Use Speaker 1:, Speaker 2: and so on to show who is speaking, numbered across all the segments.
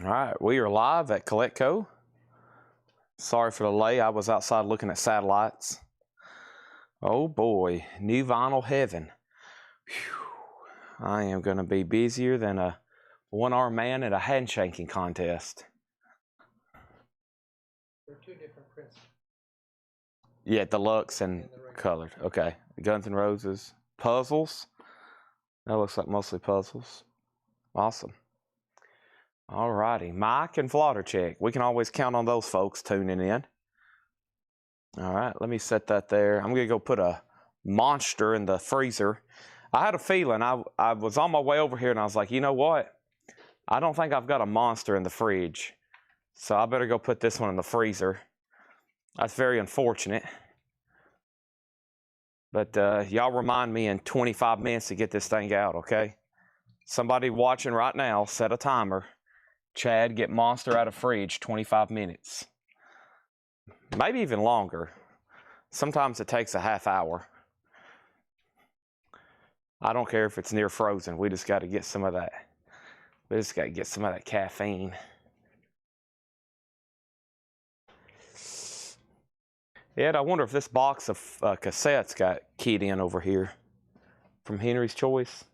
Speaker 1: All right, we are live at Collecco. Sorry for the delay. I was outside looking at satellites. Oh boy, new vinyl heaven. Whew. I am going to be busier than a one-armed man at a handshaking contest.
Speaker 2: They're two different prints.
Speaker 1: Yeah, deluxe and colored. Okay, Guns N' Roses. Puzzles. That looks like mostly puzzles. Awesome. Alrighty, Mike and Flottercheck. We can always count on those folks tuning in. All right, let me set that there. I'm gonna go put a monster in the freezer. I had a feeling, I was on my way over here and I was like, you know what? I don't think I've got a monster in the fridge. So I better go put this one in the freezer. That's very unfortunate. But y'all remind me in 25 minutes to get this thing out, okay? Somebody watching right now, set a timer. Chad, get monster out of fridge, 25 minutes. Maybe even longer. Sometimes it takes a half hour. I don't care if it's near frozen. We just got to get some of that. We just got to get some of that caffeine. Ed, I wonder if this box of cassettes got keyed in over here from Henry's Choice.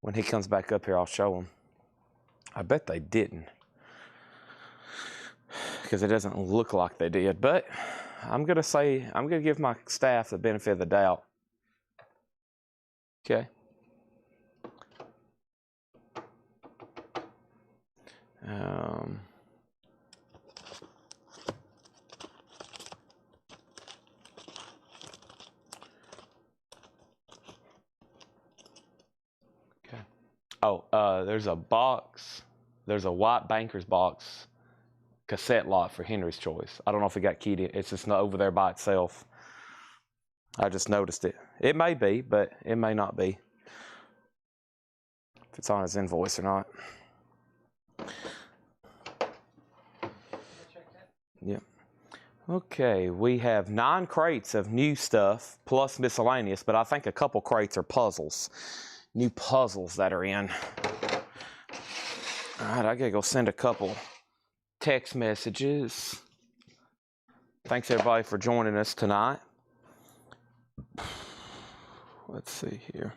Speaker 1: When he comes back up here, I'll show him. I bet they didn't, because it doesn't look like they did. But I'm going to give my staff the benefit of the doubt. Okay. Okay. Oh, there's a box. There's a white Banker's box cassette lot for Henry's Choice. I don't know if it got keyed in. It's just not over there by itself. I just noticed it. It may be, but it may not be. If it's on his invoice or not. Yep. Okay, we have 9 crates of new stuff plus miscellaneous, but I think a couple crates are puzzles. New puzzles that are in. All right, I gotta go send a couple text messages. Thanks everybody for joining us tonight. Let's see here.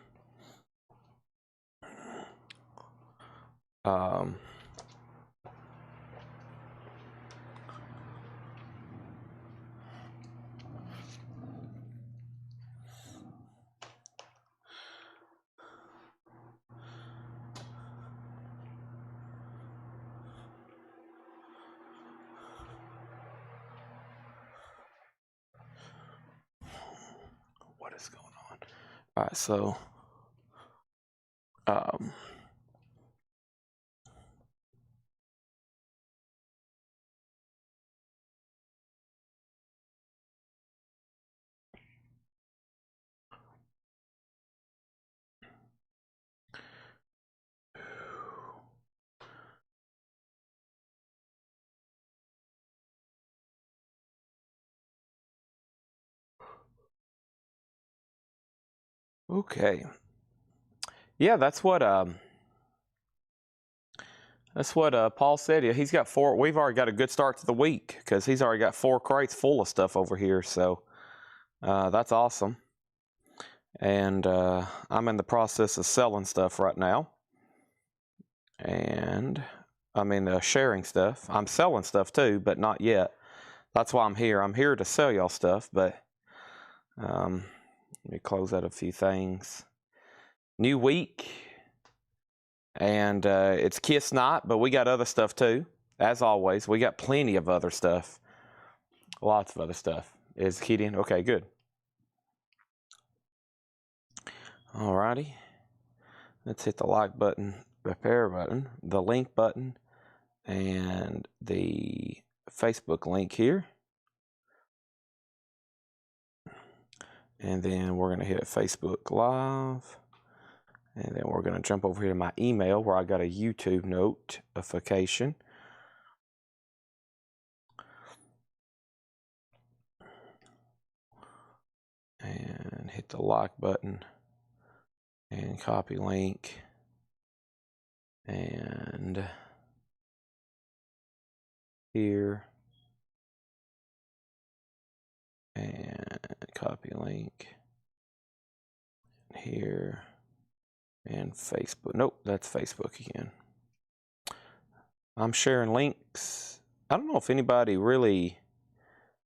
Speaker 1: What is going on? All right, so okay. Yeah, that's what Paul said. Yeah, he's got 4. We've already got a good start to the week because he's already got 4 crates full of stuff over here. So that's awesome. And I'm in the process of selling stuff right now. And I mean, sharing stuff. I'm selling stuff too, but not yet. That's why I'm here. I'm here to sell y'all stuff, but let me close out a few things. New week. And it's Kiss Night, but we got other stuff too. As always, we got plenty of other stuff. Lots of other stuff. Is keyed in? Okay, good. Alrighty. Let's hit the like button, repair button, the link button, and the Facebook link here. And then we're going to hit Facebook Live. And then we're going to jump over here to my email where I got a YouTube notification. And hit the like button and copy link. And here. And copy link. Here. And Facebook. Nope, that's Facebook again. I'm sharing links. I don't know if anybody really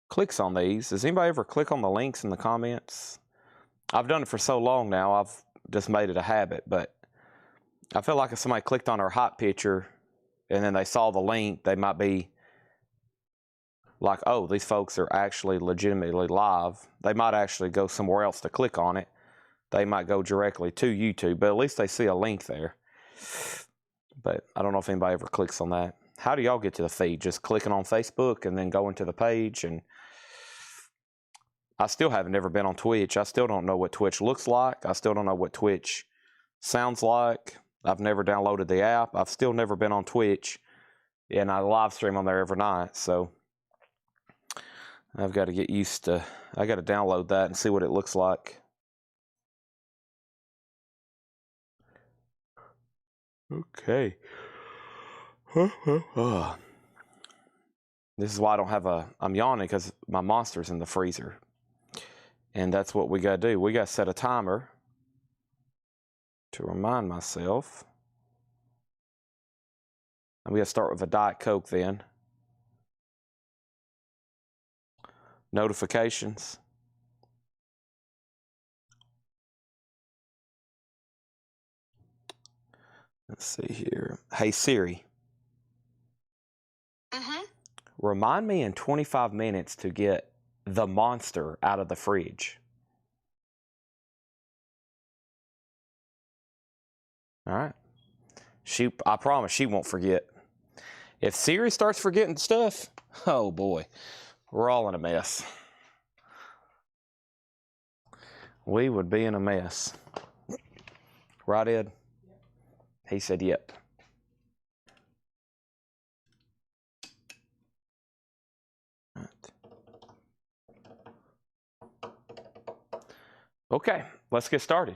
Speaker 1: clicks on these. Does anybody ever click on the links in the comments? I've done it for so long now, I've just made it a habit, but I feel like if somebody clicked on our hot picture and then they saw the link, they might be like, oh, these folks are actually legitimately live. They might actually go somewhere else to click on it. They might go directly to YouTube, but at least they see a link there. But I don't know if anybody ever clicks on that. How do y'all get to the feed? Just clicking on Facebook and then going to the page? And I still have never been on Twitch. I still don't know what Twitch looks like. I still don't know what Twitch sounds like. I've never downloaded the app. I've still never been on Twitch. And I live stream on there every night. So I've got to get used to, I got to download that and see what it looks like. Okay. This is why I don't have I'm yawning because my Monster's in the freezer. And that's what we got to do. We got to set a timer to remind myself. I'm going to start with a Diet Coke then. Notifications. Let's see here. Hey Siri. Remind me in 25 minutes to get the Monster out of the fridge. All right. I promise she won't forget. If Siri starts forgetting stuff, oh boy, we're all in a mess. We would be in a mess. Right, Ed? He said, yep. Right. Okay, let's get started.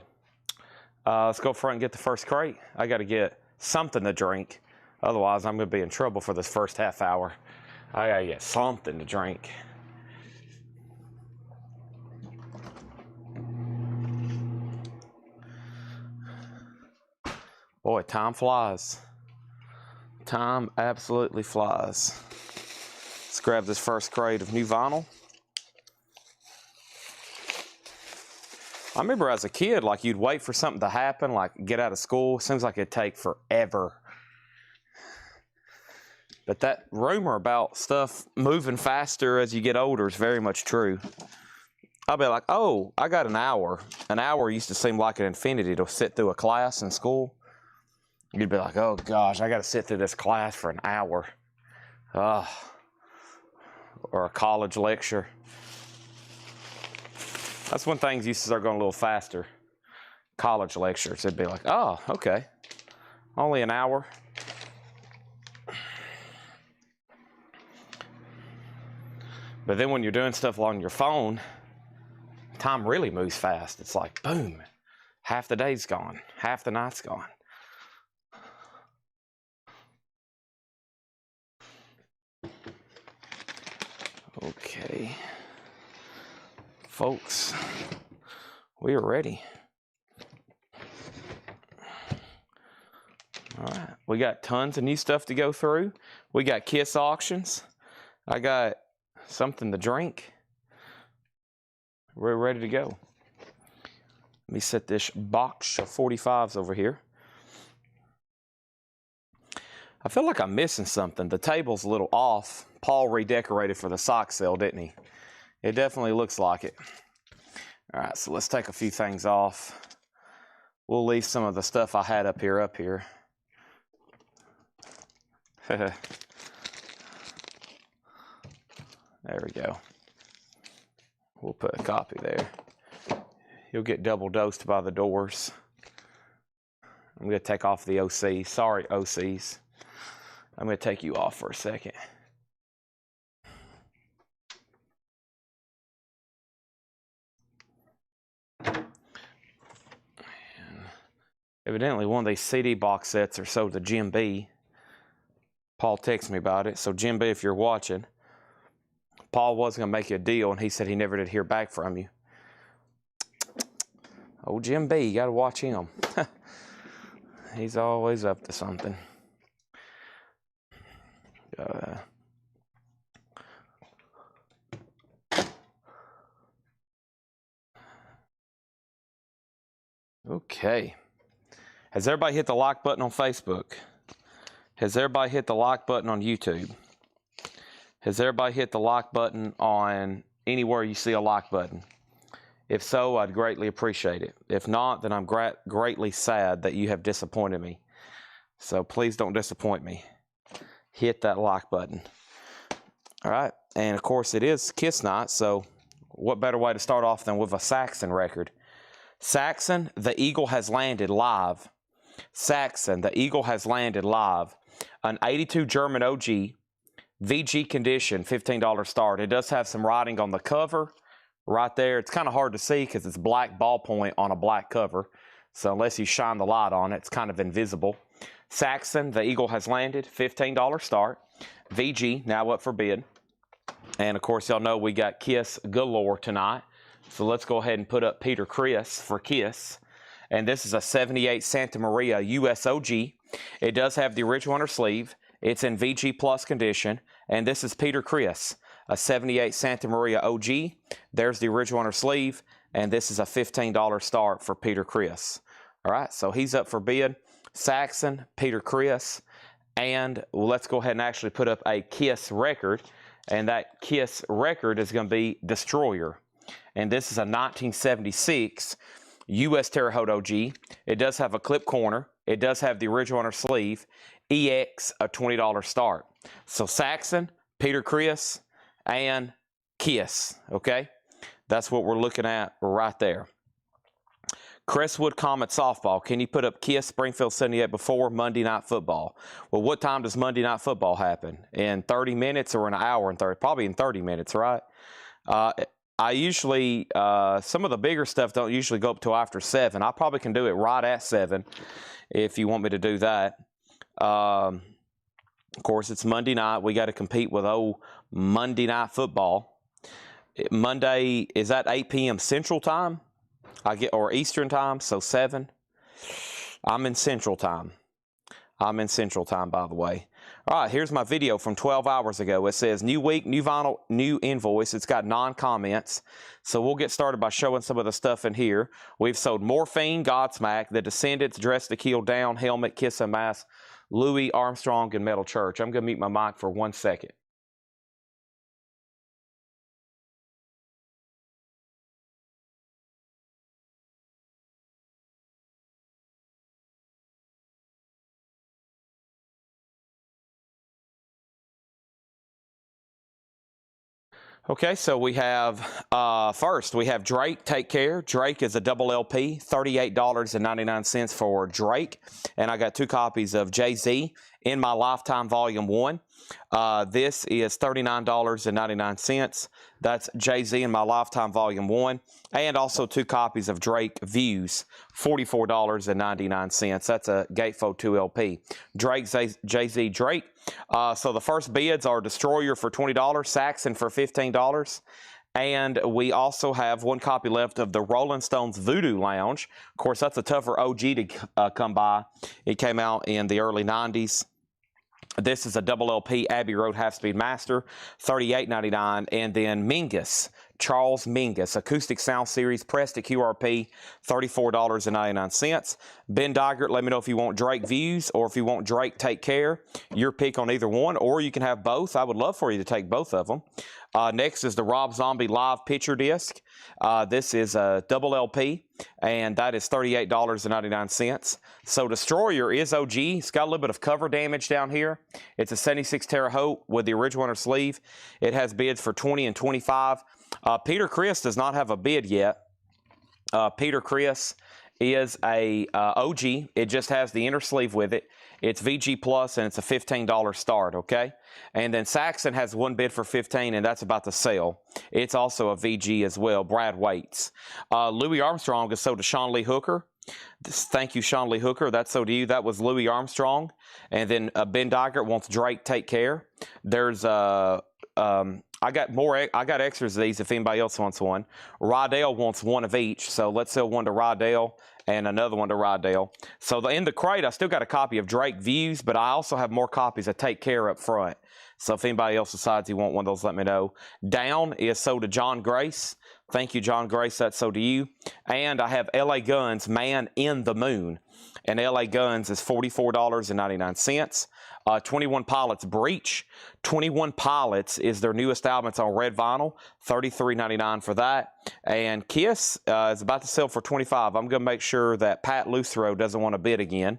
Speaker 1: Let's go front and get the first crate. I got to get something to drink. Otherwise, I'm going to be in trouble for this first half hour. I got to get something to drink. Boy, time flies. Time absolutely flies. Let's grab this first crate of new vinyl. I remember as a kid, like you'd wait for something to happen, like get out of school. Seems like it'd take forever. But that rumor about stuff moving faster as you get older is very much true. I'll be like, oh, I got an hour. An hour used to seem like an infinity to sit through a class in school. You'd be like, oh gosh, I got to sit through this class for an hour. Or a college lecture. That's when things used to start going a little faster. College lectures, it'd be like, oh, okay. Only an hour. But then when you're doing stuff on your phone, time really moves fast. It's like, boom, half the day's gone, half the night's gone. Okay, folks, we are ready. All right, we got tons of new stuff to go through. We got Kiss auctions. I got something to drink. We're ready to go. Let me set this box of 45s over here. I feel like I'm missing something. The table's a little off. Paul redecorated for the sock sale, didn't he? It definitely looks like it. All right, so let's take a few things off. We'll leave some of the stuff I had up here. There we go. We'll put a copy there. You'll get double dosed by the doors. I'm going to take off the OC. Sorry, OCs. I'm going to take you off for a second. And Evidently, one of these CD box sets are sold to Jim B. Paul texted me about it. So, Jim B, if you're watching, Paul was going to make you a deal, and he said he never did hear back from you. Oh, Jim B, you got to watch him. He's always up to something. Okay. Has everybody hit the like button on Facebook? Has everybody hit the like button on YouTube? Has everybody hit the like button on anywhere you see a like button? If so, I'd greatly appreciate it. If not, then I'm greatly sad that you have disappointed me. So please don't disappoint me. Hit that like button. All right. And of course, it is Kiss Night, so what better way to start off than with a Saxon record? Saxon, the Eagle has landed live. Saxon, the Eagle has landed live. An 82 German OG, VG condition, $15 start. It does have some writing on the cover right there. It's kind of hard to see because it's black ballpoint on a black cover. So unless you shine the light on it, it's kind of invisible. Saxon, the Eagle has landed, $15 start. VG, now up for bid. And of course, y'all know we got Kiss galore tonight. So let's go ahead and put up Peter Criss for Kiss. And this is a 78 Santa Maria USOG. It does have the original under sleeve. It's in VG Plus condition. And this is Peter Criss, a 78 Santa Maria OG. There's the original under sleeve. And this is a $15 start for Peter Criss. All right, so he's up for bid. Saxon, Peter Criss. And let's go ahead and actually put up a Kiss record. And that Kiss record is going to be Destroyer. And this is a 1976 U.S. Terre Haute OG. It does have a clip corner. It does have the original under sleeve. EX, a $20 start. So Saxon, Peter Criss, and Kiss, okay? That's what we're looking at right there. Crestwood Comet Softball. Can you put up Kiss Springfield 78 before Monday Night Football? Well, what time does Monday Night Football happen? In 30 minutes or an hour and 30? Probably in 30 minutes, right? I usually, some of the bigger stuff don't usually go up till after 7. I probably can do it right at 7 if you want me to do that. Of course, it's Monday night. We got to compete with Monday Night Football. Monday, is that 8 p.m. Central Time? Or Eastern Time, so 7. I'm in Central Time. I'm in Central Time, by the way. All right, here's my video from 12 hours ago. It says, new week, new vinyl, new invoice. It's got non-comments. So we'll get started by showing some of the stuff in here. We've sold Morphine, Godsmack, The Descendants, Dress to Kill, Down, Helmet, Kiss and Mask, Louis Armstrong, and Metal Church. I'm going to mute my mic for 1 second. Okay, so we have, first, we have Drake, Take Care. Drake is a double LP, $38.99 for Drake. And I got 2 copies of Jay-Z, In My Lifetime Volume 1. This is $39.99. That's Jay-Z, In My Lifetime Volume 1. And also 2 copies of Drake Views, $44.99. That's a Gatefold 2 LP. Drake, Jay-Z, Drake. So the first bids are Destroyer for $20, Saxon for $15. And we also have 1 copy left of the Rolling Stones Voodoo Lounge. Of course, that's a tougher OG to come by. It came out in the early 90s. This is a double LP Abbey Road Half-Speed Master, $38.99. And then Mingus, Charles Mingus, Acoustic Sound Series, pressed at QRP, $34.99. Ben Dygert, let me know if you want Drake Views or if you want Drake Take Care. Your pick on either one, or you can have both. I would love for you to take both of them. Next is the Rob Zombie Live Picture Disc. This is a double LP, and that is $38.99. So Destroyer is OG. It's got a little bit of cover damage down here. It's a 76 Terre Haute with the original under sleeve. It has bids for $20 and $25. Peter Criss does not have a bid yet. Peter Criss is a OG. It just has the inner sleeve with it. It's VG Plus, and it's a $15 start, okay? And then Saxon has 1 bid for $15, and that's about to sell. It's also a VG as well, Brad Waits. Louis Armstrong is sold to Sean Lee Hooker. Thank you, Sean Lee Hooker. That's so to you. That was Louis Armstrong. And then Ben Dygert wants Drake Take Care. There's I got extras of these if anybody else wants one. Rydell wants one of each, so let's sell one to Rydell and another one to Rydell. So in the crate, I still got a copy of Drake Views, but I also have more copies of Take Care up front. So if anybody else decides you want one of those, let me know. Down is sold to John Grace. Thank you, John Grace. That's sold to you. And I have LA Guns, Man in the Moon. And LA Guns is $44.99. 21 Pilots Breach. 21 Pilots is their newest album. It's on red vinyl. $33.99 for that. And Kiss is about to sell for $25. I'm going to make sure that Pat Lucero doesn't want to bid again.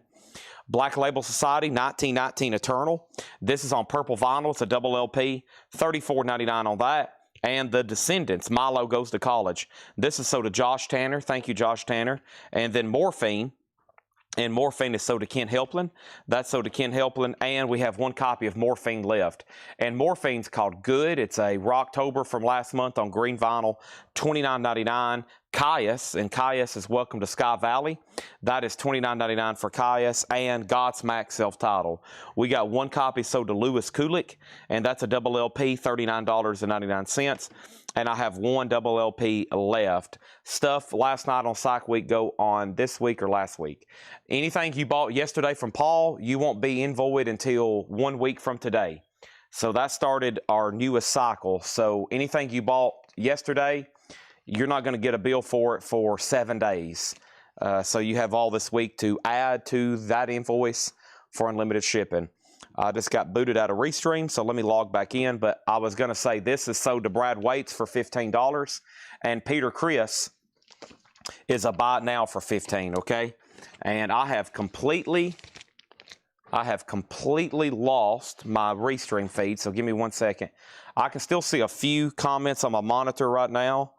Speaker 1: Black Label Society, 1919 Eternal. This is on purple vinyl. It's a double LP. $34.99 on that. And The Descendants, Milo Goes to College. This is sold to Josh Tanner. Thank you, Josh Tanner. And then Morphine. And Morphine is sold to Ken Helplin. That's sold to Ken Helplin. And we have one copy of Morphine left. And Morphine's called Good. It's a Rocktober from last month on green vinyl, $29.99. Caius, and Caius is Welcome to Sky Valley. That is $29.99 for Caius. And Godsmack self-titled. We got one copy sold to Lewis Kulik, and that's a double LP, $39.99. And I have one double LP left. Stuff last night on Psych Week go on this week or last week. Anything you bought yesterday from Paul, you won't be invoiced until 1 week from today. So that started our newest cycle. So anything you bought yesterday, you're not going to get a bill for it for 7 days. So you have all this week to add to that invoice for unlimited shipping. I just got booted out of Restream, so let me log back in. But I was going to say this is sold to Brad Waits for $15. And Peter Chris is a buy now for $15, okay? And I have completely lost my Restream feed, so give me 1 second. I can still see a few comments on my monitor right now,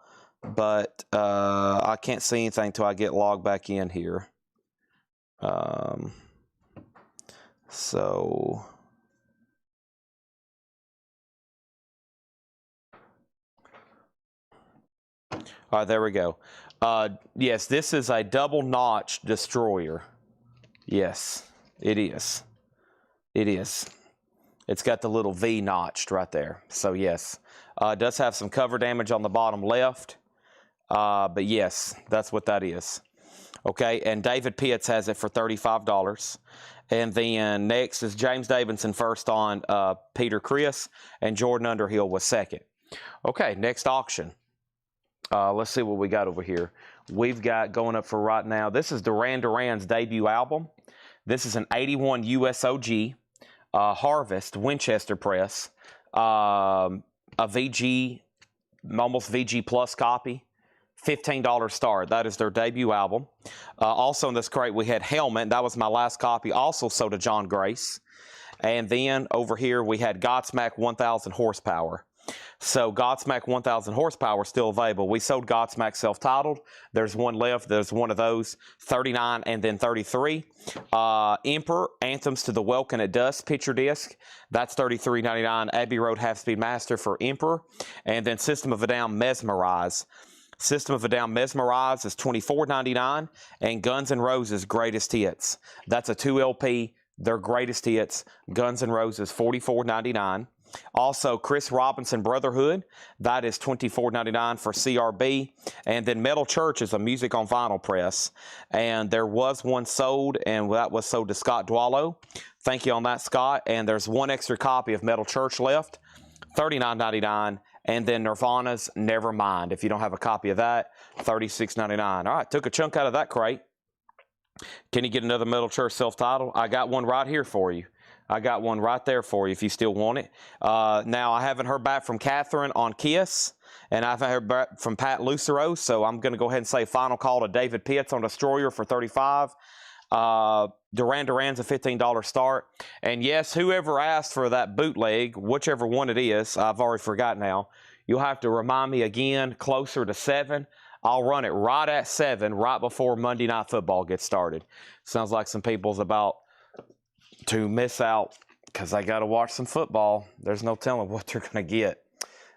Speaker 1: but I can't see anything until I get logged back in here. So all right, there we go. Yes, this is a double notch destroyer. Yes, it is. It is. It's got the little V notched right there. So yes, it does have some cover damage on the bottom left. But yes, that's what that is. Okay, and David Pitts has it for $35. And then next is James Davidson first on Peter Chris, and Jordan Underhill was second. Okay, next auction. Let's see what we got over here. We've got going up for right now. This is Duran Duran's debut album. This is an 81 USOG Harvest Winchester press. A VG, almost VG Plus copy. $15 start. That is their debut album. Also in this crate, we had Helmet. That was my last copy. Also sold to John Grace. And then over here, we had Godsmack 1000 Horsepower. So Godsmack 1000 Horsepower is still available. We sold Godsmack self-titled. There's one left. There's one of those, 39 and then 33. Emperor, Anthems to the Welkin at Dusk picture disc. That's $33.99. Abbey Road Half-Speed Master for Emperor. And then System of a Down Mesmerize. System of a Down Mesmerize is $24.99, and Guns N' Roses Greatest Hits. That's a 2 LP, their Greatest Hits, Guns N' Roses, $44.99. Also, Chris Robinson Brotherhood, that is $24.99 for CRB. And then Metal Church is a music on vinyl press. And there was one sold, and that was sold to Scott Dwallow. Thank you on that, Scott. And there's one extra copy of Metal Church left, $39.99. And then Nirvana's Nevermind. If you don't have a copy of that, $36.99. All right, took a chunk out of that crate. Can you get another Metal Church self-titled? I got one right here for you. I got one right there for you if you still want it. Now, I haven't heard back from Catherine on Kiss, and I haven't heard back from Pat Lucero, so I'm going to go ahead and say final call to David Pitts on Destroyer for $35. Duran Duran's a $15 start. And yes, whoever asked for that bootleg, whichever one it is, I've already forgot now, you'll have to remind me again closer to 7. I'll run it right at 7, right before Monday Night Football gets started. Sounds like some people's about to miss out because they got to watch some football. There's no telling what they're going to get.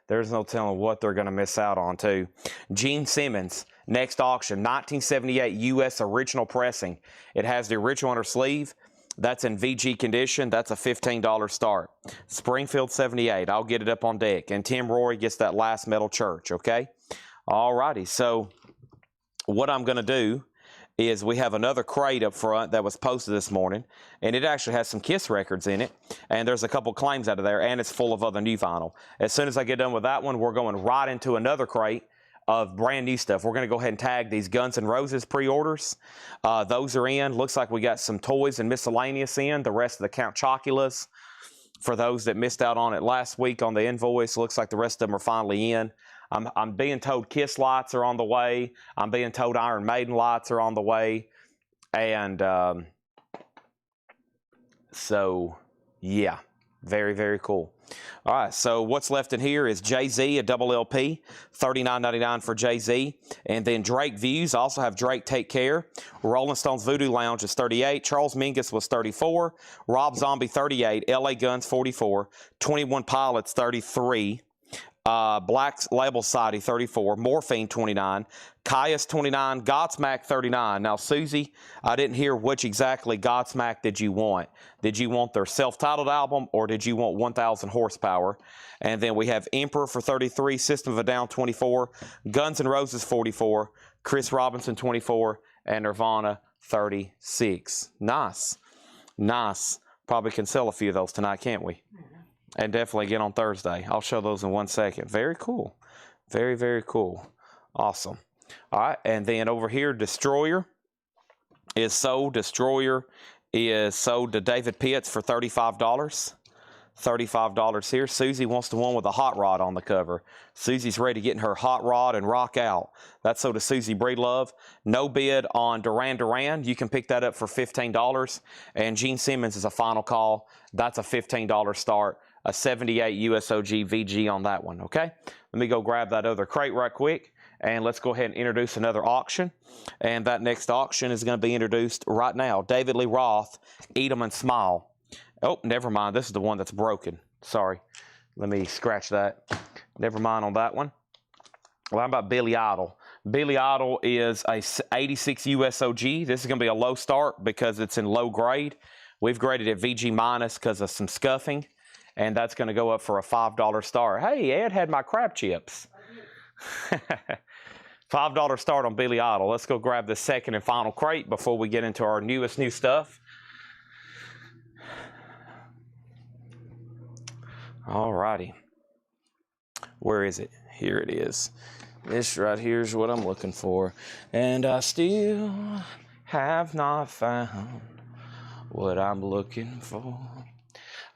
Speaker 1: There's no telling what they're going to miss out on, too. Gene Simmons, Next auction, 1978 U.S. original pressing. It has the original on her sleeve. That's in VG condition. That's a $15 start. Springfield 78. I'll get it up on deck. And Tim Rory gets that last metal church, okay? All righty. So what I'm going to do is we have another crate up front that was posted this morning, and it actually has some Kiss records in it, and there's a couple claims out of there, and it's full of other new vinyl. As soon as I get done with that one, we're going right into another crate of brand new stuff. We're going to go ahead and tag these Guns N' Roses pre-orders. Those are in. Looks like we got some toys and miscellaneous in. The rest of the Count Choculas, for those that missed out on it last week on the invoice, looks like the rest of them are finally in. I'm being told Kiss lights are on the way. I'm being told Iron Maiden lights are on the way. And so, yeah, very, very cool. All right, so what's left in here is Jay-Z, a double LP, $39.99 for Jay-Z. And then Drake Views, I also have Drake Take Care. Rolling Stones Voodoo Lounge is $38. Charles Mingus was $34. Rob Zombie, $38. LA Guns, $44. 21 Pilots, $33. Black Label Society, $34. Morphine, $29. Caius, $29. Godsmack, $39. Now, Susie, I didn't hear which exactly Godsmack did you want. Did you want their self-titled album, or did you want 1,000 horsepower? And then we have Emperor for $33. System of a Down, $24. Guns N' Roses, $44. Chris Robinson, $24. And Nirvana, $36. Nice. Nice. Probably can sell a few of those tonight, can't we? And definitely get on Thursday. I'll show those in 1 second. Very cool. Very, very cool. Awesome. All right, and then over here, Destroyer is sold. Destroyer is sold to David Pitts for $35. $35 here. Susie wants the one with the hot rod on the cover. Susie's ready to get in her hot rod and rock out. That's sold to Susie Breedlove. No bid on Duran Duran. You can pick that up for $15. And Gene Simmons is a final call. That's a $15 start. A 78 USOG VG on that one, okay? Let me go grab that other crate right quick, and let's go ahead and introduce another auction. And that next auction is going to be introduced right now. David Lee Roth, Eat 'em and Smile. Oh, never mind. This is the one that's broken. Sorry. Let me scratch that. Never mind on that one. Well, how about Billy Idol? Billy Idol is a 86 USOG. This is going to be a low start because it's in low grade. We've graded it VG minus because of some scuffing. And that's going to go up for a $5 start. Hey, Ed had my crab chips. $5 start on Billy Idol. Let's go grab the second and final crate before we get into our newest new stuff. All righty. Where is it? Here it is. This right here is what I'm looking for. And I still have not found what I'm looking for.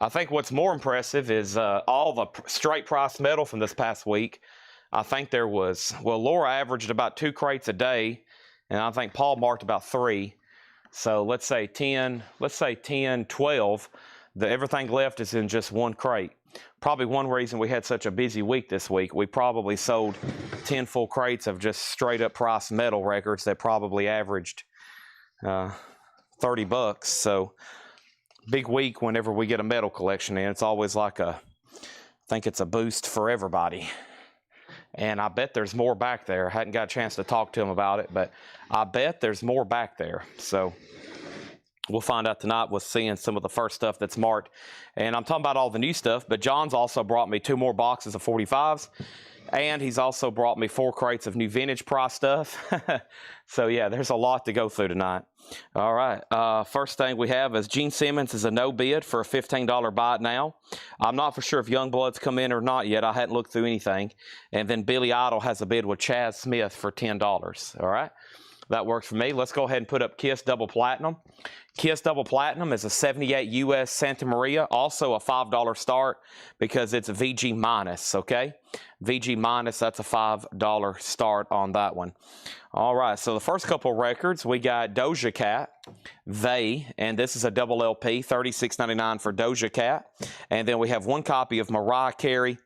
Speaker 1: I think what's more impressive is all the straight price metal from this past week. I think there was, well, Laura averaged about 2 crates a day, and I think Paul marked about 3. So let's say 10, 12. Everything left is in just 1 crate. Probably one reason we had such a busy week this week. We probably sold 10 full crates of just straight up price metal records that probably averaged $30. So big week whenever we get a metal collection in. It's always like I think it's a boost for everybody. And I bet there's more back there. I hadn't got a chance to talk to him about it, but I bet there's more back there. So we'll find out tonight with seeing some of the first stuff that's marked. And I'm talking about all the new stuff, but John's also brought me 2 more boxes of 45s. And he's also brought me 4 crates of new vintage price stuff. So yeah, there's a lot to go through tonight. All right, first thing we have is Gene Simmons is a no bid for a $15 buy it now. I'm not for sure if Youngblood's come in or not yet. I hadn't looked through anything. And then Billy Idol has a bid with Chaz Smith for $10. All right, that works for me. Let's go ahead and put up Kiss Double Platinum. Kiss Double Platinum is a 78 US Santa Maria, also a $5 start because it's a VG minus, okay? VG minus, that's a $5 start on that one. All right, so the first couple of records, we got Doja Cat, They, and this is a double LP, $36.99 for Doja Cat. And then we have 1 copy of Mariah Carey,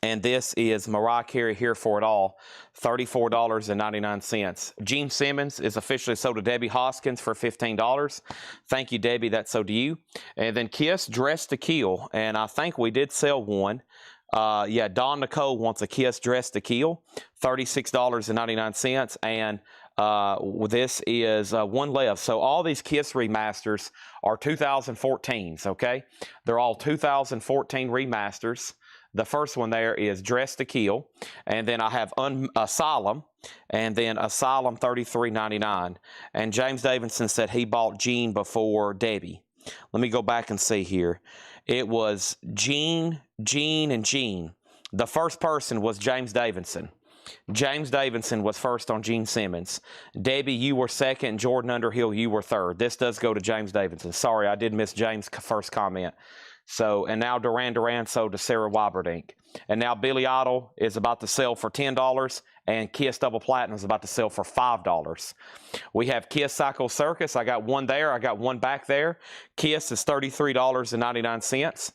Speaker 1: and this is Mariah Carey Here for It All, $34.99. Gene Simmons is officially sold to Debbie Hoskins for $15. Thank you, Debbie. That's sold to you. And then Kiss Dress to Kill, and I think we did sell one. Yeah, Dawn Nicole wants a Kiss Dress to Kill, $36.99. And this is one left. So all these Kiss remasters are 2014s, okay? They're all 2014 remasters. The first one there is Dress to Kill, and then I have Asylum, and then Asylum $33.99. And James Davidson said he bought Jean before Debbie. Let me go back and see here. It was Jean, and Jean. The first person was James Davidson. James Davidson was first on Gene Simmons. Debbie, you were second. Jordan Underhill, you were third. This does go to James Davidson. Sorry, I did miss James' first comment. So, and now Duran sold to Sarah Wyberdink. And now Billy Idol is about to sell for $10, and Kiss Double Platinum is about to sell for $5. We have Kiss Psycho Circus. I got one there. I got one back there. Kiss is $33.99.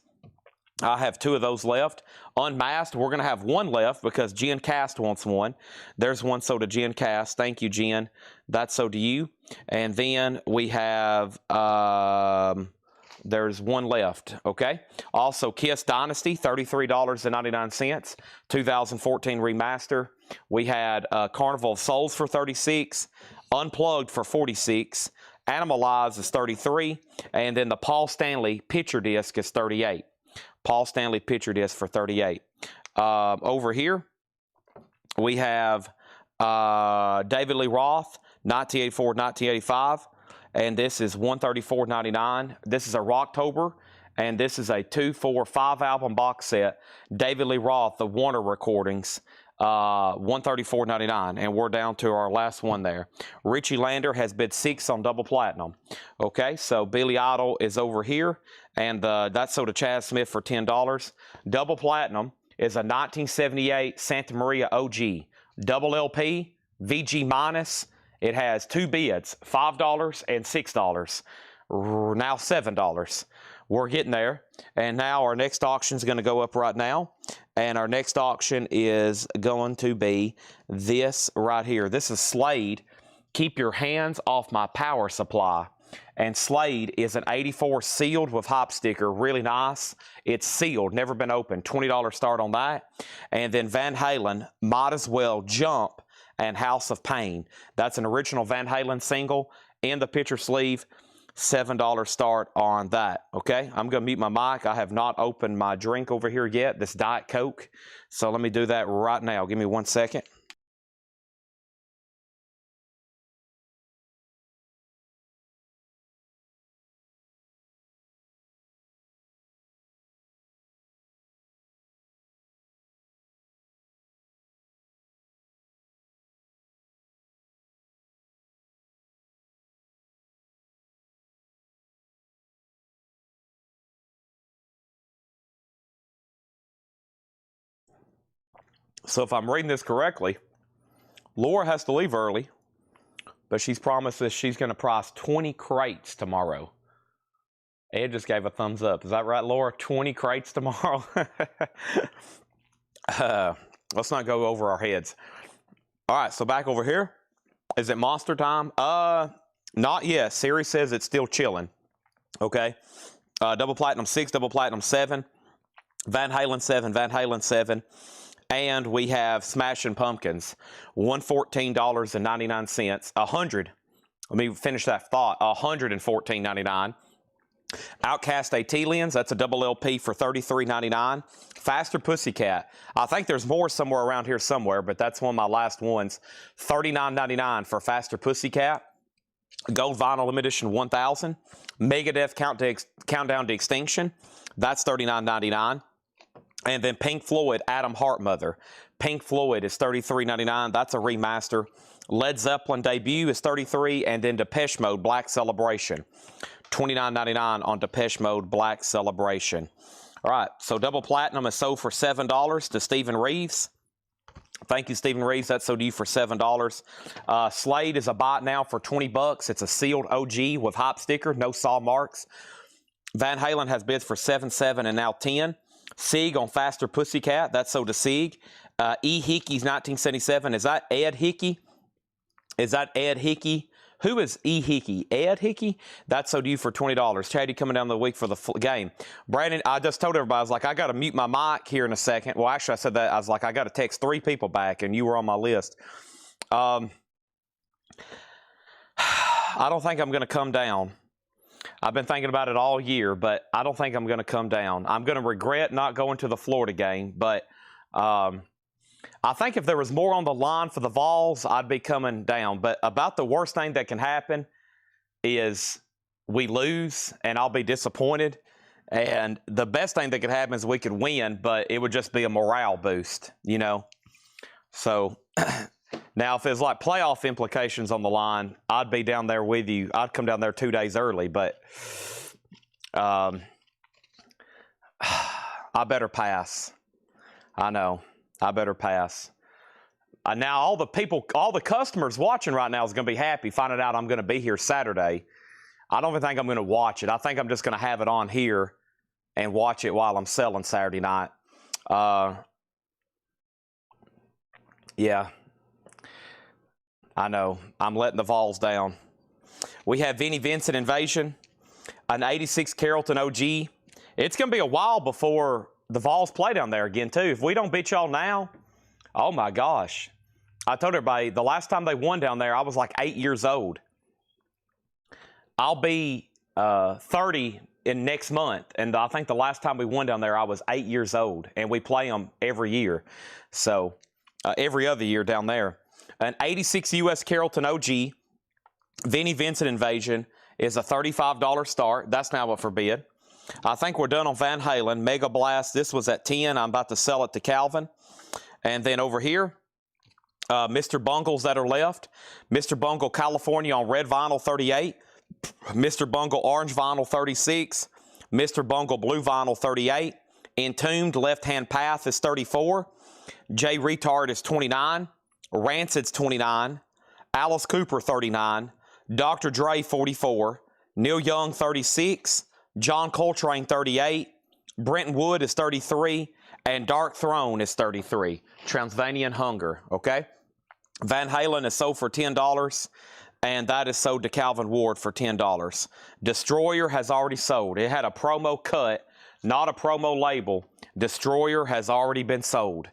Speaker 1: I have two of those left. Unmasked, we're going to have one left because Jen Cast wants one. There's one sold to Jen Cast. Thank you, Jen. That's sold to you. And then we have... there's one left, okay? Also, Kiss Dynasty, $33.99, 2014 remaster. We had Carnival of Souls for $36, Unplugged for $46, Animalize is $33, and then the Paul Stanley picture disc is $38. Paul Stanley picture disc for $38. Over here, we have David Lee Roth, 1984, 1985. And this is $134.99. This is a Rocktober, and this is a 2, 4, 5 album box set. David Lee Roth, the Warner recordings, $134.99, and we're down to our last one there. Richie Lander has bid 6 on Double Platinum. Okay, so Billy Idol is over here, and that's sold to Chad Smith for $10. Double Platinum is a 1978 Santa Maria OG double LP, VG minus. It has two bids, $5 and $6, now $7. We're getting there. And now our next auction is going to go up right now. And our next auction is going to be this right here. This is Slade. Keep your hands off my power supply. And Slade is an 84 sealed with hop sticker. Really nice. It's sealed, never been opened. $20 start on that. And then Van Halen, Might As Well Jump, and House of Pain. That's an original Van Halen single in the picture sleeve. $7 start on that. Okay, I'm going to mute my mic. I have not opened my drink over here yet, this Diet Coke. So let me do that right now. Give me 1 second. So if I'm reading this correctly, Laura has to leave early, but she's promised us she's going to price 20 crates tomorrow. Ed just gave a thumbs up. Is that right, Laura? 20 crates tomorrow? Let's not go over our heads. All right, so back over here. Is it monster time? Not yet. Siri says it's still chilling. Okay. Double Platinum 6, Double Platinum 7, Van Halen 7, Van Halen 7. And we have Smashing Pumpkins, $114.99. 100. Let me finish that thought. $114.99. Outcast Atelians, that's a double LP for $33.99. Faster Pussycat. I think there's more somewhere around here somewhere, but that's one of my last ones. $39.99 for Faster Pussycat. Gold Vinyl Limited Edition 1000. Megadeth Countdown to Extinction. That's $39.99. And then Pink Floyd, Adam Heartmother. Pink Floyd is $33.99. That's a remaster. Led Zeppelin Debut is $33. And then Depeche Mode, Black Celebration. $29.99 on Depeche Mode, Black Celebration. All right, so Double Platinum is sold for $7 to Stephen Reeves. Thank you, Stephen Reeves. That's sold to you for $7. Slade is a bot now for $20. It's a sealed OG with hop sticker, no saw marks. Van Halen has bids for $7, and now $10. Sieg on Faster Pussycat, that's sold to Sieg. E. Hickey's 1977, is that Ed Hickey? Is that Ed Hickey Who is E. Hickey? Ed Hickey? That's so due for $20. Chad, coming down the week for the game. Brandon, I just told everybody, I was like, I got to mute my mic here in a second. Well, actually, I said that. I was like, I got to text 3 people back, and you were on my list. I don't think I'm going to come down. I've been thinking about it all year, but I don't think I'm going to come down. I'm going to regret not going to the Florida game, but I think if there was more on the line for the Vols, I'd be coming down. But about the worst thing that can happen is we lose, and I'll be disappointed. And the best thing that could happen is we could win, but it would just be a morale boost, you know. So now if there's like playoff implications on the line, I'd be down there with you. I'd come down there 2 days early, but I better pass. I know. I better pass. Now, all the customers watching right now is going to be happy finding out I'm going to be here Saturday. I don't even think I'm going to watch it. I think I'm just going to have it on here and watch it while I'm selling Saturday night. Yeah. I know. I'm letting the Vols down. We have Vinnie Vincent Invasion, an 86 Carrollton OG. It's going to be a while before the Vols play down there again, too. If we don't beat y'all now, oh, my gosh. I told everybody the last time they won down there, I was like 8 years old. I'll be 30 in next month, and I think the last time we won down there, I was 8 years old, and we play them every year. So, every other year down there. An 86 U.S. Carrollton OG, Vinnie Vincent Invasion, is a $35 start. That's now up for bid. I think we're done on Van Halen. Mega Blast, this was at 10. I'm about to sell it to Calvin. And then over here, Mr. Bungles that are left. Mr. Bungle California on red vinyl 38. Mr. Bungle orange vinyl 36. Mr. Bungle blue vinyl 38. Entombed left-hand path is 34. J Retard is 29. Rancid's 29. Alice Cooper 39. Dr. Dre 44. Neil Young 36. John Coltrane 38. Brenton Wood is 33. And Dark Throne is 33. Transylvanian Hunger, okay? Van Halen is sold for $10. And that is sold to Calvin Ward for $10. Destroyer has already sold. It had a promo cut, not a promo label. Destroyer has already been sold.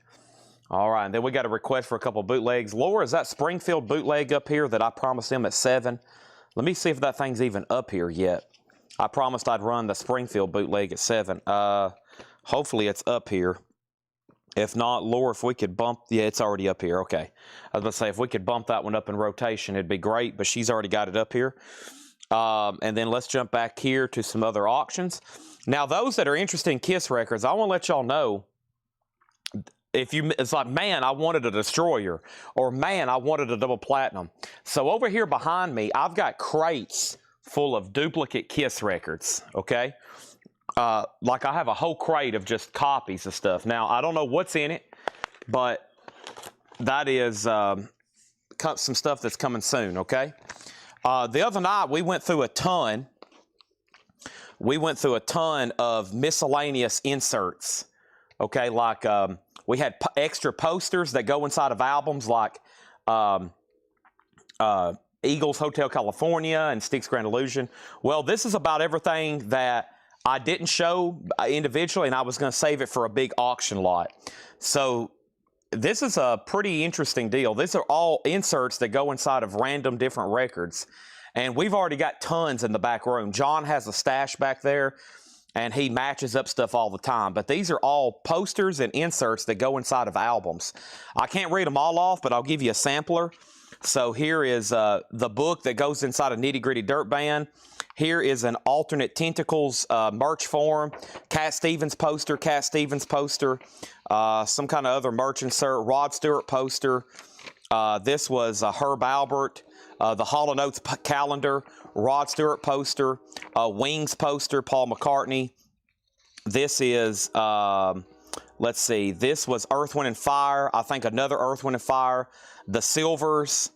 Speaker 1: All right, and then we got a request for a couple bootlegs. Laura, is that Springfield bootleg up here that I promised him at 7? Let me see if that thing's even up here yet. I promised I'd run the Springfield bootleg at 7. Hopefully it's up here. If not, Laura, if we could bump... Yeah, it's already up here. Okay. I was going to say, if we could bump that one up in rotation, it'd be great, but she's already got it up here. And then let's jump back here to some other auctions. Now, those that are interested in Kiss records, I want to let y'all know, it's like, man, I wanted a Destroyer, or man, I wanted a double platinum. So over here behind me, I've got crates full of duplicate Kiss records, okay? Like I have a whole crate of just copies of stuff. Now, I don't know what's in it, but that is some stuff that's coming soon, okay? The other night, we went through a ton. We went through a ton of miscellaneous inserts, okay? Like we had extra posters that go inside of albums, like Eagles Hotel California and Styx Grand Illusion. Well, this is about everything that I didn't show individually, and I was going to save it for a big auction lot. So this is a pretty interesting deal. These are all inserts that go inside of random different records. And we've already got tons in the back room. John has a stash back there, and he matches up stuff all the time. But these are all posters and inserts that go inside of albums. I can't read them all off, but I'll give you a sampler. So here is the book that goes inside a Nitty Gritty Dirt Band. Here is an alternate Tentacles merch form, Cat Stevens poster, some kind of other merch insert, Rod Stewart poster. This was Herb Albert, the Hall & Oates calendar, Rod Stewart poster, Wings poster, Paul McCartney. This is, let's see, this was Earth, Wind & Fire. I think another Earth, Wind & Fire. The Silvers.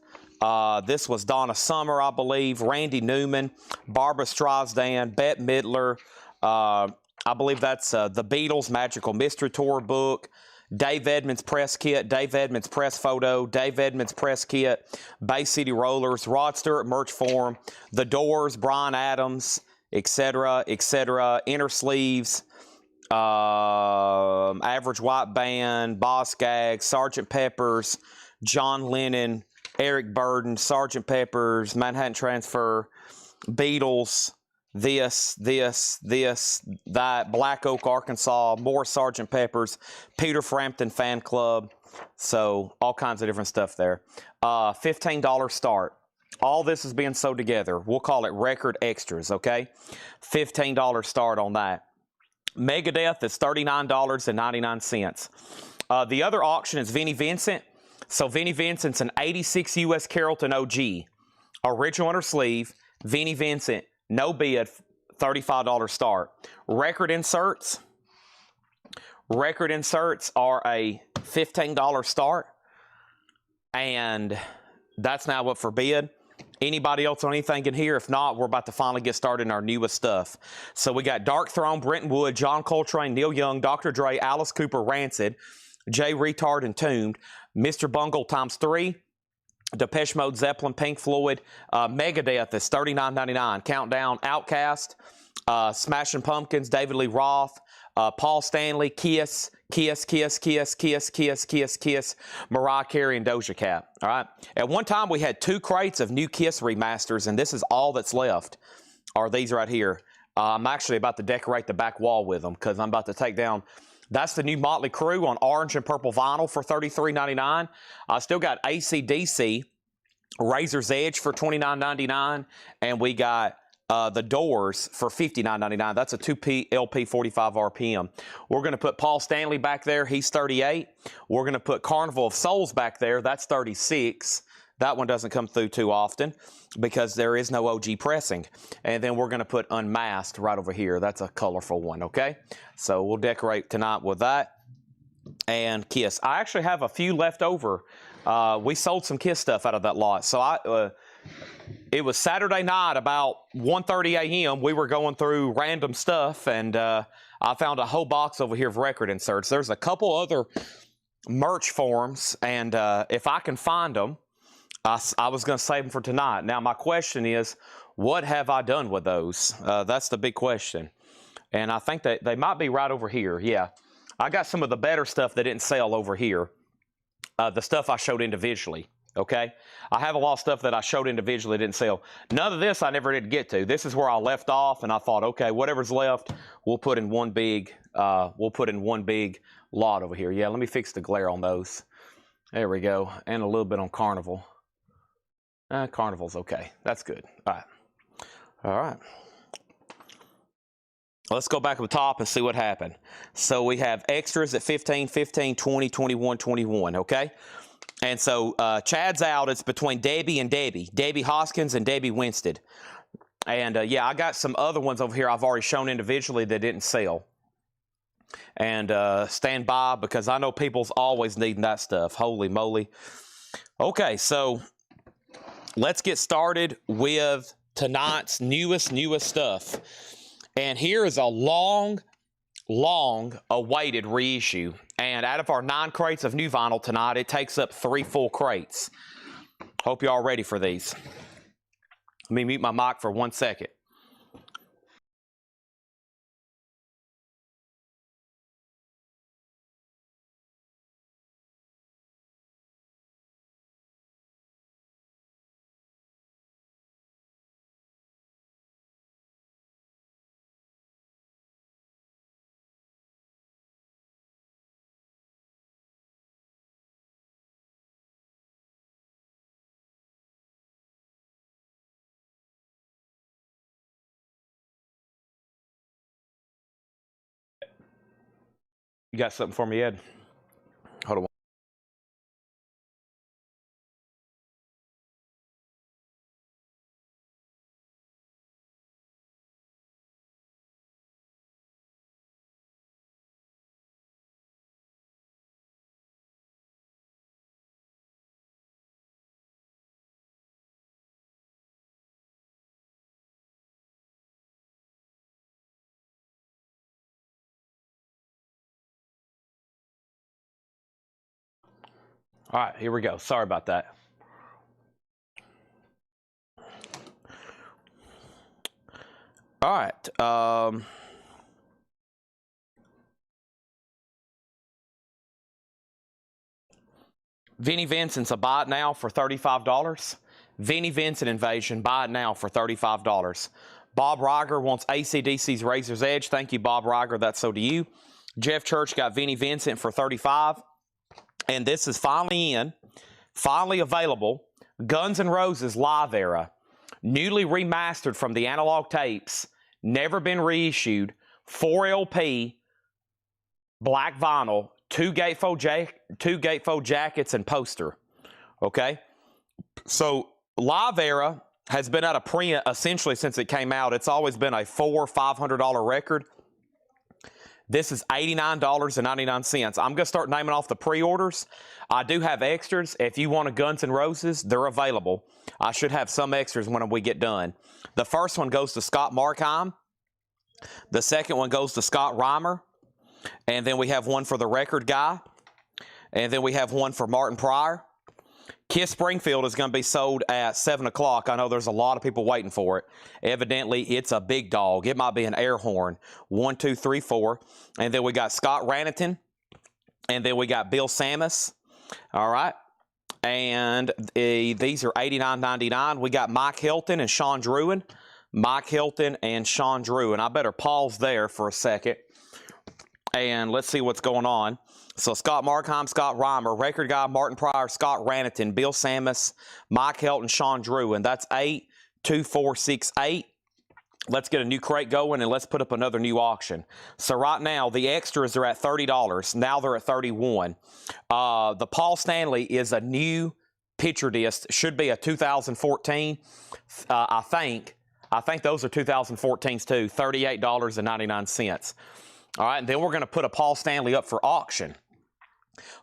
Speaker 1: This was Donna Summer, I believe. Randy Newman, Barbra Streisand, Bette Midler. I believe that's the Beatles Magical Mystery Tour book. Dave Edmonds press kit, Dave Edmonds press photo, Dave Edmonds press kit, Bay City Rollers, Rod Stewart merch form, The Doors, Bryan Adams, etc., etc., inner sleeves, Average White Band, Boss Gags, Sgt. Pepper's, John Lennon, Eric Burden, Sgt. Pepper's, Manhattan Transfer, Beatles, this, that, Black Oak, Arkansas, more Sgt. Pepper's, Peter Frampton Fan Club. So all kinds of different stuff there. $15 start. All this is being sold together. We'll call it record extras, okay? $15 start on that. Megadeth is $39.99. The other auction is Vinnie Vincent. So Vinnie Vincent's an 86 U.S. Carrollton OG. Original inner sleeve, Vinnie Vincent, no bid, $35 start. Record inserts are a $15 start. And that's now up for bid. Anybody else on anything in here? If not, we're about to finally get started in our newest stuff. So we got Dark Throne, Brenton Wood, John Coltrane, Neil Young, Dr. Dre, Alice Cooper, Rancid, Jay Retard, Entombed, Mr. Bungle ×3, Depeche Mode, Zeppelin, Pink Floyd, Megadeth is $39.99. Countdown, Outkast, Smashing Pumpkins, David Lee Roth, Paul Stanley, Kiss, Mariah Carey, and Doja Cat. All right. At one time, we had 2 crates of new Kiss remasters, and this is all that's left. Are these right here? I'm actually about to decorate the back wall with them because I'm about to take down. That's the new Motley Crue on orange and purple vinyl for $33.99. I still got AC/DC, Razor's Edge for $29.99, and we got The Doors for $59.99. That's a 2 LP 45 RPM. We're going to put Paul Stanley back there. He's $38. We're going to put Carnival of Souls back there. That's $36. That one doesn't come through too often because there is no OG pressing. And then we're going to put Unmasked right over here. That's a colorful one, okay? So we'll decorate tonight with that. And Kiss. I actually have a few left over. We sold some Kiss stuff out of that lot. So it was Saturday night about 1:30 a.m. We were going through random stuff, and I found a whole box over here of record inserts. There's a couple other merch forms, and if I can find them, I was going to save them for tonight. Now, my question is, what have I done with those? That's the big question. And I think that they might be right over here. Yeah. I got some of the better stuff that didn't sell over here. The stuff I showed individually. Okay? I have a lot of stuff that I showed individually didn't sell. None of this I never did get to. This is where I left off, and I thought, okay, whatever's left, we'll put in one big lot over here. Yeah, let me fix the glare on those. There we go. And a little bit on Carnival. Carnival's okay. That's good. All right. All right. Let's go back to the top and see what happened. So we have extras at 15, 15, 20, 21, 21, okay? And so Chad's out. It's between Debbie and Debbie. Debbie Hoskins and Debbie Winstead. And, yeah, I got some other ones over here I've already shown individually that didn't sell. And stand by because I know people's always needing that stuff. Holy moly. Okay, so let's get started with tonight's newest stuff. And here is a long awaited reissue. And out of our 9 crates of new vinyl tonight, it takes up 3 full crates. Hope y'all ready for these. Let me mute my mic for 1 second. You got something for me, Ed? Hold on. All right, here we go. Sorry about that. All right. Vinnie Vincent's a buy it now for $35. Vinnie Vincent Invasion, buy it now for $35. Bob Reiger wants AC/DC's Razor's Edge. Thank you, Bob Reiger. That's so to you. Jeff Church got Vinnie Vincent for $35. And this is finally available. Guns N' Roses Live Era. Newly remastered from the analog tapes. Never been reissued. 4 LP. Black vinyl. Two gatefold jackets and poster. Okay? So, Live Era has been out of print essentially since it came out. It's always been a $400, $500 record. This is $89.99. I'm going to start naming off the pre-orders. I do have extras. If you want a Guns N' Roses, they're available. I should have some extras when we get done. The first one goes to Scott Markheim. The second one goes to Scott Reimer. And then we have one for the record guy. And then we have one for Martin Pryor. Kiss Springfield is going to be sold at 7 o'clock. I know there's a lot of people waiting for it. Evidently, it's a big dog. It might be an air horn. 1, 2, 3, 4. And then we got Scott Ranington. And then we got Bill Samus. All right. And these are $89.99. We got Mike Hilton and Sean Druin. Mike Hilton and Sean Druin. I better pause there for a second. And let's see what's going on. So Scott Markheim, Scott Reimer, record guy Martin Pryor, Scott Ranington, Bill Samus, Mike Helton, Sean Drew, and that's 8, 2, 4, 6, 8. Let's get a new crate going and let's put up another new auction. So right now the extras are at $30. Now they're at $31. The Paul Stanley is a new picture disc. Should be a 2014. I think those are 2014s too. $38.99. All right, and then we're going to put a Paul Stanley up for auction.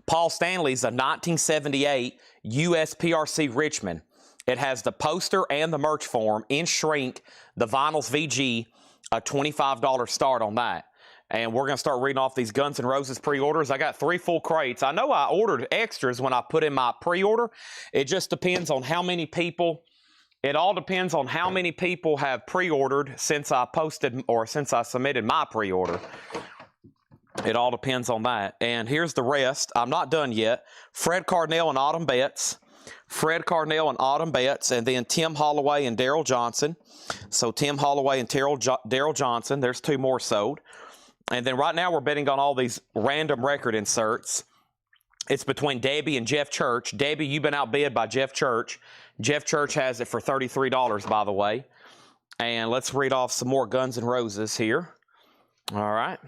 Speaker 1: Paul Stanley's a 1978 USPRC Richmond. It has the poster and the merch form in shrink. The vinyl's VG, a $25 start on that. And we're going to start reading off these Guns N' Roses pre-orders. I got 3 full crates. I know I ordered extras when I put in my pre-order. It just depends on how many people. It all depends on how many people have pre-ordered since I posted or since I submitted my pre-order. It all depends on that. And here's the rest. I'm not done yet. Fred Carnell and Autumn Betts. Fred Carnell and Autumn Betts. And then Tim Holloway and Daryl Johnson. So Tim Holloway and Daryl Johnson. There's 2 more sold. And then right now we're bidding on all these random record inserts. It's between Debbie and Jeff Church. Debbie, you've been outbid by Jeff Church. Jeff Church has it for $33, by the way. And let's read off some more Guns N' Roses here. All right.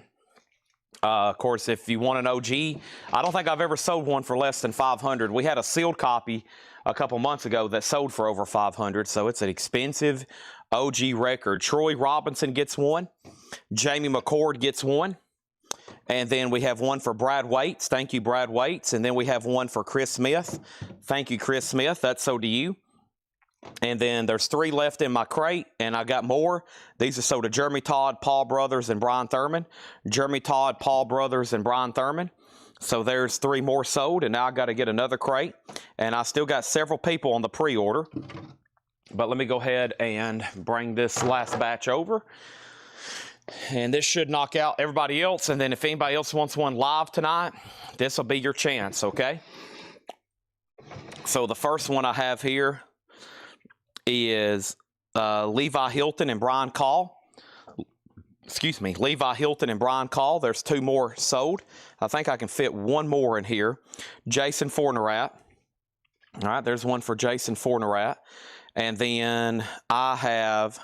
Speaker 1: Of course, if you want an OG, I don't think I've ever sold one for less than $500. We had a sealed copy a couple months ago that sold for over $500, so it's an expensive OG record. Troy Robinson gets one. Jamie McCord gets one. And then we have one for Brad Waits. Thank you, Brad Waits. And then we have one for Chris Smith. Thank you, Chris Smith. That's so to you. And then there's 3 left in my crate, and I got more. These are sold to Jeremy Todd, Paul Brothers, and Brian Thurman. Jeremy Todd, Paul Brothers, and Brian Thurman. So there's 3 more sold, and now I got to get another crate. And I still got several people on the pre-order. But let me go ahead and bring this last batch over. And this should knock out everybody else. And then if anybody else wants one live tonight, this will be your chance, okay? So the first one I have here is Levi Hilton and Brian Call. Excuse me, Levi Hilton and Brian Call. There's 2 more sold. I think I can fit 1 more in here. Jason Fornerat. All right, there's one for Jason Fornerat. And then I have,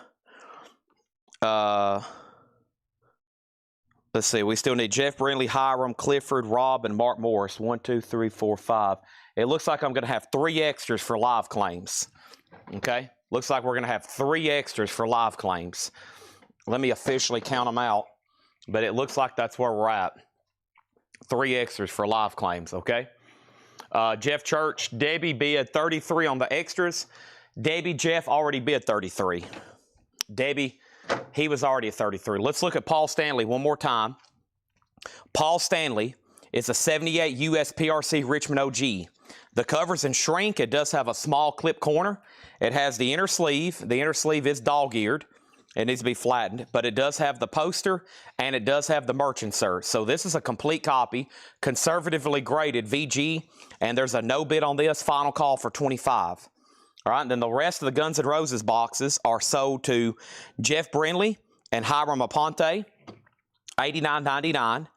Speaker 1: let's see, we still need Jeff Brindley, Hiram, Clifford, Rob, and Mark Morris. 1, 2, 3, 4, 5. It looks like I'm going to have 3 extras for live claims. Okay? Looks like we're going to have 3 extras for live claims. Let me officially count them out. But it looks like that's where we're at. 3 extras for live claims, okay? Jeff Church, Debbie bid 33 on the extras. Debbie, Jeff already bid 33. Debbie, he was already at 33. Let's look at Paul Stanley one more time. Paul Stanley is a 78 USPRC Richmond OG. The cover's in shrink. It does have a small clip corner. It has the inner sleeve. The inner sleeve is dog-eared. It needs to be flattened, but it does have the poster and it does have the merch insert. So this is a complete copy, conservatively graded VG, and there's a no bid on this, final call for $25. All right, and then the rest of the Guns N' Roses boxes are sold to Jeff Brindley and Hiram Aponte, $89.99.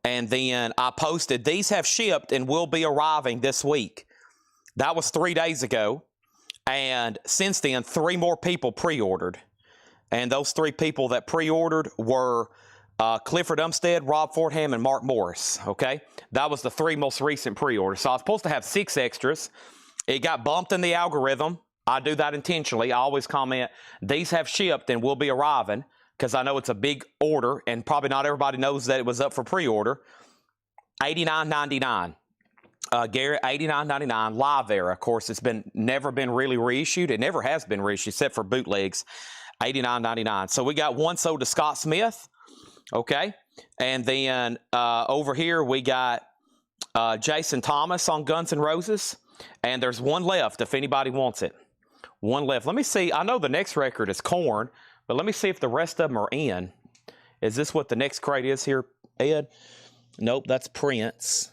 Speaker 1: And then I posted, these have shipped and will be arriving this week. That was 3 days ago. And since then, 3 more people pre-ordered. And those 3 people that pre-ordered were Clifford Umstead, Rob Fordham, and Mark Morris, okay? That was the 3 most recent pre-orders. So I was supposed to have 6 extras. It got bumped in the algorithm. I do that intentionally. I always comment, these have shipped and will be arriving, because I know it's a big order, and probably not everybody knows that it was up for pre-order. $89.99. Garrett, $89.99. Live era, of course, it's never been really reissued. It never has been reissued, except for bootlegs. $89.99. So we got one sold to Scott Smith, okay? And then over here we got Jason Thomas on Guns N' Roses, and there's one left if anybody wants it. One left. Let me see. I know the next record is Korn, but let me see if the rest of them are in. Is this what the next crate is here, Ed? Nope, that's Prince.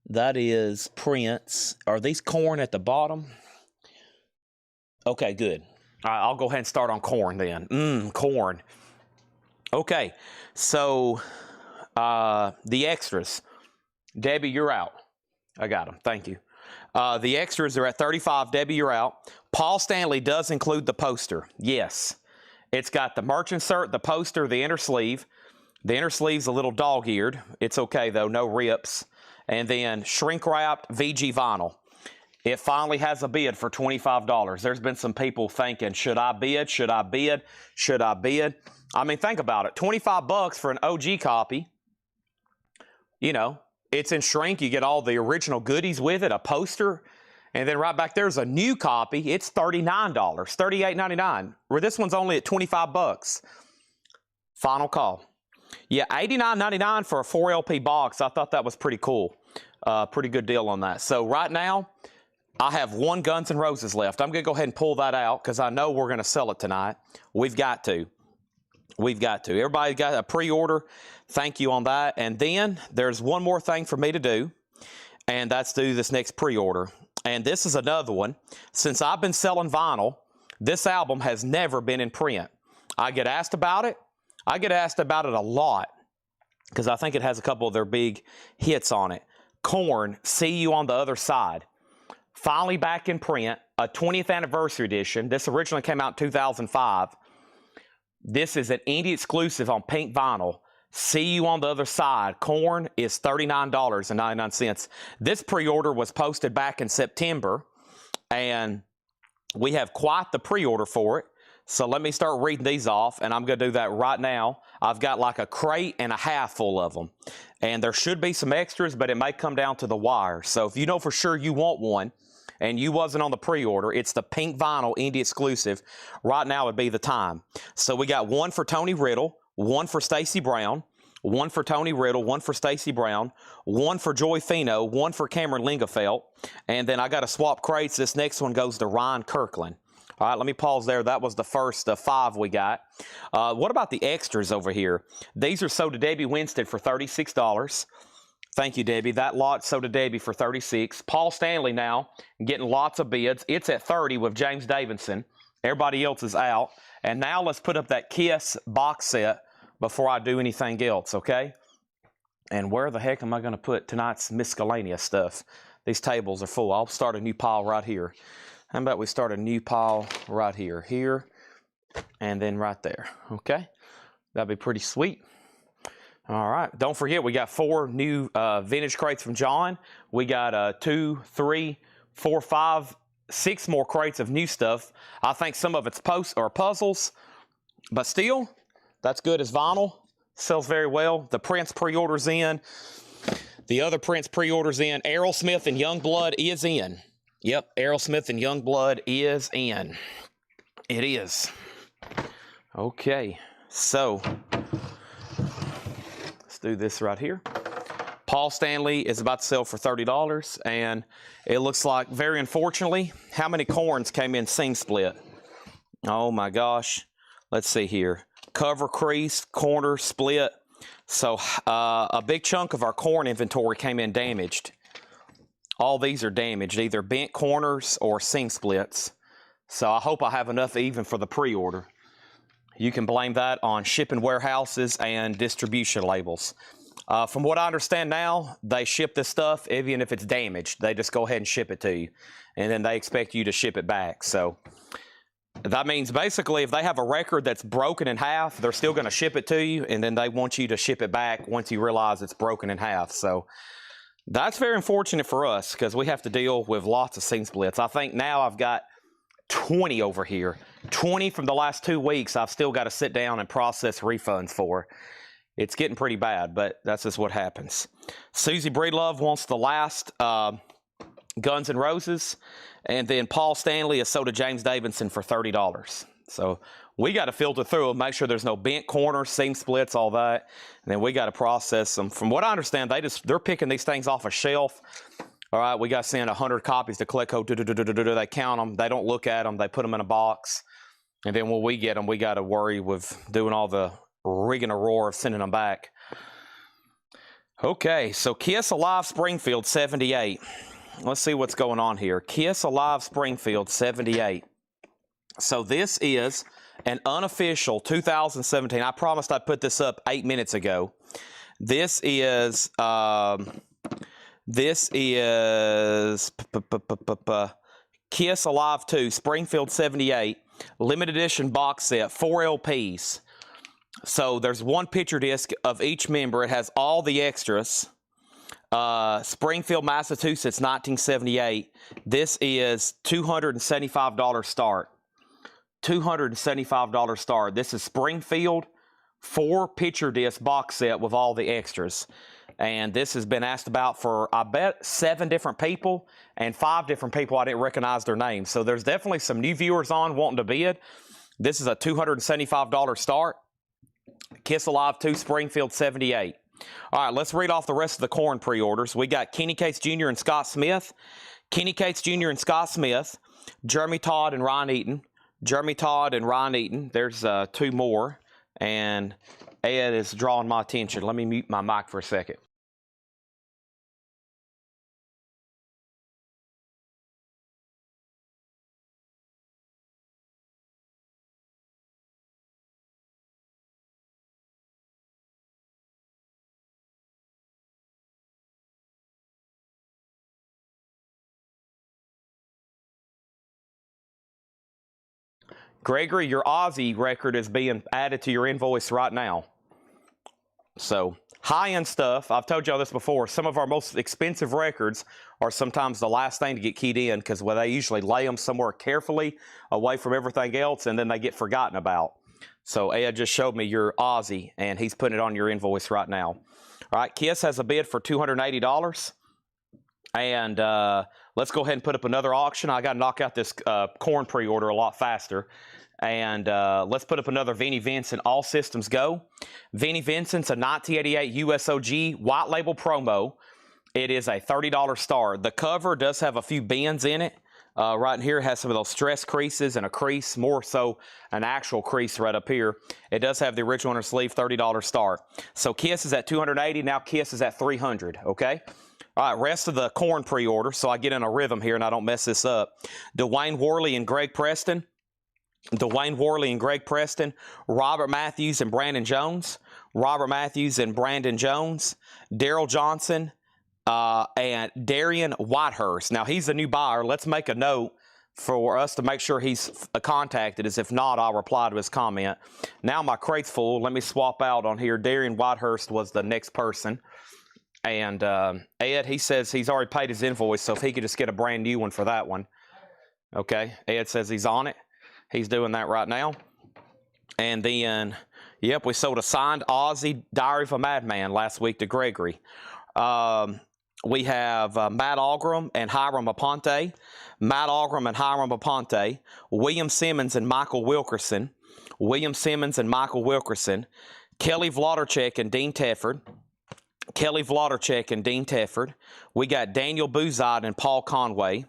Speaker 1: That is Prince. Are these Korn at the bottom? Okay, good. All right, I'll go ahead and start on Korn then. Korn. Okay, so the extras. Debbie, you're out. I got them. Thank you. The extras are at $35. Debbie, you're out. Paul Stanley does include the poster. Yes. It's got the merch insert, the poster, the inner sleeve. The inner sleeve's a little dog-eared. It's okay, though. No rips. And then shrink-wrapped VG vinyl. It finally has a bid for $25. There's been some people thinking, should I bid? Should I bid? Should I bid? I mean, think about it. $25 for an OG copy. You know, it's in shrink. You get all the original goodies with it, a poster. And then right back there's a new copy. It's $39, $38.99. Where this one's only at $25. Final call. Yeah, $89.99 for a 4 LP box. I thought that was pretty cool. Pretty good deal on that. So right now, I have one Guns N' Roses left. I'm going to go ahead and pull that out because I know we're going to sell it tonight. We've got to. We've got to. Everybody got a pre-order. Thank you on that. And then there's one more thing for me to do, and that's do this next pre-order. And this is another one. Since I've been selling vinyl, this album has never been in print. I get asked about it. I get asked about it a lot because I think it has a couple of their big hits on it. Korn, See You on the Other Side. Finally back in print, a 20th anniversary edition. This originally came out in 2005. This is an indie exclusive on pink vinyl. See You on the Other Side. Korn is $39.99. This pre-order was posted back in September, and we have quite the pre-order for it. So let me start reading these off, and I'm going to do that right now. I've got like a crate and a half full of them. And there should be some extras, but it may come down to the wire. So if you know for sure you want one, and you wasn't on the pre-order, it's the pink vinyl indie exclusive. Right now would be the time. So we got one for Tony Riddle, one for Stacey Brown, one for Tony Riddle, one for Stacey Brown, one for Joy Fino, one for Cameron Lingafelt, and then I got to swap crates. This next one goes to Ryan Kirkland. All right, let me pause there. That was the first 5 we got. What about the extras over here? These are sold to Debbie Winstead for $36. Thank you, Debbie. That lot sold to Debbie for $36. Paul Stanley now getting lots of bids. It's at $30 with James Davidson. Everybody else is out. And now let's put up that Kiss box set before I do anything else, okay? And where the heck am I going to put tonight's miscellaneous stuff? These tables are full. I'll start a new pile right here. How about we start a new pile right here, and then right there, okay? That'd be pretty sweet. All right, don't forget, we got 4 new vintage crates from John. We got 2, 3, 4, 5, 6 more crates of new stuff. I think some of it's puzzles, but still, that's good as vinyl. Sells very well. The Prince pre-orders in. The other Prince pre-orders in. Aerosmith and Youngblood is in. Yep, Aerosmith and Youngblood is in. It is. Okay, so let's do this right here. Paul Stanley is about to sell for $30, and it looks like, very unfortunately, how many Korns came in seam split? Oh my gosh. Let's see here. Cover crease, corner split. So a big chunk of our Korn inventory came in damaged. All these are damaged, either bent corners or seam splits. So I hope I have enough even for the pre-order. You can blame that on shipping warehouses and distribution labels. From what I understand now, they ship this stuff even if it's damaged. They just go ahead and ship it to you, and then they expect you to ship it back. So that means basically if they have a record that's broken in half, they're still going to ship it to you, and then they want you to ship it back once you realize it's broken in half. So that's very unfortunate for us because we have to deal with lots of seam splits. I think now I've got 20 over here. 20 from the last 2 weeks I've still got to sit down and process refunds for. It's getting pretty bad, but that's just what happens. Susie Breedlove wants the last Guns N' Roses, and then Paul Stanley is sold to James Davidson for $30. So we got to filter through them, make sure there's no bent corners, seam splits, all that, and then we got to process them. From what I understand, they're picking these things off a shelf. All right, we got to send 100 copies to Collecco. They count them. They don't look at them. They put them in a box, and then when we get them, we got to worry with doing all the rigging a roar of sending them back. Okay, so Kiss Alive Springfield 78. Let's see what's going on here. Kiss Alive Springfield 78. So this is an unofficial 2017. I promised I'd put this up 8 minutes ago. This is Kiss Alive 2 Springfield 78 limited edition box set, 4 LPs. So there's one picture disc of each member. It has all the extras. Springfield, Massachusetts, 1978. This is $275 start. $275 start. This is Springfield 4 picture disc box set with all the extras. And this has been asked about for, I bet, 7 different people, and 5 different people I didn't recognize their names. So there's definitely some new viewers on wanting to bid. This is a $275 start. Kiss Alive 2 Springfield 78. All right, let's read off the rest of the Korn pre-orders. We got Kenny Cates Jr. and Scott Smith. Kenny Cates Jr. and Scott Smith. Jeremy Todd and Ryan Eaton. Jeremy Todd and Ryan Eaton. There's 2 more. And Ed is drawing my attention. Let me mute my mic for a second. Gregory, your Aussie record is being added to your invoice right now. So, high-end stuff, I've told y'all this before, some of our most expensive records are sometimes the last thing to get keyed in because they usually lay them somewhere carefully away from everything else, and then they get forgotten about. So, Ed just showed me your Aussie, and he's putting it on your invoice right now. All right, Kiss has a bid for $280. And let's go ahead and put up another auction. I got to knock out this Korn pre-order a lot faster. And let's put up another Vinnie Vincent All Systems Go. Vinnie Vincent's a 1988 USOG white label promo. It is a $30 star. The cover does have a few bends in it. Right here it has some of those stress creases and a crease, more so an actual crease right up here. It does have the original inner sleeve, $30 star. So Kiss is at $280. Now Kiss is at $300. Okay. All right, rest of the Korn pre-order, so I get in a rhythm here and I don't mess this up. Dwayne Worley and Greg Preston. Dwayne Worley and Greg Preston. Robert Matthews and Brandon Jones. Robert Matthews and Brandon Jones. Daryl Johnson and Darian Whitehurst. Now, he's a new buyer. Let's make a note for us to make sure he's contacted us. If not, I'll reply to his comment. Now my crate's full. Let me swap out on here. Darian Whitehurst was the next person. And Ed, he says he's already paid his invoice, so if he could just get a brand new one for that one. Okay, Ed says he's on it. He's doing that right now. And then, yep, we sold a signed Aussie Diary of a Madman last week to Gregory. We have Matt Algram and Hiram Aponte. Matt Algram and Hiram Aponte. William Simmons and Michael Wilkerson. William Simmons and Michael Wilkerson. Kelly Vlodarchek and Dean Tefford. Kelly Vlodarchek and Dean Tefford. We got Daniel Bouzide and Paul Conway.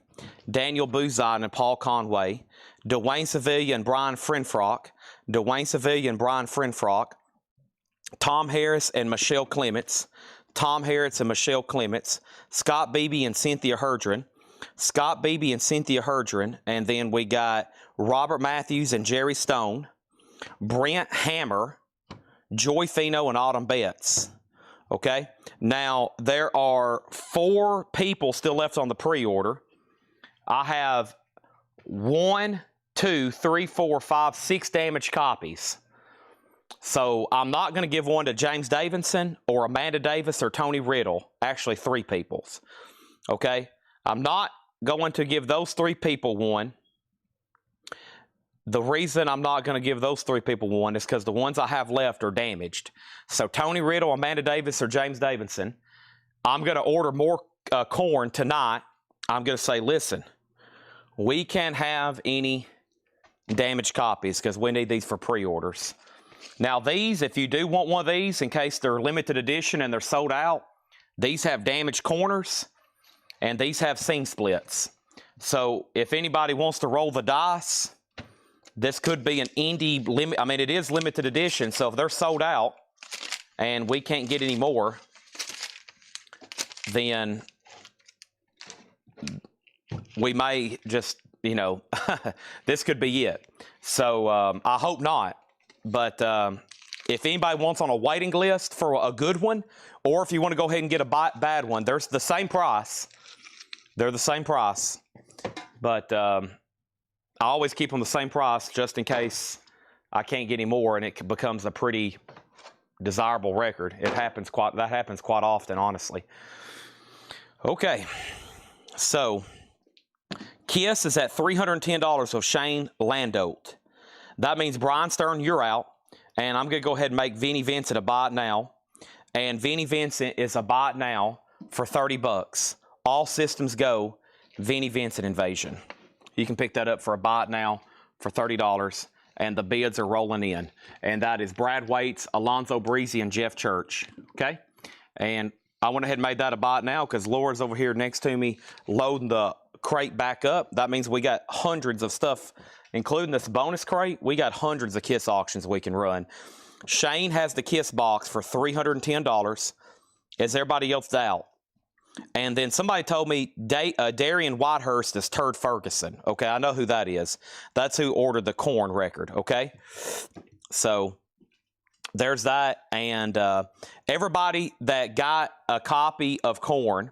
Speaker 1: Daniel Bouzide and Paul Conway. Dwayne Sevilla and Brian Frenfrock. Dwayne Sevilla and Brian Frenfrock. Tom Harris and Michelle Clements. Tom Harris and Michelle Clements. Scott Beebe and Cynthia Herdren. Scott Beebe and Cynthia Herdren. And then we got Robert Matthews and Jerry Stone. Brent Hammer. Joy Fino and Autumn Betts. Okay, now there are 4 people still left on the pre-order. I have 1, 2, 3, 4, 5, 6 damaged copies. So I'm not going to give one to James Davidson or Amanda Davis or Tony Riddle. Actually, 3 people's. Okay, I'm not going to give those 3 people one. The reason I'm not going to give those 3 people one is because the ones I have left are damaged. So Tony Riddle, Amanda Davis, or James Davidson, I'm going to order more Korn tonight. I'm going to say, listen, we can't have any damaged copies because we need these for pre-orders. Now these, if you do want one of these, in case they're limited edition and they're sold out, these have damaged corners and these have seam splits. So if anybody wants to roll the dice, this could be an indie limit. I mean, it is limited edition, so if they're sold out and we can't get any more, then we may just, you know, this could be it. So I hope not. But if anybody wants on a waiting list for a good one, or if you want to go ahead and get a bad one, they're the same price. They're the same price. But I always keep them the same price just in case I can't get any more and it becomes a pretty desirable record. That happens quite often, honestly. Okay, so Kiss is at $310 of Shane Landolt. That means Brian Stern, you're out, and I'm going to go ahead and make Vinnie Vincent a buy it now. And Vinnie Vincent is a buy it now for $30. All systems go, Vinnie Vincent Invasion. You can pick that up for a buy it now for $30, and the bids are rolling in. And that is Brad Waits, Alonzo Breezy, and Jeff Church. Okay? And I went ahead and made that a buy it now because Laura's over here next to me loading the crate back up. That means we got hundreds of stuff, including this bonus crate. We got hundreds of Kiss auctions we can run. Shane has the Kiss box for $310. Is everybody else out? And then somebody told me Darian Whitehurst is Turd Ferguson. Okay, I know who that is. That's who ordered the Korn record, okay? So there's that. And everybody that got a copy of Korn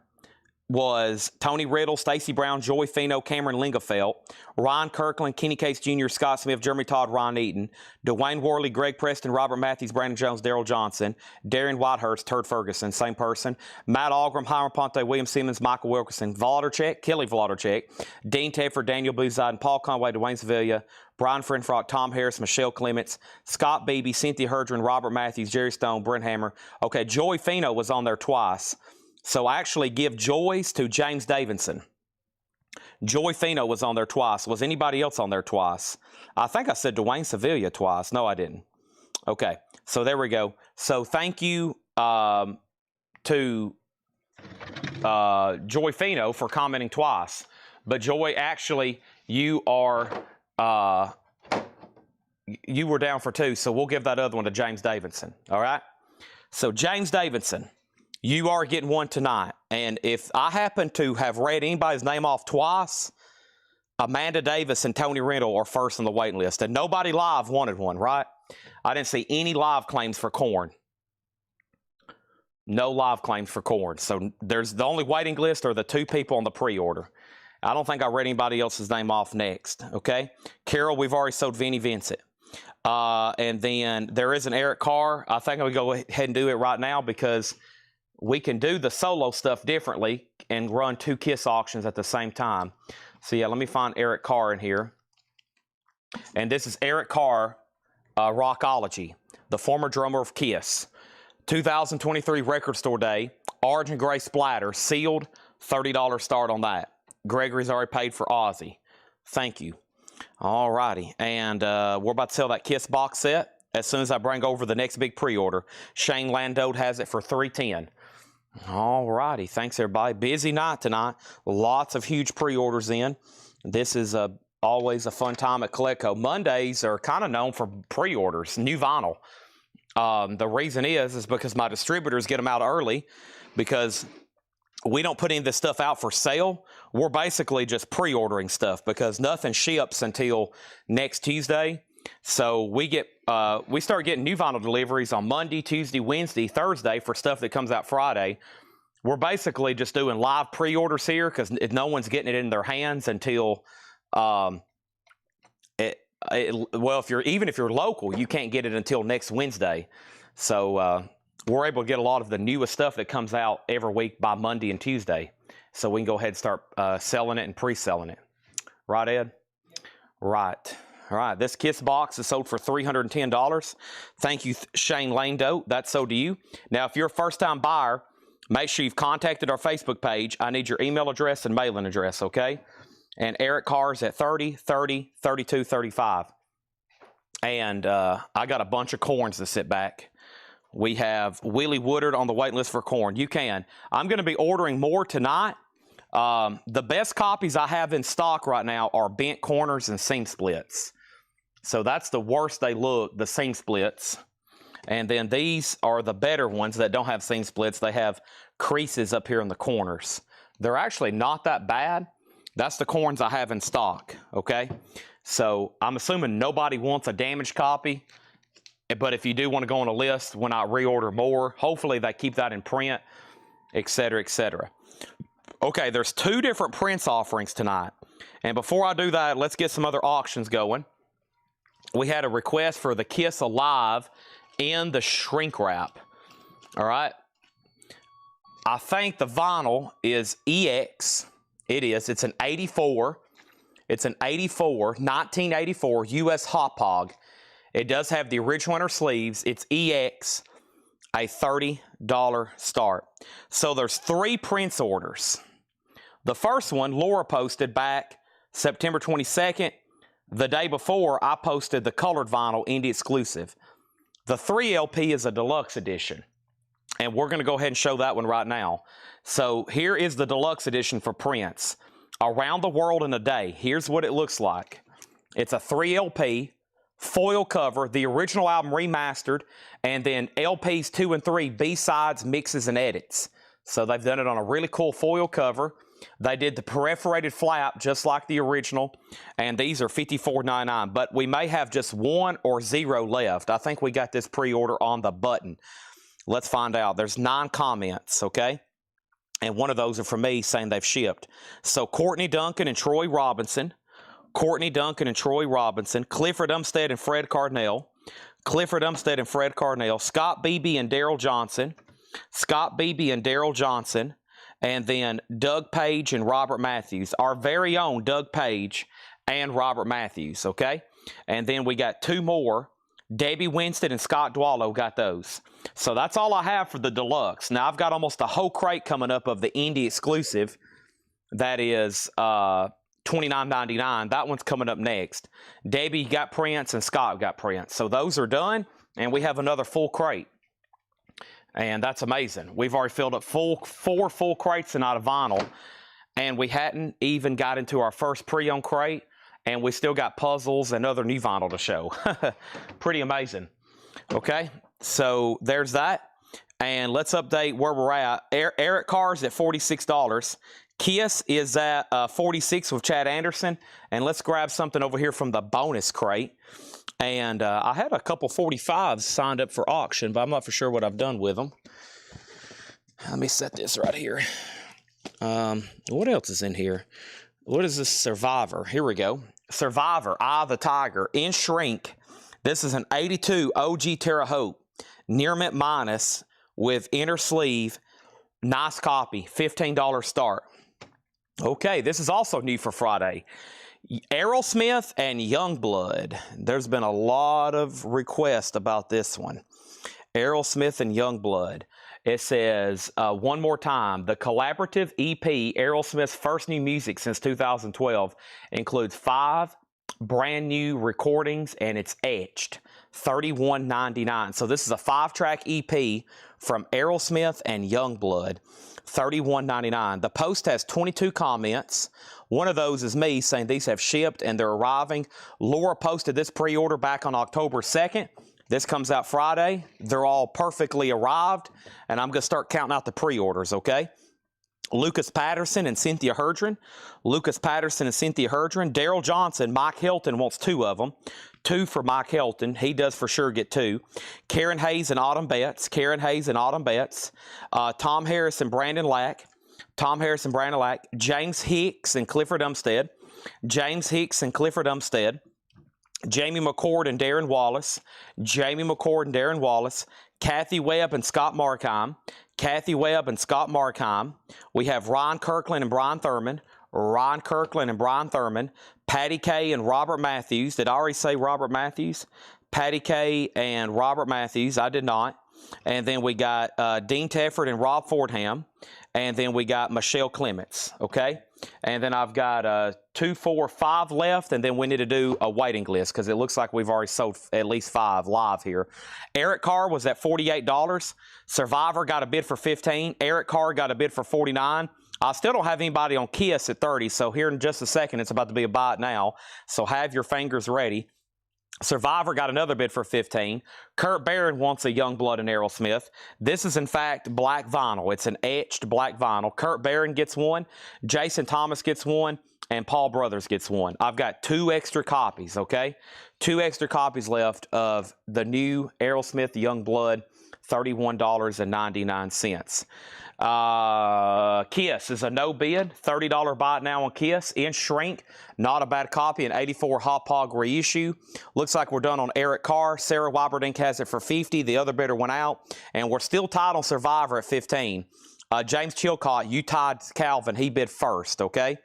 Speaker 1: was Tony Riddle, Stacey Brown, Joy Fino, Cameron Lingafelt, Ryan Kirkland, Kenny Case Jr., Scott Smith, Jeremy Todd, Ron Eaton, Dwayne Worley, Greg Preston, Robert Matthews, Brandon Jones, Daryl Johnson, Darian Whitehurst, Turd Ferguson, same person, Matt Algram, Hiram Ponte, William Simmons, Michael Wilkerson, Vlodarchek, Kelly Vlodarchek, Dean Tefford, Daniel Bouzide, and Paul Conway, Dwayne Sevilla, Brian Frenfrock, Tom Harris, Michelle Clements, Scott Beebe, Cynthia Herdren, Robert Matthews, Jerry Stone, Brent Hammer. Okay, Joey Fino was on there twice. So I actually give joys to James Davidson. Joy Fino was on there twice. Was anybody else on there twice? I think I said Dwayne Sevilla twice. No, I didn't. Okay, so there we go. So thank you to Joy Fino for commenting twice. But Joy, actually, you were down for 2, so we'll give that other one to James Davidson. All right? So James Davidson, you are getting one tonight. And if I happen to have read anybody's name off twice, Amanda Davis and Tony Riddle are first on the waiting list. And nobody live wanted one, right? I didn't see any live claims for Korn. No live claims for Korn. So there's the only waiting list are the 2 people on the pre-order. I don't think I read anybody else's name off next, okay? Carol, we've already sold Vinnie Vincent. And then there is an Eric Carr. I think I'm going to go ahead and do it right now because we can do the solo stuff differently and run 2 Kiss auctions at the same time. So yeah, let me find Eric Carr in here. And this is Eric Carr, Rockology, the former drummer of Kiss. 2023 Record Store Day, orange and gray splatter, sealed, $30 start on that. Gregory's already paid for Ozzy. Thank you. All righty. And we're about to sell that Kiss box set as soon as I bring over the next big pre-order. Shane Landolt has it for $310. All righty. Thanks, everybody. Busy night tonight. Lots of huge pre-orders in. This is always a fun time at Colecco. Mondays are kind of known for pre-orders, new vinyl. The reason is because my distributors get them out early because we don't put any of this stuff out for sale. We're basically just pre-ordering stuff because nothing ships until next Tuesday. So we start getting new vinyl deliveries on Monday, Tuesday, Wednesday, Thursday for stuff that comes out Friday. We're basically just doing live pre-orders here because no one's getting it in their hands until, well, if you're local, you can't get it until next Wednesday. So we're able to get a lot of the newest stuff that comes out every week by Monday and Tuesday. So we can go ahead and start selling it and pre-selling it. Right, Ed? Right. All right, this Kiss box is sold for $310. Thank you, Shane Lando. That's sold to you. Now, if you're a first-time buyer, make sure you've contacted our Facebook page. I need your email address and mailing address, okay? And Eric Carr's at 30, 30, 32, 35. And I got a bunch of Korns to sit back. We have Willie Woodard on the wait list for Korn. You can. I'm going to be ordering more tonight. The best copies I have in stock right now are bent corners and seam splits. So that's the worst they look, the seam splits. And then these are the better ones that don't have seam splits. They have creases up here in the corners. They're actually not that bad. That's the Korns I have in stock, okay? So I'm assuming nobody wants a damaged copy. But if you do want to go on a list when I reorder more, hopefully they keep that in print, etc., etc. Okay, there's 2 different prints offerings tonight. And before I do that, let's get some other auctions going. We had a request for the Kiss Alive in the shrink wrap. All right. I think the vinyl is EX. It is. It's an 84. It's an 1984 US Hop Hog. It does have the original inner sleeves. It's EX, a $30 start. So there's 3 prints orders. The first one, Laura posted back September 22nd. The day before, I posted the colored vinyl indie exclusive. The 3 LP is a deluxe edition. And we're going to go ahead and show that one right now. So here is the deluxe edition for prints. Around the World in a Day. Here's what it looks like. It's a 3 LP. Foil cover, the original album remastered, and then LPs 2 and 3, B-sides, mixes, and edits. So they've done it on a really cool foil cover. They did the perforated flap just like the original, and these are $54.99. But we may have just 1 or 0 left. I think we got this pre-order on the button. Let's find out. There's 9 comments, okay? And one of those are from me saying they've shipped. So Courtney Duncan and Troy Robinson. Courtney Duncan and Troy Robinson, Clifford Umstead and Fred Cardinell, Clifford Umstead and Fred Cardinell, Scott Beebe and Daryl Johnson, Scott Beebe and Daryl Johnson, and then Doug Page and Robert Matthews, our very own Doug Page and Robert Matthews, okay? And then we got 2 more, Debbie Winston and Scott Dwallow got those. So that's all I have for the deluxe. Now I've got almost a whole crate coming up of the indie exclusive. That is $29.99. That one's coming up next. Debbie got prints and Scott got prints. So those are done, and we have another full crate. And that's amazing. We've already filled up 4 full crates tonight of vinyl, and we hadn't even got into our first pre-owned crate, and we still got puzzles and other new vinyl to show. Pretty amazing. Okay, so there's that. And let's update where we're at. Eric Carr's at $46. Kiss is at $46 with Chad Anderson. And let's grab something over here from the bonus crate. And I had a couple 45s signed up for auction, but I'm not for sure what I've done with them. Let me set this right here. What else is in here? What is this? Survivor. Here we go. Survivor, Eye of the Tiger, in shrink. This is an 82 OG Terre Haute, near mint minus with inner sleeve. Nice copy, $15 start. Okay, this is also new for Friday. Aerosmith and Youngblood. There's been a lot of requests about this one. Aerosmith and Youngblood. It says, one more time, the collaborative EP, Aerosmith's first new music since 2012, includes 5 brand new recordings, and it's etched. $31.99. So this is a 5-track EP from Aerosmith and Youngblood, $31.99. The post has 22 comments. One of those is me saying these have shipped and they're arriving. Laura posted this pre-order back on October 2nd. This comes out Friday. They're all perfectly arrived, and I'm going to start counting out the pre-orders, okay? Lucas Patterson and Cynthia Herdron. Lucas Patterson and Cynthia Herdron. Daryl Johnson, Mike Hilton wants 2 of them. 2 for Mike Hilton. He does for sure get 2. Karen Hayes and Autumn Betts. Karen Hayes and Autumn Betts. Tom Harris and Brandon Lack. Tom Harris and Brandon Lack. James Hicks and Clifford Umstead. James Hicks and Clifford Umstead. Jamie McCord and Darren Wallace. Jamie McCord and Darren Wallace. Kathy Webb and Scott Markheim. Kathy Webb and Scott Markheim. We have Ryan Kirkland and Brian Thurman. Ryan Kirkland and Brian Thurman. Patty Kay and Robert Matthews. Did I already say Robert Matthews? Patty Kay and Robert Matthews. I did not. And then we got Dean Tefford and Rob Fordham. And then we got Michelle Clements. Okay? And then I've got 2, 4, 5 left, and then we need to do a waiting list because it looks like we've already sold at least 5 live here. Eric Carr was at $48. Survivor got a bid for $15. Eric Carr got a bid for $49. I still don't have anybody on Kiss at $30, so here in just a second, it's about to be a buy it now. So have your fingers ready. Survivor got another bid for $15. Kurt Barron wants a Youngblood and Aerosmith. This is, in fact, black vinyl. It's an etched black vinyl. Kurt Barron gets 1. Jason Thomas gets 1. And Paul Brothers gets 1. I've got 2 extra copies, okay? 2 extra copies left of the new Aerosmith Youngblood, $31.99. Kiss is a no bid, $30 buy it now on Kiss. In shrink, not a bad copy, an 84 Hot Pog reissue. Looks like we're done on Eric Carr. Sarah Weiberdink has it for $50. The other bidder went out, and we're still tied on Survivor at $15. James Chilcott, you tied Calvin. He bid first, okay?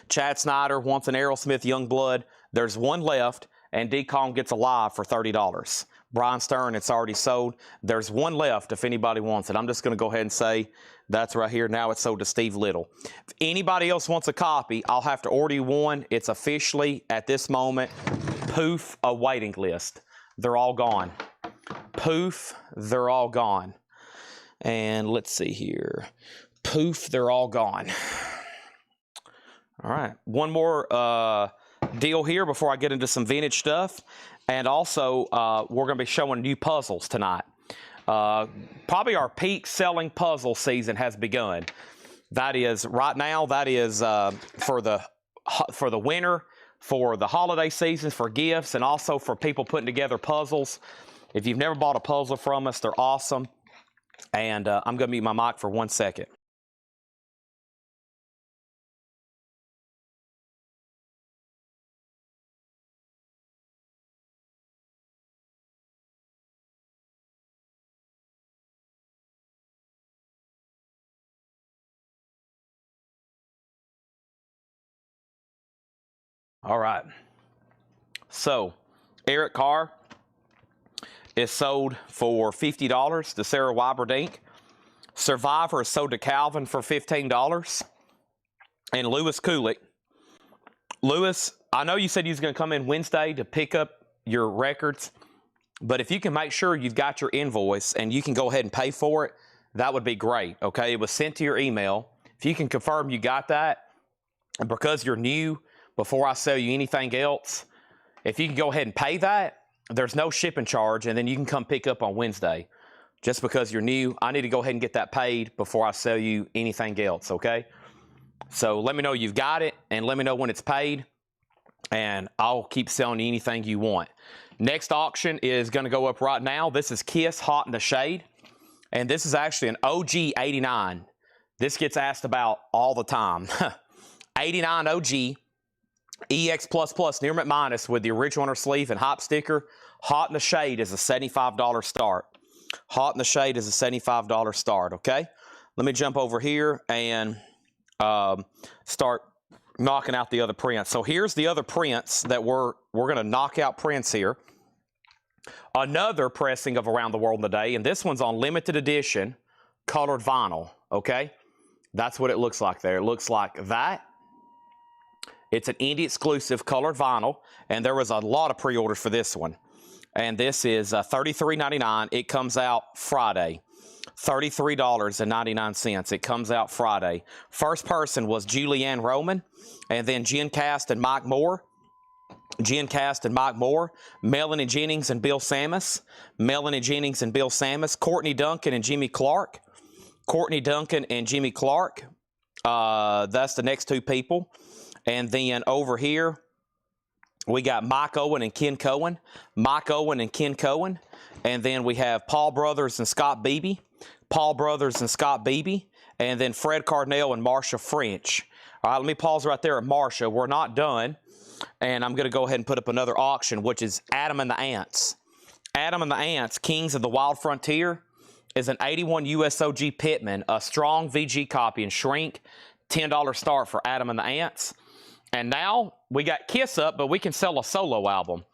Speaker 1: Chad Snyder wants an Aerosmith Youngblood. There's 1 left, and D-Kong gets a live for $30. Brian Stern, it's already sold. There's 1 left if anybody wants it. I'm just going to go ahead and say that's right here. Now it's sold to Steve Little. If anybody else wants a copy, I'll have to order you one. It's officially, at this moment, poof, a waiting list. They're all gone. Poof, they're all gone. And let's see here. Poof, they're all gone. All right. One more deal here before I get into some vintage stuff. And also, we're going to be showing new puzzles tonight. Probably our peak selling puzzle season has begun. That is, right now, that is for the winter, for the holiday season, for gifts, and also for people putting together puzzles. If you've never bought a puzzle from us, they're awesome. And I'm going to mute my mic for 1 second. All right. So, Eric Carr is sold for $50 to Sarah Weiberdink. Survivor is sold to Calvin for $15. And Lewis Kulik. Lewis, I know you said you was going to come in Wednesday to pick up your records, but if you can make sure you've got your invoice and you can go ahead and pay for it, that would be great, okay? It was sent to your email. If you can confirm you got that, and because you're new, before I sell you anything else, if you can go ahead and pay that, there's no shipping charge, and then you can come pick up on Wednesday. Just because you're new, I need to go ahead and get that paid before I sell you anything else, okay? So let me know you've got it, and let me know when it's paid, and I'll keep selling you anything you want. Next auction is going to go up right now. This is Kiss Hot in the Shade, and this is actually an OG 89. This gets asked about all the time. 89 OG. EX++ near mint minus with the original inner sleeve and hop sticker. Hot in the Shade is a $75 start. Hot in the Shade is a $75 start, okay? Let me jump over here and start knocking out the other prints. So here's the other prints that we're going to knock out prints here. Another pressing of Around the World in a Day, and this one's on limited edition colored vinyl, okay? That's what it looks like there. It looks like that. It's an indie exclusive colored vinyl, and there was a lot of pre-orders for this one. and this is $33.99. It comes out Friday. $33.99. It comes out Friday. First person was Julianne Roman, and then Jen Cast and Mike Moore. Jen Cast and Mike Moore, Melanie Jennings and Bill Sammis, Melanie Jennings and Bill Sammis, Courtney Duncan and Jimmy Clark, Courtney Duncan and Jimmy Clark. That's the next two people. And then over here, we got Mike Owen and Ken Cohen, Mike Owen and Ken Cohen. And then we have Paul Brothers and Scott Beebe, Paul Brothers and Scott Beebe, and then Fred Cardinal and Marsha French. All right, let me pause right there at Marsha. We're not done. And I'm going to go ahead and put up another auction, which is Adam and the Ants. Adam and the Ants, Kings of the Wild Frontier, is an 81 USOG Pittman, a strong VG copy and shrink, $10 start for Adam and the Ants. And now we got Kiss up, but we can sell a solo album.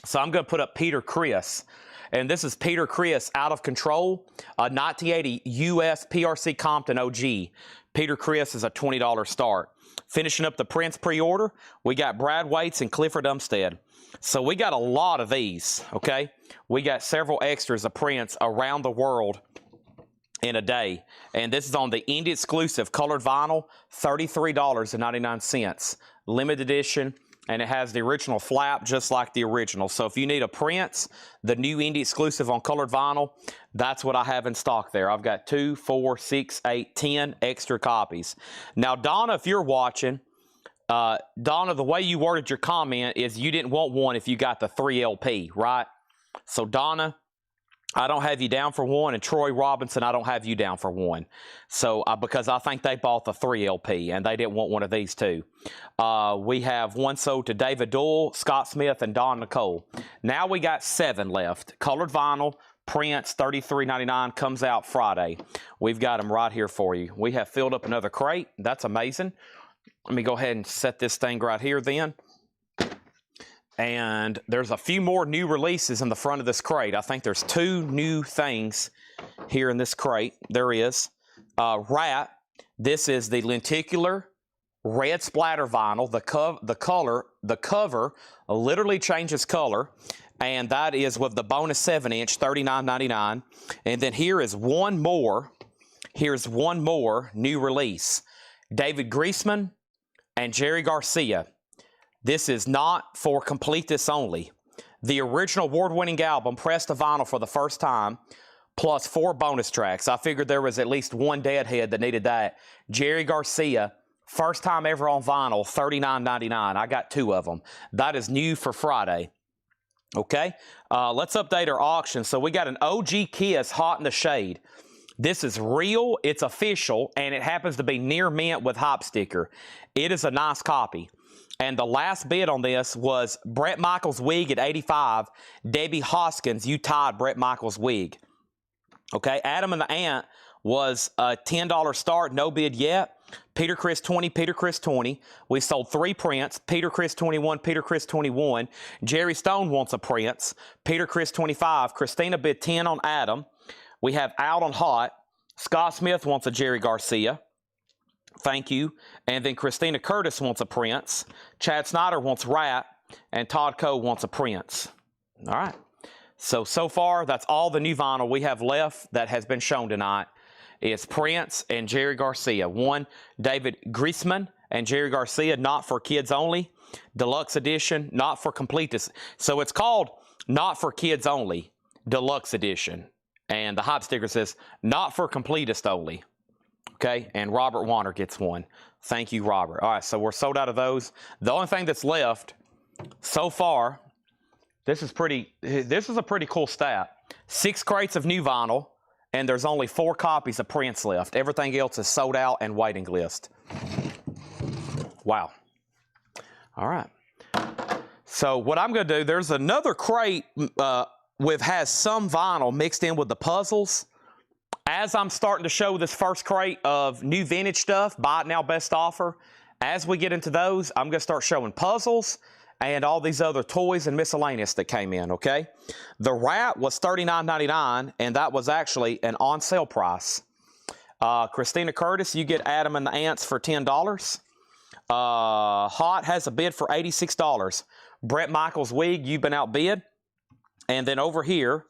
Speaker 1: So I'm going to put up Peter Criss. And this is Peter Criss, Out of Control, a 1980 US PRC Compton OG. Peter Criss is a $20 start. Finishing up the Prince pre-order, we got Brad Waits and Clifford Umstead. So we got a lot of these, okay? We got several extras of Prince around the world in a day. And this is on the indie exclusive colored vinyl, $33.99. Limited edition, and it has the original flap just like the original. So if you need a Prince, the new indie exclusive on colored vinyl, that's what I have in stock there. I've got 2, 4, 6, 8, 10 extra copies. Now, Donna, if you're watching, Donna, the way you worded your comment is you didn't want one if you got the 3 LP, right? So, Donna, I don't have you down for one, and Troy Robinson, I don't have you down for one. So, because I think they bought the 3 LP, and they didn't want one of these two. We have one sold to David Doyle, Scott Smith, and Don Nicole. Now we got 7 left. Colored vinyl, Prince, $33.99, comes out Friday. We've got them right here for you. We have filled up another crate. That's amazing. Let me go ahead and set this thing right here then. And there's a few more new releases in the front of this crate. I think there's 2 new things here in this crate. There is Rat. This is the lenticular red splatter vinyl. The cover literally changes color, and that is with the bonus 7-inch, $39.99. And then here is one more. Here's one more new release. David Griesman and Jerry Garcia. This is not for completists only. The original award-winning album pressed to vinyl for the first time, plus 4 bonus tracks. I figured there was at least one deadhead that needed that. Jerry Garcia, first time ever on vinyl, $39.99. I got 2 of them. That is new for Friday. Okay, let's update our auction. So we got an OG Kiss Hot in the Shade. This is real, it's official, and it happens to be near mint with hop sticker. It is a nice copy. And the last bid on this was Bret Michaels wig at 85. Debbie Hoskins, you tied Bret Michaels wig. Okay, Adam and the Ant was a $10 start, no bid yet. Peter Criss 20, Peter Criss 20. We sold 3 Prince. Peter Criss 21, Peter Criss 21. Jerry Stone wants a Prince. Peter Criss 25. Christina bid 10 on Adam. We have Out on Hot. Scott Smith wants a Jerry Garcia. Thank you. And then Christina Curtis wants a Prince. Chad Snyder wants Rat. And Todd Coe wants a Prince. All right. So far, that's all the new vinyl we have left that has been shown tonight. It's Prince and Jerry Garcia. One, David Griesman and Jerry Garcia, not for kids only. Deluxe edition, not for completists. So it's called Not for Kids Only, Deluxe Edition. And the hot sticker says, not for completists only. Okay, and Robert Warner gets one. Thank you, Robert. All right, so we're sold out of those. The only thing that's left so far, this is a pretty cool stat. 6 crates of new vinyl, and there's only 4 copies of Prince left. Everything else is sold out and waiting list. Wow. All right. So what I'm going to do, there's another crate has some vinyl mixed in with the puzzles. As I'm starting to show this first crate of new vintage stuff, buy it now, best offer, as we get into those, I'm going to start showing puzzles and all these other toys and miscellaneous that came in, okay? The Rat was $39.99, and that was actually an on-sale price. Christina Curtis, you get Adam and the Ants for $10. Hot has a bid for $86. Bret Michaels wig, you've been outbid. And then over here,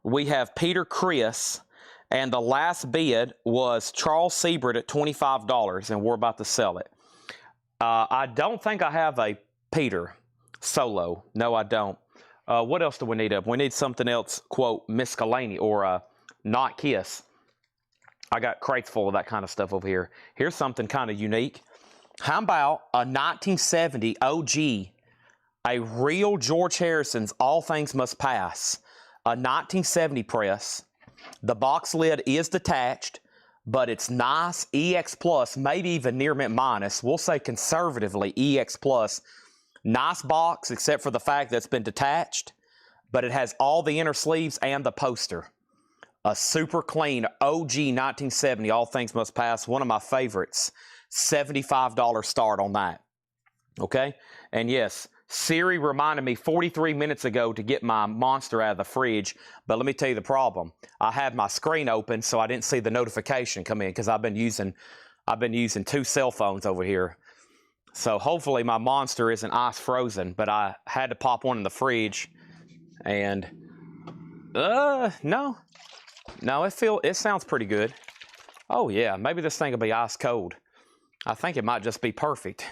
Speaker 1: we have Peter Criss, and the last bid was Charles Siebert at $25, and we're about to sell it. I don't think I have a Peter solo. No, I don't. What else do we need up? We need something else, quote, miscellany, or not Kiss. I got crates full of that kind of stuff over here. Here's something kind of unique. How about a 1970 OG, a real George Harrison's All Things Must Pass, a 1970 press. The box lid is detached, but it's nice, EX Plus, maybe even near mint minus. We'll say conservatively EX Plus. Nice box, except for the fact that it's been detached, but it has all the inner sleeves and the poster. A super clean OG 1970 All Things Must Pass, one of my favorites. $75 start on that. Okay? And yes, Siri reminded me 43 minutes ago to get my monster out of the fridge, but let me tell you the problem. I had my screen open, so I didn't see the notification come in because I've been using 2 cell phones over here. So hopefully my monster isn't ice frozen, but I had to pop one in the fridge, and no, it sounds pretty good. Oh yeah, maybe this thing will be ice cold. I think it might just be perfect.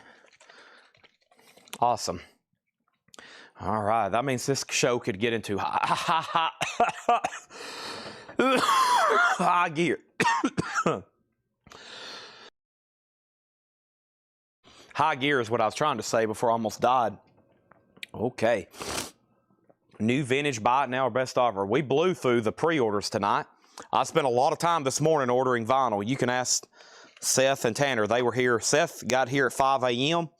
Speaker 1: Awesome. All right, that means this show could get into high gear. High gear is what I was trying to say before I almost died. Okay. New vintage buy it now or best offer. We blew through the pre-orders tonight. I spent a lot of time this morning ordering vinyl. You can ask Seth and Tanner. They were here. Seth got here at 5 a.m.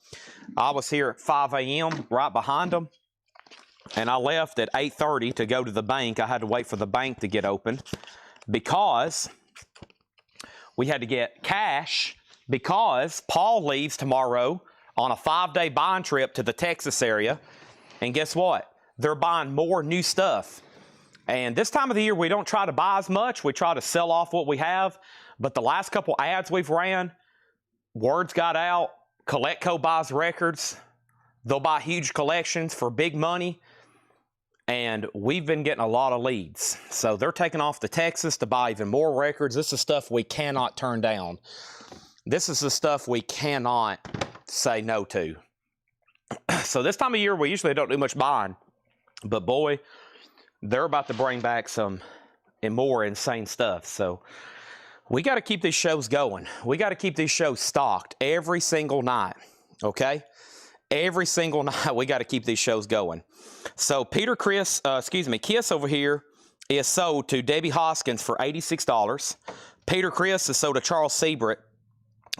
Speaker 1: I was here at 5 a.m. right behind them. And I left at 8:30 to go to the bank. I had to wait for the bank to get open because we had to get cash because Paul leaves tomorrow on a 5-day buying trip to the Texas area. And guess what? They're buying more new stuff. And this time of the year, we don't try to buy as much. We try to sell off what we have. But the last couple ads we've ran, words got out. Collecco buys records. They'll buy huge collections for big money. And we've been getting a lot of leads. So they're taking off to Texas to buy even more records. This is stuff we cannot turn down. This is the stuff we cannot say no to. So this time of year, we usually don't do much buying. But boy, they're about to bring back some more insane stuff. So we got to keep these shows going. We got to keep these shows stocked every single night. Okay? Every single night, we got to keep these shows going. So Kiss over here is sold to Debbie Hoskins for $86. Peter Criss is sold to Charles Siebert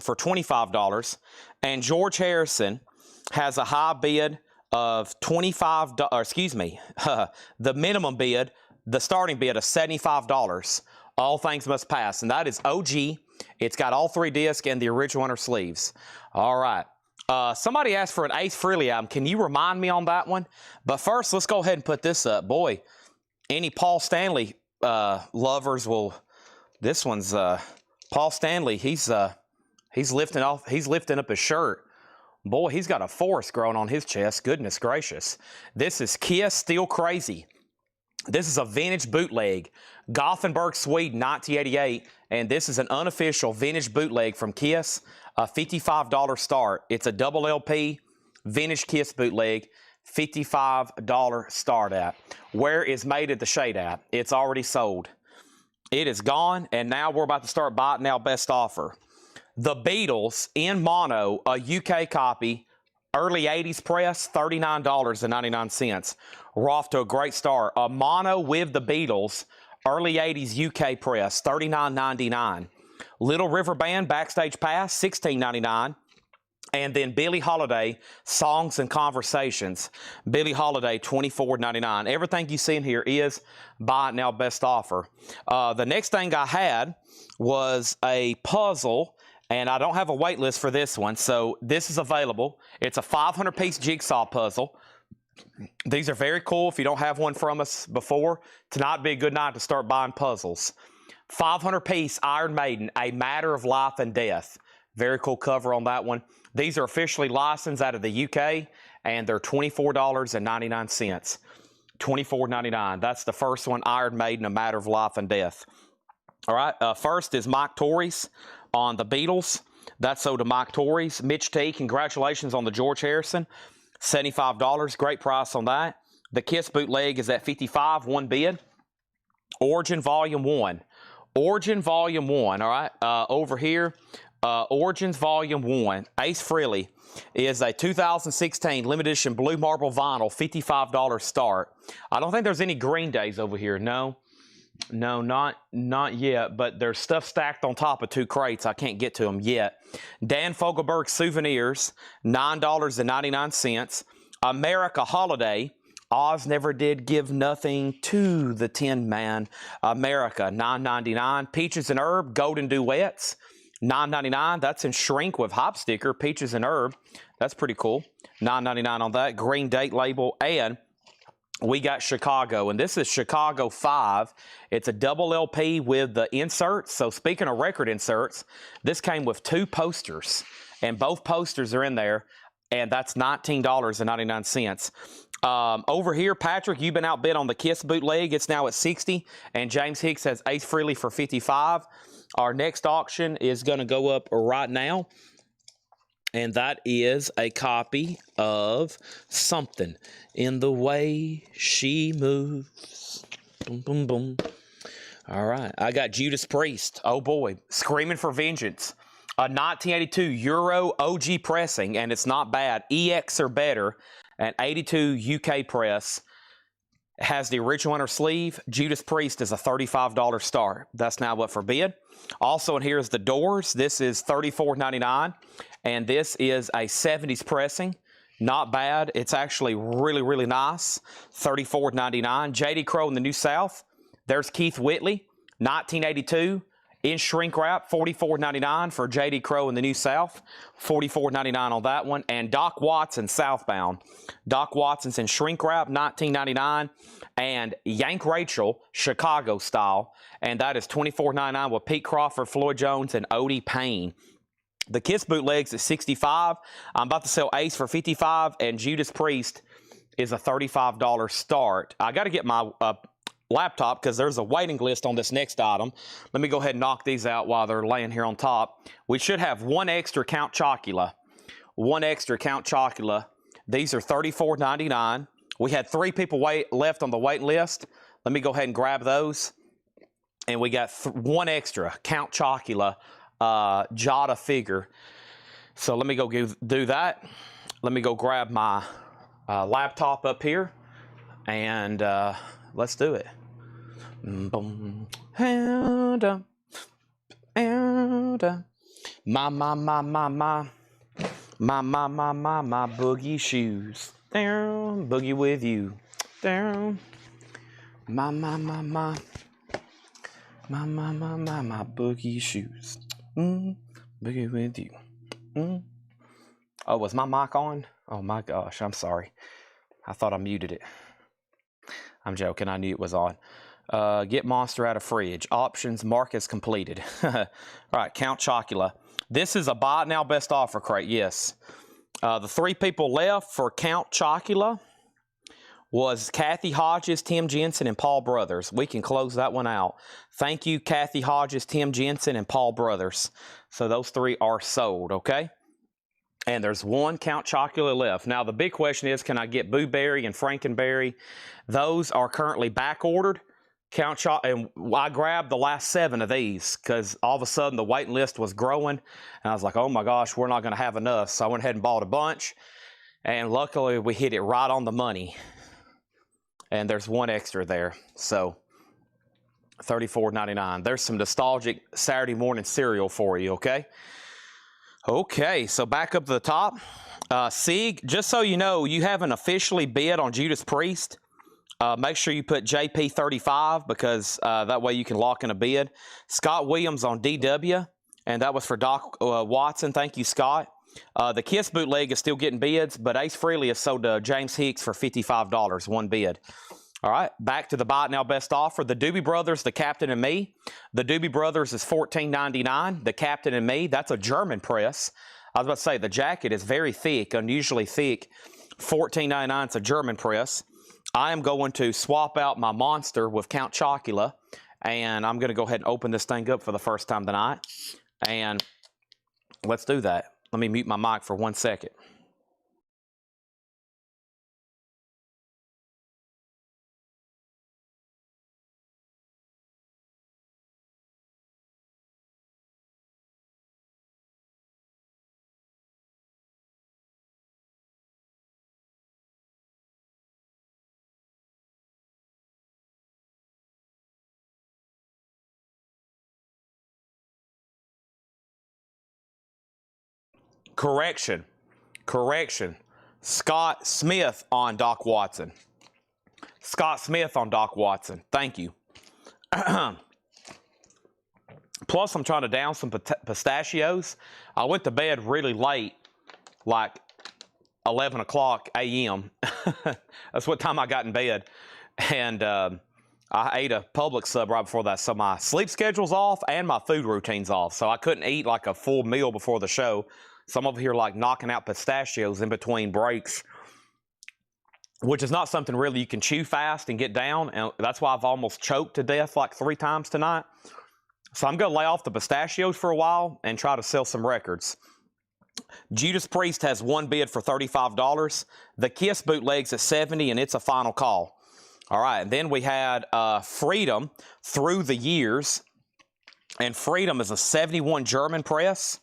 Speaker 1: for $25. And George Harrison has a high bid of $25, the minimum bid, the starting bid of $75. All Things Must Pass. And that is OG. It's got all 3 discs and the original inner sleeves. All right. Somebody asked for an Ace Frehley album. Can you remind me on that one? But first, let's go ahead and put this up. Boy, any Paul Stanley lovers will. This one's Paul Stanley. He's lifting up his shirt. Boy, he's got a forest growing on his chest. Goodness gracious. This is Kiss Still Crazy. This is a vintage bootleg. Gothenburg, Sweden, 1988. And this is an unofficial vintage bootleg from Kiss. A $55 start. It's a double LP, vintage Kiss bootleg, $55 start at. Where is Made at the Shade at? It's already sold. It is gone, and now we're about to start buy it now best offer. The Beatles in mono, a UK copy, early 80s press, $39.99. We're off to a great start. A mono with the Beatles, early 80s UK press, $39.99. Little River Band Backstage Pass, $16.99. And then Billie Holiday, Songs and Conversations. Billie Holiday, $24.99. Everything you see in here is buy it now best offer. The next thing I had was a puzzle, and I don't have a wait list for this one, so this is available. It's a 500-piece jigsaw puzzle. These are very cool. If you don't have one from us before, tonight would be a good night to start buying puzzles. 500-piece Iron Maiden, A Matter of Life and Death. Very cool cover on that one. These are officially licensed out of the UK, and they're $24.99. $24.99. That's the first one, Iron Maiden, A Matter of Life and Death. All right, first is Mike Torres on the Beatles. That's sold to Mike Torres. Mitch T, congratulations on the George Harrison. $75, great price on that. The Kiss bootleg is at $55, one bid. Origin Volume 1. Origin Volume 1, all right? Over here, Origins Volume 1. Ace Frehley is a 2016 limited edition blue marble vinyl, $55 start. I don't think there's any Green Days over here, no. No, not yet, but there's stuff stacked on top of 2 crates. I can't get to them yet. Dan Fogelberg Souvenirs, $9.99. America Holiday, Oz never did give nothing to the Tin Man. America, $9.99. Peaches and Herb, Golden Duets, $9.99. That's in shrink with hop sticker, Peaches and Herb. That's pretty cool. $9.99 on that. Green Date label. And we got Chicago, and this is Chicago 5. It's a double LP with the inserts. So speaking of record inserts, this came with 2 posters, and both posters are in there, and that's $19.99. Over here, Patrick, you've been outbid on the Kiss bootleg. It's now at $60, and James Hicks has Ace Frehley for $55. Our next auction is going to go up right now, and that is a copy of Something in the Way She Moves. Boom, boom, boom. All right. I got Judas Priest. Oh, boy. Screaming for Vengeance. A 1982 Euro OG pressing, and it's not bad. EX or better. An 82 UK press. Has the original inner sleeve. Judas Priest is a $35 start. That's now up for bid. Also in here is the Doors. This is $34.99. And this is a 70s pressing. Not bad. It's actually really, really nice. $34.99. J.D. Crowe in the New South. There's Keith Whitley. 1982. In shrink wrap. $44.99 for J.D. Crowe in the New South. $44.99 on that one. And Doc Watson, Southbound. Doc Watson's in shrink wrap. $19.99. And Yank Rachel, Chicago style. And that is $24.99 with Pete Crawford, Floyd Jones, and Odie Payne. The Kiss bootlegs is $65. I'm about to sell Ace for $55, and Judas Priest is a $35 start. I got to get my laptop because there's a waiting list on this next item. Let me go ahead and knock these out while they're laying here on top. We should have one extra Count Chocula. One extra Count Chocula. These are $34.99. We had 3 people left on the waiting list. Let me go ahead and grab those. And we got one extra Count Chocula Jada figure. So let me go do that. Let me go grab my laptop up here, and let's do it. My boogie shoes. Down, boogie with you. Down. My boogie shoes. Boogie with you. Oh, was my mic on? Oh my gosh, I'm sorry. I thought I muted it. I'm joking, I knew it was on. Get Monster out of fridge. Options, mark as completed. All right, Count Chocula. This is a buy now best offer crate, yes. The 3 people left for Count Chocula was Kathy Hodges, Tim Jensen, and Paul Brothers. We can close that one out. Thank you, Kathy Hodges, Tim Jensen, and Paul Brothers. So those 3 are sold, okay? And there's one Count Chocula left. Now, the big question is, can I get Boo Berry and Frankenberry? Those are currently back ordered. And I grabbed the last 7 of these because all of a sudden the waiting list was growing. And I was like, oh my gosh, we're not going to have enough. So I went ahead and bought a bunch. And luckily, we hit it right on the money. And there's one extra there. So $34.99. There's some nostalgic Saturday morning cereal for you, okay? Okay, so back up to the top. Sieg, just so you know, you haven't officially bid on Judas Priest. Make sure you put JP35 because that way you can lock in a bid. Scott Williams on DW, and that was for Doc Watson. Thank you, Scott. The Kiss bootleg is still getting bids, but Ace Frehley is sold to James Hicks for $55, one bid. All right, back to the buy it now best offer. The Doobie Brothers, The Captain and Me. The Doobie Brothers is $14.99. The Captain and Me, that's a German press. I was about to say, the jacket is very thick, unusually thick. $14.99, it's a German press. I am going to swap out my Monster with Count Chocula, and I'm going to go ahead and open this thing up for the first time tonight. And let's do that. Let me mute my mic for 1 second. Correction. Scott Smith on Doc Watson. Scott Smith on Doc Watson. Thank you. Plus, I'm trying to down some pistachios. I went to bed really late, like 11 o'clock a.m. That's what time I got in bed. And I ate a Publix sub right before that. So my sleep schedule's off and my food routine's off. So I couldn't eat like a full meal before the show. So I'm over here like knocking out pistachios in between breaks, which is not something really you can chew fast and get down. And that's why I've almost choked to death like 3 times tonight. So I'm going to lay off the pistachios for a while and try to sell some records. Judas Priest has one bid for $35. The Kiss bootleg's at $70, and it's a final call. All right, and then we had Freedom Through the Years. And Freedom is a 71 German press.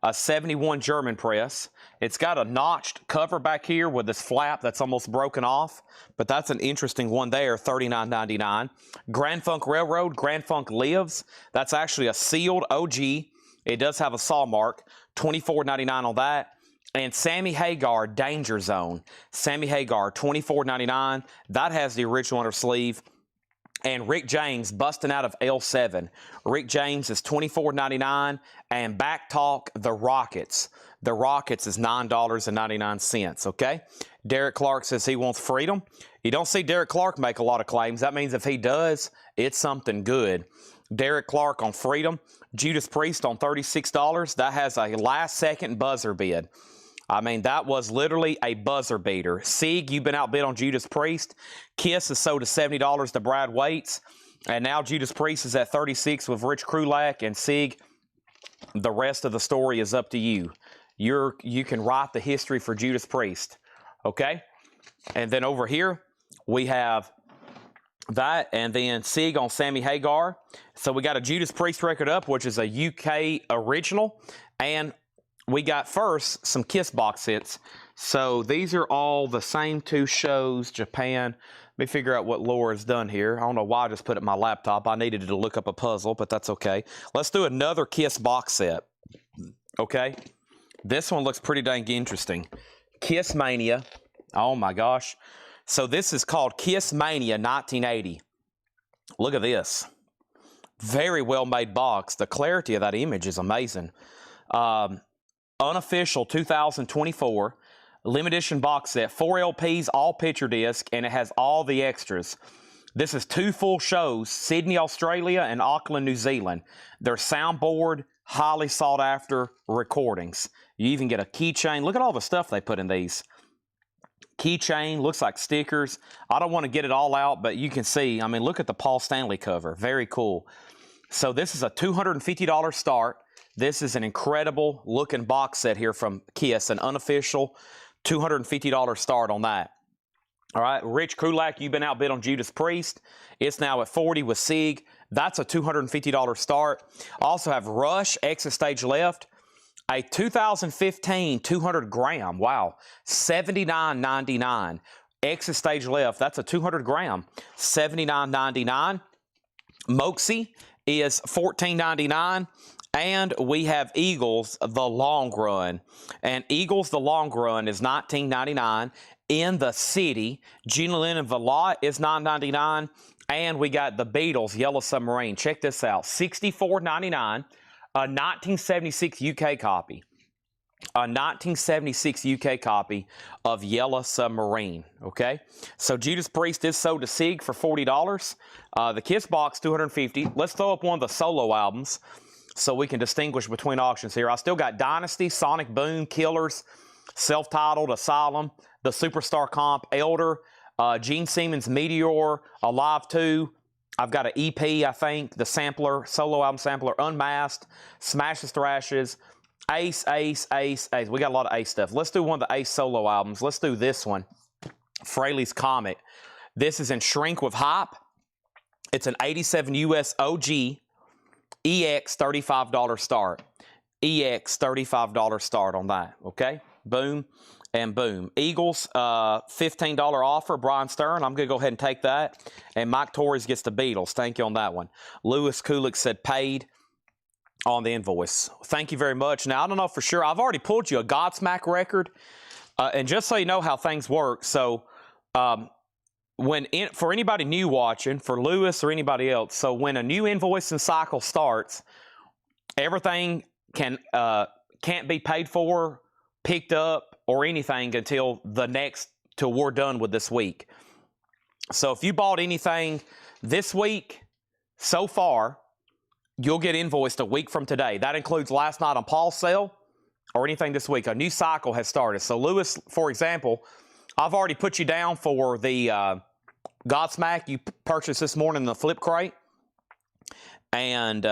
Speaker 1: A 71 German press. It's got a notched cover back here with this flap that's almost broken off, but that's an interesting one there, $39.99. Grand Funk Railroad, Grand Funk Lives. That's actually a sealed OG. It does have a saw mark, $24.99 on that. And Sammy Hagar, Danger Zone. Sammy Hagar, $24.99. That has the original under sleeve. And Rick James, Busting Out of L7. Rick James is $24.99. And Back Talk, The Rockets. The Rockets is $9.99, okay? Derek Clark says he wants Freedom. You don't see Derek Clark make a lot of claims. That means if he does, it's something good. Derek Clark on Freedom. Judas Priest on $36. That has a last-second buzzer bid. I mean, that was literally a buzzer beater. Sieg, you've been outbid on Judas Priest. Kiss is sold to $70 to Brad Waits. And now Judas Priest is at $36 with Rich Krulak. And Sieg, the rest of the story is up to you. You can write the history for Judas Priest. Okay? And then over here, we have that. And then Sieg on Sammy Hagar. So we got a Judas Priest record up, which is a UK original. And we got first some Kiss box sets. So these are all the same 2 shows, Japan. Let me figure out what Laura's done here. I don't know why I just put it in my laptop. I needed to look up a puzzle, but that's okay. Let's do another Kiss box set. Okay? This one looks pretty dang interesting. Kiss Mania. Oh my gosh. So this is called Kiss Mania 1980. Look at this. Very well made box. The clarity of that image is amazing. Unofficial 2024 limited edition box set, 4 LPs, all picture disc, and it has all the extras. This is 2 full shows, Sydney, Australia, and Auckland, New Zealand. They're soundboard, highly sought after recordings. You even get a keychain. Look at all the stuff they put in these. Keychain, looks like stickers. I don't want to get it all out, but you can see, I mean, look at the Paul Stanley cover. Very cool. So this is a $250 start. This is an incredible looking box set here from Kiss, an unofficial $250 start on that. All right, Rich Krulak, you've been outbid on Judas Priest. It's now at $40 with Sieg. That's a $250 start. Also have Rush, Exit Stage Left, a 2015 200 gram. Wow, $79.99. Exit Stage Left, that's a 200 gram, $79.99. Moxie is $14.99. And we have Eagles, The Long Run. And Eagles, The Long Run is $19.99. In the City, Gina Lynn and Velotte is $9.99. And we got the Beatles, Yellow Submarine. Check this out, $64.99. A 1976 UK copy. A 1976 UK copy of Yellow Submarine, okay? So Judas Priest is sold to Sieg for $40. The Kiss box, $250. Let's throw up one of the solo albums so we can distinguish between auctions here. I still got Dynasty, Sonic Boom, Killers, Self-Titled, Asylum, The Superstar Comp, Elder, Gene Siemens Meteor, Alive 2. I've got an EP, I think, the sampler, solo album sampler, Unmasked, Smashes Thrashes, Ace. We got a lot of Ace stuff. Let's do one of the Ace solo albums. Let's do this one, Fraley's Comet. This is in Shrink with Hype. It's an 87 US OG EX $35 start. EX $35 start on that, okay? Boom and boom. Eagles, $15 offer, Brian Stern. I'm going to go ahead and take that. And Mike Torres gets the Beatles. Thank you on that one. Lewis Kulik said paid on the invoice. Thank you very much. Now, I don't know for sure. I've already pulled you a Godsmack record. And just so you know how things work, so for anybody new watching, for Lewis or anybody else, so when a new invoicing cycle starts, everything can't be paid for, picked up, or anything until we're done with this week. So if you bought anything this week so far, you'll get invoiced a week from today. That includes last night on Paul's sale or anything this week. A new cycle has started. So Lewis, for example, I've already put you down for the Godsmack you purchased this morning in the flip crate. And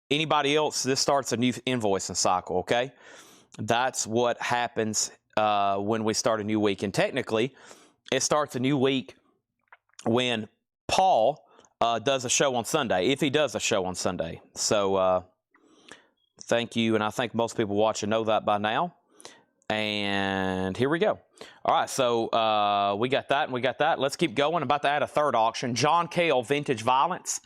Speaker 1: anybody else, this starts a new invoicing cycle, okay? That's what happens when we start a new week. And technically, it starts a new week when Paul does a show on Sunday, if he does a show on Sunday. So thank you, and I think most people watching know that by now. And here we go. All right, so we got that and we got that. Let's keep going. I'm about to add a third auction. John Cale, Vintage Violence.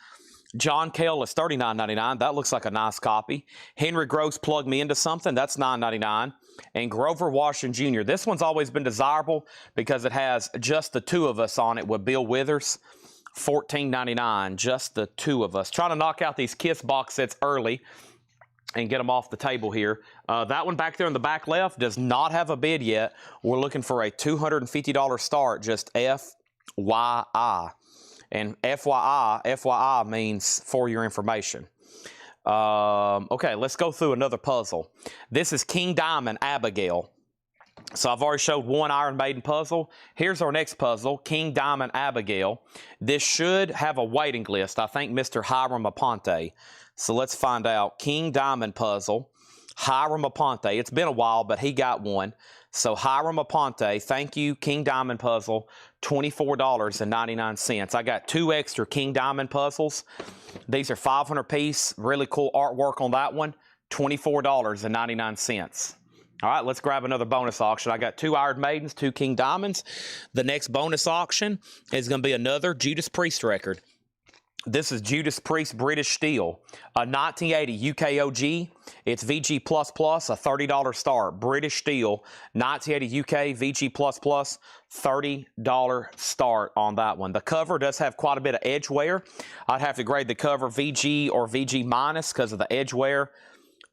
Speaker 1: John Cale is $39.99. That looks like a nice copy. Henry Gross plugged me into something. That's $9.99. And Grover Washington Jr. This one's always been desirable because it has just the two of us on it with Bill Withers. $14.99. Just the two of us. Trying to knock out these Kiss box sets early and get them off the table here. That one back there in the back left does not have a bid yet. We're looking for a $250 start, just FYI. And FYI means for your information. Okay, let's go through another puzzle. This is King Diamond Abigail. So I've already showed one Iron Maiden puzzle. Here's our next puzzle, King Diamond Abigail. This should have a waiting list. I think Mr. Hiram Aponte. So let's find out. King Diamond puzzle, Hiram Aponte. It's been a while, but he got one. So Hiram Aponte, thank you, King Diamond puzzle, $24.99. I got two extra King Diamond puzzles. These are 500 piece, really cool artwork on that one, $24.99. All right, let's grab another bonus auction. I got two Iron Maidens, two King Diamonds. The next bonus auction is going to be another Judas Priest record. This is Judas Priest British Steel, a 1980 UK OG. It's VG++, a $30 start. British Steel, 1980 UK VG++, $30 start on that one. The cover does have quite a bit of edge wear. I'd have to grade the cover VG or VG- because of the edge wear,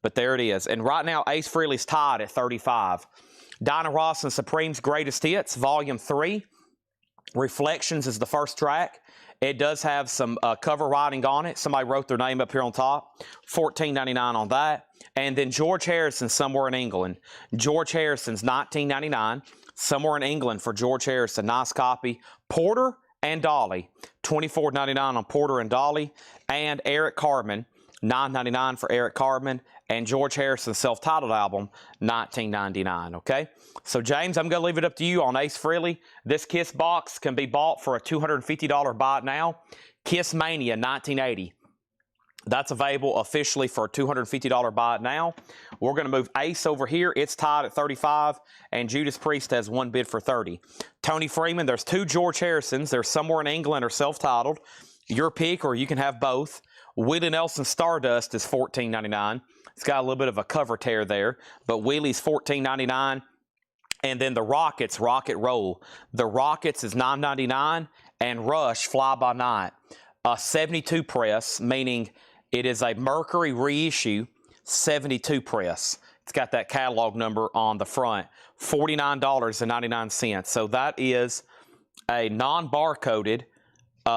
Speaker 1: but there it is. And right now, Ace Frehley's tied at 35. Dinah Ross and Supreme's Greatest Hits, Volume 3. Reflections is the first track. It does have some cover writing on it. Somebody wrote their name up here on top. $14.99 on that. And then George Harrison, Somewhere in England. George Harrison's $19.99. Somewhere in England for George Harrison. Nice copy. Porter and Dolly. $24.99 on Porter and Dolly. And Eric Carmen. $9.99 for Eric Carmen. And George Harrison's self-titled album, $19.99, okay? So, James, I'm going to leave it up to you on Ace Frehley. This Kiss box can be bought for a $250 buy it now. Kiss Mania, 1980. That's available officially for a $250 buy it now. We're going to move Ace over here. It's tied at 35, and Judas Priest has one bid for 30. Tony Freeman, there's two George Harrisons. There's Somewhere in England or self-titled. Your pick, or you can have both. Willie Nelson Stardust is $14.99. It's got a little bit of a cover tear there, but Willie's $14.99. And then the Rockets, Rocket Roll. The Rockets is $9.99, and Rush, Fly By Night. A 72 press, meaning it is a Mercury reissue, 72 press. It's got that catalog number on the front, $49.99. So that is a non-barcoded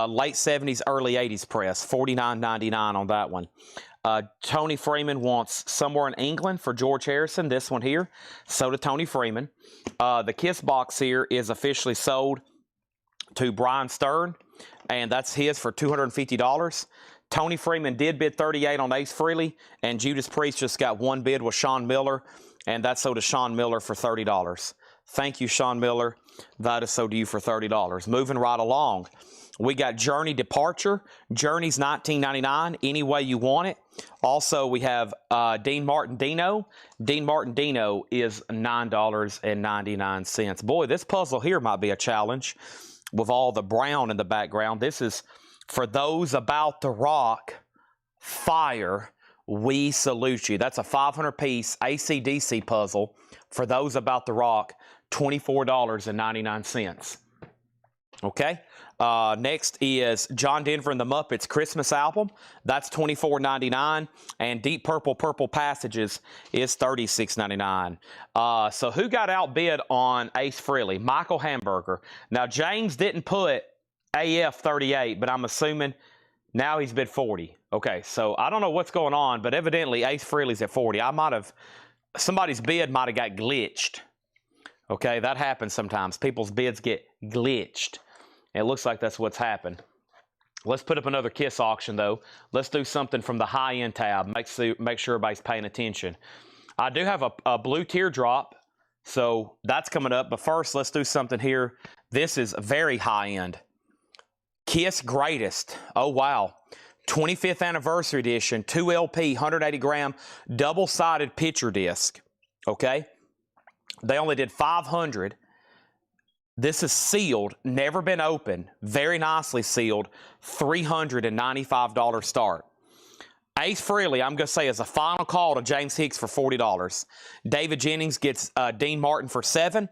Speaker 1: late 70s, early 80s press, $49.99 on that one. Tony Freeman wants Somewhere in England for George Harrison, this one here. So did Tony Freeman. The Kiss box here is officially sold to Brian Stern, and that's his for $250. Tony Freeman did bid $38 on Ace Frehley, and Judas Priest just got one bid with Sean Miller, and that sold to Sean Miller for $30. Thank you, Sean Miller. That is sold to you for $30. Moving right along, we got Journey Departure. Journey's $19.99, any way you want it. Also, we have Dean Martin Dino. Dean Martin Dino is $9.99. Boy, this puzzle here might be a challenge with all the brown in the background. This is for those about to rock fire. We salute you. That's a 500-piece AC/DC puzzle for those about to rock, $24.99. Okay. Next is John Denver and the Muppets Christmas album. That's $24.99. And Deep Purple Purple Passages is $36.99. So who got outbid on Ace Frehley? Michael Hamburger. Now, James didn't put AF 38, but I'm assuming now he's bid 40. Okay, so I don't know what's going on, but evidently Ace Frehley's at 40. Somebody's bid might have got glitched. Okay, that happens sometimes. People's bids get glitched. It looks like that's what's happened. Let's put up another Kiss auction, though. Let's do something from the high-end tab. Make sure everybody's paying attention. I do have a blue teardrop, so that's coming up. But first, let's do something here. This is very high-end. Kiss Greatest. Oh, wow. 25th Anniversary Edition, 2 LP, 180-gram, double-sided picture disc. Okay? They only did 500. This is sealed, never been opened, very nicely sealed, $395 start. Ace Frehley, I'm going to say, is a final call to James Hicks for $40. David Jennings gets Dean Martin for $7.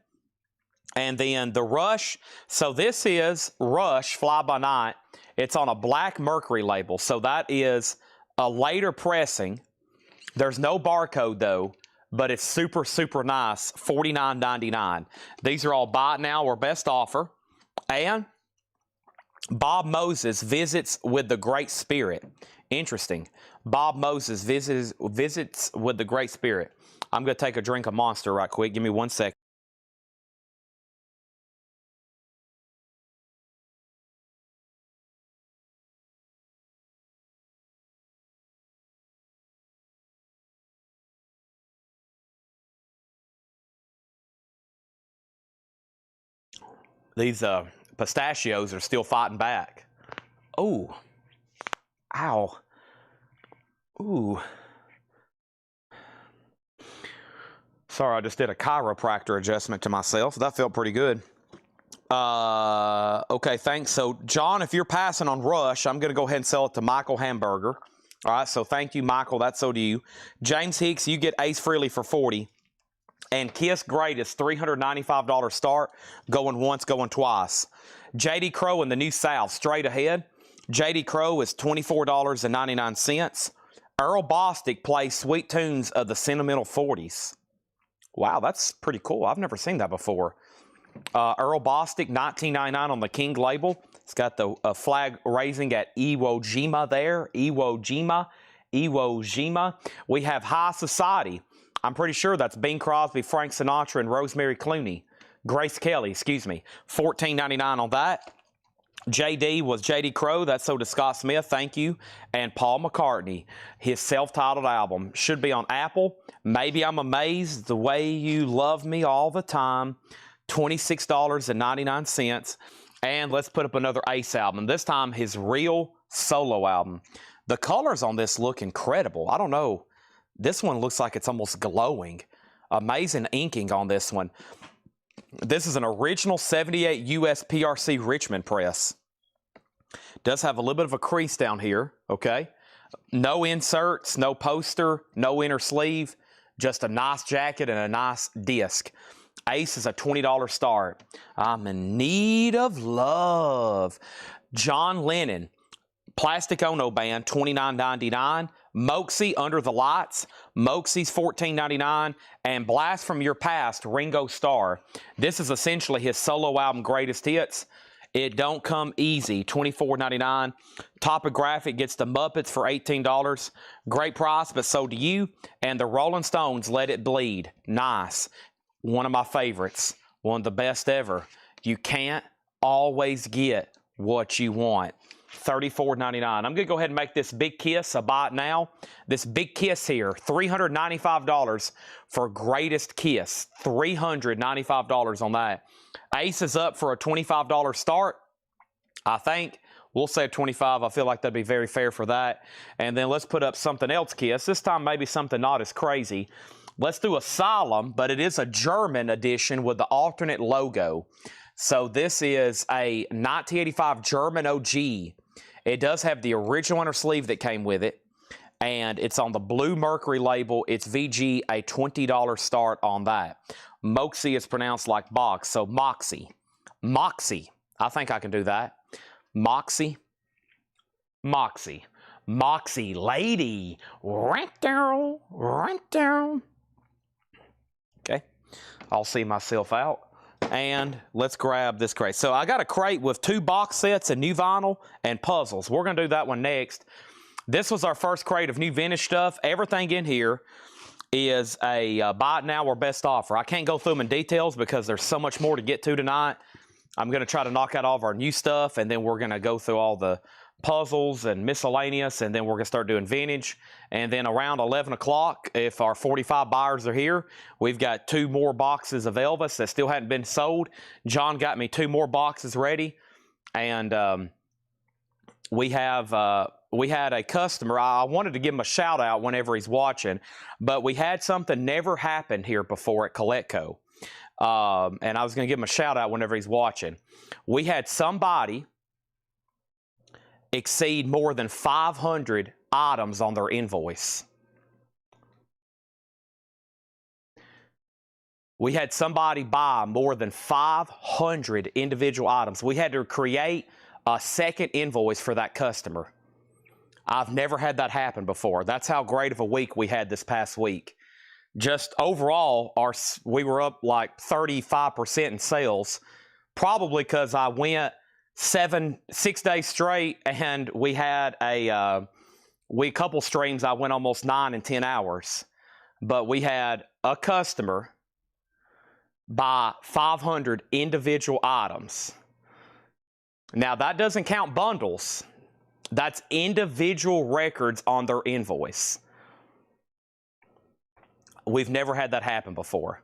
Speaker 1: And then the Rush. So this is Rush Fly By Night. It's on a black Mercury label. So that is a later pressing. There's no barcode, though. But it's super, super nice, $49.99. These are all buy it now or best offer. And Bob Moses visits with the Great Spirit. Interesting. Bob Moses visits with the Great Spirit. I'm going to take a drink of Monster right quick. Give me 1 second. These pistachios are still fighting back. Oh. Ow. Ooh. Sorry, I just did a chiropractor adjustment to myself. That felt pretty good. Okay, thanks. So, John, if you're passing on Rush, I'm going to go ahead and sell it to Michael Hamburger. All right, so thank you, Michael. That's so to you. James Hicks, you get Ace Frehley for $40. And Kiss Greatest, $395 start, going once, going twice. J.D. Crowe in the New South, straight ahead. J.D. Crowe is $24.99. Earl Bostic plays Sweet Tunes of the Sentimental 40s. Wow, that's pretty cool. I've never seen that before. Earl Bostic, $19.99 on the King label. It's got the flag raising at Iwo Jima there. Iwo Jima. We have High Society. I'm pretty sure that's Bing Crosby, Frank Sinatra, and Rosemary Clooney. Grace Kelly, excuse me. $14.99 on that. JD was J.D. Crowe. That's sold to Scott Smith. Thank you. And Paul McCartney. His self-titled album. Should be on Apple. Maybe I'm Amazed the Way You Love Me All the Time. $26.99. And let's put up another Ace album. This time his real solo album. The colors on this look incredible. I don't know. This one looks like it's almost glowing. Amazing inking on this one. This is an original 78 US PRC Richmond press. Does have a little bit of a crease down here, okay? No inserts, no poster, no inner sleeve. Just a nice jacket and a nice disc. Ace is a $20 start. I'm in need of love. John Lennon. Plastic Ono Band, $29.99. Moxie, Under the Lights. Moxie's $14.99. And Blast from Your Past, Ringo Starr. This is essentially his solo album, Greatest Hits. It don't come easy. $24.99. Topographic gets the Muppets for $18. Great price, but so do you. And the Rolling Stones, Let It Bleed. Nice. One of my favorites. One of the best ever. You can't always get what you want. $34.99. I'm going to go ahead and make this big kiss a buy it now. This big kiss here, $395 for greatest kiss. $395 on that. Ace is up for a $25 start. I think we'll say $25. I feel like that'd be very fair for that. And then let's put up something else kiss. This time maybe something not as crazy. Let's do a Solemn, but it is a German edition with the alternate logo. So this is a 1985 German OG. It does have the original inner sleeve that came with it, and it's on the Blue Mercury label. It's VG, a $20 start on that. Moxie is pronounced like box, so Moxie. Moxie. I think I can do that. Moxie. Moxie. Moxie lady. Right down. Right down. Okay. I'll see myself out. And let's grab this crate. So I got a crate with 2 box sets of new vinyl and puzzles. We're going to do that one next. This was our first crate of new vintage stuff. Everything in here is a buy it now or best offer. I can't go through them in details because there's so much more to get to tonight. I'm going to try to knock out all of our new stuff, and then we're going to go through all the puzzles and miscellaneous, and then we're going to start doing vintage. And then around 11 o'clock, if our 45 buyers are here, we've got 2 more boxes of Elvis that still hadn't been sold. John got me 2 more boxes ready, and we had a customer. I wanted to give him a shout out whenever he's watching, but we had something never happened here before at Collecco, and I was going to give him a shout out whenever he's watching. We had somebody exceed more than 500 items on their invoice. We had somebody buy more than 500 individual items. We had to create a second invoice for that customer. I've never had that happen before. That's how great of a week we had this past week. Just overall, we were up like 35% in sales, probably because I went 6 days straight, and we had a couple streams. I went almost 9 and 10 hours, but we had a customer buy 500 individual items. Now that doesn't count bundles. That's individual records on their invoice. We've never had that happen before.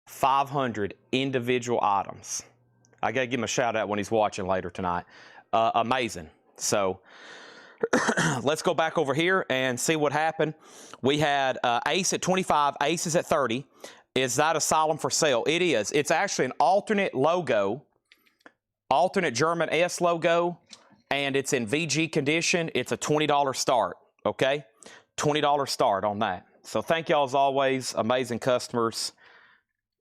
Speaker 1: 500 individual items. I got to give him a shout out when he's watching later tonight. Amazing. So let's go back over here and see what happened. We had Ace at 25, Aces at 30. Is that a Solemn for sale? It is. It's actually an alternate logo, alternate German S logo, and it's in VG condition. It's a $20 start, okay? $20 start on that. So thank y'all as always. Amazing customers.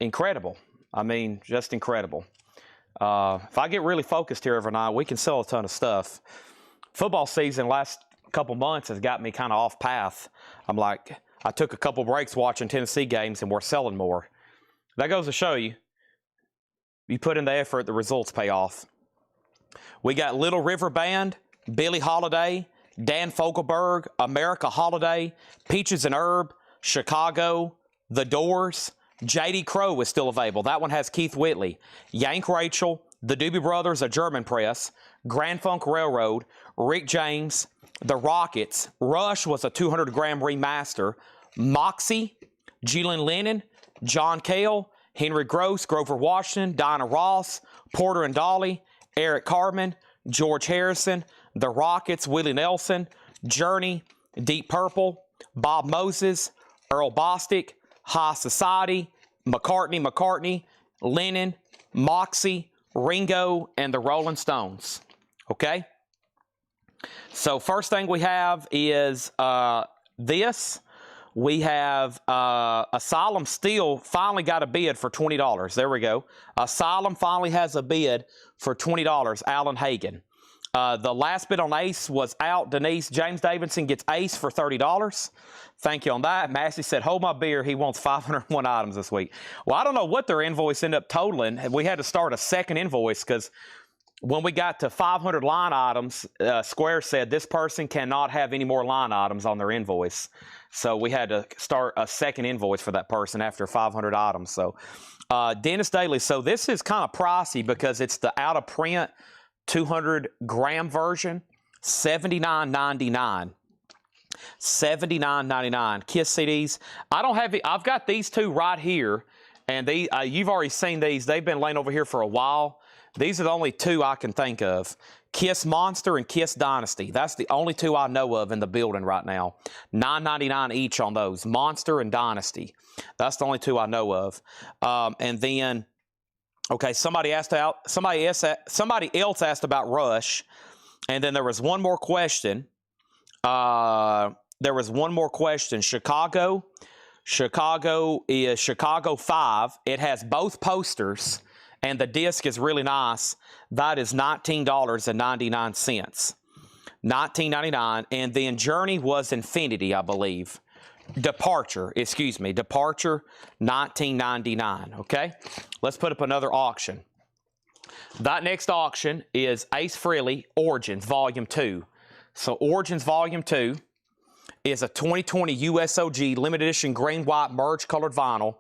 Speaker 1: Incredible. I mean, just incredible. If I get really focused here every night, we can sell a ton of stuff. Football season last couple months has got me kind of off path. I'm like, I took a couple breaks watching Tennessee games, and we're selling more. That goes to show you, you put in the effort, the results pay off. We got Little River Band, Billie Holiday, Dan Fogelberg, America Holiday, Peaches and Herb, Chicago, The Doors. J.D. Crowe is still available. That one has Keith Whitley. Yank Rachel, The Doobie Brothers, a German press, Grand Funk Railroad, Rick James, The Rockets, Rush was a 200-gram remaster, Moxie, Julian Lennon, John Cale, Henry Gross, Grover Washington, Dinah Ross, Porter and Dolly, Eric Carmen, George Harrison, The Rockets, Willie Nelson, Journey, Deep Purple, Bob Moses, Earl Bostic, High Society, McCartney, Lennon, Moxie, Ringo, and the Rolling Stones. Okay? So first thing we have is this. We have Asylum Steel finally got a bid for $20. There we go. Asylum finally has a bid for $20. Alan Hagen. The last bid on Ace was out. Denise James Davidson gets Ace for $30. Thank you on that. Massey said, hold my beer. He wants 501 items this week. Well, I don't know what their invoice ended up totaling. We had to start a second invoice because when we got to 500 line items, Square said this person cannot have any more line items on their invoice. So we had to start a second invoice for that person after 500 items. So Dennis Daly, so this is kind of pricey because it's the out of print 200 gram version, $79.99. $79.99. Kiss CDs. I don't have it. I've got these two right here, and they you've already seen these. They've been laying over here for a while. These are the only two I can think of. Kiss Monster and Kiss Dynasty. That's the only two I know of in the building right now. $9.99 each on those. Monster and Dynasty. That's the only two I know of. And then, okay, somebody else asked about Rush, and then there was one more question. Chicago is Chicago 5. It has both posters, and the disc is really nice. That is $19.99. $19.99. And then Journey was Infinity, I believe. Departure, $19.99. Okay, let's put up another auction. That next auction is Ace Frehley Origins Volume 2. So Origins Volume 2 is a 2020 USOG limited edition green white merge colored vinyl.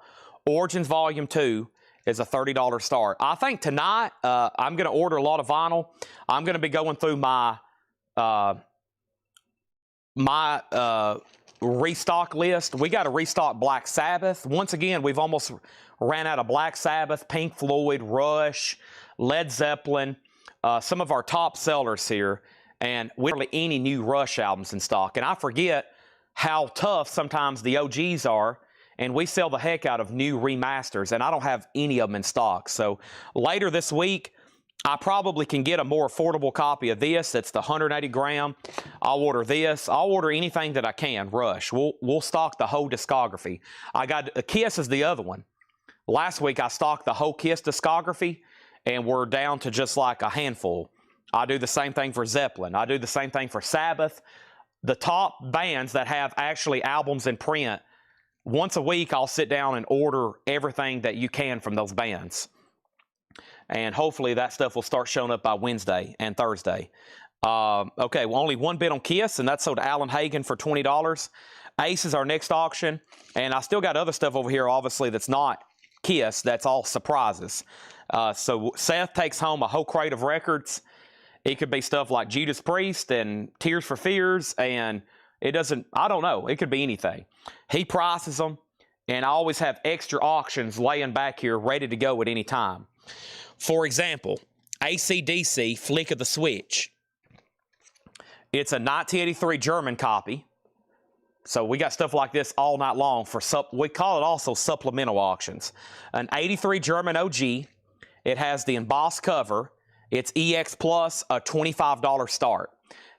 Speaker 1: Origins Volume 2 is a $30 start. I think tonight I'm going to order a lot of vinyl. I'm going to be going through my restock list. We got to restock Black Sabbath. Once again, we've almost ran out of Black Sabbath, Pink Floyd, Rush, Led Zeppelin, some of our top sellers here, and we don't have any new Rush albums in stock. And I forget how tough sometimes the OGs are, and we sell the heck out of new remasters, and I don't have any of them in stock. So later this week, I probably can get a more affordable copy of this. It's the 180 gram. I'll order this. I'll order anything that I can, Rush. We'll stock the whole discography. I got Kiss is the other one. Last week, I stocked the whole Kiss discography, and we're down to just like a handful. I do the same thing for Zeppelin. I do the same thing for Sabbath. The top bands that have actually albums in print, once a week, I'll sit down and order everything that you can from those bands. And hopefully that stuff will start showing up by Wednesday and Thursday. Okay, well, only one bid on Kiss, and that's sold to Alan Hagen for $20. Ace is our next auction, and I still got other stuff over here, obviously, that's not Kiss. That's all surprises. So Seth takes home a whole crate of records. It could be stuff like Judas Priest and Tears for Fears, and it doesn't, I don't know. It could be anything. He prices them, and I always have extra auctions laying back here ready to go at any time. For example, AC/DC Flick of the Switch. It's a 1983 German copy. So we got stuff like this all night long for we call it also supplemental auctions. An 83 German OG. It has the embossed cover. It's EX Plus, a $25 start.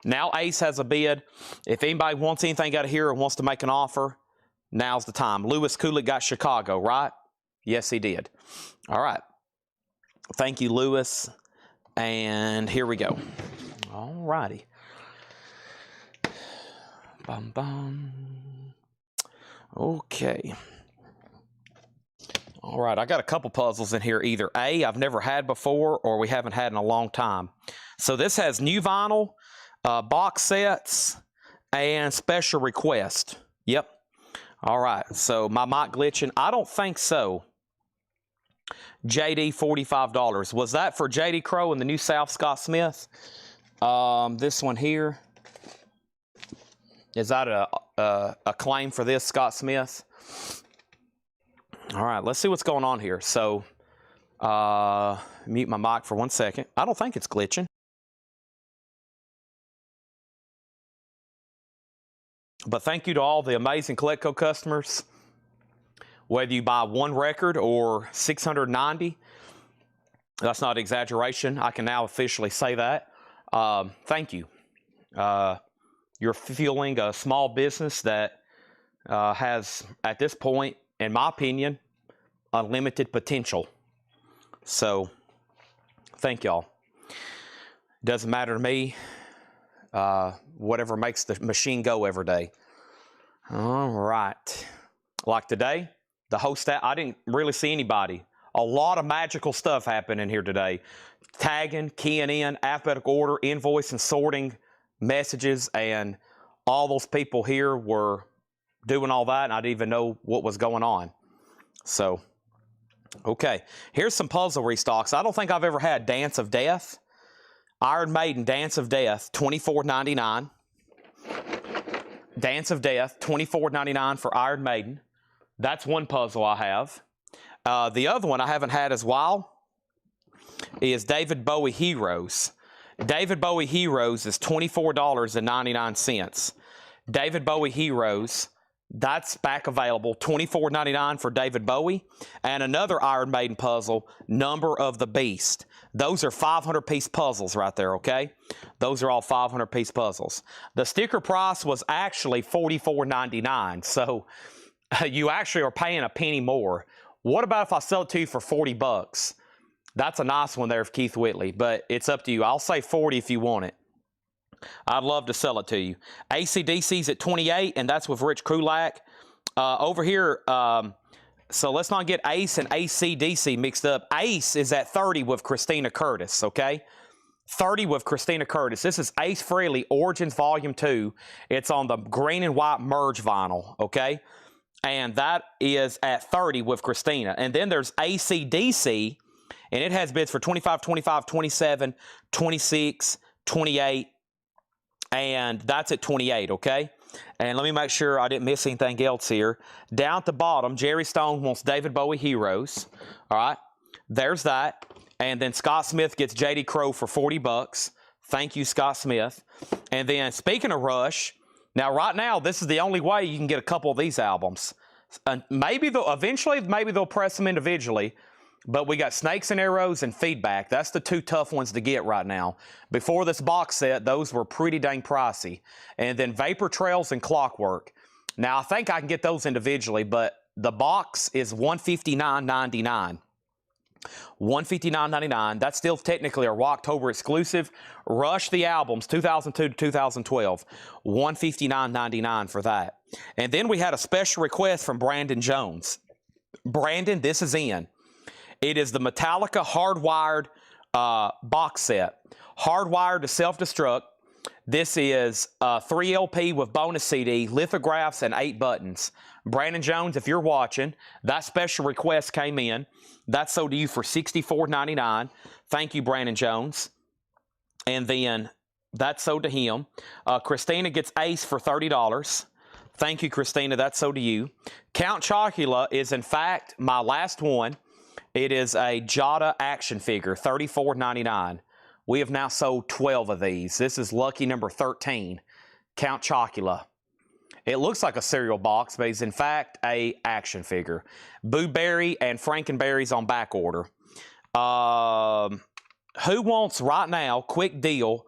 Speaker 1: Now Ace has a bid. If anybody wants anything out of here or wants to make an offer, now's the time. Lewis Kulick got Chicago, right? Yes, he did. All right. Thank you, Lewis. And here we go. All righty. Bum, bum. Okay. All right, I got a couple puzzles in here. Either A, I've never had before, or we haven't had in a long time. So this has new vinyl, box sets, and special request. Yep. All right, so my mic glitching. I don't think so. JD, $45. Was that for JD Crow and the New South Scott Smith? This one here. Is that a claim for this, Scott Smith? All right, let's see what's going on here. So, mute my mic for 1 second. I don't think it's glitching. But thank you to all the amazing Collecco customers. Whether you buy one record or 690, that's not exaggeration. I can now officially say that. Thank you. You're fueling a small business that has, at this point, in my opinion, unlimited potential. So, thank y'all. Doesn't matter to me. Whatever makes the machine go every day. All right. Like today, the whole staff, I didn't really see anybody. A lot of magical stuff happening here today. Tagging, keying in, alphabetical order, invoice and sorting messages, and all those people here were doing all that, and I didn't even know what was going on. So, okay, here's some puzzle restocks. I don't think I've ever had Dance of Death. Iron Maiden Dance of Death, $24.99. Dance of Death, $24.99 for Iron Maiden. That's one puzzle I have. The other one I haven't had as well is David Bowie Heroes. David Bowie Heroes is $24.99. David Bowie Heroes, that's back available, $24.99 for David Bowie. And another Iron Maiden puzzle, Number of the Beast. Those are 500-piece puzzles right there, okay? Those are all 500-piece puzzles. The sticker price was actually $44.99, so you actually are paying a penny more. What about if I sell it to you for 40 bucks? That's a nice one there for Keith Whitley, but it's up to you. I'll say 40 if you want it. I'd love to sell it to you. AC/DC's at 28, and that's with Rich Krulak. Over here, so let's not get Ace and AC/DC mixed up. Ace is at 30 with Christina Curtis, okay? 30 with Christina Curtis. This is Ace Frehley Origins Volume 2. It's on the green and white merge vinyl, okay? And that is at 30 with Christina. And then there's AC/DC, and it has bids for 25, 25, 27, 26, 28, and that's at 28, okay? And let me make sure I didn't miss anything else here. Down at the bottom, Jerry Stone wants David Bowie Heroes. All right, there's that. And then Scott Smith gets J.D. Crowe for 40 bucks. Thank you, Scott Smith. And then speaking of Rush, now right now, this is the only way you can get a couple of these albums. Maybe they'll press them individually. But we got Snakes and Arrows and Feedback. That's the two tough ones to get right now. Before this box set, those were pretty dang pricey. And then Vapor Trails and Clockwork. Now, I think I can get those individually, but the box is $159.99. $159.99. That's still technically a Rocktober exclusive. Rush the albums, 2002 to 2012. $159.99 for that. And then we had a special request from Brandon Jones. Brandon, this is in. It is the Metallica Hardwired box set. Hardwired to Self-Destruct. This is 3 LP with bonus CD, lithographs, and 8 buttons. Brandon Jones, if you're watching, that special request came in. That's sold to you for $64.99. Thank you, Brandon Jones. And then that's sold to him. Christina gets Ace for $30. Thank you, Christina. That's sold to you. Count Chocula is, in fact, my last one. It is a Jada action figure, $34.99. We have now sold 12 of these. This is lucky number 13, Count Chocula. It looks like a cereal box, but it's in fact a action figure. Boo Berry and Frankenberry's on back order. Who wants right now, quick deal,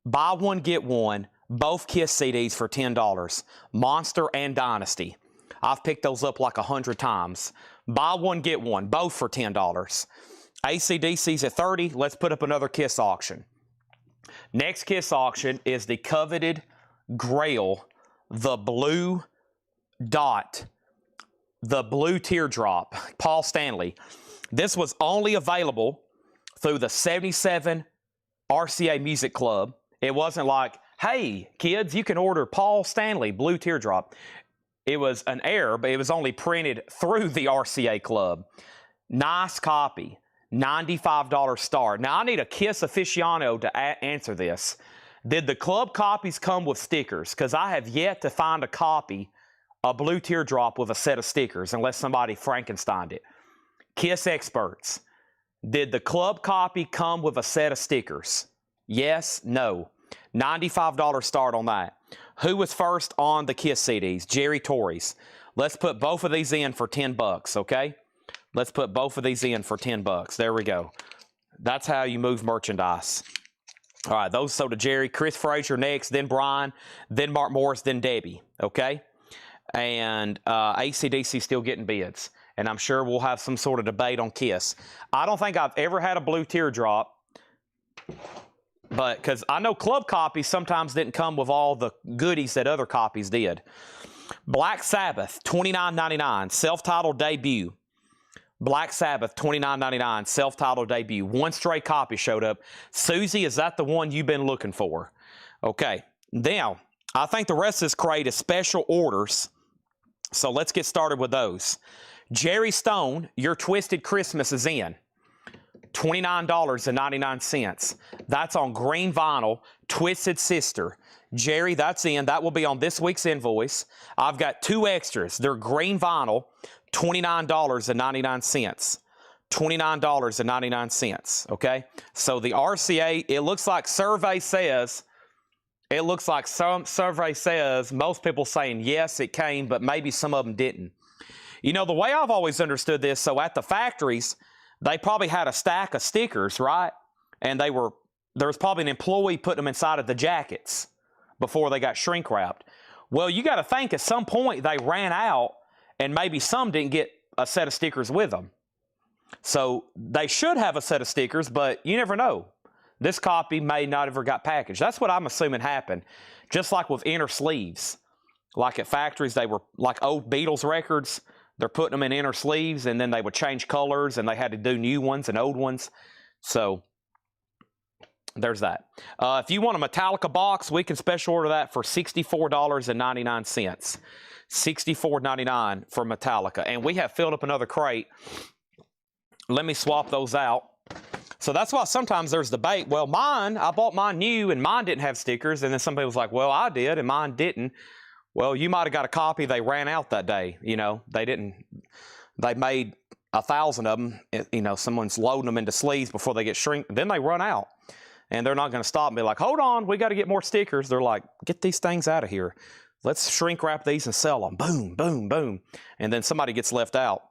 Speaker 1: buy one, get one, both Kiss CDs for $10. Monster and Dynasty. I've picked those up like 100 times. Buy one, get one, both for $10. AC/DC's at 30. Let's put up another Kiss auction. Next Kiss auction is the coveted Grail, the blue dot, the blue teardrop, Paul Stanley. This was only available through the 77 RCA Music Club. It wasn't like, hey, kids, you can order Paul Stanley blue teardrop. It was an error, but it was only printed through the RCA Club. Nice copy, $95 star. Now, I need a Kiss aficionado to answer this. Did the club copies come with stickers? Because I have yet to find a copy, a blue teardrop with a set of stickers, unless somebody Frankensteined it. Kiss experts, did the club copy come with a set of stickers? Yes, no. $95 start on that. Who was first on the Kiss CDs? Jerry Torres. Let's put both of these in for 10 bucks, okay? Let's put both of these in for 10 bucks. There we go. That's how you move merchandise. All right, those sold to Jerry. Chris Frazier next, then Brian, then Mark Morris, then Debbie, okay? And AC/DC still getting bids. And I'm sure we'll have some sort of debate on Kiss. I don't think I've ever had a blue teardrop, but because I know club copies sometimes didn't come with all the goodies that other copies did. Black Sabbath, $29.99, self-titled debut. Black Sabbath, $29.99, self-titled debut. One stray copy showed up. Susie, is that the one you've been looking for? Okay. Now, I think the rest of this crate is special orders. So let's get started with those. Jerry Stone, Your Twisted Christmas is in. $29.99. That's on green vinyl, Twisted Sister. Jerry, that's in. That will be on this week's invoice. I've got 2 extras. They're green vinyl, $29.99. $29.99. Okay? So the RCA, it looks like some survey says most people saying yes, it came, but maybe some of them didn't. You know, the way I've always understood this, so at the factories, they probably had a stack of stickers, right? And there was probably an employee putting them inside of the jackets before they got shrink wrapped. Well, you got to think at some point they ran out and maybe some didn't get a set of stickers with them. So they should have a set of stickers, but you never know. This copy may not have ever got packaged. That's what I'm assuming happened. Just like with inner sleeves. Like at factories, they were like old Beatles records. They're putting them in inner sleeves, and then they would change colors, and they had to do new ones and old ones. So there's that. If you want a Metallica box, we can special order that for $64.99. $64.99 for Metallica. And we have filled up another crate. Let me swap those out. So that's why sometimes there's debate. Well, I bought mine new, and mine didn't have stickers. And then somebody was like, well, I did, and mine didn't. Well, you might have got a copy they ran out that day. You know, they made 1,000 of them. You know, someone's loading them into sleeves before they get shrink. Then they run out. And they're not going to stop and be like, hold on, we got to get more stickers. They're like, get these things out of here. Let's shrink wrap these and sell them. Boom, boom, boom. And then somebody gets left out.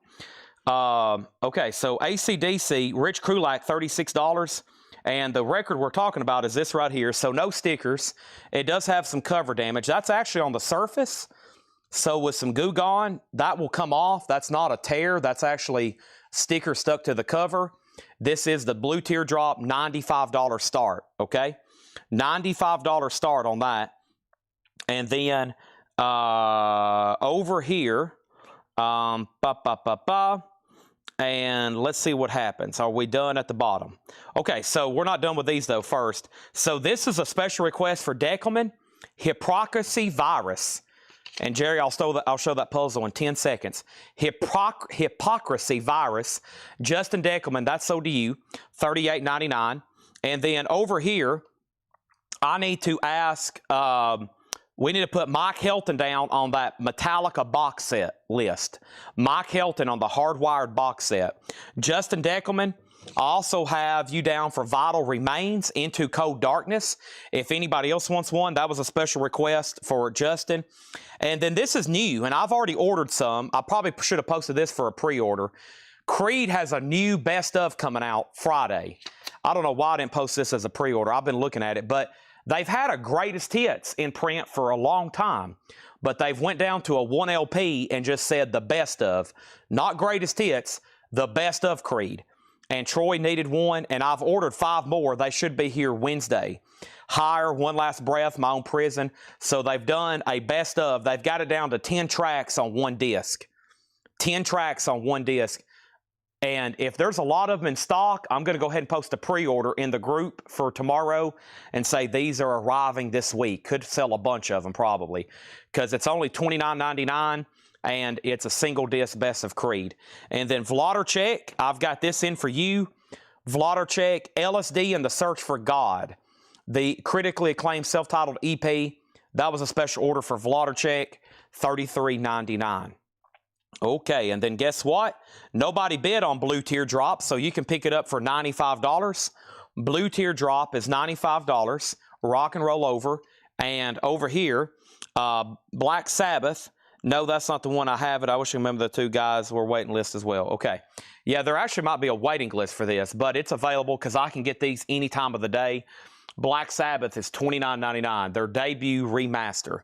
Speaker 1: Okay, so AC/DC, Rich Krulak, $36. And the record we're talking about is this right here. So no stickers. It does have some cover damage. That's actually on the surface. So with some Goo Gone, that will come off. That's not a tear. That's actually sticker stuck to the cover. This is the Blue Teardrop $95 start, okay? $95 start on that. And then over here, and let's see what happens. Are we done at the bottom? Okay, so we're not done with these, though, first. So this is a special request for Deckelman, Hypocrisy Virus. And, Jerry, I'll show that puzzle in 10 seconds. Hypocrisy Virus, Justin Deckelman, that's sold to you, $38.99. And then over here, I need to ask, we need to put Mike Helton down on that Metallica box set list. Mike Helton on the hardwired box set. Justin Deckelman, I also have you down for Vital Remains, Into Cold Darkness. If anybody else wants one, that was a special request for Justin. And then this is new, and I've already ordered some. I probably should have posted this for a pre-order. Creed has a new best of coming out Friday. I don't know why I didn't post this as a pre-order. I've been looking at it, but they've had a greatest hits in print for a long time. But they've went down to a 1 LP and just said the best of. Not greatest hits, the best of Creed. And Troy needed one, and I've ordered 5 more. They should be here Wednesday. Higher, One Last Breath, My Own Prison. So they've done a best of. They've got it down to 10 tracks on one disc. 10 tracks on one disc. And if there's a lot of them in stock, I'm going to go ahead and post a pre-order in the group for tomorrow and say these are arriving this week. Could sell a bunch of them probably because it's only $29.99. And it's a single disc best of Creed. And then Vladarchek, I've got this in for you. Vladarchek, LSD and the Search for God. The critically acclaimed self-titled EP. That was a special order for Vladarchek, $33.99. Okay, and then guess what? Nobody bid on Blue Teardrop, so you can pick it up for $95. Blue Teardrop is $95. Rock and Roll Over. And over here, Black Sabbath. No, that's not the one I have it. I wish I remember the 2 guys were waiting list as well. Okay. Yeah, there actually might be a waiting list for this, but it's available because I can get these any time of the day. Black Sabbath is $29.99, their debut remaster.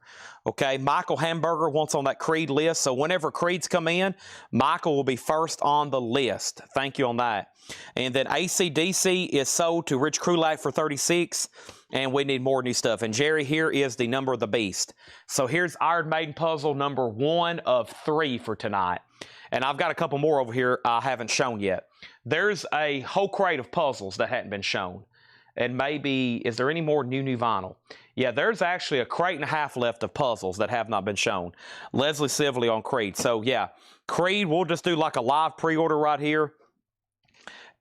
Speaker 1: Okay, Michael Hamburger wants on that Creed list, so whenever Creeds come in, Michael will be first on the list. Thank you on that. And then AC/DC is sold to Rich Krulak for $36. and we need more new stuff. And Jerry, here is the number of the beast. So here's Iron Maiden puzzle number 1 of 3 for tonight. And I've got a couple more over here I haven't shown yet. There's a whole crate of puzzles that hadn't been shown. And maybe, is there any more new vinyl? Yeah, there's actually a crate and a half left of puzzles that have not been shown. Leslie Sibley on Creed. So yeah, Creed, we'll just do like a live pre-order right here.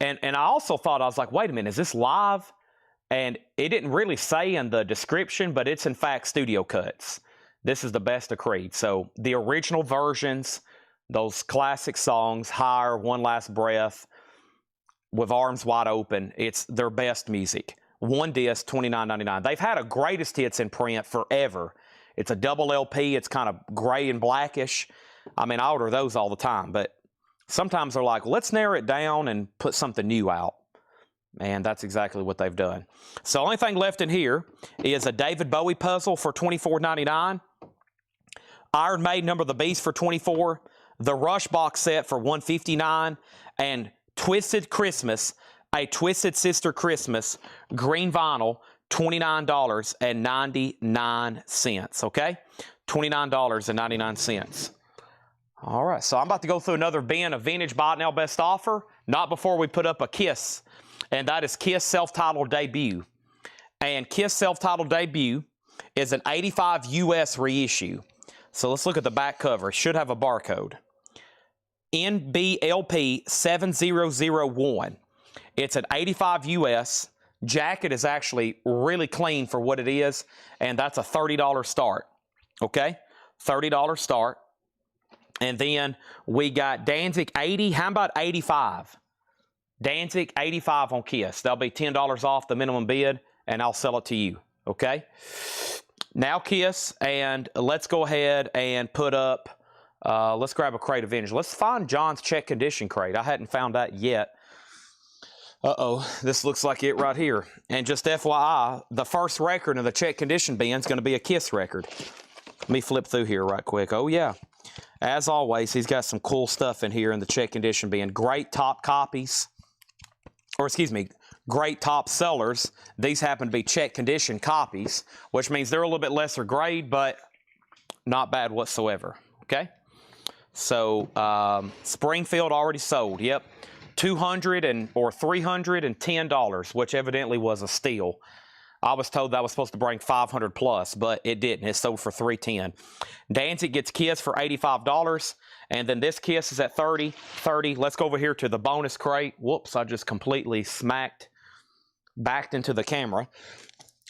Speaker 1: And I also thought, I was like, wait a minute, is this live? And it didn't really say in the description, but it's in fact studio cuts. This is the best of Creed. So the original versions, those classic songs, Higher, One Last Breath, With Arms Wide Open, it's their best music. One disc, $29.99. They've had a greatest hits in print forever. It's a double LP. It's kind of gray and blackish. I mean, I order those all the time, but sometimes they're like, let's narrow it down and put something new out. And that's exactly what they've done. So the only thing left in here is a David Bowie puzzle for $24.99. Iron Maiden Number of the Beast for $24. The Rush box set for $159. And Twisted Christmas, a Twisted Sister Christmas, green vinyl, $29.99, okay? $29.99. All right, so I'm about to go through another bin of vintage buy it now best offer, not before we put up a Kiss, and that is Kiss self-titled debut. And Kiss self-titled debut is an 85 US reissue. So let's look at the back cover. It should have a barcode. NBLP 7001. It's an 85 US. Jacket is actually really clean for what it is, and that's a $30 start. Okay? $30 start. And then we got Danzig 80. How about 85? Danzig 85 on Kiss. That'll be $10 off the minimum bid, and I'll sell it to you. Okay? Now Kiss, and let's go ahead and put up, let's grab a crate of vintage. Let's find John's check condition crate. I hadn't found that yet. Uh-oh, this looks like it right here. And just FYI, the first record in the check condition bin is going to be a Kiss record. Let me flip through here right quick. Oh, yeah. As always, he's got some cool stuff in here in the check condition bin. Great top copies, or excuse me, great top sellers. These happen to be check condition copies, which means they're a little bit lesser grade, but not bad whatsoever, okay? So, Springfield already sold, yep. $200 or $310, which evidently was a steal. I was told that was supposed to bring 500 plus, but it didn't. It sold for $310. Danzig gets Kiss for $85, and then this Kiss is at $30. Let's go over here to the bonus crate. Whoops, I just completely backed into the camera.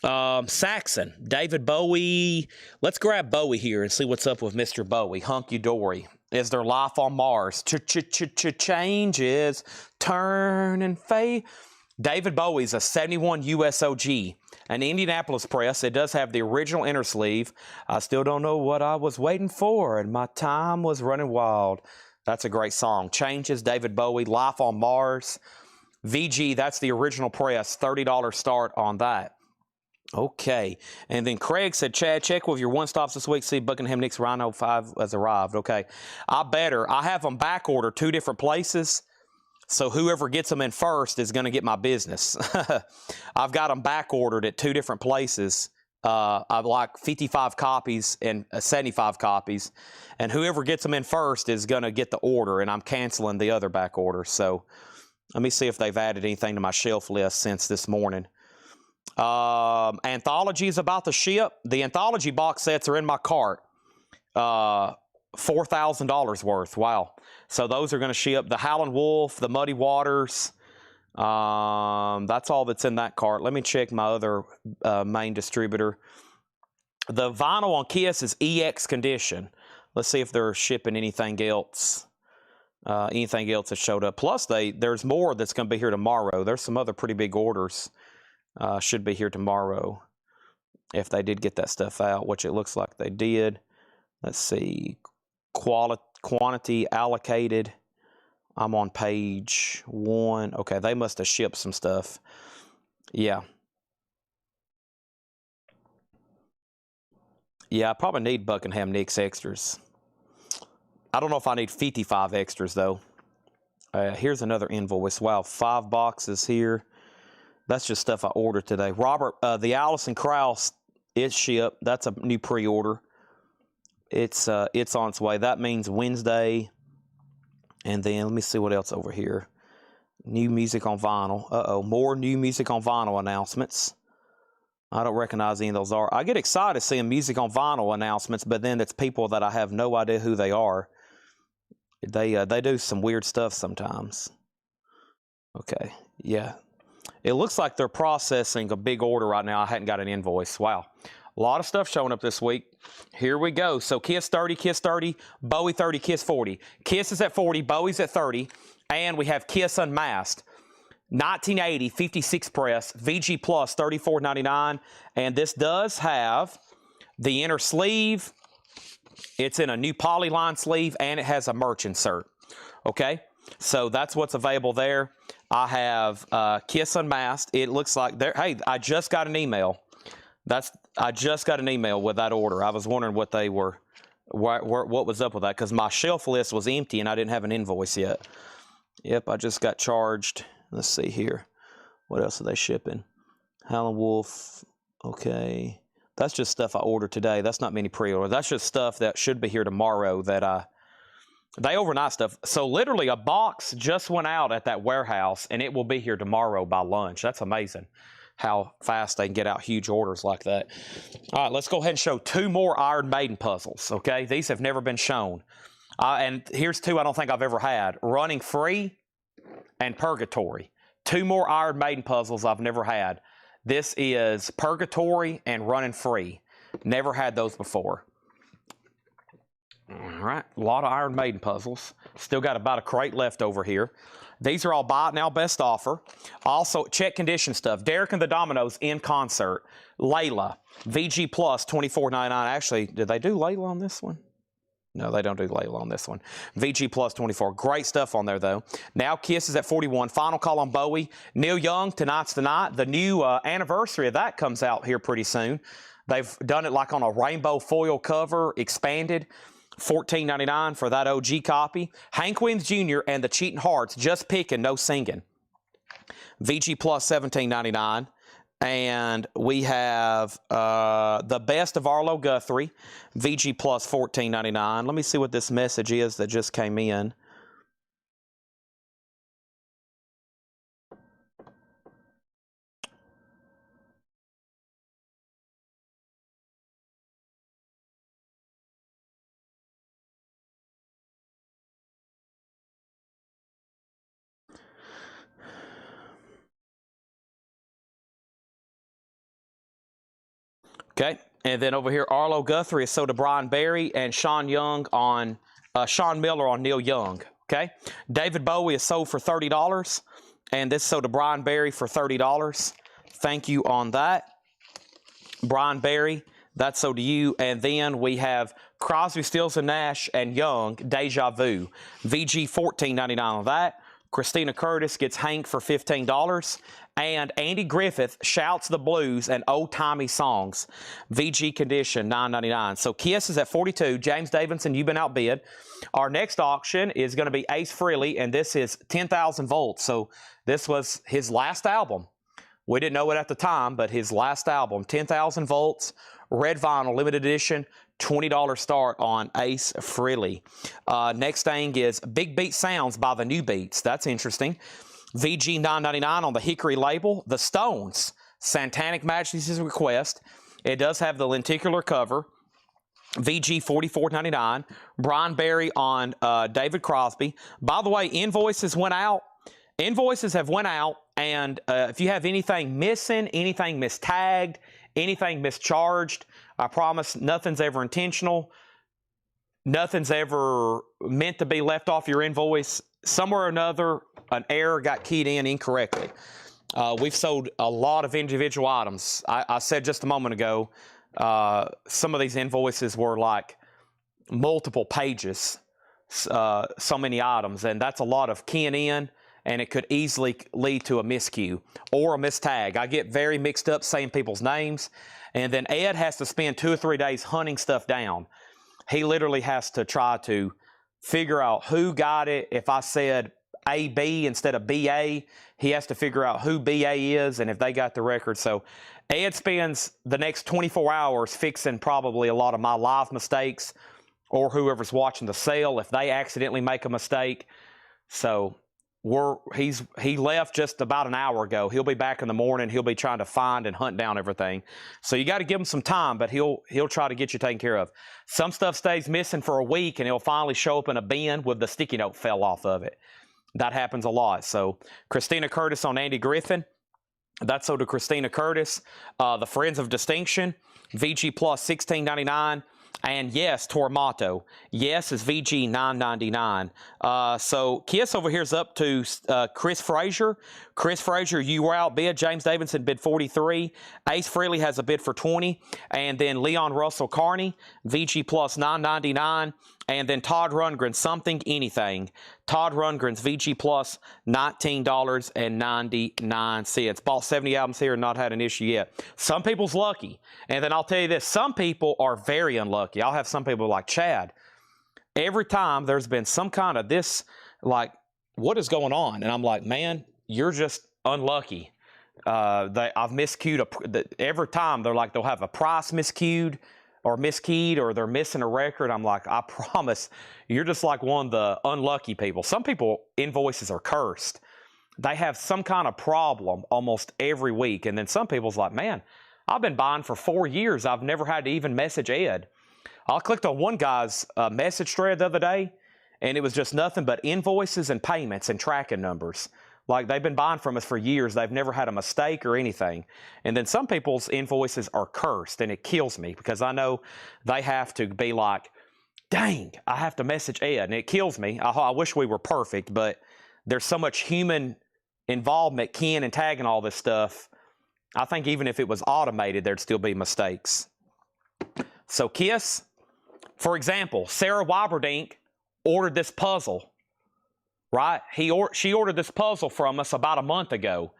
Speaker 1: Saxon, David Bowie. Let's grab Bowie here and see what's up with Mr. Bowie. Hunky Dory. Is there life on Mars? Changes, turn and fade. David Bowie's a 71 USOG, an Indianapolis press. It does have the original inner sleeve. I still don't know what I was waiting for, and my time was running wild. That's a great song. Changes, David Bowie, Life on Mars. VG, that's the original press, $30 start on that. Okay, and then Craig said, Chad, check with your one-stops this week, see Buckingham Nicks Rhino 5 has arrived. Okay, I have them back ordered 2 different places, so whoever gets them in first is going to get my business. I've got them back ordered at 2 different places. I've like 55 copies and 75 copies, and whoever gets them in first is going to get the order, and I'm canceling the other back order. So let me see if they've added anything to my shelf list since this morning. Anthology is about to ship. The anthology box sets are in my cart. $4,000 worth. Wow. So those are going to ship. The Howlin' Wolf, the Muddy Waters. That's all that's in that cart. Let me check my other main distributor. The vinyl on Kiss is EX condition. Let's see if they're shipping anything else. Anything else that showed up. Plus, there's more that's going to be here tomorrow. There's some other pretty big orders. Should be here tomorrow if they did get that stuff out, which it looks like they did. Let's see. Quantity allocated. I'm on page 1. Okay, they must have shipped some stuff. Yeah. Yeah, I probably need Buckingham Nicks extras. I don't know if I need 55 extras, though. Here's another invoice. Wow, 5 boxes here. That's just stuff I ordered today. Robert, the Allison Krauss is shipped. That's a new pre-order. It's on its way. That means Wednesday. And then let me see what else over here. New music on vinyl. Uh-oh, more new music on vinyl announcements. I don't recognize any of those are. I get excited seeing music on vinyl announcements, but then it's people that I have no idea who they are. They do some weird stuff sometimes. Okay, yeah. It looks like they're processing a big order right now. I hadn't got an invoice. Wow. A lot of stuff showing up this week. Here we go. So Kiss 30, Bowie 30, Kiss 40. Kiss is at 40, Bowie's at 30, and we have Kiss Unmasked. 1980 56 press, VG Plus $34.99, and this does have the inner sleeve. It's in a new polyline sleeve, and it has a merch insert. Okay, so that's what's available there. I have Kiss Unmasked. It looks like there. Hey, I just got an email. I just got an email with that order. I was wondering what they were, what was up with that, because my shelf list was empty and I didn't have an invoice yet. Yep, I just got charged. Let's see here. What else are they shipping? Howlin' Wolf. Okay. That's just stuff I ordered today. That's not many pre-orders. That's just stuff that should be here tomorrow that they overnight stuff. So literally a box just went out at that warehouse and it will be here tomorrow by lunch. That's amazing how fast they can get out huge orders like that. All right, let's go ahead and show two more Iron Maiden puzzles, okay? These have never been shown. And here's two I don't think I've ever had. Running Free and Purgatory. Two more Iron Maiden puzzles I've never had. This is Purgatory and Running Free. Never had those before. All right, a lot of Iron Maiden puzzles. Still got about a crate left over here. These are all buy it now, best offer. Also, check condition stuff. Derek and the Dominoes in concert. Layla, VG Plus $24.99. Actually, did they do Layla on this one? No, they don't do Layla on this one. VG Plus 24. Great stuff on there, though. Now Kiss is at 41. Final call on Bowie. Neil Young, Tonight's the Night. The new anniversary of that comes out here pretty soon. They've done it like on a rainbow foil cover, expanded. $14.99 for that OG copy. Hank Williams Jr. and the Cheating Hearts, Just Picking, No Singing. VG Plus $17.99. And we have the Best of Arlo Guthrie, VG Plus $14.99. Let me see what this message is that just came in. Okay, and then over here, Arlo Guthrie is sold to Brian Berry and Sean Miller on Neil Young. Okay, David Bowie is sold for $30, and this is sold to Brian Berry for $30. Thank you on that, Brian Berry. That's sold to you. And then we have Crosby, Stills and Nash and Young, Deja Vu, VG $14.99 on that. Christina Curtis gets Hank for $15. And Andy Griffith, Shouts the Blues and Old Timey Songs, VG Condition, $9.99. So Kiss is at 42. James Davidson, You've Been Outbid. Our next auction is going to be Ace Frehley, and this is 10,000 volts. So this was his last album. We didn't know it at the time, but his last album, 10,000 volts, red vinyl, limited edition, $20 start on Ace Frehley. Next thing is Big Beat Sounds by the New Beats. That's interesting. VG $9.99 on the Hickory label. The Stones, Satanic Majesty's Request. It does have the lenticular cover. VG $44.99. Brian Berry on David Crosby. By the way, invoices went out. Invoices have went out, and if you have anything missing, anything mistagged, anything mischarged, I promise nothing's ever intentional. Nothing's ever meant to be left off your invoice. Somewhere or another, an error got keyed in incorrectly. We've sold a lot of individual items. I said just a moment ago, some of these invoices were like multiple pages, so many items, and that's a lot of keying in, and it could easily lead to a miscue or a mistag. I get very mixed up saying people's names, and then Ed has to spend 2 or 3 days hunting stuff down. He literally has to try to figure out who got it. If I said AB instead of BA. He has to figure out who BA is and if they got the record. So Ed spends the next 24 hours fixing probably a lot of my live mistakes or whoever's watching the sale if they accidentally make a mistake. So he left just about an hour ago. He'll be back in the morning. He'll be trying to find and hunt down everything. So you got to give him some time, but he'll try to get you taken care of. Some stuff stays missing for a week, and it'll finally show up in a bin with the sticky note fell off of it. That happens a lot. So Christina Curtis on Andy Griffin. That's so to Christina Curtis. The Friends of Distinction, VG Plus $16.99. And yes, Tormato. Yes is VG $9.99. So Kiss over here is up to Chris Frazier. Chris Frazier, you were outbid. James Davidson bid 43. Ace Frehley has a bid for 20. And then Leon Russell Carney, VG Plus $9.99. And then Todd Rundgren, Something Anything. Todd Rundgren's VG Plus $19.99. Bought 70 albums here and not had an issue yet. Some people's lucky. And then I'll tell you this, some people are very unlucky. I'll have some people like Chad. Every time there's been some kind of this, like, what is going on? And I'm like, man, you're just unlucky. I've miscued. Every time they're like, they'll have a price miscued or miskeyed, or they're missing a record. I'm like, I promise, you're just like one of the unlucky people. Some people, invoices are cursed. They have some kind of problem almost every week. And then some people's like, man, I've been buying for 4 years. I've never had to even message Ed. I clicked on one guy's message thread the other day, and it was just nothing but invoices and payments and tracking numbers. Like, they've been buying from us for years. They've never had a mistake or anything. And then some people's invoices are cursed, and it kills me because I know they have to be like, dang, I have to message Ed. And it kills me. I wish we were perfect, but there's so much human involvement, keying and tagging all this stuff. I think even if it was automated, there'd still be mistakes. So Kiss, for example, Sarah Weiberdink ordered this puzzle. Right? She ordered this puzzle from us about a month ago.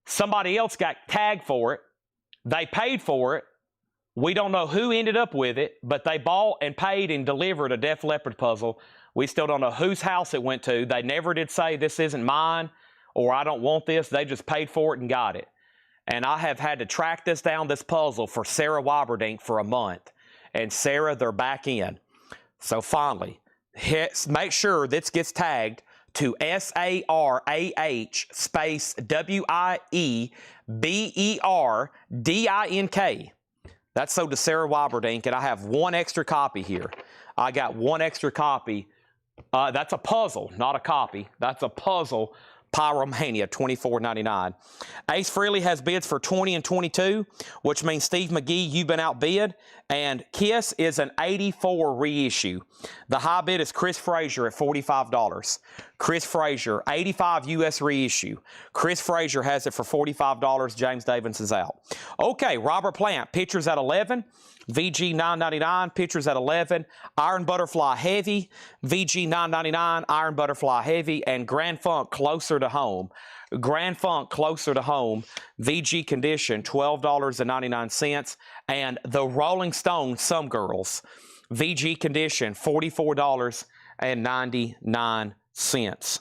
Speaker 1: Somebody else got tagged for it. They paid for it. We don't know who ended up with it, but they bought and paid and delivered a Def Leppard puzzle. We still don't know whose house it went to. They never did say this isn't mine or I don't want this. They just paid for it and got it. And I have had to track this down, this puzzle, for Sarah Weiberdink for a month. And Sarah, they're back in. So finally, make sure this gets tagged to SARAH space WIEBERDINK. That's so to Sarah Weiberdink, and I have one extra copy here. I got one extra copy. That's a puzzle, not a copy. That's a puzzle. Pyromania, $24.99. Ace Frehley has bids for 20 and 22, which means Steve McGee, you've been outbid. And Kiss is an 84 reissue. The high bid is Chris Frazier at $45. Chris Frazier, 85 U.S. reissue. Chris Frazier has it for $45. James Davidson's out. Okay, Robert Plant, pitchers at 11. VG $9.99, pitchers at 11. Iron Butterfly Heavy, VG $9.99, Iron Butterfly Heavy, and Grand Funk Closer to Home. Grand Funk Closer to Home, VG Condition, $12.99. And the Rolling Stone Some Girls, VG Condition, $44.99.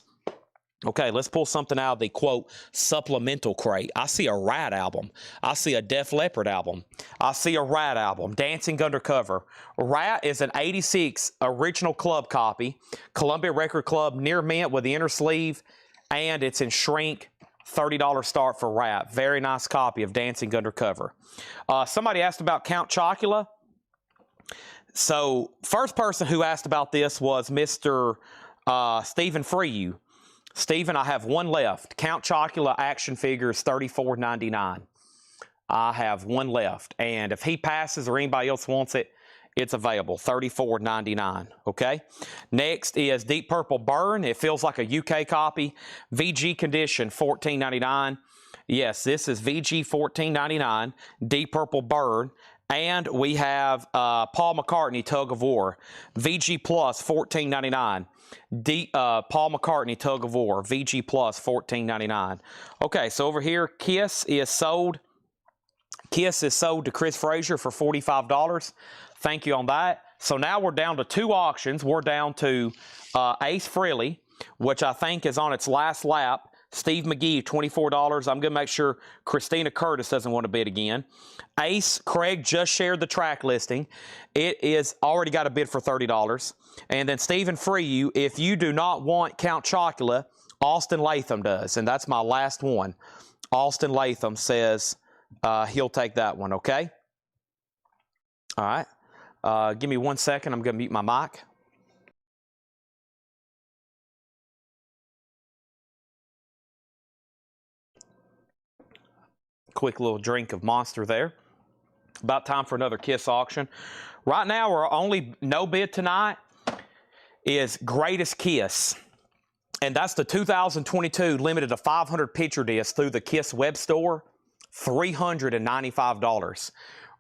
Speaker 1: Okay, let's pull something out of the, quote, supplemental crate. I see a Rat album. I see a Def Leppard album. I see a Rat album, Dancing Undercover. Rat is an 86 original club copy, Columbia Record Club, near mint with the inner sleeve, and it's in shrink, $30 start for Rat. Very nice copy of Dancing Undercover. Somebody asked about Count Chocula. So, first person who asked about this was Mr. Stephen Freyu. Stephen, I have one left. Count Chocula action figures, $34.99. I have one left. And if he passes or anybody else wants it, it's available, $34.99. Okay? Next is Deep Purple Burn. It feels like a UK copy. VG Condition, $14.99. Yes, this is VG $14.99. Deep Purple Burn. And we have Paul McCartney, Tug of War. VG Plus, $14.99. Paul McCartney, Tug of War. VG Plus, $14.99. Okay, so over here, Kiss is sold. Kiss is sold to Chris Frazier for $45. Thank you on that. So now we're down to two auctions. We're down to Ace Frehley. which I think is on its last lap. Steve McGee, $24. I'm going to make sure Christina Curtis doesn't want to bid again. Ace, Craig just shared the track listing. It is already got a bid for $30. And then Stephen Freyu, if you do not want Count Chocula, Austin Latham does. And that's my last one. Austin Latham says he'll take that one, okay? All right. Give me 1 second. I'm going to mute my mic. Quick little drink of Monster there. About time for another Kiss auction. Right now, our only no bid tonight is Greatest Kiss. And that's the 2022 limited to 500 picture disc through the Kiss web store, $395.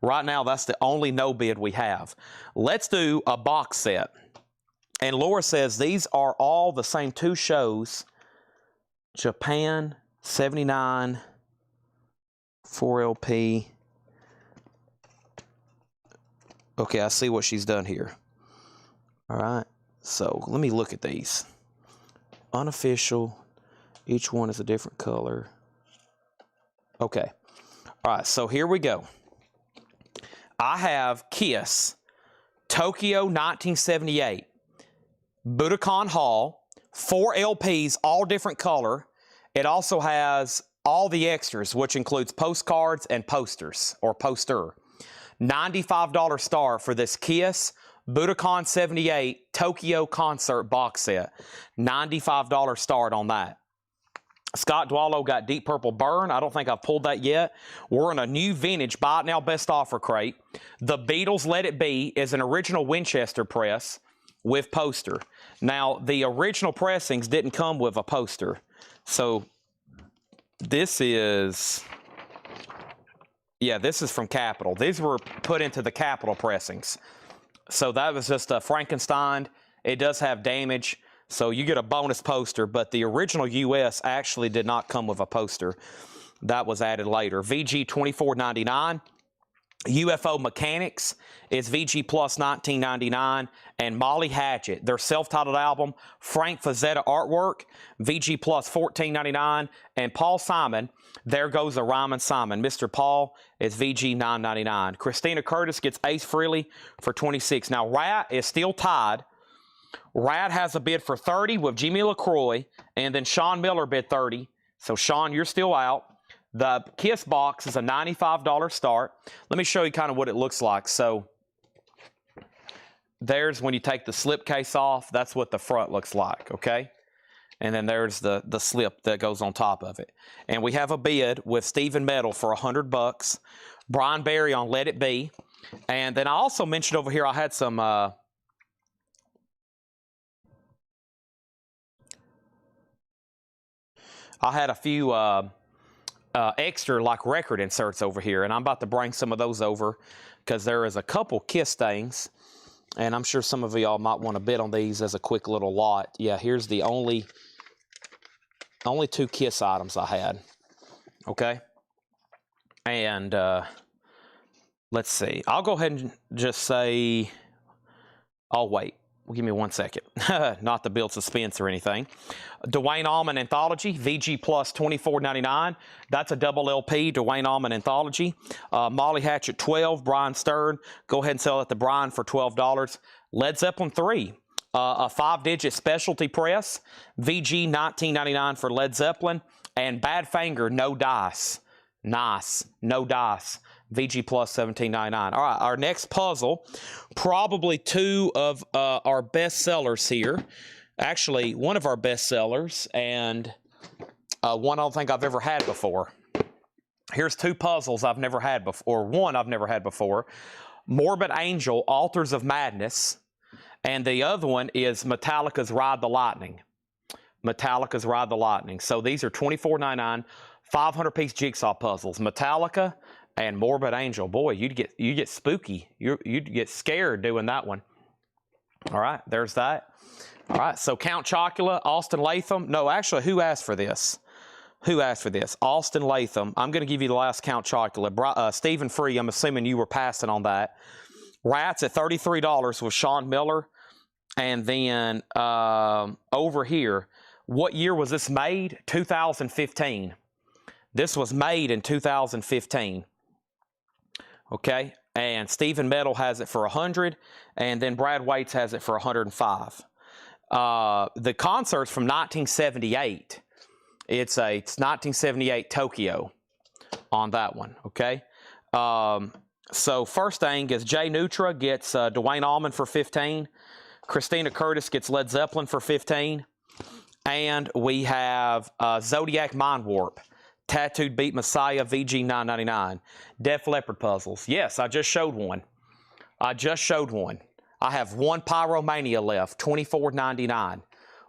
Speaker 1: Right now, that's the only no bid we have. Let's do a box set. And Laura says these are all the same two shows. Japan, 79, 4LP. Okay, I see what she's done here. All right, so let me look at these. Unofficial, each one is a different color. Okay, all right, so here we go. I have Kiss, Tokyo 1978, Budokan Hall, 4 LPs, all different color. It also has all the extras, which includes postcards and posters, or poster. $95 star for this Kiss Budokan 78 Tokyo concert box set. $95 start on that. Scott Dwallow got Deep Purple Burn. I don't think I've pulled that yet. We're in a new vintage buy it now best offer crate. The Beatles Let It Be is an original Winchester press with poster. Now, the original pressings didn't come with a poster. So this is, yeah, this is from Capitol. These were put into the Capitol pressings. So that was just a Frankenstein. It does have damage, so you get a bonus poster, but the original US actually did not come with a poster. That was added later. VG $24.99. UFO Mechanics is VG Plus $19.99, and Molly Hatchet, their self-titled album, Frank Fazetta artwork, VG Plus $14.99, and Paul Simon, There Goes a Rhymin' Simon. Mr. Paul is VG $9.99. Christina Curtis gets Ace Frehley for $26. Now, Rat is still tied. Rat has a bid for $30 with Jimmy LaCroix, and then Sean Miller bid $30. So, Sean, you're still out. The Kiss box is a $95 start. Let me show you kind of what it looks like. So there's when you take the slipcase off, that's what the front looks like, okay? And then there's the slip that goes on top of it. And we have a bid with Stephen Metal for $100. Brian Berry on Let It Be. And then I also mentioned over here I had some I had a few extra like record inserts over here, and I'm about to bring some of those over because there is a couple Kiss things, and I'm sure some of y'all might want to bid on these as a quick little lot. Yeah, here's the only 2 Kiss items I had. Okay, and let's see. I'll go ahead and just say, I'll wait. Well, give me 1 second. Not to build suspense or anything. Dwayne Allman Anthology, VG Plus $24.99. That's a double LP, Dwayne Allman Anthology. Molly Hatchet 12, Brian Stern. Go ahead and sell it to Brian for $12. Led Zeppelin 3, a 5-digit specialty press, VG $19.99 for Led Zeppelin. And Badfinger, no dice. Nice, no dice. VG Plus $17.99. All right, our next puzzle, probably 2 of our best sellers here. Actually, one of our best sellers, and one I don't think I've ever had before. Here's 2 puzzles I've never had before, or one I've never had before. Morbid Angel, Altars of Madness, and the other one is Metallica's Ride the Lightning. Metallica's Ride the Lightning. So these are $24.99, 500-piece jigsaw puzzles. Metallica and Morbid Angel. Boy, you get spooky. You'd get scared doing that one. All right, there's that. All right, so Count Chocula, Austin Latham. No, actually, who asked for this? Who asked for this? Austin Latham. I'm going to give you the last Count Chocula. Stephen Free, I'm assuming you were passing on that. Rats at $33 with Sean Miller. And then over here, what year was this made? 2015. This was made in 2015. Okay, and Stephen Metal has it for 100, and then Brad Waits has it for 105. The concert's from 1978. It's 1978 Tokyo on that one. Okay, so first thing is Jay Neutra gets Dwayne Allman for 15. Christina Curtis gets Led Zeppelin for 15. And we have Zodiac Mind Warp, Tattooed Beat Messiah, VG 9.99. Def Leppard puzzles. Yes, I just showed one. I have one Pyromania left, $24.99.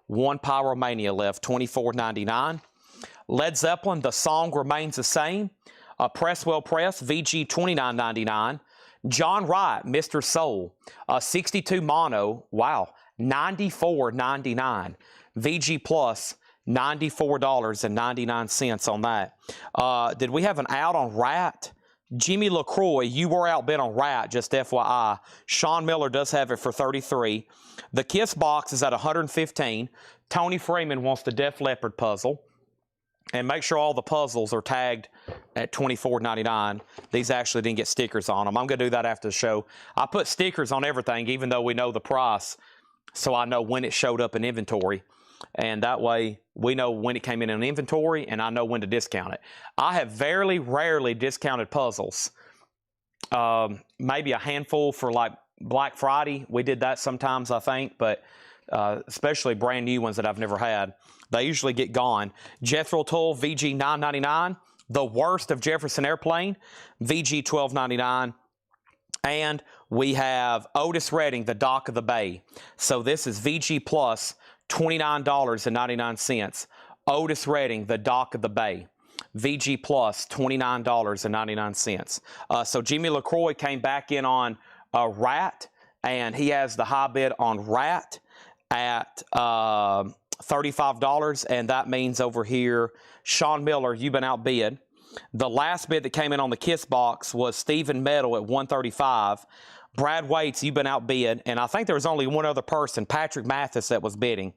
Speaker 1: One Pyromania left, $24.99. Led Zeppelin, the song remains the same. Presswell Press, VG 29.99. John Wright, Mr. Soul, 62 mono, wow, $94.99. VG Plus, $94.99 on that. Did we have an out on Rat? Jimmy LaCroix, you were outbid on Rat, just FYI. Sean Miller does have it for 33. The Kiss box is at 115. Tony Freeman wants the Def Leppard puzzle. And make sure all the puzzles are tagged at $24.99. These actually didn't get stickers on them. I'm going to do that after the show. I put stickers on everything, even though we know the price, so I know when it showed up in inventory. And that way, we know when it came in inventory, and I know when to discount it. I have very rarely discounted puzzles. Maybe a handful for like Black Friday. We did that sometimes, I think, but especially brand new ones that I've never had. They usually get gone. Jethro Tull, VG 9.99. The Worst of Jefferson Airplane, VG 12.99. And we have Otis Redding, The Dock of the Bay. So this is VG Plus, $29.99. Otis Redding, The Dock of the Bay. VG Plus, $29.99. So Jimmy LaCroix came back in on Rat, and he has the high bid on Rat at $35, and that means over here, Sean Miller, you've been outbid. The last bid that came in on the Kiss box was Stephen Metal at $135. Brad Waits, you've been outbid, and I think there was only one other person, Patrick Mathis, that was bidding.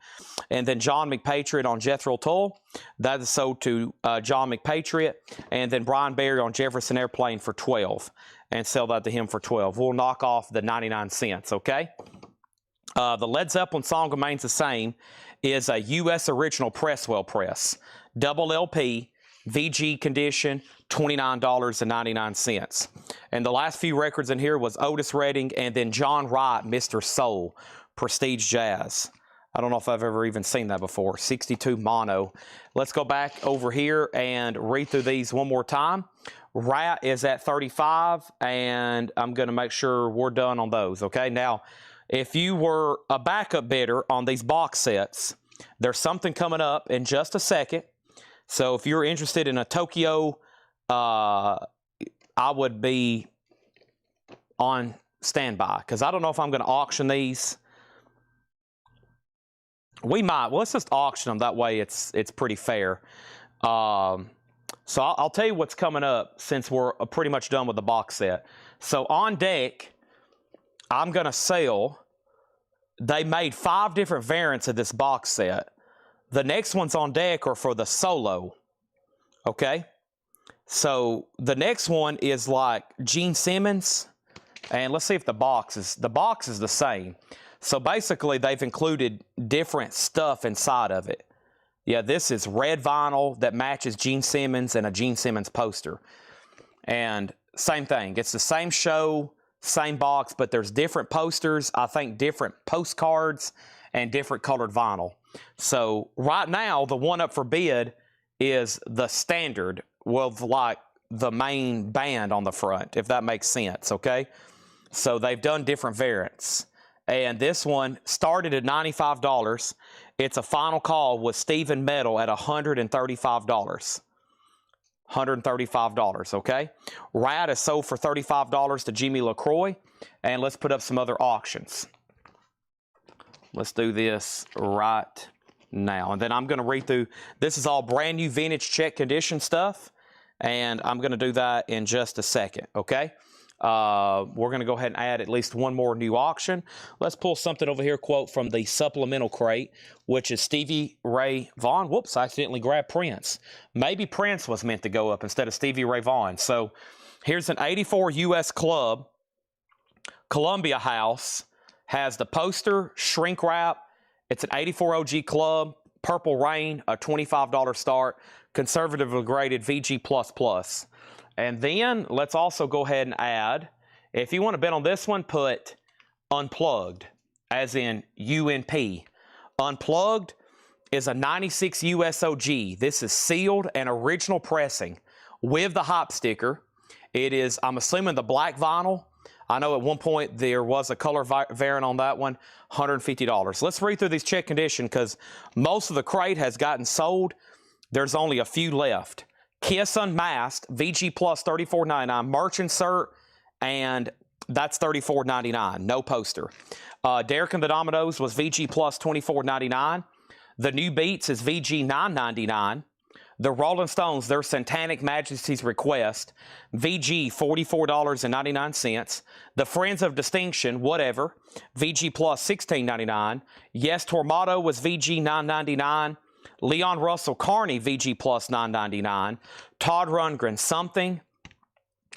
Speaker 1: And then John McPatriot on Jethro Tull, that is sold to John McPatriot, and then Brian Berry on Jefferson Airplane for $12, and sell that to him for $12. We'll knock off the 99 cents, okay? The Led Zeppelin song remains the same, is a U.S. original Presswell press, double LP, VG condition, $29.99. And the last few records in here was Otis Redding and then John Wright, Mr. Soul, Prestige Jazz. I don't know if I've ever even seen that before. 62 mono. Let's go back over here and read through these one more time. Rat is at 35, and I'm going to make sure we're done on those, okay? Now, if you were a backup bidder on these box sets, there's something coming up in just a second. So if you're interested in a Tokyo, I would be on standby, because I don't know if I'm going to auction these. We might. Well, let's just auction them. That way it's pretty fair. So I'll tell you what's coming up since we're pretty much done with the box set. So on deck, I'm going to sell. They made 5 different variants of this box set. The next ones on deck are for the solo, okay? So the next one is like Gene Simmons, and let's see if the box is the same. So basically, they've included different stuff inside of it. Yeah, this is red vinyl that matches Gene Simmons and a Gene Simmons poster. And same thing, it's the same show, same box, but there's different posters, I think different postcards, and different colored vinyl. So right now, the one up for bid is the standard with like the main band on the front, if that makes sense, okay? So they've done different variants. And this one started at $95. It's a final call with Stephen Metal at $135. $135, okay? Rat is sold for $35 to Jimmy LaCroix. And let's put up some other auctions. Let's do this right now. And then I'm going to read through. This is all brand new vintage check condition stuff. And I'm going to do that in just a second, okay? We're going to go ahead and add at least one more new auction. Let's pull something over here, quote, from the supplemental crate, which is Stevie Ray Vaughan. Whoops, I accidentally grabbed Prince. Maybe Prince was meant to go up instead of Stevie Ray Vaughan. So here's an 84 U.S. Club. Columbia House has the poster, shrink wrap. It's an 84 OG Club, Purple Rain, a $25 start, conservatively graded VG++. And then let's also go ahead and add, if you want to bet on this one, put Unplugged, as in UNP. Unplugged is a 96 US OG. This is sealed and original pressing with the hop sticker. It is, I'm assuming, the black vinyl. I know at one point there was a color variant on that one, $150. Let's read through these check condition because most of the crate has gotten sold. There's only a few left. Kiss Unmasked, VG Plus $34.99, merch insert, and that's $34.99, no poster. Derek and the Dominoes was VG Plus $24.99. The New Beats is VG $9.99. The Rolling Stones, their Satanic Majesty's Request, VG $44.99. The Friends of Distinction, whatever, VG Plus $16.99. Yes Tormato was VG $9.99. Leon Russell Carney, VG Plus $9.99. Todd Rundgren, Something,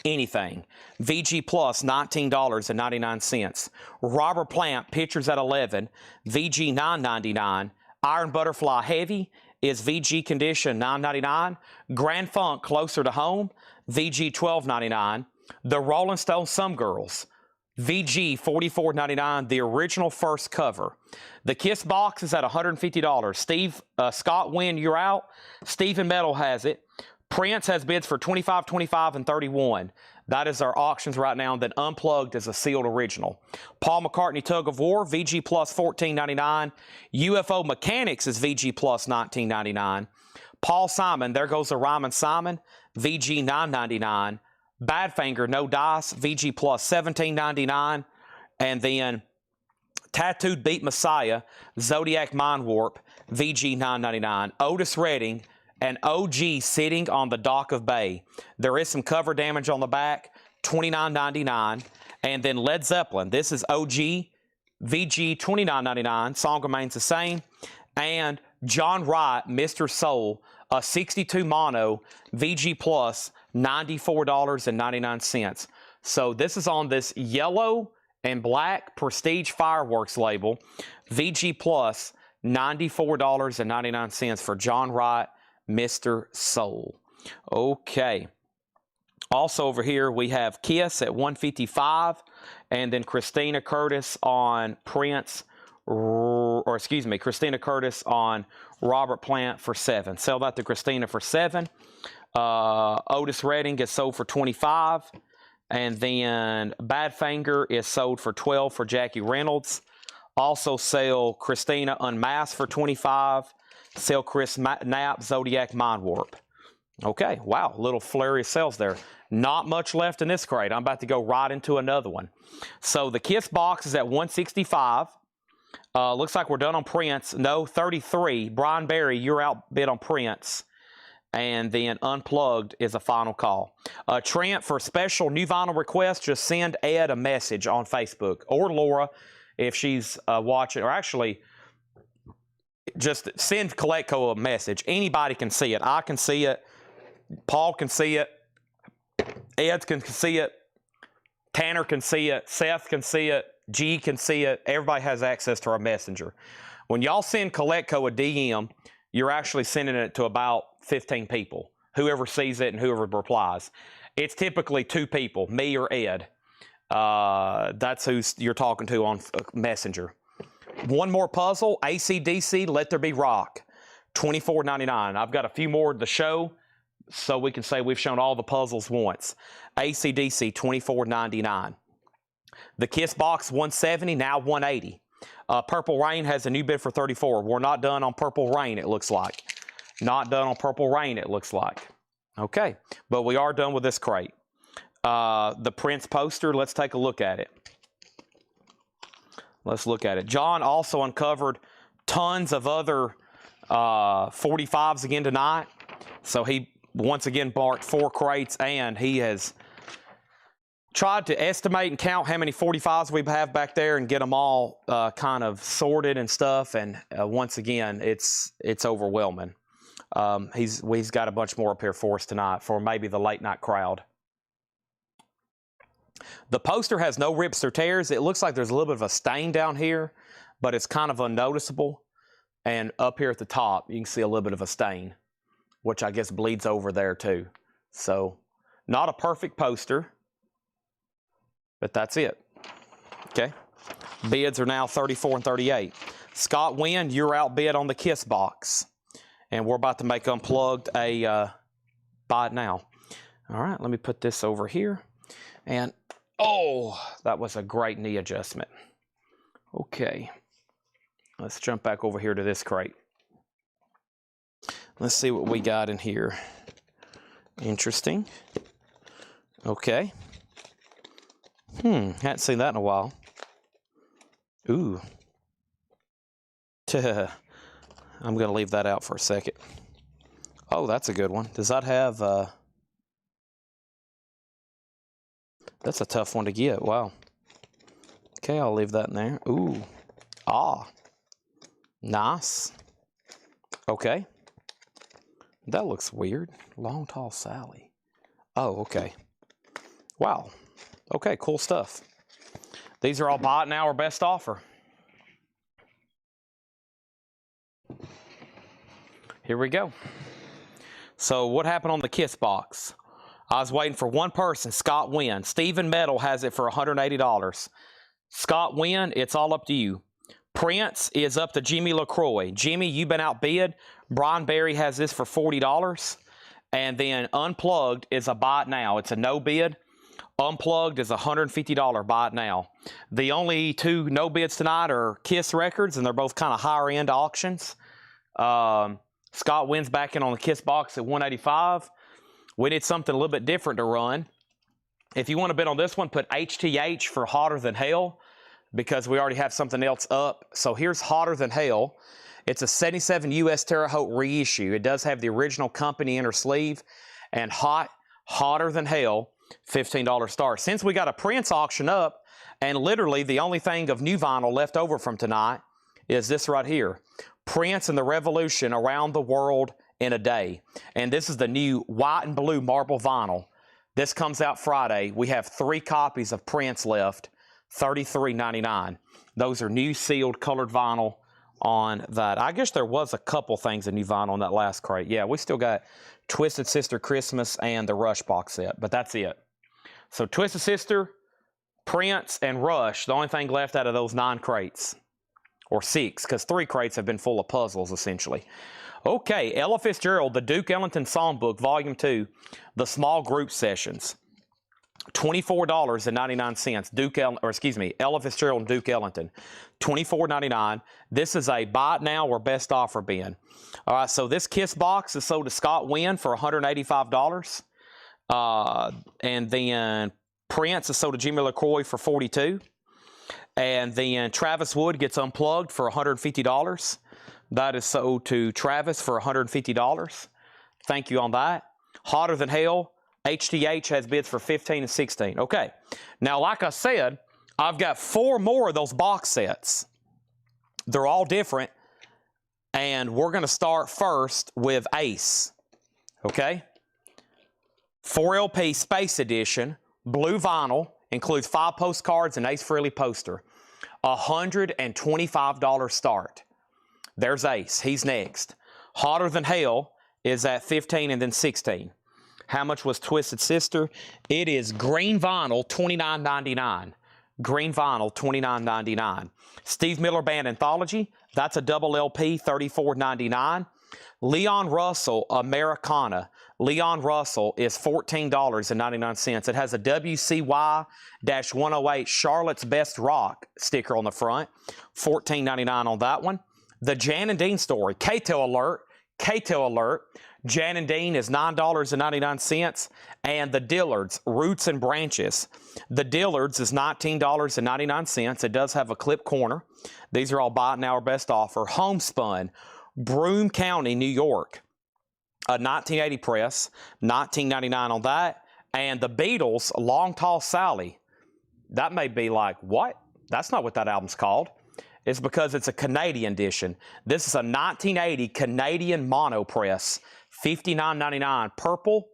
Speaker 1: Anything, VG Plus $19.99. Robert Plant, Pictures at 11, VG $9.99. Iron Butterfly Heavy is VG Condition $9.99. Grand Funk, Closer to Home, VG $12.99. The Rolling Stones Some Girls, VG $44.99, the original first cover. The Kiss box is at $150. Scott Wynn, You're Out. Stephen Metal has it. Prince has bids for $25, $25, and $31. That is our auctions right now. Then Unplugged is a sealed original. Paul McCartney Tug of War, VG Plus $14.99. UFO Mechanics is VG Plus $19.99. Paul Simon, There Goes the Rhymin' Simon, VG $9.99. Badfinger, No Dice, VG Plus $17.99. And then Tattooed Beat Messiah, Zodiac Mind Warp, VG $9.99. Otis Redding, an OG Sitting on the Dock of Bay. There is some cover damage on the back, $29.99. And then Led Zeppelin, this is OG, VG $29.99. Song remains the same. And John Wright, Mr. Soul, a 62 mono, VG Plus $94.99. So this is on this yellow and black Prestige Fireworks label, VG Plus $94.99 for John Wright, Mr. Soul. Okay. Also over here we have Kiss at $155, and then Christina Curtis on Prince, or excuse me, Christina Curtis on Robert Plant for $7. Sell that to Christina for $7. Otis Redding gets sold for $25. And then Badfinger is sold for $12 for Jackie Reynolds. Also sell Christina Unmasked for $25. Sell Chris Knapp Zodiac Mind Warp. Okay, wow, little flurry of sales there. Not much left in this crate. I'm about to go right into another one. So the Kiss box is at $165. Looks like we're done on Prince. No, $33. Brian Berry, You're Outbid on Prince. And then Unplugged is a final call. Trent, for special new vinyl requests, just send Ed a message on Facebook, or Laura if she's watching, or actually just send Collectco a message. Anybody can see it. I can see it. Paul can see it. Ed can see it. Tanner can see it. Seth can see it. G can see it. Everybody has access to our messenger. When y'all send Collectco a DM, you're actually sending it to about 15 people, whoever sees it and whoever replies. It's typically 2 people, me or Ed. That's who you're talking to on Messenger. One more puzzle, AC/DC, Let There Be Rock, $24.99. I've got a few more to show, so we can say we've shown all the puzzles once. AC/DC, $24.99. The Kiss box, $170, now $180. Purple Rain has a new bid for $34. We're not done on Purple Rain, it looks like. Not done on Purple Rain, it looks like. Okay, but we are done with this crate. The Prince poster, let's take a look at it. Let's look at it. John also uncovered tons of other 45s again tonight. So he once again marked 4 crates, and he has tried to estimate and count how many 45s we have back there and get them all kind of sorted and stuff. And once again, it's overwhelming. He's got a bunch more up here for us tonight for maybe the late night crowd. The poster has no rips or tears. It looks like there's a little bit of a stain down here, but it's kind of unnoticeable. And up here at the top, you can see a little bit of a stain, which I guess bleeds over there too. So not a perfect poster, but that's it. Okay. Bids are now 34 and 38. Scott Wynn, you're outbid on the Kiss box. And we're about to make Unplugged a buy it now. All right, let me put this over here. And, oh, that was a great knee adjustment. Okay. Let's jump back over here to this crate. Let's see what we got in here. Interesting. Okay. Hadn't seen that in a while. Ooh. I'm going to leave that out for a second. Oh, that's a good one. Does that have... That's a tough one to get. Wow. Okay, I'll leave that in there. Ooh. Ah. Nice. Okay. That looks weird. Long, Tall Sally. Oh, okay. Wow. Okay, cool stuff. These are all buy it now or best offer. Here we go. So what happened on the Kiss box? I was waiting for one person, Scott Wynn. Stephen Metal has it for $180. Scott Wynn, it's all up to you. Prince is up to Jimmy LaCroix. Jimmy, you've been outbid. Brian Berry has this for $40. And then Unplugged is a buy it now. It's a no bid. Unplugged is a $150 buy it now. The only two no bids tonight are Kiss Records, and they're both kind of higher end auctions. Scott Wynn's back in on the Kiss box at $185. We need something a little bit different to run. If you want to bid on this one, put HTH for Hotter Than Hell, because we already have something else up. So here's Hotter Than Hell. It's a 77 US Terre Haute reissue. It does have the original company inner sleeve, and Hotter Than Hell, $15 start. Since we got a Prince auction up, and literally the only thing of new vinyl left over from tonight is this right here. Prince and the Revolution, Around the World in a Day. And this is the new white and blue marble vinyl. This comes out Friday. We have 3 copies of Prince left, $33.99. Those are new sealed colored vinyl on that. I guess there was a couple things of new vinyl on that last crate. Yeah, we still got Twisted Sister Christmas and the Rush box set, but that's it. So Twisted Sister, Prince, and Rush, the only thing left out of those 9 crates. Or 6, because 3 crates have been full of puzzles, essentially. Okay, Ella Fitzgerald, the Duke Ellington Songbook, Volume 2, the small group sessions. $24.99. Ella Fitzgerald and Duke Ellington. $24.99. This is a buy it now or best offer bin. All right, so this Kiss box is sold to Scott Wynn for $185. And then Prince is sold to Jimmy LaCroix for $42. And then Travis Wood gets Unplugged for $150. That is sold to Travis for $150. Thank you on that. Hotter Than Hell, HTH has bids for $15 and $16. Okay. Now, like I said, I've got 4 more of those box sets. They're all different. And we're going to start first with Ace. Okay? 4LP Space Edition, blue vinyl, includes 5 postcards and Ace Frehley poster. $125 start. There's Ace. He's next. Hotter Than Hell is at $15 and then $16. How much was Twisted Sister? It is green vinyl, $29.99. Green vinyl, $29.99. Steve Miller Band Anthology, that's a double LP, $34.99. Leon Russell Americana. Leon Russell is $14.99. It has a WCY-108 Charlotte's Best Rock sticker on the front. $14.99 on that one. The Jan and Dean Story. K-Tel alert. K-Tel alert. Jan and Dean is $9.99. And the Dillards, Roots and Branches. The Dillards is $19.99. It does have a clip corner. These are all buy it now or best offer. Homespun, Broome County, New York. A 1980 press, $19.99 on that. And the Beatles, Long Tall Sally, that may be like, what? That's not what that album's called. It's because it's a Canadian edition. This is a 1980 Canadian mono press, $59.99, purple.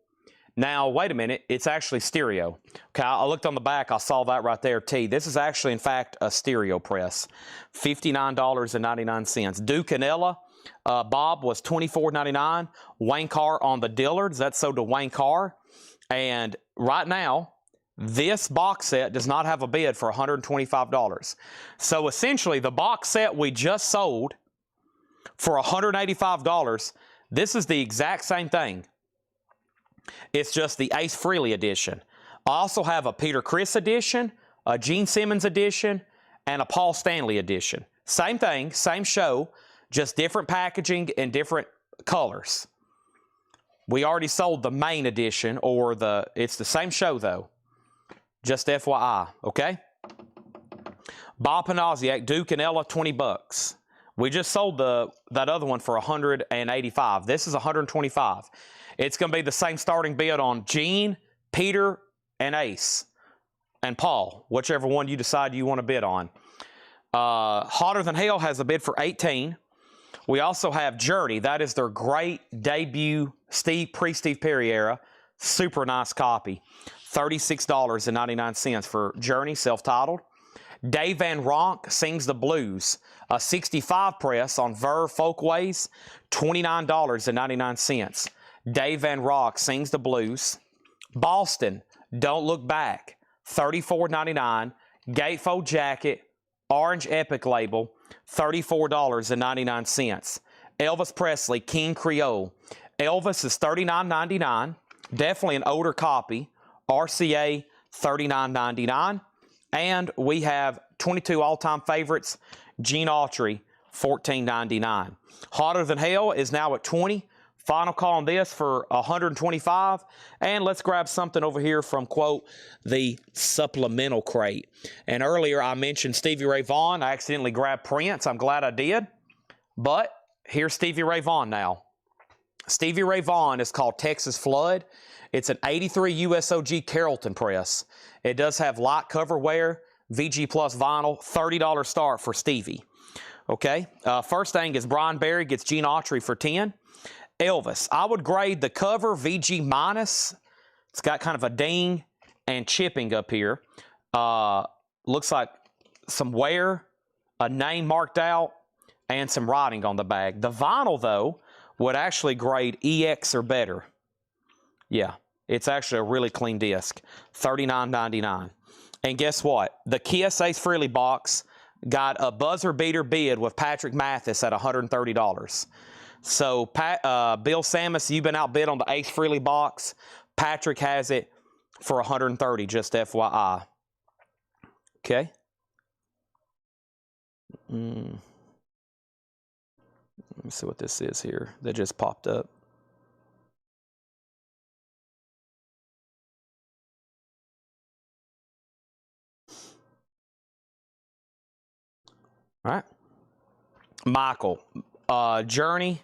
Speaker 1: Now, wait a minute, it's actually stereo. Okay, I looked on the back, I saw that right there, T. This is actually, in fact, a stereo press, $59.99. Duke and Ella, Bob was $24.99. Wayne Carr on the Dillards, that's sold to Wayne Carr. And right now, this box set does not have a bid for $125. So essentially, the box set we just sold for $185, this is the exact same thing. It's just the Ace Frehley edition. I also have a Peter Criss edition, a Gene Simmons edition, and a Paul Stanley edition. Same thing, same show, just different packaging and different colors. We already sold the main edition, or it's the same show though. Just FYI, okay? Bob Panasiak, Duke and Ella, $20. We just sold that other one for $185. This is $125. It's going to be the same starting bid on Gene, Peter, and Ace, and Paul, whichever one you decide you want to bid on. Hotter Than Hell has a bid for $18. We also have Journey. That is their great debut pre-Steve Perry era. Super nice copy. $36.99 for Journey, self-titled. Dave Van Ronk Sings the Blues, a 65 press on Verve Folkways, $29.99. Dave Van Ronk Sings the Blues. Boston, Don't Look Back, $34.99. Gatefold jacket, orange Epic label, $34.99. Elvis Presley, King Creole. Elvis is $39.99. Definitely an older copy. RCA, $39.99. And we have 22 all-time favorites. Gene Autry, $14.99. Hotter Than Hell is now at $20. Final call on this for $125. And let's grab something over here from, quote, the supplemental crate. And earlier I mentioned Stevie Ray Vaughan. I accidentally grabbed Prince. I'm glad I did. But here's Stevie Ray Vaughan now. Stevie Ray Vaughan is called Texas Flood. It's an 83 USOG Carrollton press. It does have light cover wear, VG Plus vinyl, $30 start for Stevie. Okay, first thing is Brian Berry gets Gene Autry for $10. Elvis, I would grade the cover VG minus. It's got kind of a ding and chipping up here. Looks like some wear, a name marked out, and some writing on the bag. The vinyl, though, would actually grade EX or better. Yeah, it's actually a really clean disc. $39.99. And guess what? The Kiss Ace Frehley box got a buzzer beater bid with Patrick Mathis at $130. So, Bill Samus, you've been outbid on the Ace Frehley box. Patrick has it for $130, just FYI. Okay. Let me see what this is here that just popped up. All right. Michael, Journey,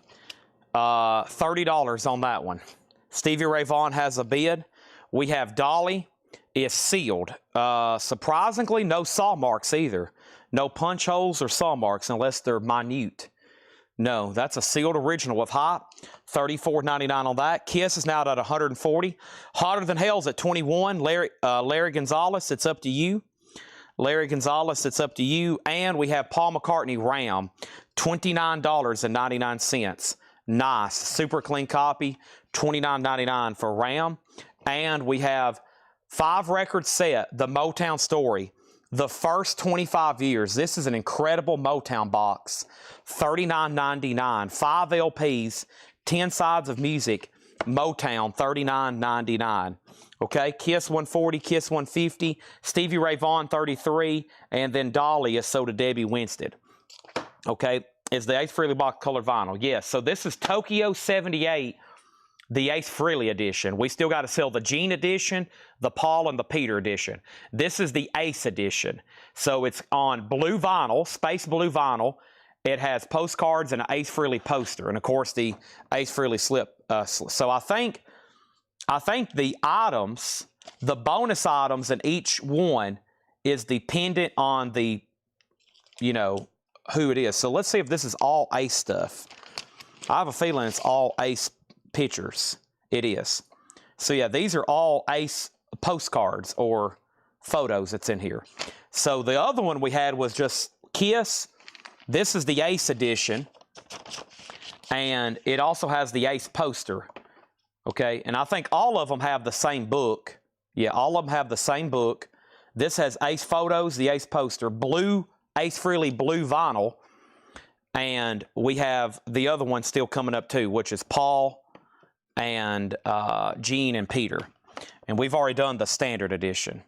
Speaker 1: $30 on that one. Stevie Ray Vaughan has a bid. We have Dolly is sealed. Surprisingly, no saw marks either. No punch holes or saw marks unless they're minute. No, that's a sealed original with hop. $34.99 on that. Kiss is now at $140. Hotter Than Hell's at $21. Larry Gonzalez, it's up to you. Larry Gonzalez, it's up to you. And we have Paul McCartney Ram, $29.99. Nice, super clean copy, $29.99 for Ram. And we have 5-record set, The Motown Story, the first 25 years. This is an incredible Motown box, $39.99. 5 LPs, 10 sides of music, Motown, $39.99. Okay, Kiss 140, Kiss 150, Stevie Ray Vaughan 33, and then Dolly is sold to Debbie Winstead. Okay, is the Ace Frehley box colored vinyl? Yes, so this is Tokyo 78, the Ace Frehley edition. We still got to sell the Gene edition, the Paul and the Peter edition. This is the Ace edition. So it's on blue vinyl, space blue vinyl. It has postcards and an Ace Frehley poster, and of course the Ace Frehley slip. So I think I think the items, the bonus items in each one is dependent on the, you know, who it is. So let's see if this is all Ace stuff. I have a feeling it's all Ace pictures. It is. So yeah, these are all Ace postcards or photos that's in here. So the other one we had was just Kiss. This is the Ace edition. And it also has the Ace poster. Okay, and I think all of them have the same book. Yeah, all of them have the same book. This has Ace photos, the Ace poster, blue, Ace Frehley blue vinyl. And we have the other one still coming up too, which is Paul and Gene and Peter. And we've already done the standard edition.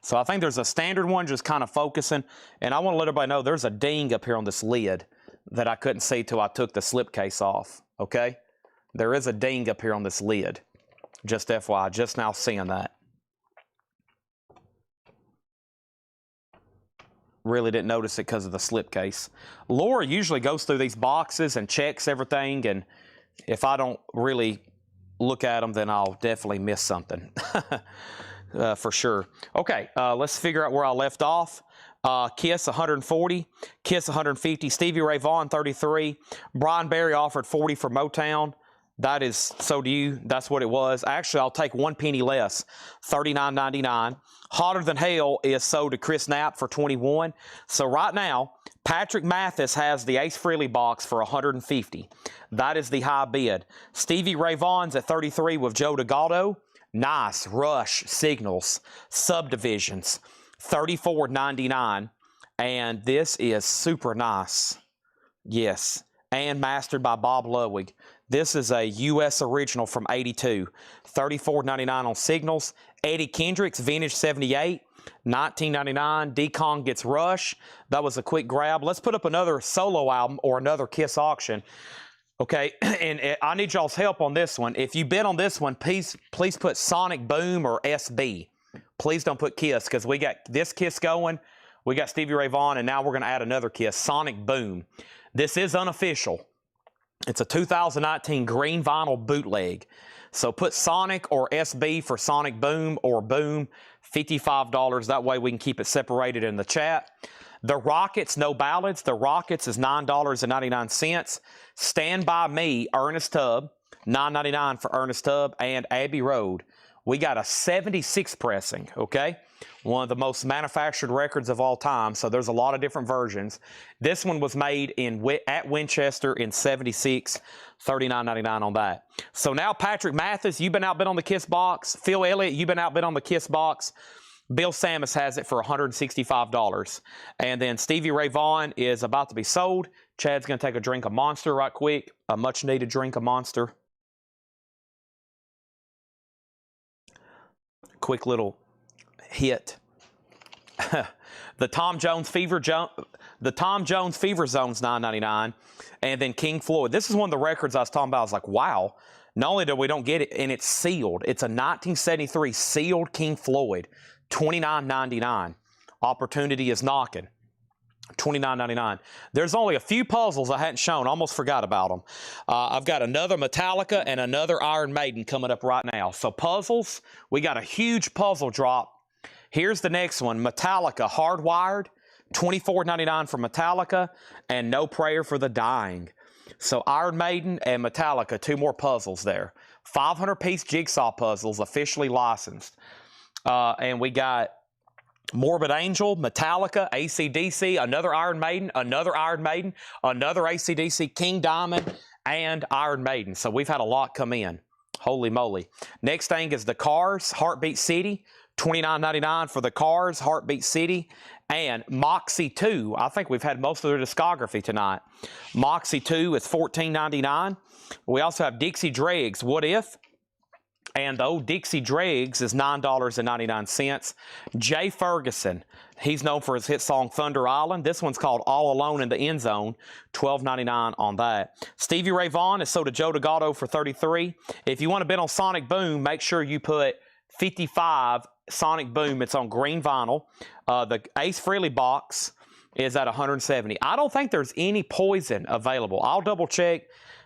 Speaker 1: So I think there's a standard one just kind of focusing. And I want to let everybody know there's a ding up here on this lid that I couldn't see till I took the slipcase off. Okay? There is a ding up here on this lid. Just FYI, just now seeing that. Really didn't notice it because of the slipcase. Laura usually goes through these boxes and checks everything, and if I don't really look at them, then I'll definitely miss something. For sure. Okay, let's figure out where I left off. Kiss 140, Kiss 150, Stevie Ray Vaughan 33, Brian Berry offered 40 for Motown. That is, so do you, that's what it was. Actually, I'll take 1 penny less, $39.99. Hotter Than Hell is sold to Chris Knapp for 21. So right now, Patrick Mathis has the Ace Frehley box for 150. That is the high bid. Stevie Ray Vaughan's at 33 with Joe DeGaldo. Nice, Rush, Signals, Subdivisions, $34.99. And this is super nice. Yes, and mastered by Bob Ludwig. This is a U.S. original from 82, $34.99 on Signals. Eddie Kendricks, Vintage 78, $19.99. D-Kong gets Rush. That was a quick grab. Let's put up another solo album or another Kiss auction. Okay, and I need y'all's help on this one. If you bid on this one, please put Sonic Boom or SB. Please don't put Kiss, because we got this Kiss going. We got Stevie Ray Vaughan, and now we're going to add another Kiss, Sonic Boom. This is unofficial. It's a 2019 green vinyl bootleg. So put Sonic or SB for Sonic Boom or Boom, $55. That way we can keep it separated in the chat. The Rockets, no ballads. The Rockets is $9.99. Stand By Me, Ernest Tubb, $9.99 for Ernest Tubb, and Abbey Road. We got a 76 pressing, okay? One of the most manufactured records of all time, so there's a lot of different versions. This one was made at Winchester in 76, $39.99 on that. So now Patrick Mathis, you've been outbid on the Kiss box. Phil Elliott, you've been outbid on the Kiss box. Bill Samus has it for $165. And then Stevie Ray Vaughan is about to be sold. Chad's going to take a drink of Monster right quick, a much-needed drink of Monster. Quick little hit. The Tom Jones Fever Zone's $9.99, and then King Floyd. This is one of the records I was talking about. I was like, wow. Not only do we don't get it, and it's sealed. It's a 1973 sealed King Floyd, $29.99. Opportunity is knocking. $29.99. There's only a few puzzles I hadn't shown. Almost forgot about them. I've got another Metallica and another Iron Maiden coming up right now. So puzzles, we got a huge puzzle drop. Here's the next one, Metallica Hardwired, $24.99 for Metallica, and No Prayer for the Dying. So Iron Maiden and Metallica, 2 more puzzles there. 500-piece jigsaw puzzles, officially licensed. And we got Morbid Angel, Metallica, AC/DC, another Iron Maiden, another AC/DC, King Diamond, and Iron Maiden. So we've had a lot come in. Holy moly. Next thing is the Cars, Heartbeat City, $29.99 for the Cars, Heartbeat City, and Moxie 2. I think we've had most of their discography tonight. Moxie 2 is $14.99. We also have Dixie Dregs, What If? And the old Dixie Dregs is $9.99. Jay Ferguson, he's known for his hit song Thunder Island. This one's called All Alone in the End Zone, $12.99 on that. Stevie Ray Vaughan is sold to Joe DeGaldo for $33. If you want to bid on Sonic Boom, make sure you put 55 Sonic Boom. It's on green vinyl. The Ace Frehley box is at $170. I don't think there's any Poison available. I'll double check,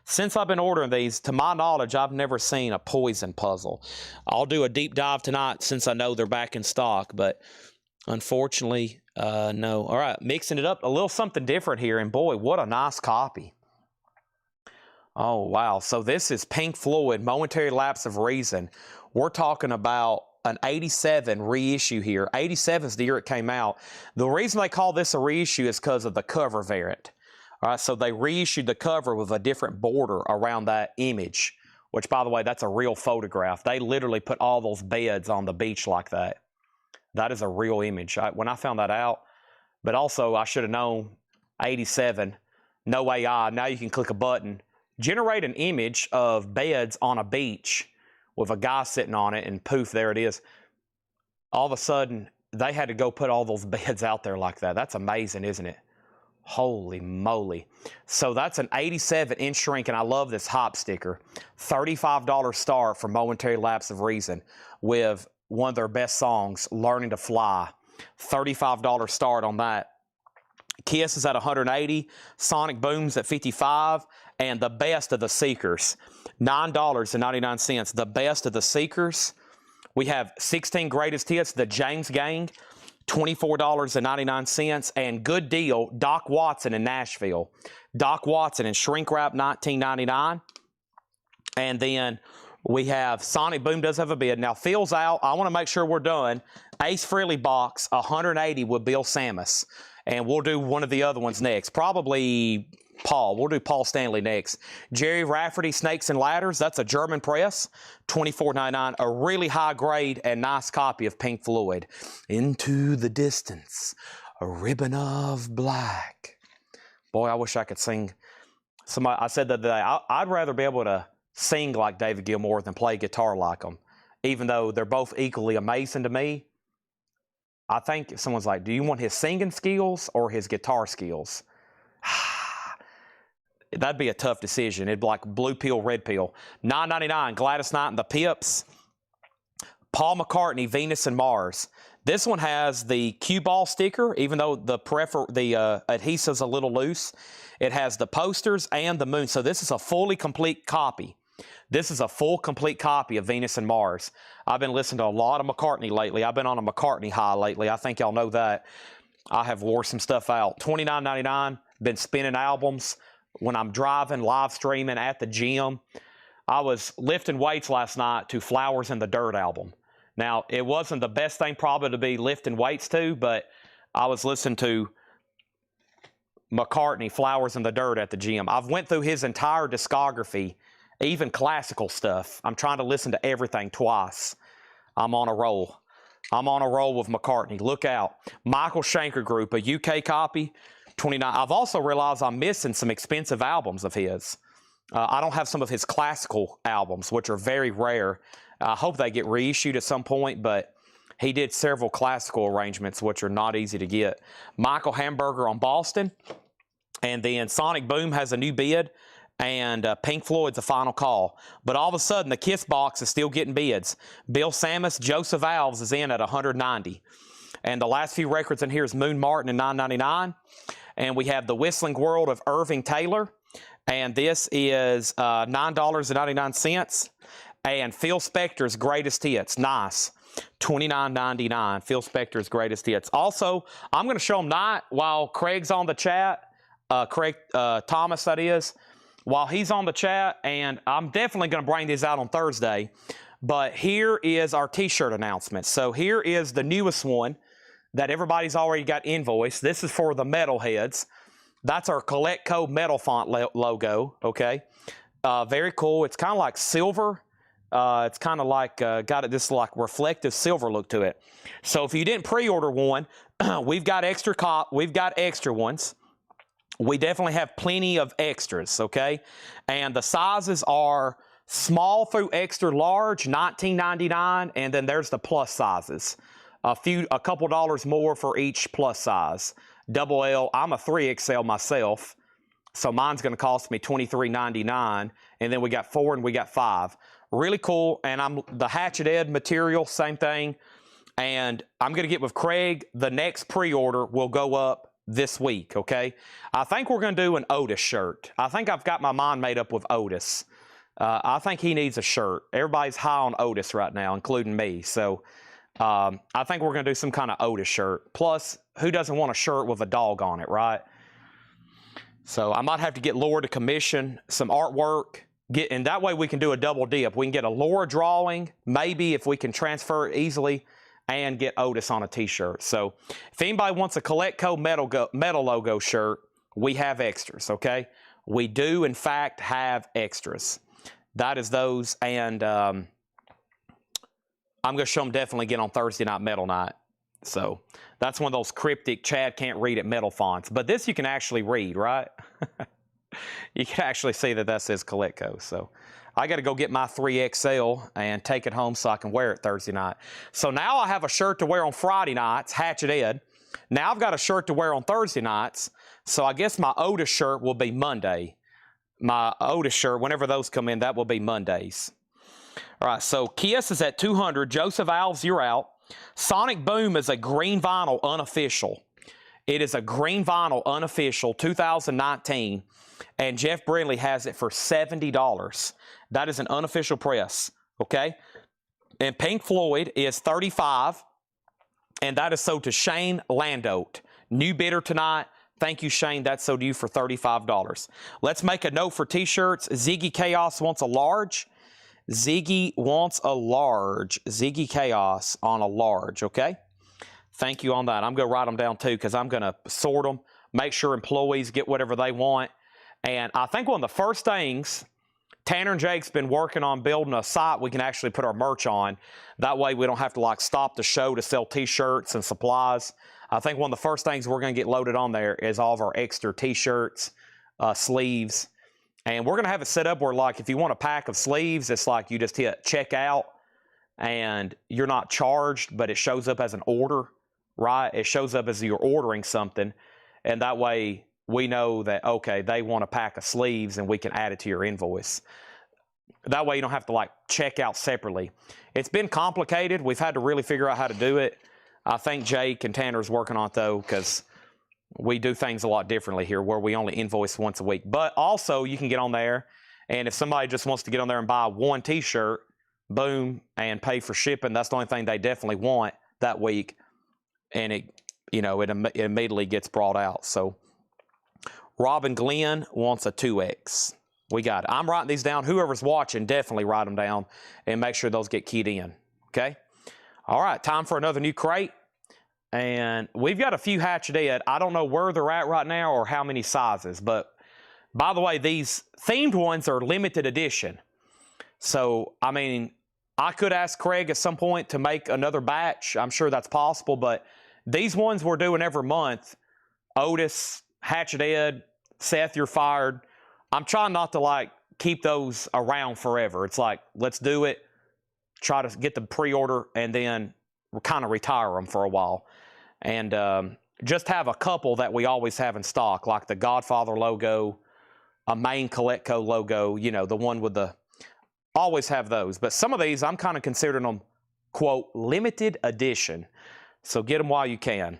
Speaker 1: Since I've been ordering these, to my knowledge, I've never seen a poison puzzle. I'll do a deep dive tonight since I know they're back in stock, but unfortunately, no. All right, mixing it up, a little something different here, and boy, what a nice copy. Oh, wow. So this is Pink Floyd, Momentary Lapse of Reason. We're talking about an 87 reissue here. 87 is the year it came out. The reason they call this a reissue is because of the cover variant. All right, so they reissued the cover with a different border around that image, which, by the way, that's a real photograph. They literally put all those beds on the beach like that. That is a real image. When I found that out, but also I should have known, 87, no AI. Now you can click a button, generate an image of beds on a beach with a guy sitting on it, and poof, there it is. All of a sudden, they had to go put all those beds out there like that. That's amazing, isn't it? Holy moly. So that's an 87 inch shrink, and I love this hop sticker. $35 star for Momentary Lapse of Reason with one of their best songs, Learning to Fly. $35 start on that. Kiss is at 180, Sonic Boom's at 55, and the best of the Seekers, $9.99. The best of the Seekers. We have 16 Greatest Hits, the James Gang, $24.99, and good deal, Doc Watson in Nashville. Doc Watson in Shrink Wrap, $19.99. And then we have Sonic Boom does have a bid. Now, Phil's out. I want to make sure we're done. Ace Frehley box, 180 with Bill Samus. And we'll do one of the other ones next. Probably Paul. We'll do Paul Stanley next. Jerry Rafferty, Snakes and Ladders. That's a German press. $24.99. A really high grade and nice copy of Pink Floyd. Into the Distance. A Ribbon of Black. Boy, I wish I could sing. Somebody, I said the other day, I'd rather be able to sing like David Gilmour than play guitar like him. Even though they're both equally amazing to me. I think if someone's like, do you want his singing skills or his guitar skills? That'd be a tough decision. It'd be like blue pill, red pill. $9.99, Gladys Knight and the Pips. Paul McCartney, Venus and Mars. This one has the cue ball sticker, even though the adhesive's a little loose. It has the posters and the moon. So this is a fully complete copy. This is a full, complete copy of Venus and Mars. I've been listening to a lot of McCartney lately. I've been on a McCartney high lately. I think y'all know that. I have wore some stuff out. $29.99. Been spinning albums when I'm driving, live streaming at the gym. I was lifting weights last night to Flowers in the Dirt album. Now, it wasn't the best thing probably to be lifting weights to, but I was listening to McCartney, Flowers in the Dirt at the gym. I've went through his entire discography, even classical stuff. I'm trying to listen to everything twice. I'm on a roll. I'm on a roll with McCartney. Look out. Michael Schenker Group, a UK copy, $29. I've also realized I'm missing some expensive albums of his. I don't have some of his classical albums, which are very rare. I hope they get reissued at some point, but he did several classical arrangements, which are not easy to get. Michael Hamburger on Boston. And then Sonic Boom has a new bid. And Pink Floyd's a final call. But all of a sudden, the Kiss box is still getting bids. Bill Samus, Joseph Alves is in at 190. And the last few records in here is Moon Martin and $9.99. And we have The Whistling World of Irving Taylor. And this is $9.99. And Phil Spector's Greatest Hits. Nice. $29.99. Phil Spector's Greatest Hits. Also, I'm going to show them tonight while Craig's on the chat. Craig Thomas, that is. While he's on the chat, and I'm definitely going to bring these out on Thursday, but here is our t-shirt announcement. So here is the newest one that everybody's already got invoiced. This is for the metalheads. That's our Collect Code metal font logo, okay? Very cool. It's kind of like silver. It's kind of like, got this like reflective silver look to it. So if you didn't pre-order one, we've got extra ones. We definitely have plenty of extras, okay? And the sizes are small through extra large, $19.99, and then there's the plus sizes. A couple dollars more for each plus size. Double L, I'm a 3XL myself, so mine's going to cost me $23.99, and then we got 4 and we got 5. Really cool, and the Hatchet Ed material, same thing. And I'm going to get with Craig. The next pre-order will go up this week, okay? I think we're going to do an Otis shirt. I think I've got my mind made up with Otis. I think he needs a shirt. Everybody's high on Otis right now, including me. So I think we're going to do some kind of Otis shirt. Plus, who doesn't want a shirt with a dog on it, right? So I might have to get Laura to commission some artwork. And that way we can do a double dip. We can get a Laura drawing, maybe if we can transfer it easily, and get Otis on a t-shirt. So if anybody wants a Collectco metal logo shirt, we have extras, okay? We do, in fact, have extras. That is those, and I'm going to show them definitely again on Thursday Night Metal Night. So that's one of those cryptic, Chad can't read it metal fonts. But this you can actually read, right? You can actually see that says Collectco. So I got to go get my 3XL and take it home so I can wear it Thursday night. So now I have a shirt to wear on Friday nights, Hatchet Ed. Now I've got a shirt to wear on Thursday nights. So I guess my Otis shirt will be Monday. My Otis shirt, whenever those come in, that will be Mondays. All right, so Kiss is at 200. Joseph Alves, you're out. Sonic Boom is a green vinyl unofficial. It is a green vinyl unofficial 2019, and Jeff Brindley has it for $70. That is an unofficial press, okay? And Pink Floyd is $35, and that is sold to Shane Landote. New bidder tonight. Thank you, Shane. That's sold to you for $35. Let's make a note for T-shirts. Ziggy Chaos wants a large. Ziggy wants a large. Ziggy Chaos on a large, okay? Thank you on that. I'm going to write them down too because I'm going to sort them, make sure employees get whatever they want. And I think one of the first things, Tanner and Jake's been working on building a site we can actually put our merch on. That way we don't have to like stop the show to sell T-shirts and supplies. I think one of the first things we're going to get loaded on there is all of our extra T-shirts, sleeves. And we're going to have it set up where like if you want a pack of sleeves, it's like you just hit checkout and you're not charged, but it shows up as an order. Right? It shows up as you're ordering something, and that way we know that, okay, they want a pack of sleeves, and we can add it to your invoice. That way you don't have to, like, check out separately. It's been complicated. We've had to really figure out how to do it. I think Jake and Tanner's working on it, though, because we do things a lot differently here, where we only invoice once a week. But also, you can get on there, and if somebody just wants to get on there and buy one T-shirt, boom, and pay for shipping, that's the only thing they definitely want that week. And it immediately gets brought out. So Robin Glenn wants a 2X. We got it. I'm writing these down. Whoever's watching, definitely write them down and make sure those get keyed in. Okay? All right, time for another new crate. And we've got a few Hatchet Ed. I don't know where they're at right now or how many sizes. But, by the way, these themed ones are limited edition. So, I mean, I could ask Craig at some point to make another batch. I'm sure that's possible, but these ones we're doing every month, Otis, Hatchet Ed, Seth, you're fired. I'm trying not to, like, keep those around forever. It's like, let's do it, try to get the pre-order, and then we'll kind of retire them for a while. And just have a couple that we always have in stock, like the Godfather logo, a main Collectco logo, you know, the one with the... Always have those, but some of these I'm kind of considering them, quote, limited edition. So get them while you can.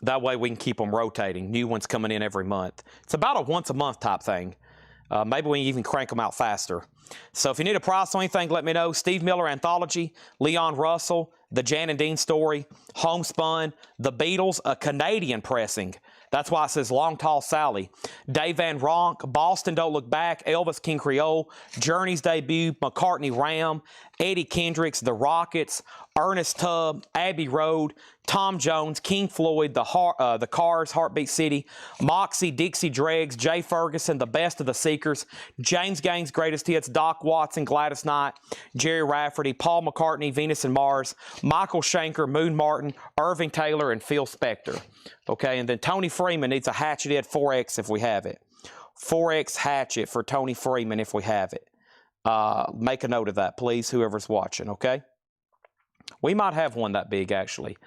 Speaker 1: That way we can keep them rotating. New ones coming in every month. It's about a once a month type thing. Maybe we can even crank them out faster. So if you need a price on anything, let me know. Steve Miller Anthology, Leon Russell, The Jan and Dean Story, Homespun, The Beatles, a Canadian pressing. That's why it says Long Tall Sally. Dave Van Ronk, Boston Don't Look Back, Elvis King Creole, Journey's debut, McCartney Ram, Eddie Kendricks, The Rockets, Ernest Tubb, Abbey Road, Tom Jones, King Floyd, the Cars, Heartbeat City, Moxie, Dixie Dregs, Jay Ferguson, The Best of the Seekers, James Gang's Greatest Hits, Doc Watson, Gladys Knight, Jerry Rafferty, Paul McCartney, Venus and Mars, Michael Schenker, Moon Martin, Irving Taylor, and Phil Spector. Okay, and then Tony Freeman needs a Hatchet Ed 4X if we have it. 4X Hatchet for Tony Freeman if we have it. Make a note of that, please, whoever's watching, okay? We might have one that big, actually.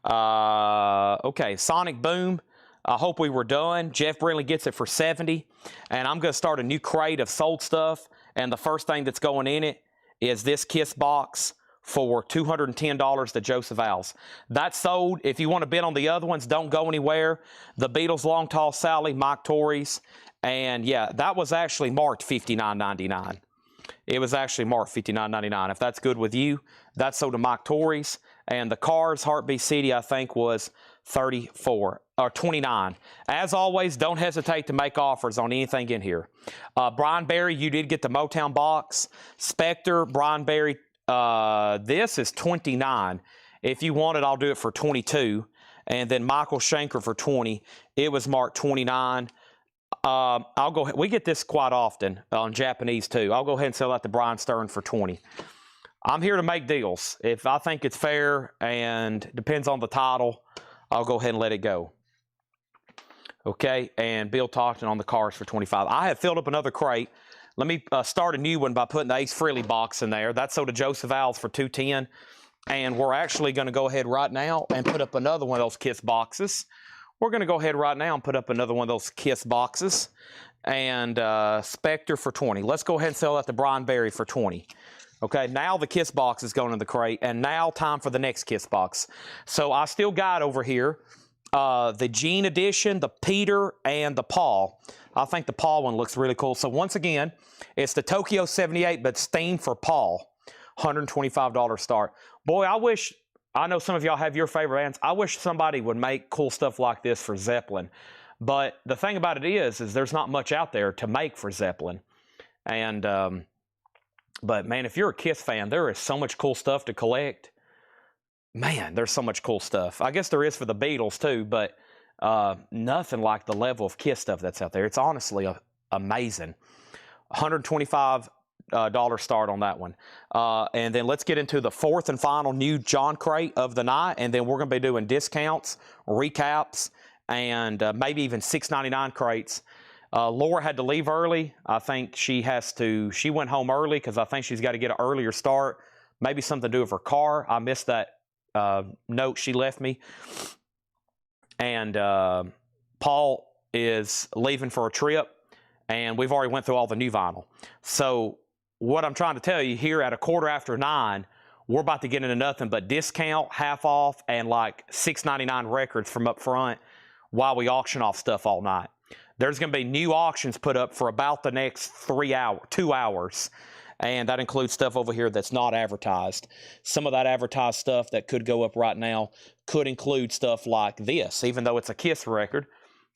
Speaker 1: Okay, Sonic Boom. I hope we were done. Jeff Brindley gets it for $70. And I'm going to start a new crate of sold stuff. And the first thing that's going in it is this Kiss box for $210 to Joseph Al's. That sold. If you want to bid on the other ones, don't go anywhere. The Beatles, Long Tall Sally, Mike Torrey's, and yeah, that was actually marked $59.99. It was actually marked $59.99. If that's good with you, that sold to Mike Torrey's, and the Cars Heartbeat CD I think was $34 or $29. As always, don't hesitate to make offers on anything in here. Brian Berry, you did get the Motown box. Spectre, Brian Berry. This is $29. If you want it, I'll do it for $22. And then Michael Schenker for $20. It was marked $29. I'll go. We get this quite often on Japanese too. I'll go ahead and sell that to Brian Stern for $20. I'm here to make deals. If I think it's fair and depends on the title, I'll go ahead and let it go. Okay, and Bill Talkton on the Cars for $25. I have filled up another crate. Let me start a new one by putting the Ace Frehley box in there. That's sold to Joseph Al's for $210. And we're actually going to go ahead right now and put up another one of those Kiss boxes. We're going to go ahead right now and put up another one of those Kiss boxes. And Spectre for $20. Let's go ahead and sell that to Brian Berry for $20. Okay, now the Kiss box is going in the crate. And now time for the next Kiss box. So I still got over here the Gene Edition, the Peter, and the Paul. I think the Paul one looks really cool. So once again, it's the Tokyo 78, but themed for Paul. $125 start. Boy, I know some of y'all have your favorite bands. I wish somebody would make cool stuff like this for Zeppelin. But the thing about it is there's not much out there to make for Zeppelin. And, but man, if you're a Kiss fan, there is so much cool stuff to collect. Man, there's so much cool stuff. I guess there is for the Beatles too, but nothing like the level of Kiss stuff that's out there. It's honestly amazing. $125 start on that one. And then let's get into the fourth and final new John crate of the night, and then we're going to be doing discounts, recaps, and maybe even $6.99 crates. Laura had to leave early. I think she went home early because I think she's got to get an earlier start. Maybe something to do with her car. I missed that note she left me. And Paul is leaving for a trip, and we've already went through all the new vinyl. So what I'm trying to tell you here at 9:15, we're about to get into nothing but discount, half off, and like $6.99 records from up front while we auction off stuff all night. There's going to be new auctions put up for about the next 2 hours. And that includes stuff over here that's not advertised. Some of that advertised stuff that could go up right now could include stuff like this. Even though it's a Kiss record,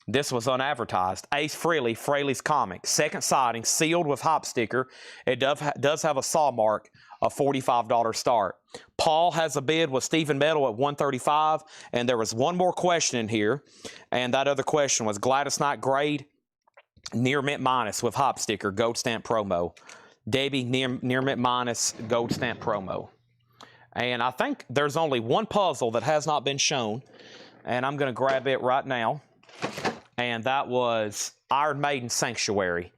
Speaker 1: this was unadvertised. Ace Frehley, Frehley's Comic, second sighting, sealed with hop sticker. It does have a saw mark, a $45 start. Paul has a bid with Stephen Metal at $135, and there was one more question in here, and that other question was Gladys Knight grade, near mint minus with hop sticker, gold stamp promo. Debbie, near mint minus, gold stamp promo. And I think there's only one puzzle that has not been shown, and I'm going to grab it right now. And that was Iron Maiden Sanctuary.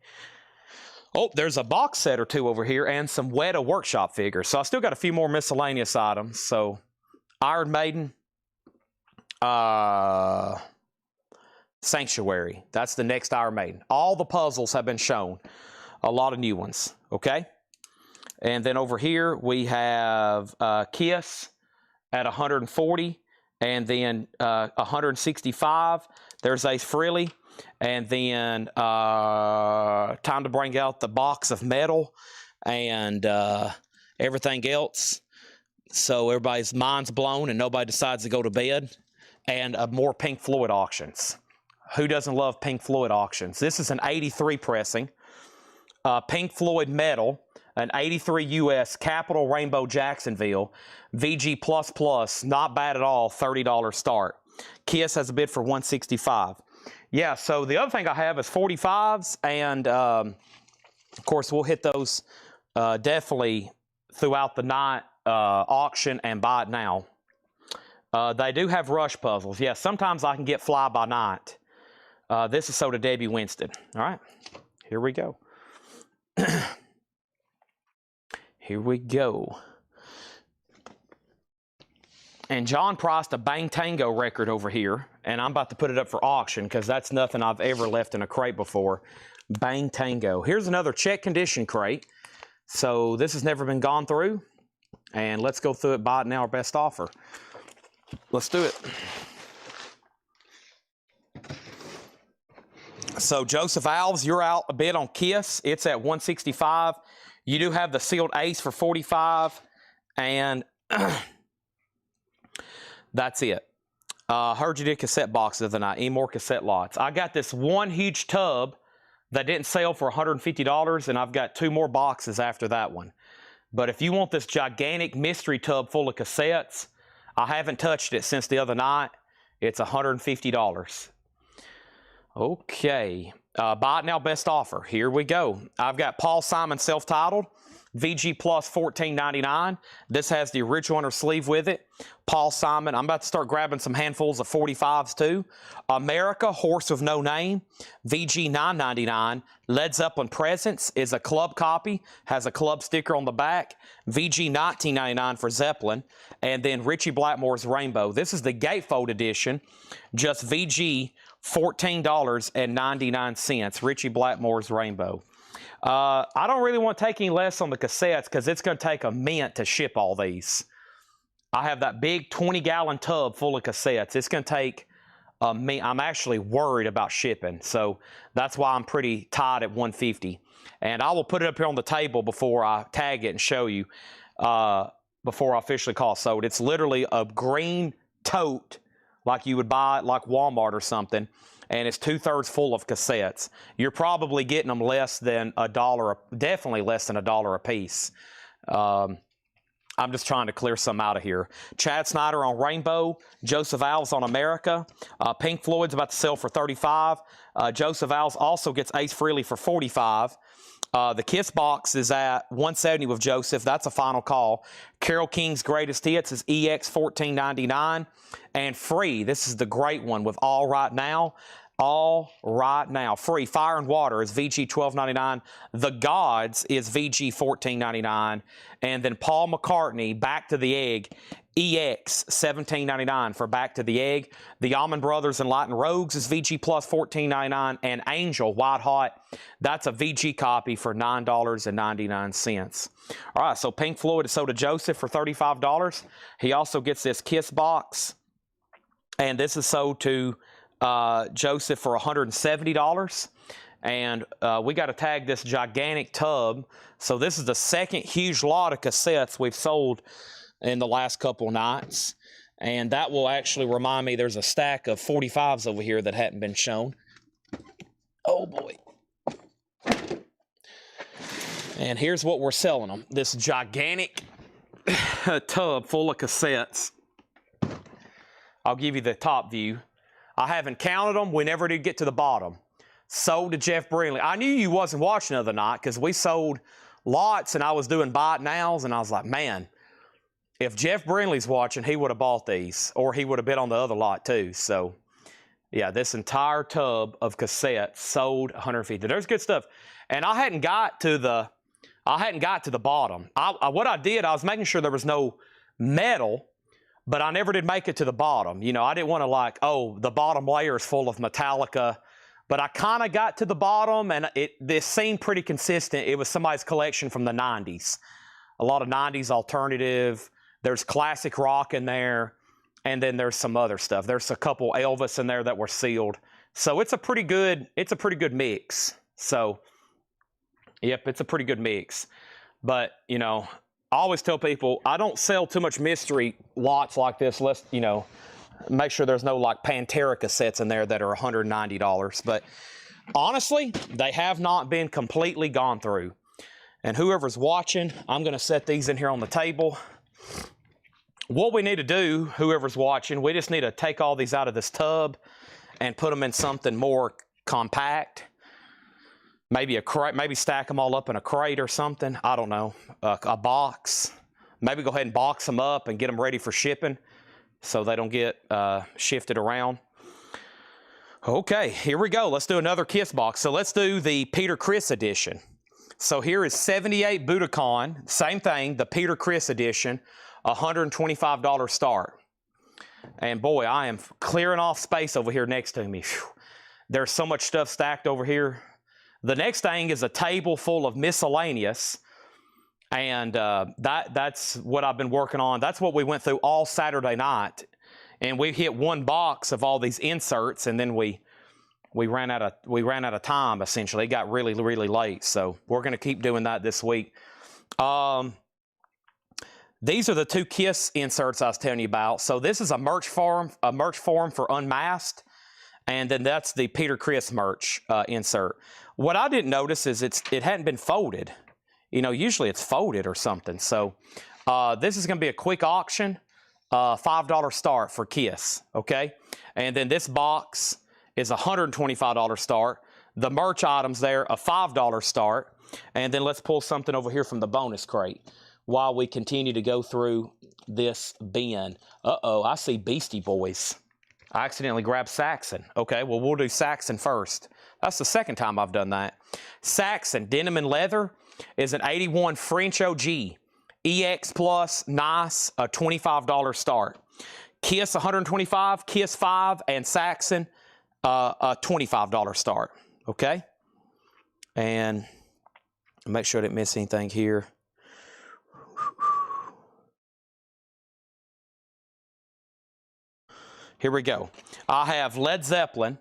Speaker 1: Oh, there's a box set or two over here and some Weta Workshop figures. So I still got a few more miscellaneous items. So Iron Maiden Sanctuary. That's the next Iron Maiden. All the puzzles have been shown. A lot of new ones, okay? And then over here we have Kiss at 140, and then 165. There's Ace Frehley, and then time to bring out the box of metal and everything else. So everybody's mind's blown and nobody decides to go to bed. And more Pink Floyd auctions. Who doesn't love Pink Floyd auctions? This is an 83 pressing. Pink Floyd metal, an 83 US Capitol Rainbow Jacksonville, VG++, not bad at all, $30 start. Kiss has a bid for $165. Yeah, so the other thing I have is 45s, and of course we'll hit those definitely throughout the night auction and buy it now. They do have rush puzzles. Yeah, sometimes I can get fly by night. This is so to Debbie Winston. All right, here we go. Here we go. And John priced a Bang Tango record over here, and I'm about to put it up for auction because that's nothing I've ever left in a crate before. Bang Tango. Here's another check condition crate. So this has never been gone through. And let's go through it, buy it now or best offer. Let's do it. So Joseph Alves, you're out a bit on Kiss. It's at 165. You do have the sealed ace for 45, and that's it. Heard you did cassette boxes of the night. Any more cassette lots? I got this one huge tub that didn't sell for $150, and I've got 2 more boxes after that one. But if you want this gigantic mystery tub full of cassettes, I haven't touched it since the other night. It's $150. Okay, buy it now, best offer. Here we go. I've got Paul Simon self-titled, VG Plus $14.99. This has the original inner sleeve with it. Paul Simon, I'm about to start grabbing some handfuls of 45s too. America, Horse of No Name, VG $9.99. Led Zeppelin Presence is a club copy, has a club sticker on the back. VG $19.99 for Zeppelin. And then Richie Blackmore's Rainbow. This is the gatefold edition, just VG $14.99. Richie Blackmore's Rainbow. I don't really want to take any less on the cassettes because it's going to take a mint to ship all these. I have that big 20-gallon tub full of cassettes. It's going to take a mint. I'm actually worried about shipping, so that's why I'm pretty tight at 150. And I will put it up here on the table before I tag it and show you before I officially call it sold. It's literally a green tote like you would buy at like Walmart or something, and it's 2/3 full of cassettes. You're probably getting them less than $1, definitely less than $1 a piece. I'm just trying to clear some out of here. Chad Snyder on Rainbow, Joseph Alves on America. Pink Floyd's about to sell for $35. Joseph Alves also gets Ace Frehley for $45. The Kiss box is at $170 with Joseph. That's a final call. Carole King's Greatest Hits is EX $14.99. And free, this is the great one with All Right Now. All Right Now. Free. Fire and Water is VG $12.99. The Gods is VG $14.99. And then Paul McCartney, Back to the Egg, EX $17.99 for Back to the Egg. The Allman Brothers and Latin Rogues is VG Plus $14.99. And Angel, White Hot, that's a VG copy for $9.99. All right, so Pink Floyd is sold to Joseph for $35. He also gets this Kiss box. And this is sold to Joseph for $170. And we got to tag this gigantic tub. So this is the second huge lot of cassettes we've sold in the last couple nights. And that will actually remind me there's a stack of 45s over here that hadn't been shown. Oh boy. And here's what we're selling them. This gigantic tub full of cassettes. I'll give you the top view. I haven't counted them. We never did get to the bottom. Sold to Jeff Brinley. I knew you wasn't watching the other night because we sold lots and I was doing buy it nows, and I was like, man, if Jeff Brinley's watching, he would have bought these, or he would have been on the other lot too. So yeah, this entire tub of cassettes sold $150. There's good stuff. And I hadn't got to the bottom. What I did, I was making sure there was no metal, but I never did make it to the bottom. You know, I didn't want to like, oh, the bottom layer is full of Metallica. But I kind of got to the bottom, and this seemed pretty consistent. It was somebody's collection from the 90s. A lot of 90s alternative. There's classic rock in there, and then there's some other stuff. There's a couple Elvis in there that were sealed. So it's a pretty good mix. So, yep, it's a pretty good mix. But, you know, I always tell people, I don't sell too much mystery lots like this. Let's, you know, make sure there's no like Pantera cassettes in there that are $190. But honestly, they have not been completely gone through. And whoever's watching, I'm going to set these in here on the table. What we need to do, whoever's watching, we just need to take all these out of this tub and put them in something more compact. Maybe a crate, maybe stack them all up in a crate or something. I don't know. A box. Maybe go ahead and box them up and get them ready for shipping so they don't get shifted around. Okay, here we go. Let's do another Kiss box. So let's do the Peter Criss edition. So here is 78 Budokan. Same thing, the Peter Criss edition, $125 start. And boy, I am clearing off space over here next to me. Whew. There's so much stuff stacked over here. The next thing is a table full of miscellaneous. And that's what I've been working on. That's what we went through all Saturday night. And we hit one box of all these inserts, and then we ran out of time, essentially. It got really, really late. So we're going to keep doing that this week. These are the 2 Kiss inserts I was telling you about. So this is a merch form for Unmasked, and then that's the Peter Criss merch insert. What I didn't notice is it hadn't been folded. You know, usually it's folded or something. So this is going to be a quick auction, $5 start for Kiss, okay? And then this box is a $125 start. The merch items there, a $5 start. And then let's pull something over here from the bonus crate while we continue to go through this bin. Uh-oh, I see Beastie Boys. I accidentally grabbed Saxon. Okay, well, we'll do Saxon first. That's the second time I've done that. Saxon, denim and leather, is an 81 French OG. EX Plus, nice, a $25 start. Kiss, 125, Kiss 5, and Saxon, a $25 start. Okay? And make sure I didn't miss anything here. Here we go. I have Led Zeppelin,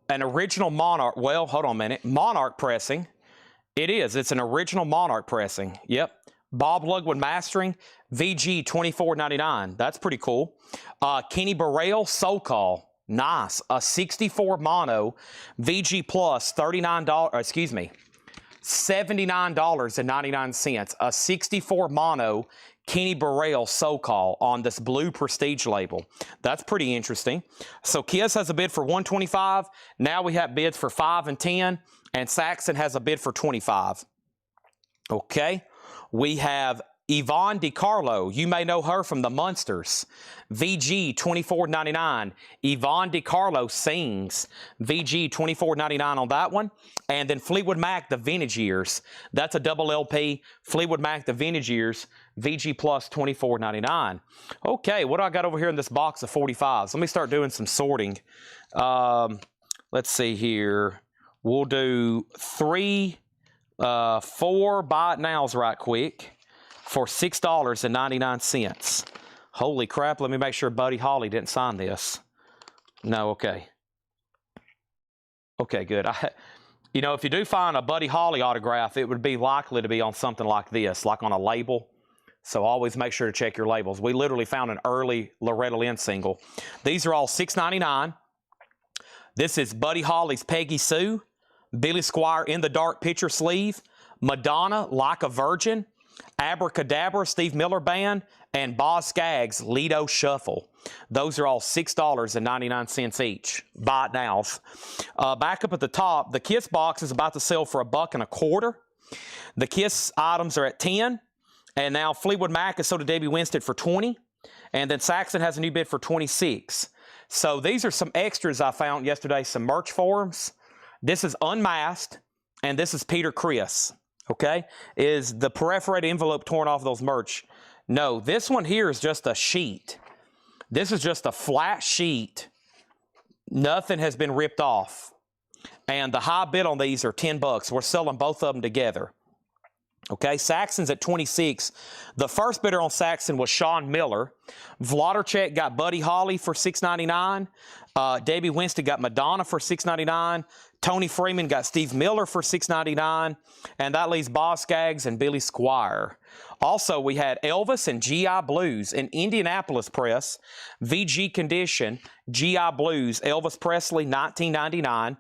Speaker 1: an original Monarch. Well, hold on a minute. Monarch pressing. It is. It's an original Monarch pressing. Yep. Bob Lugwood mastering. VG $24.99. That's pretty cool. Kenny Burrell Soul Call. Nice. A 64 mono. VG Plus $39. Excuse me. $79.99. A 64 mono Kenny Burrell Soul Call on this blue Prestige label. That's pretty interesting. So Kiss has a bid for $125. Now we have bids for $5 and $10, and Saxon has a bid for $25. Okay. We have Yvonne DiCarlo. You may know her from the Munsters. VG $24.99. Yvonne DiCarlo Sings. VG $24.99 on that one. And then Fleetwood Mac, the Vintage Years. That's a double LP. Fleetwood Mac, the Vintage Years. VG Plus $24.99. Okay, what do I got over here in this box of 45s? Let me start doing some sorting. Let's see here. We'll do 4 buy it nows right quick for $6.99. Holy crap, let me make sure Buddy Holly didn't sign this. No, okay. Okay, good. You know, if you do find a Buddy Holly autograph, it would be likely to be on something like this, like on a label. So always make sure to check your labels. We literally found an early Loretta Lynn single. These are all $6.99. This is Buddy Holly's Peggy Sue, Billy Squier In the Dark picture sleeve, Madonna Like a Virgin, Abracadabra Steve Miller Band, and Boz Scaggs Lido Shuffle. Those are all $6.99 each. Buy it nows. Back up at the top, the Kiss box is about to sell for $1.25. The Kiss items are at $10. And now Fleetwood Mac has sold to Debbie Winstead for $20. And then Saxon has a new bid for $26. So these are some extras I found yesterday, some merch forms. This is Unmasked, and this is Peter Criss. Okay? Is the perforated envelope torn off those merch? No, this one here is just a sheet. This is just a flat sheet. Nothing has been ripped off. And the high bid on these are $10. We're selling both of them together. Okay, Saxon's at $26. The first bidder on Saxon was Sean Miller. Vladarchek got Buddy Holly for $6.99. Debbie Winstead got Madonna for $6.99. Tony Freeman got Steve Miller for $6.99. And that leaves Boz Scaggs and Billy Squier. Also, we had Elvis and G.I. Blues in Indianapolis press. VG condition, G.I. Blues, Elvis Presley, $19.99.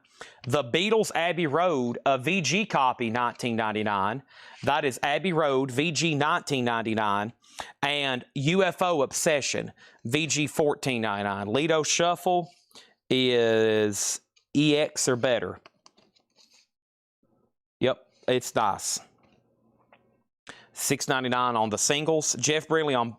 Speaker 1: The Beatles, Abbey Road, a VG copy, $19.99. That is Abbey Road, VG, $19.99. And UFO Obsession, VG, $14.99. Lido Shuffle is EX or better. Yep, it's nice. $6.99 on the singles. Jeff Brinley on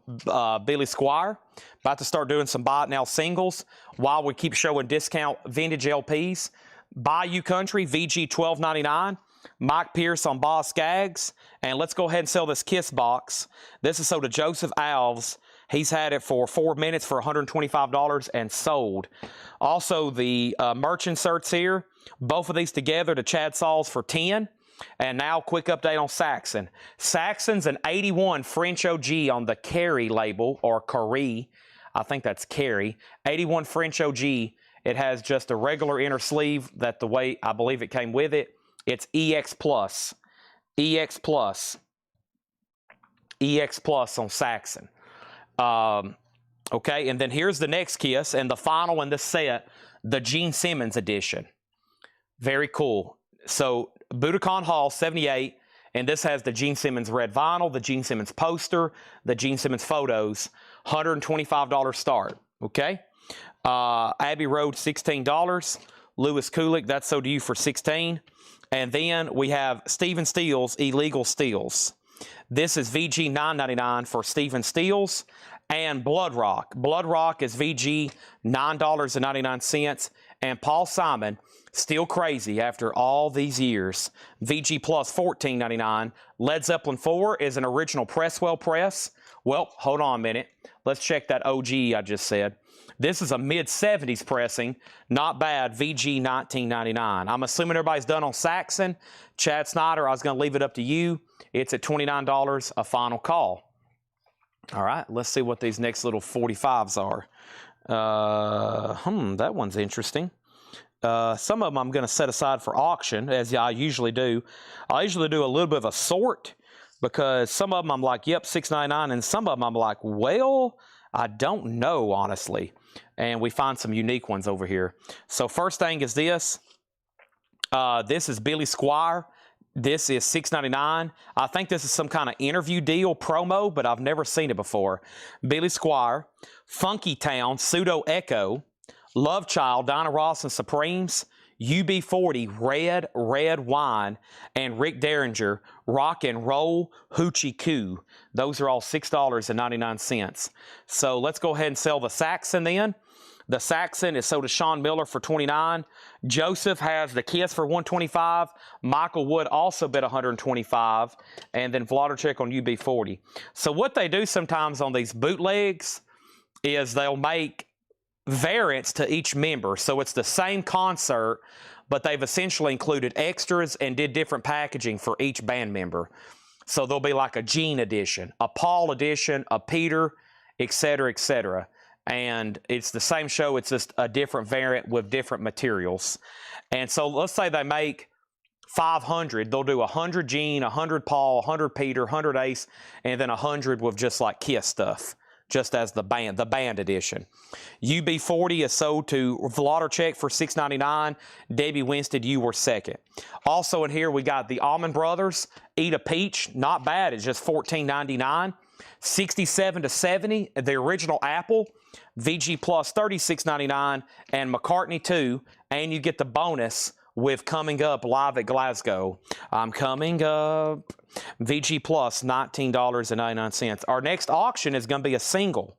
Speaker 1: Billy Squier. About to start doing some buy it now singles while we keep showing discount vintage LPs. Bayou Country, VG $12.99. Mike Pierce on Boz Scaggs. And let's go ahead and sell this Kiss box. This is sold to Joseph Alves. He's had it for 4 minutes for $125 and sold. Also, the merch inserts here, both of these together to Chad Sauls for $10. And now, quick update on Saxon. Saxon's an 81 French OG on the Carry label, or Carry. I think that's Carry. 81 French OG. It has just a regular inner sleeve that the way I believe it came with it. It's EX Plus. EX Plus. EX Plus on Saxon. Okay, and then here's the next Kiss, and the final in this set, the Gene Simmons edition. Very cool. So, Budokan Hall 78, and this has the Gene Simmons red vinyl, the Gene Simmons poster, the Gene Simmons photos, $125 start, okay? Abbey Road, $16. Lewis Kulik, that's sold to you for $16. And then we have Stephen Steele's Illegal Steals. This is VG $9.99 for Stephen Steele's. And Blood Rock. Blood Rock is VG $9.99. And Paul Simon, still crazy after all these years, VG Plus $14.99. Led Zeppelin 4 is an original Presswell press. Well, hold on a minute. Let's check that OG I just said. This is a mid-70s pressing. Not bad. VG $19.99. I'm assuming everybody's done on Saxon. Chad Snyder, I was going to leave it up to you. It's at $29, a final call. All right, let's see what these next little 45s are. That one's interesting. Some of them I'm going to set aside for auction, as I usually do. I usually do a little bit of a sort, because some of them I'm like, yep, $6.99, and some of them I'm like, well, I don't know, honestly. And we find some unique ones over here. So first thing is this. This is Billy Squier. This is $6.99. I think this is some kind of interview deal promo, but I've never seen it before. Billy Squier, Funky Town, Pseudo Echo, Love Child, Dinah Ross and Supremes, UB40, Red Wine, and Rick Derringer, Rock and Roll, Hoochie Coo. Those are all $6.99. So let's go ahead and sell the Saxon then. The Saxon is sold to Sean Miller for $29. Joseph has the Kiss for $125. Michael Wood also bid $125. And then Vladarchuk on UB40. So what they do sometimes on these bootlegs is they'll make variants to each member. So it's the same concert, but they've essentially included extras and did different packaging for each band member. So there'll be like a Gene edition, a Paul edition, a Peter, etc., etc. And it's the same show, it's just a different variant with different materials. And so let's say they make 500, they'll do 100 Gene, 100 Paul, 100 Peter, 100 Ace, and then 100 with just like Kiss stuff, just as the band edition. UB40 is sold to Vladarchuk for $6.99. Debbie Winstead, you were second. Also in here, we got the Allman Brothers, Eat a Peach, not bad, it's just $14.99. 67 to 70, the original Apple, VG Plus $36.99, and McCartney 2, and you get the bonus with Coming Up live at Glasgow. I'm Coming Up, VG Plus $19.99. Our next auction is going to be a single.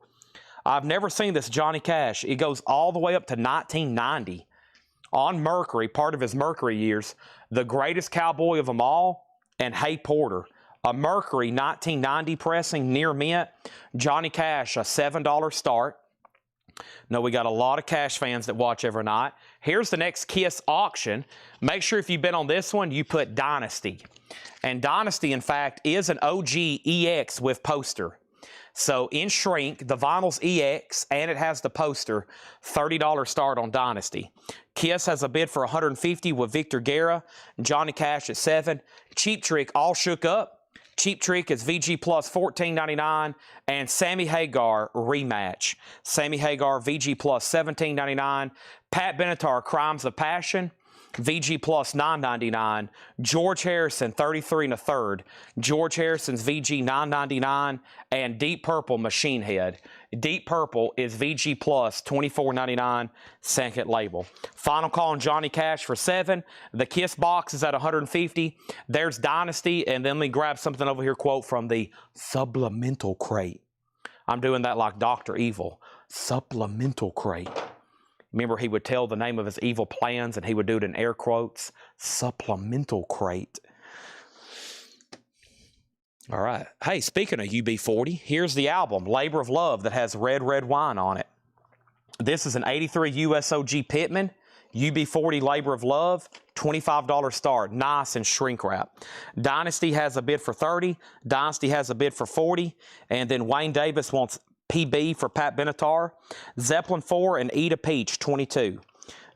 Speaker 1: I've never seen this Johnny Cash. It goes all the way up to 1990 on Mercury, part of his Mercury years, The Greatest Cowboy of Them All, and Hey Porter. A Mercury 1990 pressing near mint. Johnny Cash, a $7 start. No, we got a lot of Cash fans that watch every night. Here's the next Kiss auction. Make sure if you've been on this one, you put Dynasty. And Dynasty, in fact, is an OG EX with poster. So in shrink, the vinyl's EX, and it has the poster. $30 start on Dynasty. Kiss has a bid for $150 with Victor Guerra. Johnny Cash at $7. Cheap Trick, All Shook Up. Cheap Trick is VG Plus $14.99, and Sammy Hagar rematch. Sammy Hagar VG Plus $17.99. Pat Benatar Crimes of Passion VG Plus $9.99. George Harrison 33 1/3. George Harrison's VG $9.99, and Deep Purple Machine Head. Deep Purple is VG Plus $24.99, second label. Final call on Johnny Cash for $7. The Kiss box is at $150. There's Dynasty, and then we grab something over here, quote from the supplemental crate. I'm doing that like Dr. Evil. Supplemental crate. Remember, he would tell the name of his evil plans, and he would do it in air quotes. Supplemental crate. All right. Hey, speaking of UB40, here's the album, Labor of Love, that has Red Wine on it. This is an 83 USOG Pittman, UB40 Labor of Love. $25 start, nice and shrink wrap. Dynasty has a bid for 30, Dynasty has a bid for 40, and then Wayne Davis wants PB for Pat Benatar. Zeppelin 4 and Eda Peach, 22.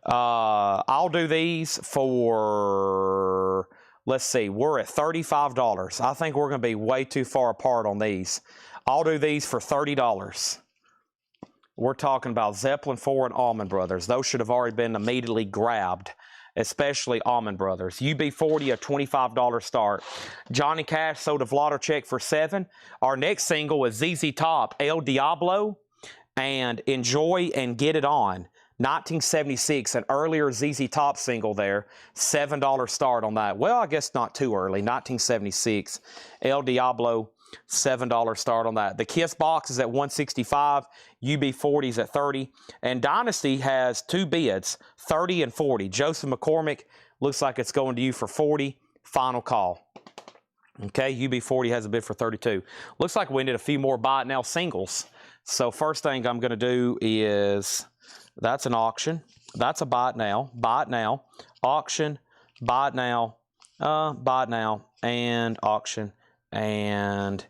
Speaker 1: I'll do these for, let's see, we're at $35. I think we're going to be way too far apart on these. I'll do these for $30. We're talking about Zeppelin 4 and Allman Brothers. Those should have already been immediately grabbed, especially Allman Brothers. UB40, a $25 start. Johnny Cash sold a Vladarchuk for 7. Our next single is ZZ Top, El Diablo, and Enjoy and Get It On. 1976, an earlier ZZ Top single there. $7 start on that. Well, I guess not too early. 1976, El Diablo, $7 start on that. The Kiss box is at $165, UB40 is at $30, and Dynasty has 2 bids, $30 and $40. Joseph McCormick, looks like it's going to you for $40, final call. Okay, UB40 has a bid for $32. Looks like we need a few more buy it now singles. So first thing I'm going to do is, that's an auction, that's a buy it now, auction, buy it now, and auction. And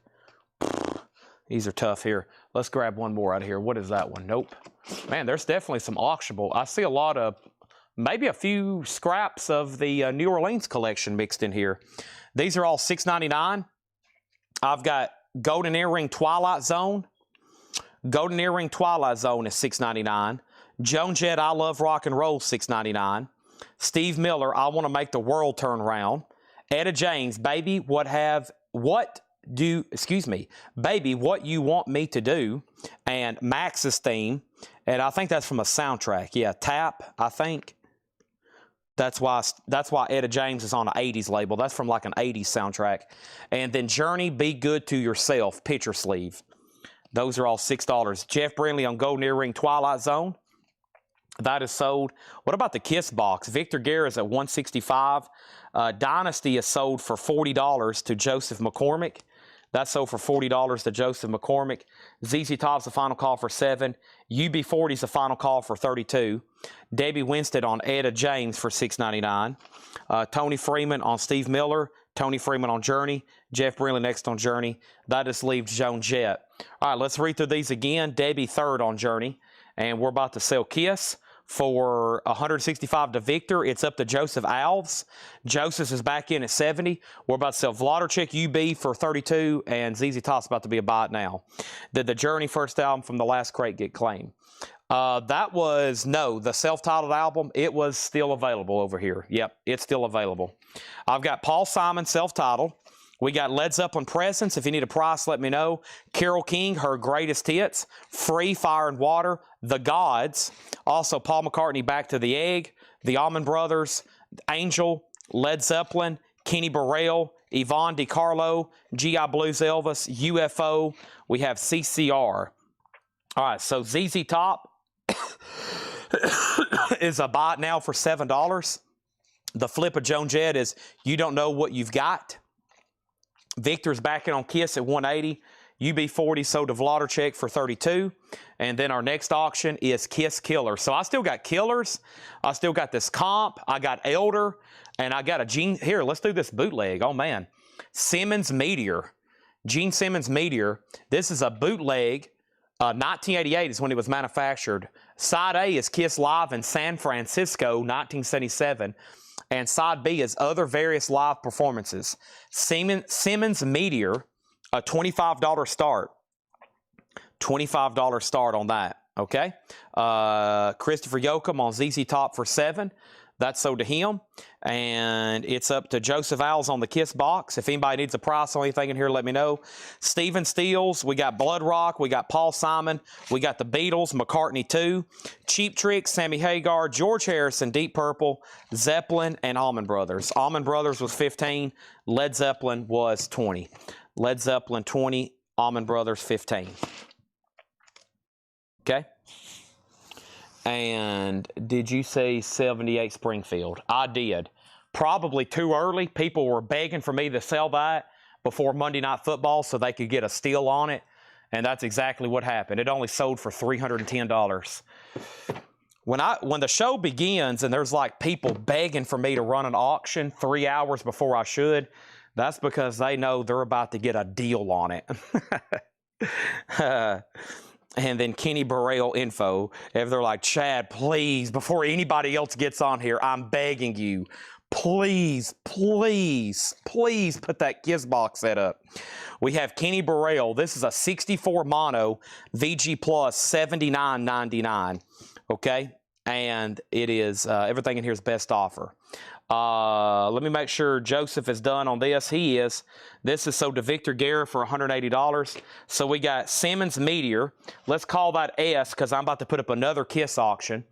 Speaker 1: these are tough here. Let's grab one more out of here. What is that one? Nope. Man, there's definitely some auctionable. I see a lot of, maybe a few scraps of the New Orleans collection mixed in here. These are all $6.99. I've got Golden Earring Twilight Zone. Golden Earring Twilight Zone is $6.99. Joan Jett, I Love Rock and Roll, $6.99. Steve Miller, I Want to Make the World Turn Round. Etta James, Baby, Baby, What You Want Me to Do, and Max's theme, and I think that's from a soundtrack. Yeah, Tap, I think. That's why Etta James is on an 80s label. That's from like an 80s soundtrack. And then Journey, Be Good to Yourself, picture sleeve. Those are all $6. Jeff Brindley on Golden Earring Twilight Zone. That is sold. What about the Kiss box? Victor Guerra is at $165. Dynasty is sold for $40 to Joseph McCormick. That's sold for $40 to Joseph McCormick. ZZ Top's the final call for $7. UB40 is the final call for $32. Debbie Winstead on Etta James for $6.99. Tony Freeman on Steve Miller. Tony Freeman on Journey. Jeff Brindley next on Journey. That just leaves Joan Jett. All right, let's read through these again. Debbie third on Journey. And we're about to sell Kiss for $165 to Victor. It's up to Joseph Alves. Joseph is back in at $70. We're about to sell Vladarchuk UB for $32, and ZZ Top's about to be a buy it now. Did the Journey first album from the last crate get claimed? That was, no, the self-titled album, it was still available over here. Yep, it's still available. I've got Paul Simon self-titled. We got Led Zeppelin Presents. If you need a price, let me know. Carole King, Her Greatest Hits. Free, Fire and Water. The Gods. Also, Paul McCartney, Back to the Egg. The Allman Brothers. Angel. Led Zeppelin. Kenny Burrell. Yvonne DiCarlo. G.I. Blues Elvis. UFO. We have CCR. All right, so ZZ Top is a buy it now for $7. The flip of Joan Jett is You Don't Know What You've Got. Victor's backing on Kiss at $180. UB40 sold to Vladarchuk for $32. And then our next auction is Kiss Killer. So I still got Killers. I still got this comp. I got Elder. And I got a Gene. Here, let's do this bootleg. Oh, man. Simmons Meteor. Gene Simmons Meteor. This is a bootleg. 1988 is when it was manufactured. Side A is Kiss Live in San Francisco, 1977. And Side B is other various live performances. Simmons Meteor, a $25 start. $25 start on that, okay? Christopher Yoakum on ZZ Top for $7. That's sold to him. And it's up to Joseph Alves on the Kiss box. If anybody needs a price on anything in here, let me know. Stephen Stills, we got Blood Rock, we got Paul Simon, we got the Beatles, McCartney 2, Cheap Trick, Sammy Hagar, George Harrison, Deep Purple, Zeppelin, and Allman Brothers. Allman Brothers was 15, Led Zeppelin was 20. Led Zeppelin 20, Allman Brothers 15. Okay? And did you say 78 Springfield? I did. Probably too early. People were begging for me to sell that before Monday Night Football so they could get a steal on it. And that's exactly what happened. It only sold for $310. when the show begins and there's like people begging for me to run an auction 3 hours before I should, that's because they know they're about to get a deal on it. And then Kenny Burrell info, if they're like, Chad, please, before anybody else gets on here, I'm begging you, please, please, please put that Kiss box set up. We have Kenny Burrell. This is a 64 mono VG Plus, $79.99. Okay, and it is everything in here is best offer. Let me make sure Joseph is done on this. He is. This is sold to Victor Guerra for $180. So we got Simmons Meteor. Let's call that S because I'm about to put up another Kiss auction.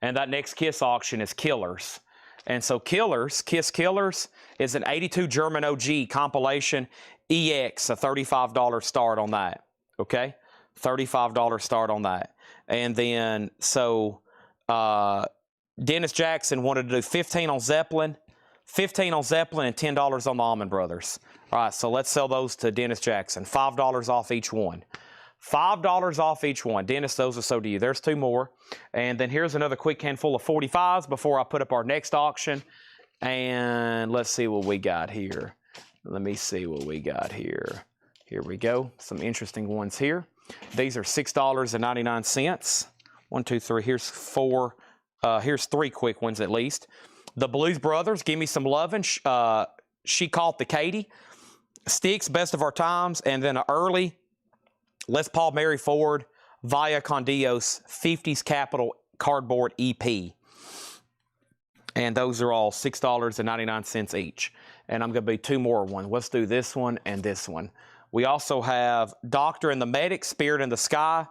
Speaker 1: And that next Kiss auction is Killers. And so Killers, Kiss Killers, is an 82 German OG compilation EX, a $35 start on that. Okay? $35 start on that. And then, so Dennis Jackson wanted to do 15 on Zeppelin, 15 on Zeppelin, and $10 on the Allman Brothers. All right, so let's sell those to Dennis Jackson. $5 off each one. $5 off each one. Dennis, those are sold to you. There's two more. And then here's another quick handful of 45s before I put up our next auction. And let's see what we got here. Let me see what we got here. Here we go. Some interesting ones here. These are $6.99. 1, 2, 3. Here's four. Here's three quick ones at least. The Blues Brothers, Give Me Some Lovin'. She Caught the Katy. Sticks, Best of Our Times. And then an early Les Paul Mary Ford Via Con Dios 50s Capital Cardboard EP. And those are all $6.99 each. And I'm going to be two more ones. Let's do this one and this one. We also have Doctor and the Medic, Spirit in the Sky.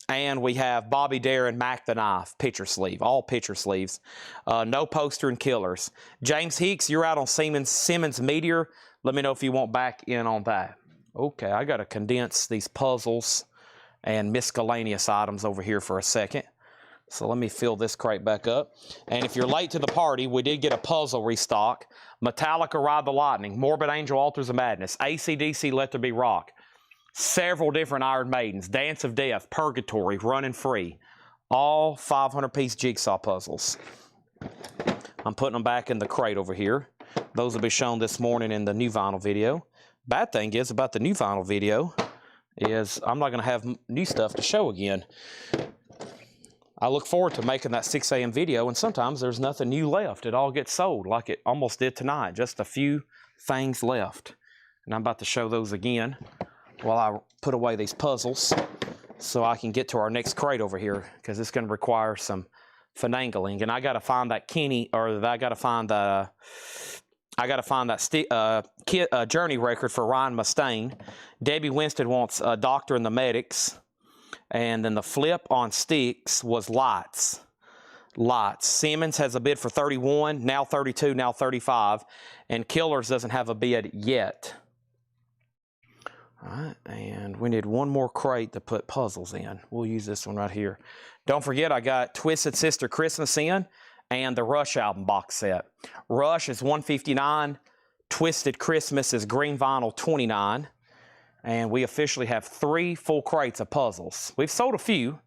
Speaker 1: And we have Bobby Darin, Mac the Knife, picture sleeve, all picture sleeves. No Poster and Killers. James Hicks, you're out on Simmons Meteor. Let me know if you want back in on that. Okay, I got to condense these puzzles and miscellaneous items over here for a second. So let me fill this crate back up. And if you're late to the party, we did get a puzzle restock. Metallica, Ride the Lightning. Morbid Angel, Altars of Madness. AC/DC, Let There Be Rock. Several different Iron Maidens. Dance of Death, Purgatory, Running Free. All 500-piece jigsaw puzzles. I'm putting them back in the crate over here. Those will be shown this morning in the new vinyl video. Bad thing is about the new vinyl video is I'm not going to have new stuff to show again. I look forward to making that 6 a.m. video, and sometimes there's nothing new left. It all gets sold like it almost did tonight. Just a few things left. And I'm about to show those again while I put away these puzzles so I can get to our next crate over here because it's going to require some finagling. And I got to find that Kenny, or I got to find the... Journey record for Ryan Mustaine. Debbie Winston wants Doctor and the Medics. And then the flip on Sticks was Lights. Lights. Simmons has a bid for 31, now 32, now 35. And Killers doesn't have a bid yet. All right, and we need one more crate to put puzzles in. We'll use this one right here. Don't forget, I got Twisted Sister Christmas in. And the Rush album box set. Rush is $159. Twisted Christmas is green vinyl $29. And we officially have 3 full crates of puzzles. We've sold a few,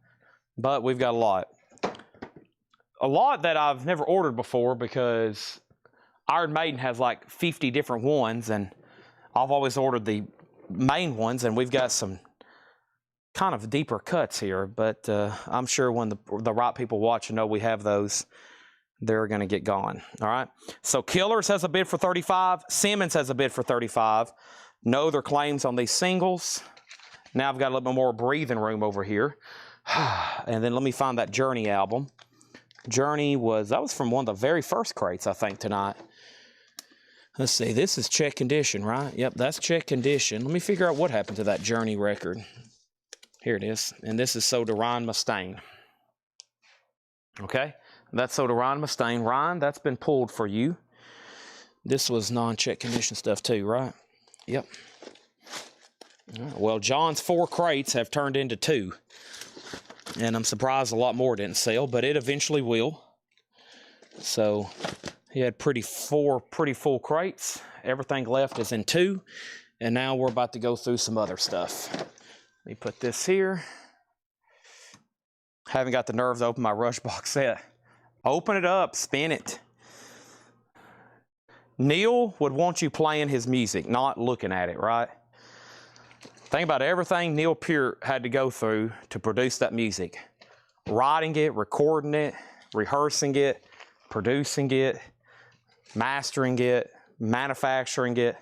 Speaker 1: but we've got a lot. A lot that I've never ordered before because Iron Maiden has like 50 different ones, and I've always ordered the main ones, and we've got some kind of deeper cuts here, but I'm sure when the right people watch and know we have those, they're going to get gone. All right. So Killers has a bid for 35. Simmons has a bid for 35. No other claims on these singles. Now I've got a little bit more breathing room over here. And then let me find that Journey album. Journey that was from one of the very first crates, I think, tonight. Let's see. This is check condition, right? Yep, that's check condition. Let me figure out what happened to that Journey record. Here it is. And this is sold to Ryan Mustaine. Okay. That's sold to Ryan Mustaine. Ryan, that's been pulled for you. This was non-check condition stuff too, right? Yep. All right. Well, John's 4 crates have turned into 2. And I'm surprised a lot more didn't sell, but it eventually will. So he had four pretty full crates. Everything left is in 2. And now we're about to go through some other stuff. Let me put this here. Haven't got the nerve to open my Rush box set. Open it up, spin it. Neil would want you playing his music, not looking at it, right? Think about everything Neil Peart had to go through to produce that music. Writing it, recording it, rehearsing it, producing it, mastering it, manufacturing it,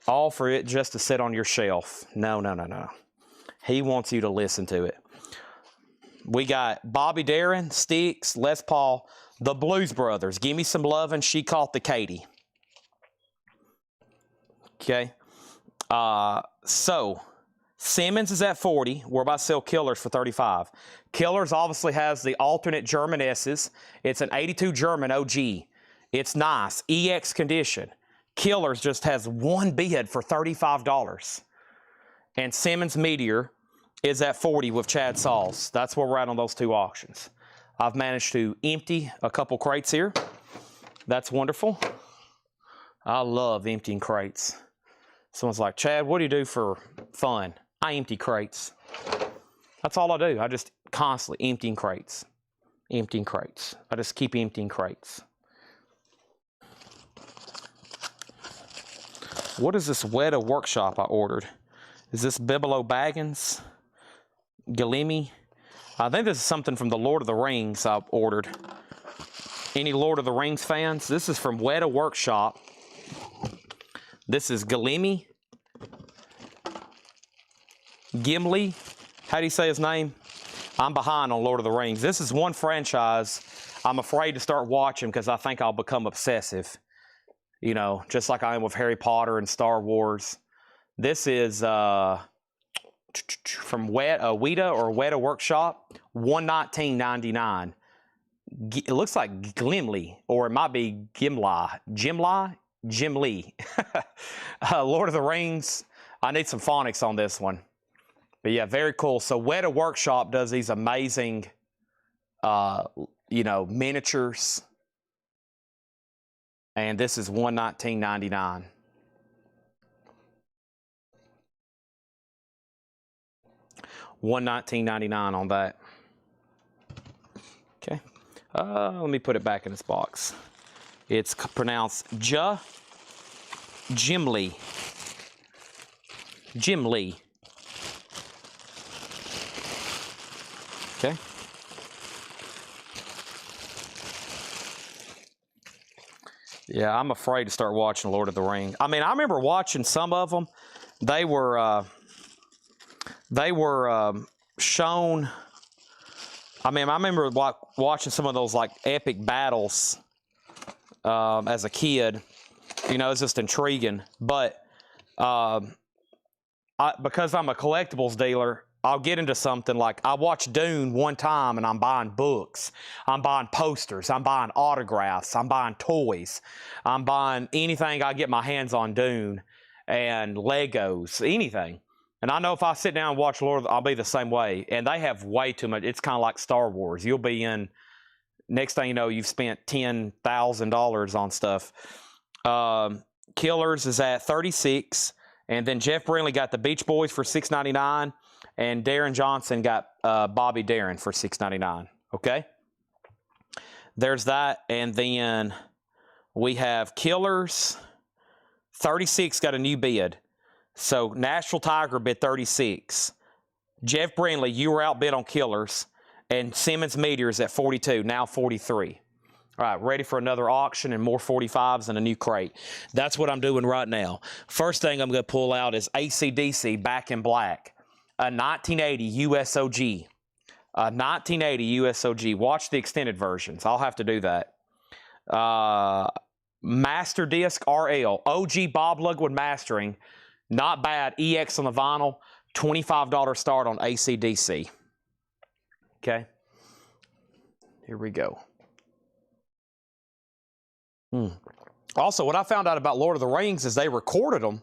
Speaker 1: all for it just to sit on your shelf. No, no, no, no. He wants you to listen to it. We got Bobby Darin, Styx, Les Paul, the Blues Brothers. Give Me Some Lovin', She Caught the Katy. Okay. So Simmons is at 40. We're about to sell Killers for 35. Killers obviously has the alternate German S's. It's an 82 German OG. It's nice. EX condition. Killers just has one bid for $35. And Simmons Meteor is at 40 with Chad Sauls. That's where we're at on those two auctions. I've managed to empty a couple crates here. That's wonderful. I love emptying crates. Someone's like, Chad, what do you do for fun? I empty crates. That's all I do. I just constantly emptying crates. Emptying crates. I just keep emptying crates. What is this Weta Workshop I ordered? Is this Bibelo Baggins? Galimi? I think this is something from the Lord of the Rings I ordered. Any Lord of the Rings fans? This is from Weta Workshop. This is Galimi. Gimli. How do you say his name? I'm behind on Lord of the Rings. This is one franchise I'm afraid to start watching because I think I'll become obsessive. You know, just like I am with Harry Potter and Star Wars. This is from Weta Workshop, $119.99. It looks like Gimli, or it might be Gimli. Lord of the Rings. I need some phonics on this one. But yeah, very cool. So Weta Workshop does these amazing, miniatures. And this is $119.99. $119.99 on that. Okay. Let me put it back in this box. It's pronounced Gimli. Gimli. Okay. Yeah, I'm afraid to start watching Lord of the Rings. I mean, I remember watching some of them. They were shown. I mean, I remember watching some of those like epic battles as a kid. You know, it's just intriguing. But because I'm a collectibles dealer, I'll get into something like I watched Dune one time and I'm buying books, I'm buying posters, I'm buying autographs, I'm buying toys, I'm buying anything I get my hands on Dune and Legos, anything. And I know if I sit down and watch Lord, I'll be the same way. And they have way too much. It's kind of like Star Wars. You'll be in, next thing you know, you've spent $10,000 on stuff. Killers is at 36. And then Jeff Brinley got the Beach Boys for $6.99. And Darren Johnson got Bobby Darin for $6.99. Okay? There's that. And then we have Killers. 36 got a new bid. So Nashville Tiger bid 36. Jeff Brinley, you were outbid on Killers. And Simmons Meteors at 42, now 43. All right, ready for another auction and more 45s and a new crate. That's what I'm doing right now. First thing I'm going to pull out is AC/DC Back in Black. A 1980 USOG. A 1980 USOG. Watch the extended versions. I'll have to do that. Master Disc RL. OG Bob Lugwood mastering. Not bad. EX on the vinyl. $25 start on AC/DC. Okay. Here we go. Also, what I found out about Lord of the Rings is they recorded them.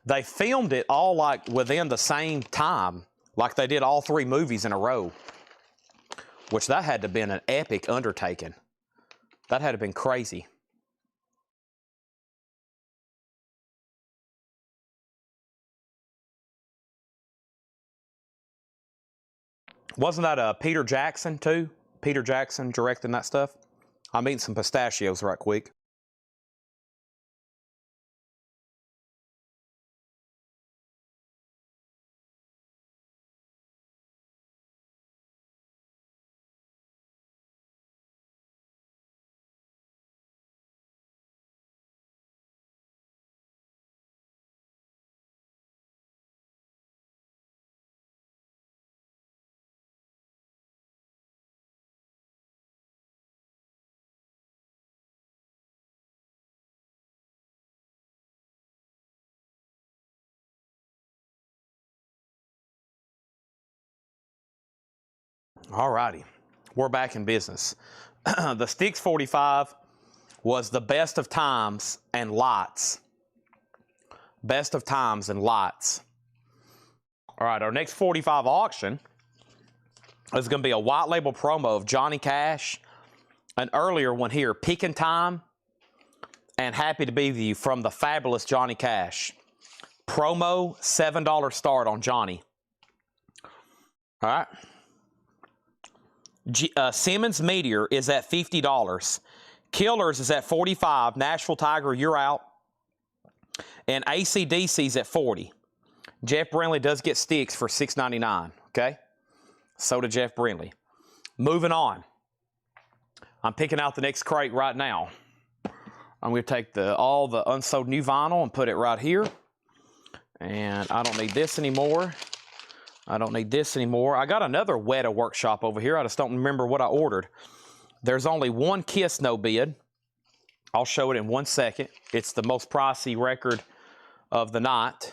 Speaker 1: They filmed it all like within the same time, like they did all 3 movies in a row, which that had to have been an epic undertaking. That had to have been crazy. Wasn't that Peter Jackson too? Peter Jackson directing that stuff? I'm eating some pistachios right quick. All righty, we're back in business. The Sticks 45 was the best of times and lots. Best of times and lots. All right, our next 45 auction is going to be a white label promo of Johnny Cash. An earlier one here, Pickin' Time, and Happy to Be With You from the fabulous Johnny Cash. Promo, $7 start on Johnny. All right. Simmons Meteor is at $50. Killers is at $45. Nashville Tiger, you're out. And AC/DC's at $40. Jeff Brindley does get sticks for $6.99. Okay? So did Jeff Brindley. Moving on. I'm picking out the next crate right now. I'm going to take all the unsold new vinyl and put it right here. And I don't need this anymore. I don't need this anymore. I got another Weta Workshop over here. I just don't remember what I ordered. There's only one Kiss no bid. I'll show it in 1 second. It's the most pricey record of the night.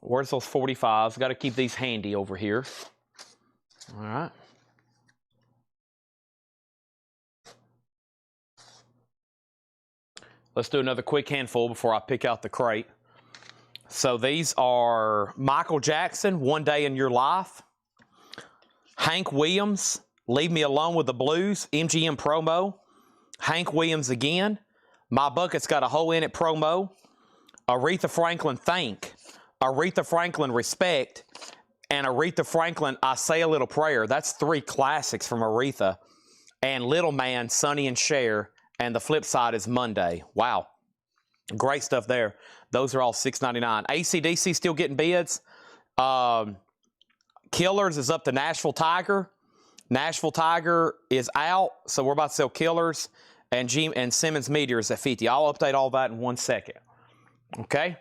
Speaker 1: Where's those 45s? Got to keep these handy over here. All right. Let's do another quick handful before I pick out the crate. So these are Michael Jackson, One Day in Your Life. Hank Williams, Leave Me Alone with the Blues, MGM promo. Hank Williams again. My Bucket's Got a Hole in It promo. Aretha Franklin, Thank. Aretha Franklin, Respect. And Aretha Franklin, I Say a Little Prayer. That's 3 classics from Aretha. And Little Man, Sonny and Cher. And the flip side is Monday. Wow. Great stuff there. Those are all $6.99. AC/DC still getting bids. Killers is up to Nashville Tiger. Nashville Tiger is out, so we're about to sell Killers. And Simmons Meteor is at $50. I'll update all that in 1 second. Okay?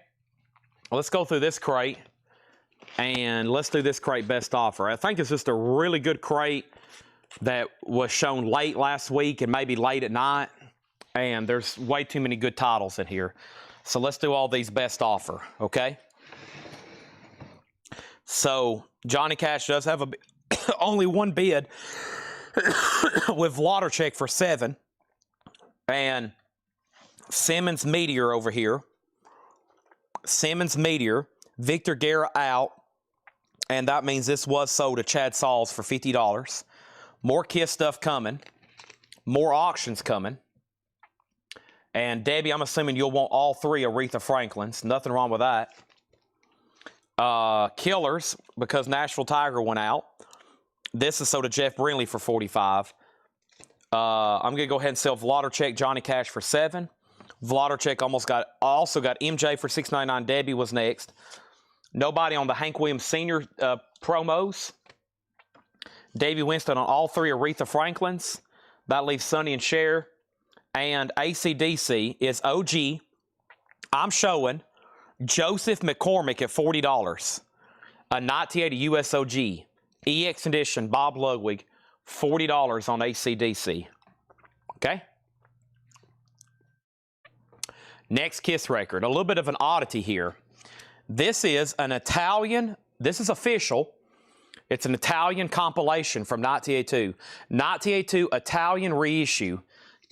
Speaker 1: Well, let's go through this crate. And let's do this crate best offer. I think it's just a really good crate that was shown late last week and maybe late at night. And there's way too many good titles in here. So let's do all these best offer, okay? So Johnny Cash does have only one bid with Vladarchek for $7. And Simmons Meteor over here. Simmons Meteor, Victor Guerra out. And that means this was sold to Chad Sauls for $50. More Kiss stuff coming. More auctions coming. And Debbie, I'm assuming you'll want all 3 Aretha Franklins. Nothing wrong with that. Killers, because Nashville Tiger went out. This is sold to Jeff Brindley for $45. I'm going to go ahead and sell Vladarchek Johnny Cash for $7. Vladarchek also got MJ for $6.99. Debbie was next. Nobody on the Hank Williams Sr. Promos. Davey Winston on all 3 Aretha Franklins. That leaves Sonny and Cher. And AC/DC is OG. I'm showing Joseph McCormick at $40. A 1980 US OG. EX Edition, Bob Ludwig, $40 on AC/DC. Okay? Next Kiss record. A little bit of an oddity here. This is an Italian, this is official. It's an Italian compilation from 1982. 1982 Italian reissue.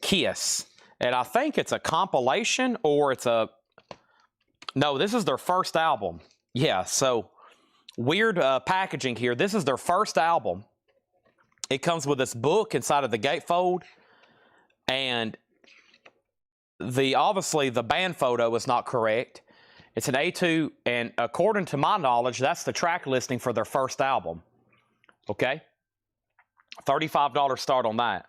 Speaker 1: Kiss. And I think it's a compilation or it's a... No, this is their first album. Yeah, so weird packaging here. This is their first album. It comes with this book inside of the gatefold. And obviously the band photo is not correct. It's an A2, and according to my knowledge, that's the track listing for their first album. Okay? $35 start on that.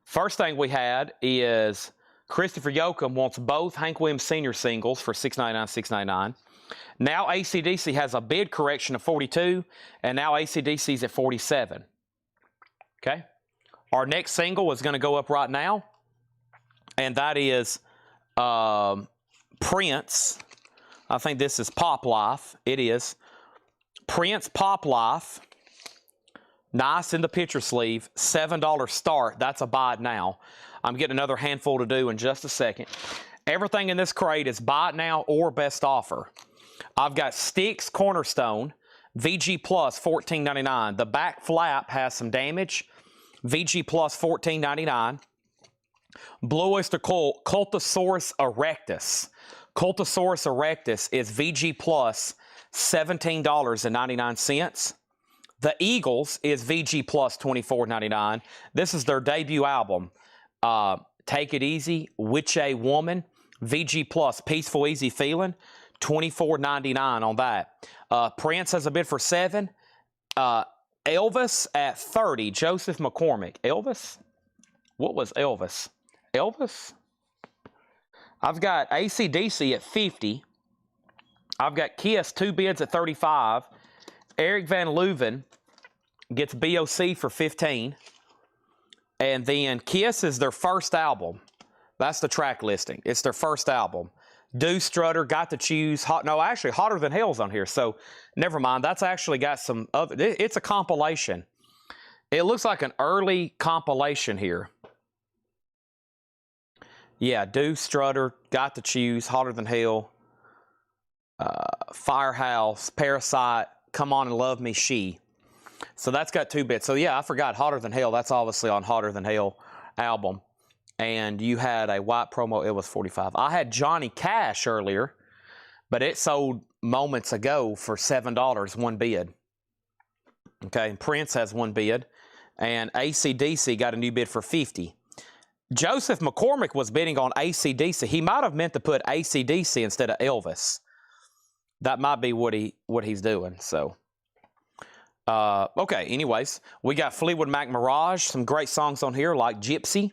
Speaker 1: First thing we had is Christopher Yoakum wants both Hank Williams Sr. singles for $6.99, $6.99. Now AC/DC has a bid correction of 42, and now AC/DC's at 47. Okay? Our next single is going to go up right now, and that is Prince. I think this is Pop Life. It is. Prince Pop Life. Nice in the picture sleeve. $7 start. That's a buy it now. I'm getting another handful to do in just a second. Everything in this crate is buy it now or best offer. I've got Styx Cornerstone. VG Plus $14.99. The back flap has some damage. VG Plus $14.99. Blue Oyster Cult Cultosaurus erectus. Cultosaurus erectus is VG Plus $17.99. The Eagles is VG Plus $24.99. This is their debut album. Take It Easy, Witch A Woman, VG Plus Peaceful Easy Feeling, $24.99 on that. Prince has a bid for 7. Elvis at 30. Joseph McCormick. Elvis? What was Elvis? Elvis? I've got AC/DC at 50. I've got Kiss 2 bids at 35. Eric Van Leuven gets BOC for 15. And then Kiss is their first album. That's the track listing. It's their first album. Do Strutter, Got to Choose. Actually, Hotter Than Hell's on here. So, never mind. That's actually got some other... It's a compilation. It looks like an early compilation here. Yeah, Do Strutter, Got to Choose, Hotter Than Hell, Firehouse, Parasite, Come On and Love Me, She. So that's got 2 bits. So yeah, I forgot Hotter Than Hell. That's obviously on Hotter Than Hell album. And you had a white promo. It was 45. I had Johnny Cash earlier, but it sold moments ago for $7, 1 bid. Okay, and Prince has 1 bid. And AC/DC got a new bid for 50. Joseph McCormick was bidding on AC/DC. He might have meant to put AC/DC instead of Elvis. That might be what he's doing. So, okay. Anyways, we got Fleetwood Mac Mirage. Some great songs on here like Gypsy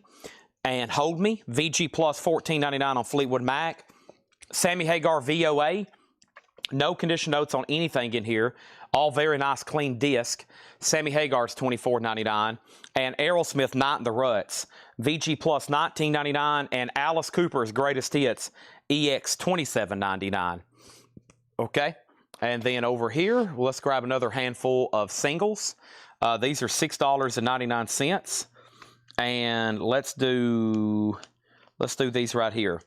Speaker 1: and Hold Me. VG Plus $14.99 on Fleetwood Mac. Sammy Hagar VOA. No condition notes on anything in here. All very nice, clean disc. Sammy Hagar's $24.99. And Aerosmith Night in the Ruts. VG Plus $19.99. And Alice Cooper's Greatest Hits EX $27.99. Okay. And then over here, let's grab another handful of singles. These are $6.99. And let's do these right here.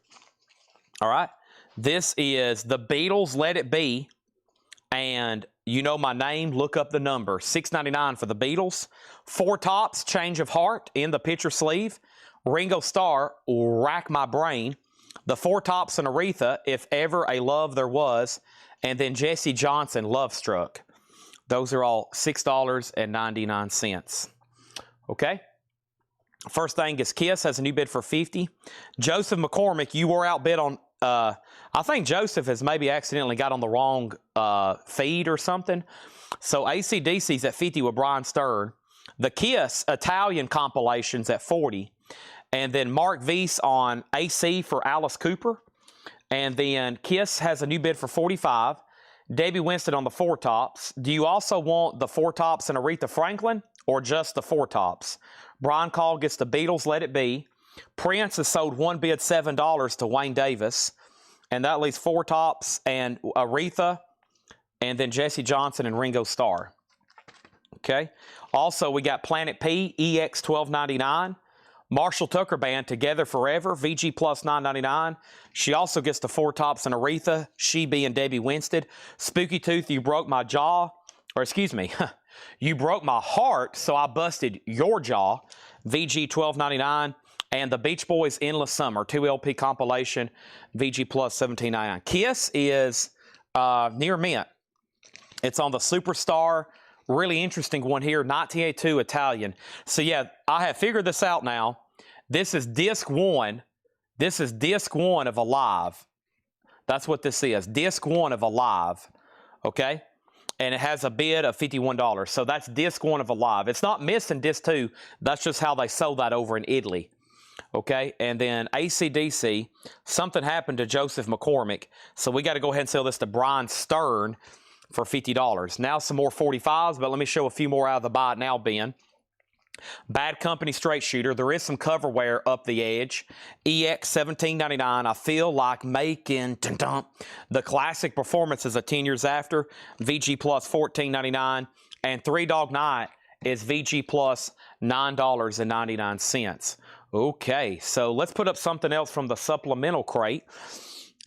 Speaker 1: All right. This is the Beatles, Let It Be. And you know my name, look up the number. $6.99 for the Beatles. 4 Tops, Change of Heart in the picture sleeve. Ringo Starr, Rack My Brain. The 4 Tops and Aretha, If Ever a Love There Was. And then Jesse Johnson, Love Struck. Those are all $6.99. Okay? First thing is Kiss has a new bid for 50. Joseph McCormick, you were outbid on... I think Joseph has maybe accidentally got on the wrong feed or something. So AC/DC's at 50 with Brian Stern. The Kiss Italian compilation's at 40. And then Mark Weiss on AC for Alice Cooper. And then Kiss has a new bid for 45. Debbie Winston on the 4 Tops. Do you also want the 4 Tops and Aretha Franklin or just the 4 Tops? Brian Call gets the Beatles, Let It Be. Prince has sold 1 bid $7 to Wayne Davis. And that leaves 4 Tops and Aretha, and then Jesse Johnson and Ringo Starr. Okay. Also, we got Planet P, EX $12.99. Marshall Tucker Band, Together Forever, VG Plus $9.99. She also gets the 4 Tops and Aretha, She being Debbie Winston. Spooky Tooth, You Broke My Jaw. Or excuse me, You Broke My Heart, So I Busted Your Jaw. VG $12.99. And the Beach Boys Endless Summer, 2 LP compilation, VG Plus $17.99. Kiss is near mint. It's on the Superstar. Really interesting one here, 1982 Italian. So yeah, I have figured this out now. This is disc 1. This is disc 1 of Alive. That's what this is. Disc 1 of Alive, okay? And it has a bid of $51. So that's disc 1 of Alive. It's not missing disc 2. That's just how they sold that over in Italy. Okay, and then AC/DC, something happened to Joseph McCormick, so we got to go ahead and sell this to Brian Stern for $50. Now some more 45s, but let me show a few more out of the Buy It Now bin. Bad Company straight shooter. There is some cover wear up the edge. EX $17.99. I feel like making the classic performances of 10 years after. VG Plus $14.99. And Three Dog Night is VG Plus $9.99. Okay, so let's put up something else from the supplemental crate.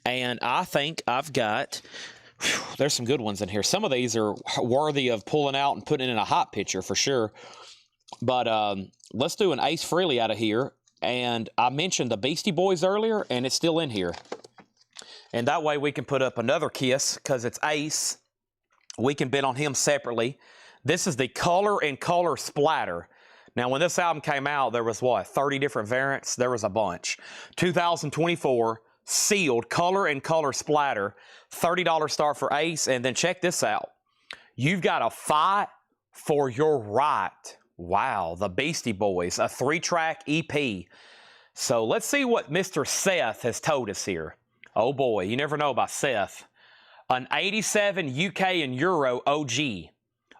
Speaker 1: And I think I've got, there's some good ones in here. Some of these are worthy of pulling out and putting in a hot picture for sure. But let's do an Ace Frehley out of here. And I mentioned the Beastie Boys earlier, and it's still in here. And that way we can put up another Kiss because it's Ace. We can bid on him separately. This is the Color and Color Splatter. Now, when this album came out, there was, what, 30 different variants? There was a bunch. 2024, sealed, Color and Color Splatter, $30 star for Ace. And then check this out. You've got to fight for your right. Wow, the Beastie Boys, a 3-track EP. So let's see what Mr. Seth has told us here. Oh, boy, you never know about Seth. An 87 UK and Euro OG,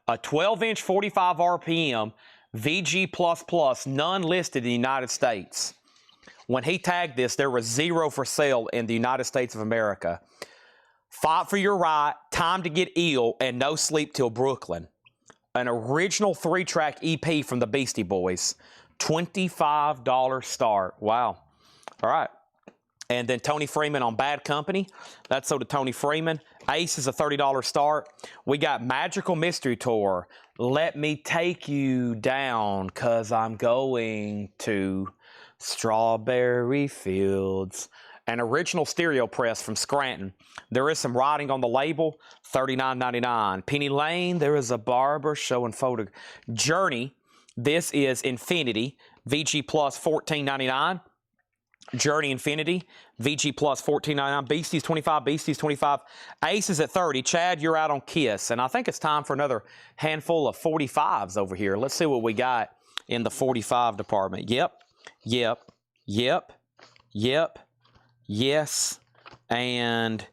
Speaker 1: a 12-inch 45 RPM, VG++, none listed in the United States. When he tagged this, there was 0 for sale in the United States of America. Fight for your right, Time to Get Ill, and No Sleep Till Brooklyn. An original 3-track EP from the Beastie Boys. $25 start. Wow. All right. And then Tony Freeman on Bad Company. That's sold to Tony Freeman. Ace is a $30 start. We got Magical Mystery Tour. Let me take you down, 'cause I'm going to Strawberry Fields. An original stereo press from Scranton. There is some writing on the label. $39.99. Penny Lane, there is a barber showing photo. Journey, this is Infinity. VG Plus $14.99. Journey Infinity, VG Plus $14.99. Beasties 25, Beasties 25. Ace is at 30. Chad, you're out on Kiss. And I think it's time for another handful of 45s over here. Let's see what we got in the 45 department. Yep, yep, yep, yep, yes. And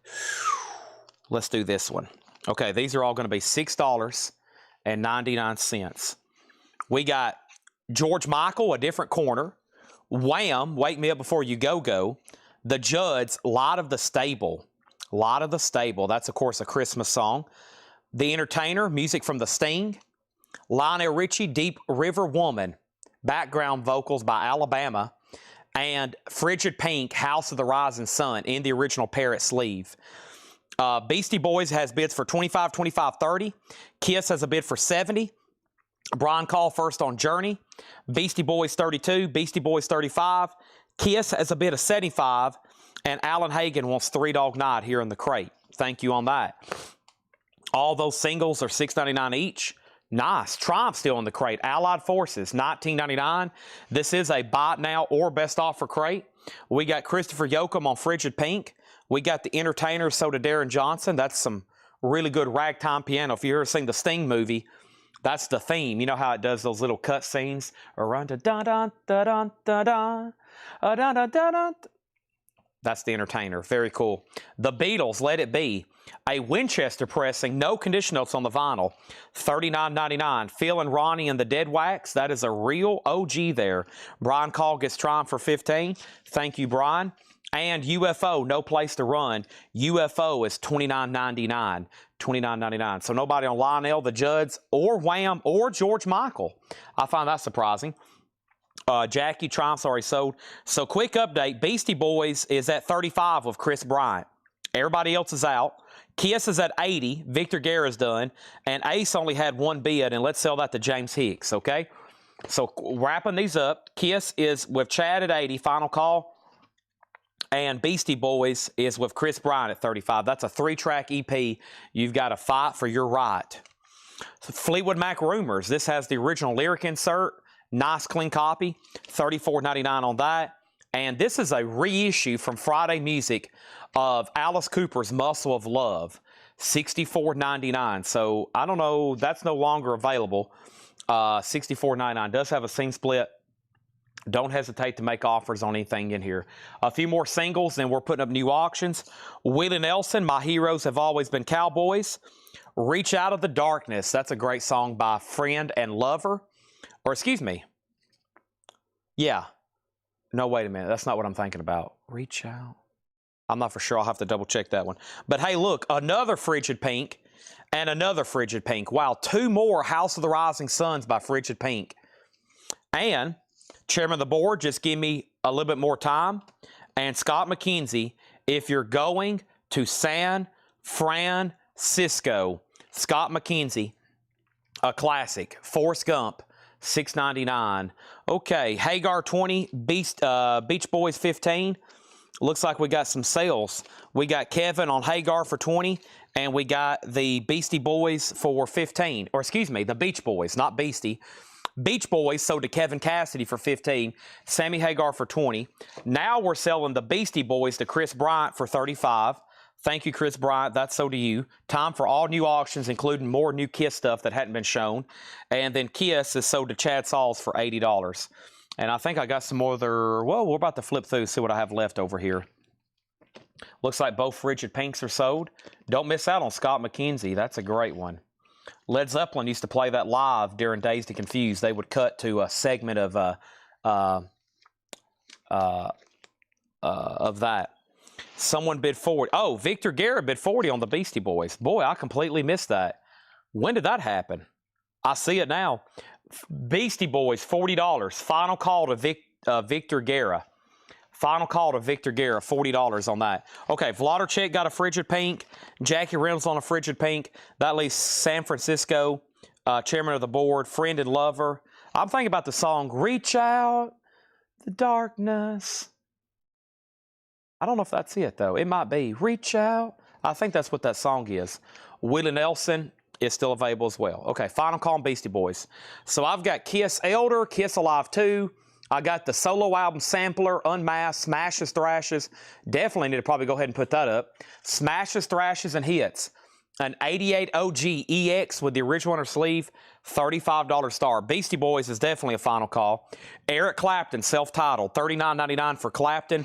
Speaker 1: let's do this one. Okay, these are all going to be $6.99. We got George Michael, A Different Corner. Wham, Wake Me Up Before You Go Go. The Judds, Lot of the Stable. Lot of the Stable. That's, of course, a Christmas song. The Entertainer, music from The Sting. Lionel Richie, Deep River Woman. Background vocals by Alabama. And Frigid Pink, House of the Rising Sun in the original Parrot sleeve. Beastie Boys has bids for $25, $25, $30. Kiss has a bid for $70. Brian Call first on Journey. Beastie Boys 32, Beastie Boys 35. Kiss has a bid of 75. And Alan Hagen wants Three Dog Night here in the crate. Thank you on that. All those singles are $6.99 each. Nice. Triumph still in the crate. Allied Forces, $19.99. This is a Buy It Now or Best Offer crate. We got Christopher Yoakum on Frigid Pink. We got the Entertainer, so did Darren Johnson. That's some really good ragtime piano. If you ever seen the Sting movie, that's the theme. You know how it does those little cut scenes? That's the Entertainer. Very cool. The Beatles, Let It Be. A Winchester pressing, no condition notes on the vinyl. $39.99. Phil and Ronnie and the Dead Wax. That is a real OG there. Brian Call gets Triumph for $15. Thank you, Brian. And UFO, No Place to Run. UFO is $29.99. $29.99. So nobody on Lionel, the Judds, or Wham, or George Michael. I find that surprising. Jackie, Triumph's already sold. So quick update. Beastie Boys is at 35 with Chris Bryant. Everybody else is out. Kiss is at 80. Victor Guerra's done. And Ace only had one bid, and let's sell that to James Hicks, okay? So wrapping these up, Kiss is with Chad at 80, final call. And Beastie Boys is with Chris Bryant at 35. That's a 3-track EP. You've got to fight for your right. So Fleetwood Mac Rumors. This has the original lyric insert. Nice, clean copy. $34.99 on that. And this is a reissue from Friday Music of Alice Cooper's Muscle of Love, $64.99. So I don't know, that's no longer available. $64.99 does have a scene split. Don't hesitate to make offers on anything in here. A few more singles, and we're putting up new auctions. Willie Nelson, My Heroes Have Always Been Cowboys. Reach Out of the Darkness. That's a great song by Friend and Lover. Or excuse me. Yeah. No, wait a minute. That's not what I'm thinking about. Reach Out. I'm not for sure. I'll have to double check that one. But hey, look, another Frigid Pink and another Frigid Pink. Wow, 2 more House of the Rising Suns by Frigid Pink. And Chairman of the board, just give me a little bit more time. And Scott McKenzie, if you're going to San Francisco, Scott McKenzie, a classic, Forrest Gump, $6.99. Okay, Hagar 20, Beach Boys 15. Looks like we got some sales. We got Kevin on Hagar for 20, and we got the Beastie Boys for 15. Or excuse me, the Beach Boys, not Beastie. Beach Boys sold to Kevin Cassidy for 15, Sammy Hagar for 20. Now we're selling the Beastie Boys to Chris Bryant for 35. Thank you, Chris Bryant. That's sold to you. Time for all new auctions, including more new Kiss stuff that hadn't been shown. And then Kiss is sold to Chad Sauls for $80. And I think I got some other, well, we're about to flip through, see what I have left over here. Looks like both Frigid Pinks are sold. Don't miss out on Scott McKenzie. That's a great one. Led Zeppelin used to play that live during Dazed and Confused. They would cut to a segment of that. Someone bid 40. Oh, Victor Guerra bid 40 on the Beastie Boys. Boy, I completely missed that. When did that happen? I see it now. Beastie Boys, $40. Final call to Victor Guerra. Final call to Victor Guerra, $40 on that. Okay, Vladarchik got a Frigid Pink. Jackie Reynolds on a Frigid Pink. That leaves San Francisco, chairman of the board, Friend and Lover. I'm thinking about the song, Reach Out the Darkness. I don't know if that's it, though. It might be. Reach Out. I think that's what that song is. Willie Nelson is still available as well. Okay, final call on Beastie Boys. So I've got Kiss Elder, Kiss Alive 2. I got the solo album sampler, Unmasked, Smashes, Thrashes. Definitely need to probably go ahead and put that up. Smashes, Thrashes, and Hits. An 88 OG EX with the original inner sleeve, $35 star. Beastie Boys is definitely a final call. Eric Clapton, self-titled, $39.99 for Clapton.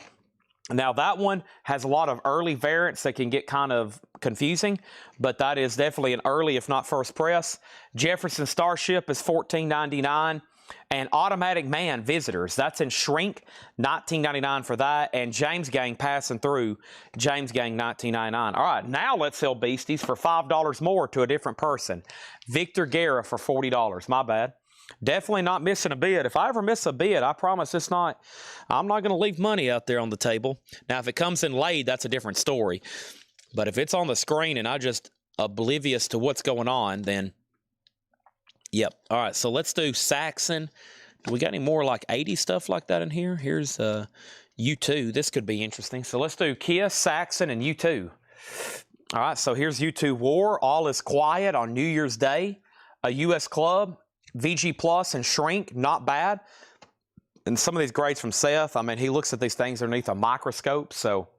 Speaker 1: Now, that one has a lot of early variants that can get kind of confusing, but that is definitely an early, if not first press. Jefferson Starship is $14.99. And Automatic Man Visitors, that's in shrink, $19.99 for that. And James Gang Passing Through, James Gang, $19.99. All right, now let's sell Beasties for $5 more to a different person. Victor Guerra for $40. My bad. Definitely not missing a bid. If I ever miss a bid, I promise I'm not going to leave money out there on the table. Now, if it comes in late, that's a different story. But if it's on the screen and I just oblivious to what's going on, then yep. All right, so let's do Saxon. Do we got any more like 80s stuff like that in here? Here's U2. This could be interesting. So let's do Kiss, Saxon, and U2. All right, so here's U2 War. All is Quiet on New Year's Day. A U.S. Club, VG Plus, and Shrink. Not bad. And some of these grades from Seth, I mean, he looks at these things underneath a microscope. So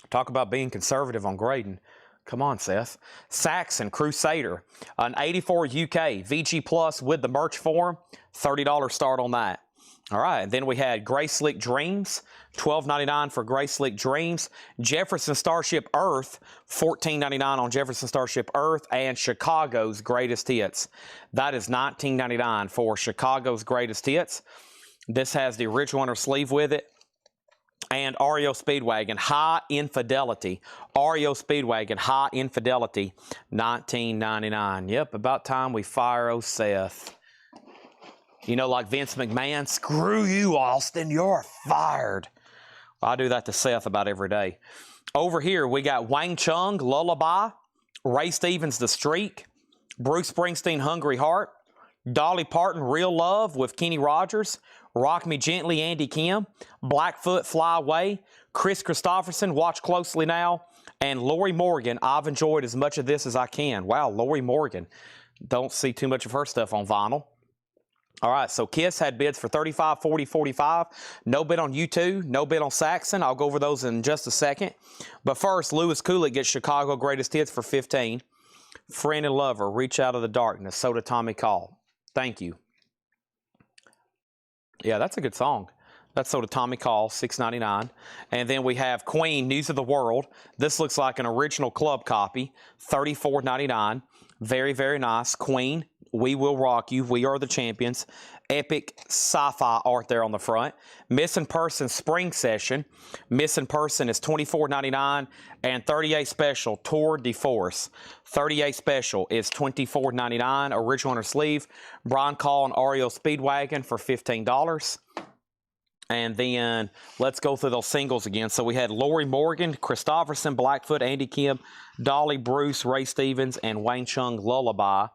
Speaker 1: talk about being conservative on grading. Come on, Seth. Saxon Crusader, an 84 UK VG Plus with the merch form, $30 start on that. All right, and then we had Grey Slick Dreams, $12.99 for Grey Slick Dreams. Jefferson Starship Earth, $14.99 on Jefferson Starship Earth, and Chicago's Greatest Hits. That is $19.99 for Chicago's Greatest Hits. This has the original inner sleeve with it. And REO Speedwagon, High Infidelity. REO Speedwagon, High Infidelity, $19.99. Yep, about time we fire Seth. You know, like Vince McMahon, screw you, Austin, you're fired. I do that to Seth about every day. Over here, we got Wang Chung, Lullaby. Ray Stevens, The Streak. Bruce Springsteen, Hungry Heart. Dolly Parton, Real Love with Kenny Rogers. Rock Me Gently, Andy Kim. Blackfoot, Fly Away. Chris Christopherson, Watch Closely Now. And Lori Morgan, I've enjoyed as much of this as I can. Wow, Lori Morgan. Don't see too much of her stuff on vinyl. All right, so Kiss had bids for 35, 40, 45. No bid on U2, no bid on Saxon. I'll go over those in just a second. But first, Lewis Kulick gets Chicago Greatest Hits for 15. Friend and Lover, Reach Out of the Darkness. So did Tommy Call. Thank you. Yeah, that's a good song. That's So did Tommy Call, $6.99. And then we have Queen, News of the World. This looks like an original club copy, $34.99. Very, very nice. Queen, We Will Rock You, We Are the Champions. Epic sci-fi art there on the front. Missing Person Spring Session. Missing Person is $24.99. And 38 Special, Tour de Force. 38 Special is $24.99. Original inner sleeve. Brian Call and Ariel Speedwagon for $15. And then let's go through those singles again. So we had Lori Morgan, Christopherson, Blackfoot, Andy Kim, Dolly Bruce, Ray Stevens, and Wayne Chung, Lullaby.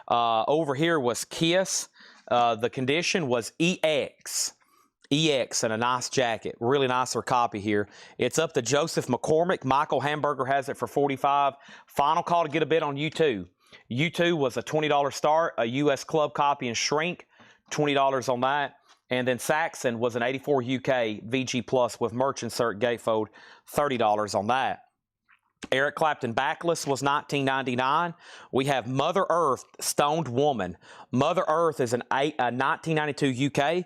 Speaker 1: Over here was Kiss. The condition was EX. EX and a nice jacket. Really nicer copy here. It's up to Joseph McCormick. Michael Hamburger has it for $45. Final call to get a bid on U2. U2 was a $20 start. A US club copy and shrink. $20 on that. And then Saxon was an 84 UK VG Plus with merch insert gatefold, $30 on that. Eric Clapton Backless was $19.99. We have Mother Earth Stoned Woman. Mother Earth is a 1992 UK,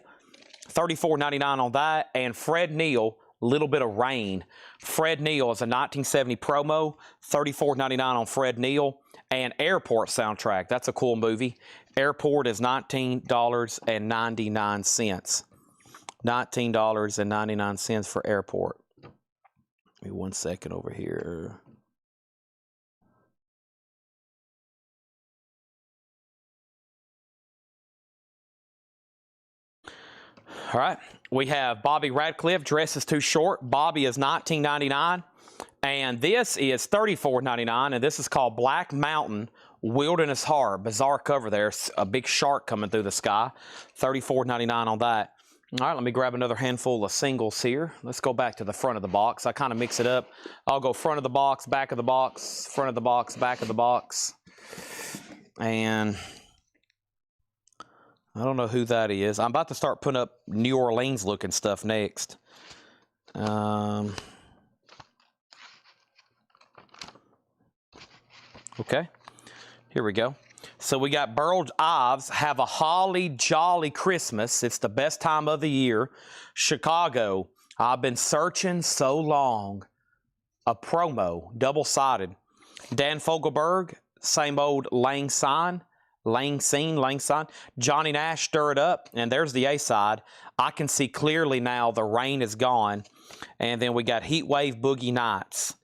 Speaker 1: $34.99 on that. And Fred Neil, Little Bit of Rain. Fred Neil is a 1970 promo, $34.99 on Fred Neil. And Airport soundtrack, that's a cool movie. Airport is $19.99. $19.99 for Airport. Give me 1 second over here. All right, we have Bobby Radcliffe, Dress is Too Short. Bobby is $19.99. And this is $34.99, and this is called Black Mountain Wilderness Horror. Bizarre cover there. A big shark coming through the sky. $34.99 on that. All right, let me grab another handful of singles here. Let's go back to the front of the box. I kind of mix it up. I'll go front of the box, back of the box, front of the box, back of the box. And I don't know who that is. I'm about to start putting up New Orleans looking stuff next. Okay, here we go. So we got Burl Ives, Have a Holly Jolly Christmas. It's the best time of the year. Chicago, I've Been Searching So Long. A promo, double-sided. Dan Fogelberg, Same Old Lang Syne. Johnny Nash, Stir It Up. And there's the A-side. I Can See Clearly Now, The Rain Is Gone. And then we got Heat Wave Boogie Nights.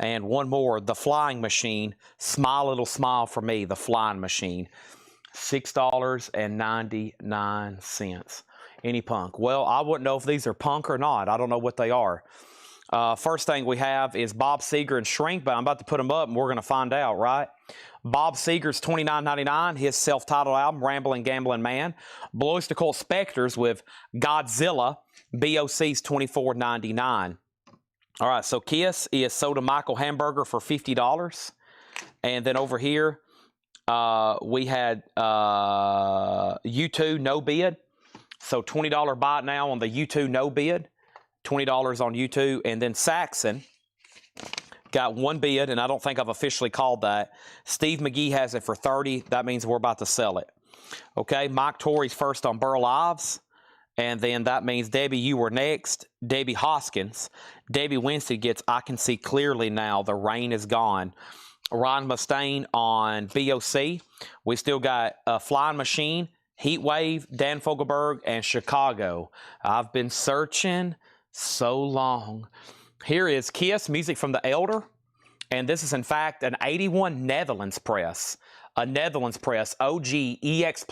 Speaker 1: And one more, The Flying Machine, Smile Little Smile for Me, The Flying Machine, $6.99. Any punk? Well, I wouldn't know if these are punk or not. I don't know what they are. First thing we have is Bob Seger and Shrink, but I'm about to put them up and we're going to find out, right? Bob Seger's $29.99, his self-titled album, Ramblin' Gamblin' Man. Blows to Colt Spectors with Godzilla, BOC's $24.99. All right, so Kiss is sold to Michael Hamburger for $50. And then over here, we had U2 no bid. So $20 buy it now on the U2 no bid. $20 on U2. And then Saxon got one bid, and I don't think I've officially called that. Steve McGee has it for $30. That means we're about to sell it. Okay, Mike Torrey's first on Burl Ives. And then that means, Debbie, you were next. Debbie Hoskins. Debbie Winstead gets I Can See Clearly Now, The Rain Is Gone. Ryan Mustaine on BOC. We still got Flying Machine, Heat Wave, Dan Fogelberg, and Chicago. I've Been Searching So Long. Here is Kiss, music from The Elder. And this is, in fact, an 81 Netherlands press. A Netherlands press, OG, EX++,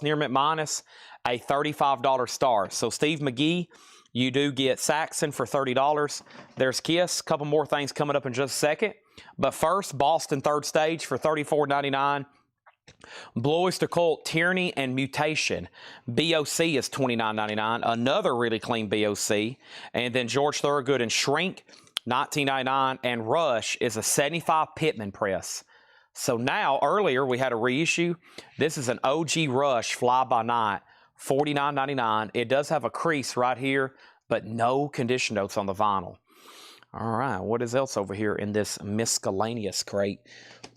Speaker 1: near mint minus, a $35 star. So Steve McGee, you do get Saxon for $30. There's Kiss. A couple more things coming up in just a second. But first, Boston Third Stage for $34.99. Blue Oyster Cult, Tyranny and Mutation. BOC is $29.99. Another really clean BOC. And then George Thorogood and Shrink, $19.99. And Rush is a 75 Pittman press. So now, earlier we had a reissue. This is an OG Rush Fly By Night $49.99. It does have a crease right here, but no condition notes on the vinyl. All right, what is else over here in this miscellaneous crate?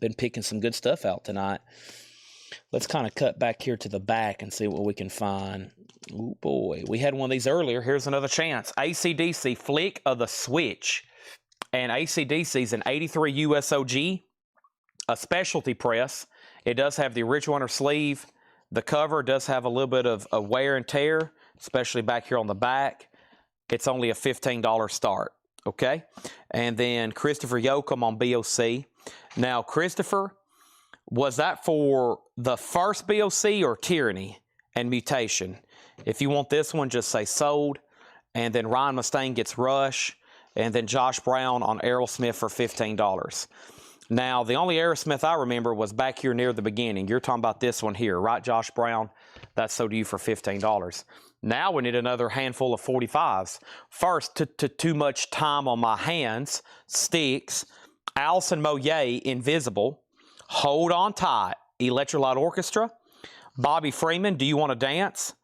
Speaker 1: Been picking some good stuff out tonight. Let's kind of cut back here to the back and see what we can find. Oh boy, we had one of these earlier. Here's another chance. AC/DC Flick of the Switch. And AC/DC's an 83 USOG, a specialty press. It does have the original inner sleeve. The cover does have a little bit of a wear and tear, especially back here on the back. It's only a $15 start, okay? And then Christopher Yoakum on BOC. Now, Christopher, was that for the first BOC or Tyranny and Mutation? If you want this one, just say sold. And then Ryan Mustaine gets Rush. And then Josh Brown on Aerosmith for $15. Now, the only Aerosmith I remember was back here near the beginning. You're talking about this one here, right, Josh Brown? That's sold to you for $15. Now we need another handful of 45s. First, Too Much Time on My Hands, Sticks, Alison Moyet, Invisible, Hold On Tight, Electrolyte Orchestra, Bobby Freeman, Do You Want to Dance,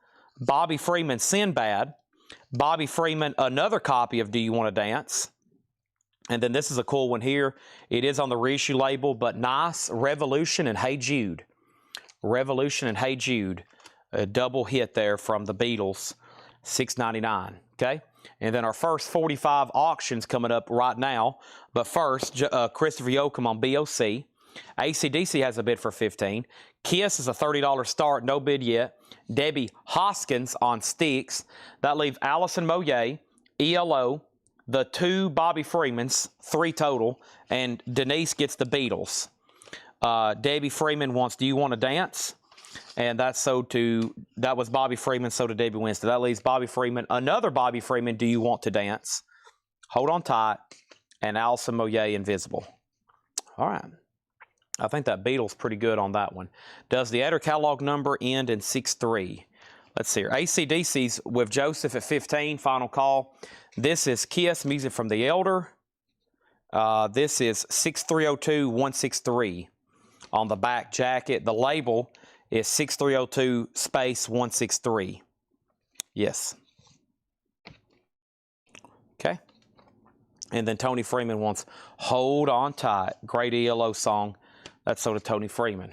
Speaker 1: Bobby Freeman, Sinbad, Bobby Freeman, another copy of Do You Want to Dance. And then this is a cool one here. It is on the reissue label, but nice. Revolution and Hey Jude. Revolution and Hey Jude. A double hit there from the Beatles. $6.99. Okay? And then our first 45 auctions coming up right now. But first, Christopher Yoakum on BOC. AC/DC has a bid for $15. Kiss is a $30 start, no bid yet. Debbie Hoskins on Sticks. That leaves Alison Moyet, ELO, the 2 Bobby Freemans, 3 total, and Denise gets the Beatles. Debbie Freeman wants Do You Want to Dance? And that's sold to, that was Bobby Freeman, sold to Debbie Winston. That leaves Bobby Freeman, another Bobby Freeman, Do You Want to Dance? Hold On Tight, and Alison Moyet, Invisible. All right. I think that Beatles pretty good on that one. Does the Adder catalog number end in 63? Let's see here. AC/DC's with Joseph at 15, final call. This is Kiss, Music from the Elder. This is 6302-163 on the back jacket. The label is 6302 space 163. Yes. Okay. And then Tony Freeman wants Hold On Tight. Great ELO song. That's sold to Tony Freeman.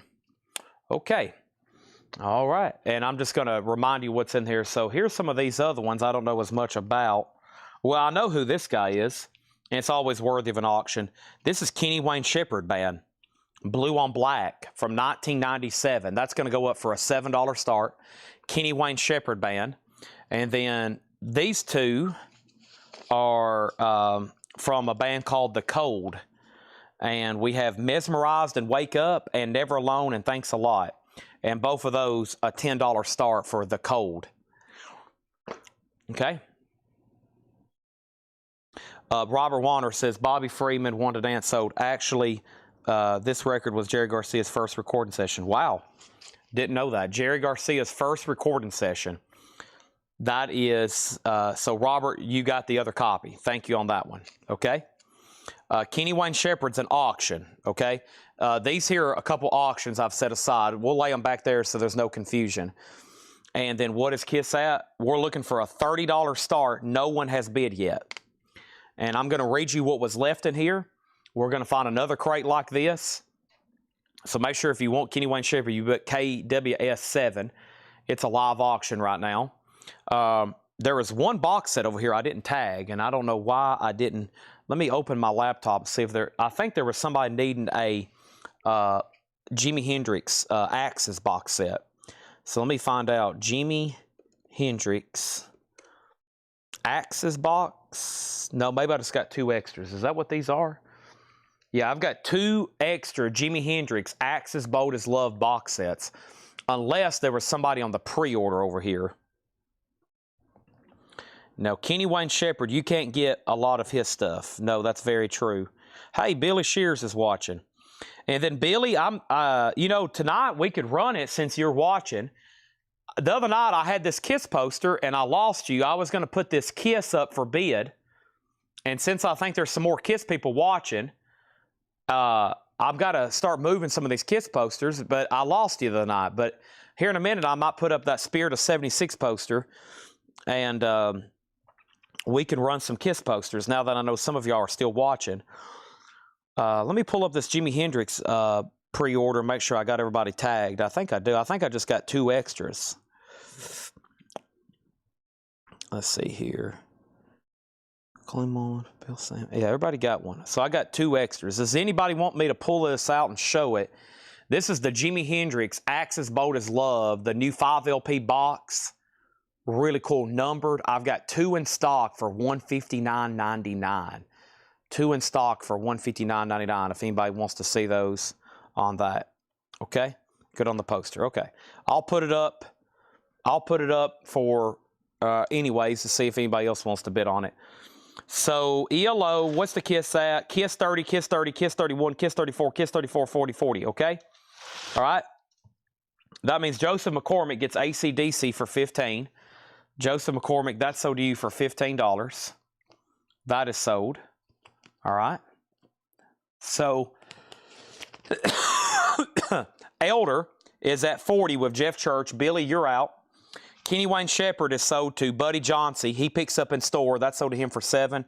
Speaker 1: Okay. All right. And I'm just going to remind you what's in here. So here's some of these other ones I don't know as much about. Well, I know who this guy is, and it's always worthy of an auction. This is Kenny Wayne Shepherd Band. Blue on Black from 1997. That's going to go up for a $7 start. Kenny Wayne Shepherd Band. And then these two are from a band called The Cold. And we have Mesmerized and Wake Up and Never Alone and Thanks a Lot. And both of those, a $10 start for The Cold. Okay. Robert Warner says, Bobby Freeman, Want to Dance sold. Actually, this record was Jerry Garcia's first recording session. Wow. Didn't know that. Jerry Garcia's first recording session. That is, so Robert, you got the other copy. Thank you on that one. Okay. Kenny Wayne Shepherd's an auction, okay? These here are a couple auctions I've set aside. We'll lay them back there so there's no confusion. And then what is Kiss at? We're looking for a $30 start. No one has bid yet. And I'm going to read you what was left in here. We're going to find another crate like this. So make sure if you want Kenny Wayne Shepherd, you put KWS7. It's a live auction right now. There is one box set over here I didn't tag, and I don't know why I didn't. Let me open my laptop and see if there... I think there was somebody needing a Jimi Hendrix Axis box set. So let me find out. Jimi Hendrix Axis box. No, maybe I just got 2 extras. Is that what these are? Yeah, I've got 2 extra Jimi Hendrix Axis Bold as Love box sets. Unless there was somebody on the pre-order over here. Now, Kenny Wayne Shepherd, you can't get a lot of his stuff. No, that's very true. Hey, Billy Shears is watching. And then, Billy, you know, tonight we could run it since you're watching. The other night I had this Kiss poster and I lost you. I was going to put this Kiss up for bid. And since I think there's some more Kiss people watching, I've got to start moving some of these Kiss posters, but I lost you the other night. But Here in a minute, I might put up that Spirit of 76 poster, and we can run some Kiss posters now that I know some of y'all are still watching. Let me pull up this Jimi Hendrix pre-order, make sure I got everybody tagged. I think I do. I think I just got 2 extras. Let's see here. Clemon, Bill Sam. Yeah, everybody got one. So I got 2 extras. Does anybody want me to pull this out and show it? This is the Jimi Hendrix Axis Bold as Love, the new 5 LP box. Really cool, numbered. I've got 2 in stock for $159.99. 2 in stock for $159.99 if anybody wants to see those on that. Okay? Good on the poster. Okay. I'll put it up. I'll put it up for anyways to see if anybody else wants to bid on it. So ELO, what's the Kiss at? Kiss 30, Kiss 30, Kiss 31, Kiss 34, Kiss 34, 40, 40, okay? All right? That means Joseph McCormick gets AC/DC for $15. Joseph McCormick, that's sold to you for $15. That is sold. All right? So Elder is at 40 with Jeff Church. Billy, you're out. Kenny Wayne Shepherd is sold to Buddy Johnsey. He picks up in store. That's sold to him for $7. And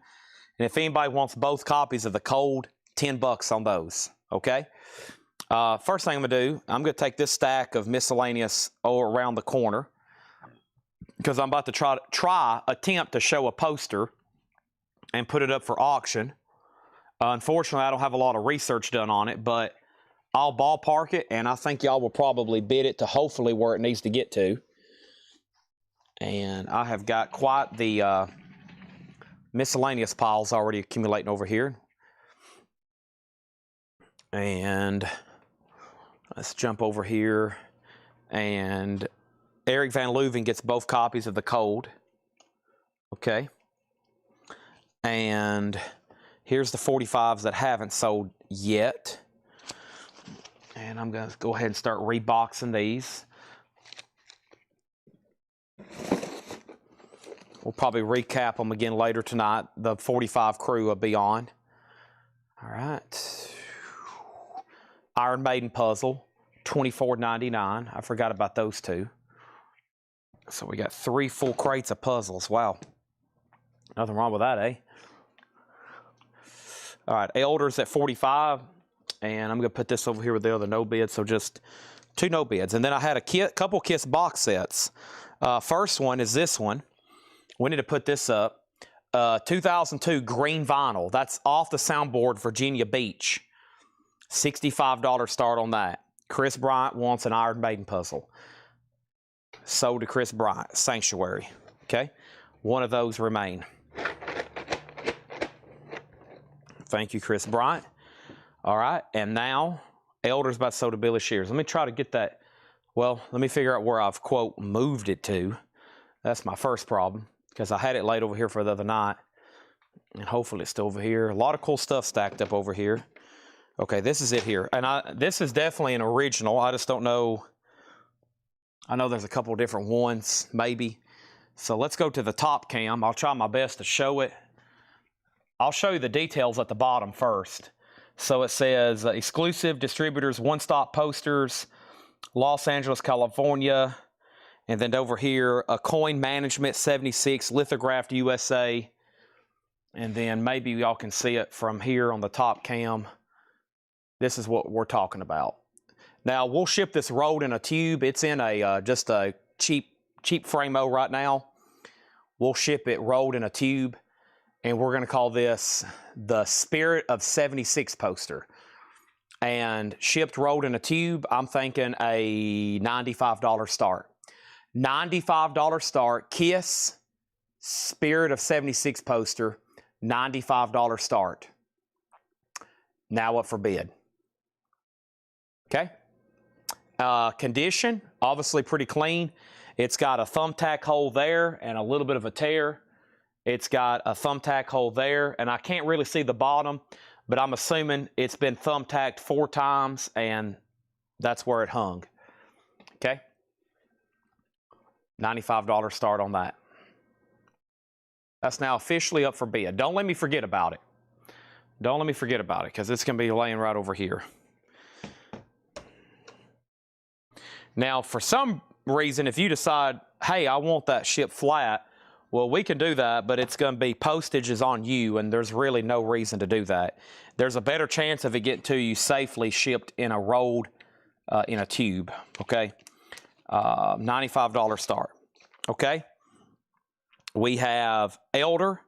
Speaker 1: if anybody wants both copies of the Cold, $10 on those. Okay? First thing I'm going to do, I'm going to take this stack of miscellaneous around the corner because I'm about to attempt to show a poster and put it up for auction. Unfortunately, I don't have a lot of research done on it, but I'll ballpark it, and I think y'all will probably bid it to hopefully where it needs to get to. And I have got quite the miscellaneous piles already accumulating over here. And let's jump over here. And Eric Van Leuven gets both copies of the Cold. Okay. And here's the 45s that haven't sold yet. And I'm going to go ahead and start reboxing these. We'll probably recap them again later tonight. The 45 crew will be on. All right. Iron Maiden puzzle, $24.99. I forgot about those 2. So we got 3 full crates of puzzles. Wow. Nothing wrong with that, eh? All right. Elder's at 45. And I'm going to put this over here with the other no bids. So just 2 no bids. And then I had a couple Kiss box sets. First one is this one. We need to put this up. 2002 green vinyl. That's off the soundboard, Virginia Beach. $65 start on that. Chris Bryant wants an Iron Maiden puzzle. Sold to Chris Bryant. Sanctuary. Okay? One of those remain. Thank you, Chris Bryant. All right. And now, Elder's about to sell to Billy Shears. Let me try to get that. Well, let me figure out where I've, quote, moved it to. That's my first problem. Because I had it laid over here for the other night. And hopefully it's still over here. A lot of cool stuff stacked up over here. Okay, this is it here. And this is definitely an original. I just don't know. I know there's a couple different ones, maybe. So let's go to the top cam. I'll try my best to show it. I'll show you the details at the bottom first. So it says exclusive distributors, one-stop posters, Los Angeles, California. And then over here, a coin management 76, lithographed USA. And then maybe y'all can see it from here on the top cam. This is what we're talking about. Now, we'll ship this rolled in a tube. It's in a just a cheap frame-o right now. We'll ship it rolled in a tube. And we're going to call this the Spirit of 76 poster. And shipped rolled in a tube, I'm thinking a $95 start. $95 start, Kiss, Spirit of 76 poster, $95 start. Now up for bid. Okay. Condition, obviously pretty clean. It's got a thumbtack hole there and a little bit of a tear. It's got a thumbtack hole there, and I can't really see the bottom, but I'm assuming it's been thumbtacked 4 times, and that's where it hung. Okay? $95 start on that. That's now officially up for bid. Don't let me forget about it. Don't let me forget about it, because it's going to be laying right over here. Now, for some reason, if you decide, hey, I want that shipped flat, well, we can do that, but it's going to be postage is on you, and there's really no reason to do that. There's a better chance of it getting to you safely shipped in a rolled, in a tube, okay? $95 start, okay? We have Elder.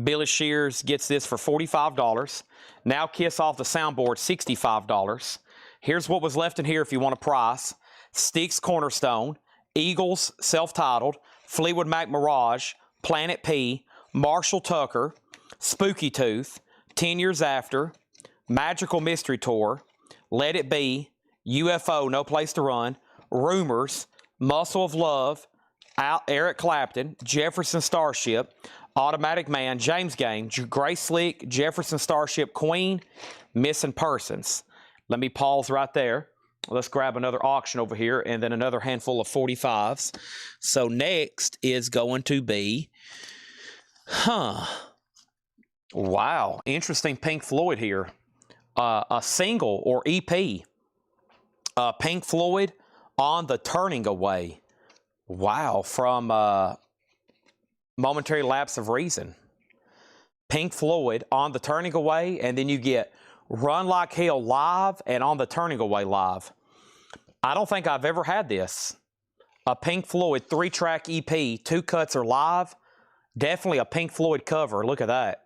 Speaker 1: Billy Shears gets this for $45. Now Kiss Off the Soundboard, $65. Here's what was left in here if you want a price. Styx Cornerstone, Eagles Self-Titled, Fleetwood Mac Mirage, Planet P, Marshall Tucker, Spooky Tooth, 10 Years After, Magical Mystery Tour, Let It Be, UFO No Place to Run, Rumors, Muscle of Love, Eric Clapton, Jefferson Starship, Automatic Man, James Gang, Grace Slick, Jefferson Starship, Queen, Missing Persons. Let me pause right there. Let's grab another auction over here and then another handful of 45s. So next is going to be, wow, interesting Pink Floyd here. A single or EP. Pink Floyd, On the Turning Away. Wow, from Momentary Lapse of Reason. Pink Floyd, On the Turning Away, and then you get Run Like Hell live and On the Turning Away live. I don't think I've ever had this. A Pink Floyd 3-track EP, 2 cuts are live. Definitely a Pink Floyd cover. Look at that.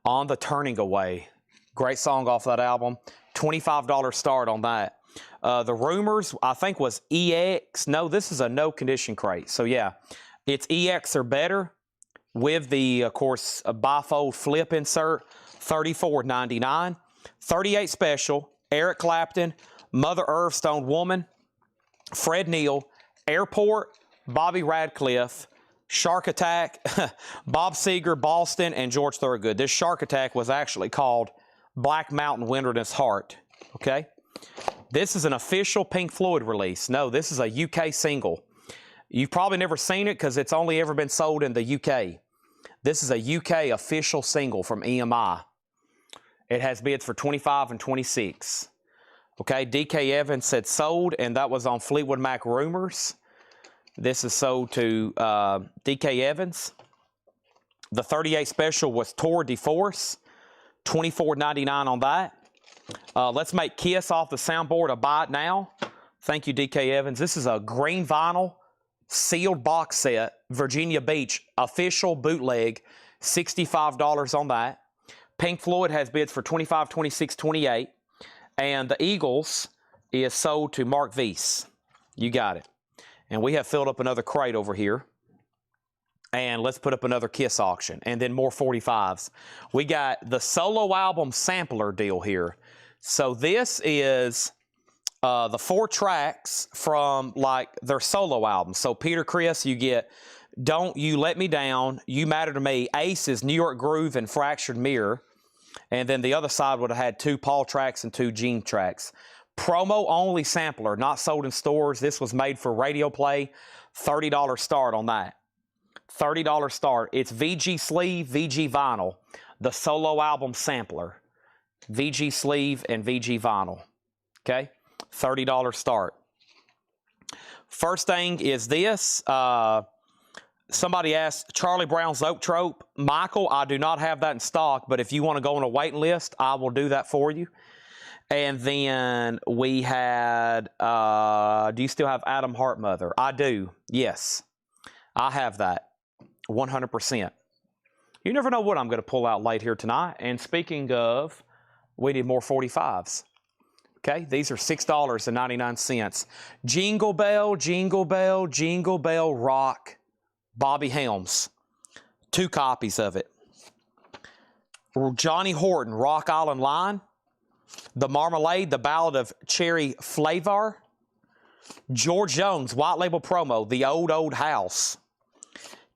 Speaker 1: On the Turning Away. Great song off that album. $25 start on that. The Rumors, I think, was EX. No, this is a no condition crate. So, yeah, it's EX or better with the, of course, a bifold flip insert. $34.99. 38 special. Eric Clapton, Mother Earth, Stone Woman, Fred Neil, Airport, Bobby Radcliffe, Shark Attack, Bob Seger, Boston, and George Thorogood. This Shark Attack was actually called Black Mountain Wilderness Heart. Okay? This is an official Pink Floyd release. No, this is a UK single. You've probably never seen it because it's only ever been sold in the UK. This is a UK official single from EMI. It has bids for 25 and 26. Okay, DK Evans said sold, and that was on Fleetwood Mac Rumors. This is sold to DK Evans. The 38 special was Tour de Force, $24.99 on that. Let's make Kiss Off the Soundboard a buy it now. Thank you, DK Evans. This is a green vinyl sealed box set, Virginia Beach, official bootleg, $65 on that. Pink Floyd has bids for 25, 26, 28. And the Eagles is sold to Mark Weiss. You got it. And we have filled up another crate over here. And let's put up another Kiss auction. And then more 45s. We got the solo album sampler deal here. So this is the 4 tracks from, like, their solo album. So Peter Criss, you get Don't You Let Me Down, You Matter to Me, Ace's New York Groove, and Fractured Mirror. And then the other side would have had 2 Paul tracks and 2 Gene tracks. Promo only sampler, not sold in stores. This was made for radio play. $30 start on that. $30 start. It's VG sleeve, VG vinyl. The solo album sampler. VG sleeve and VG vinyl. Okay? $30 start. First thing is this. Somebody asked Charlie Brown's Oak Trope. Michael, I do not have that in stock, but if you want to go on a waiting list, I will do that for you. And then we had, do you still have Adam Hartmother? I do, yes. I have that, 100%. You never know what I'm going to pull out late here tonight. And speaking of, we need more 45s. Okay, these are $6.99. Jingle Bell, Jingle Bell, Jingle Bell Rock. Bobby Helms, 2 copies of it. Johnny Horton, Rock Island Line. The Marmalade, The Ballad of Cherry Flavor. George Jones, White Label Promo, The Old Old House.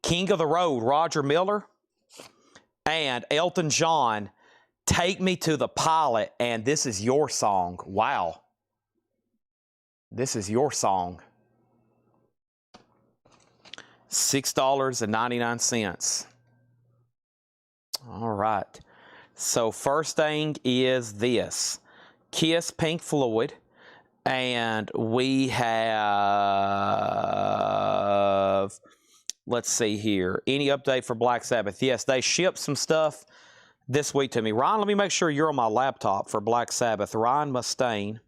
Speaker 1: King of the Road, Roger Miller. And Elton John, Take Me to the Pilot, and This Is Your Song. Wow. This is your song. $6.99. All right. So first thing is this. Kiss Pink Floyd And we have, let's see here, any update for Black Sabbath? Yes, they shipped some stuff this week to me. Ryan, let me make sure you're on my laptop for Black Sabbath. Ryan Mustaine.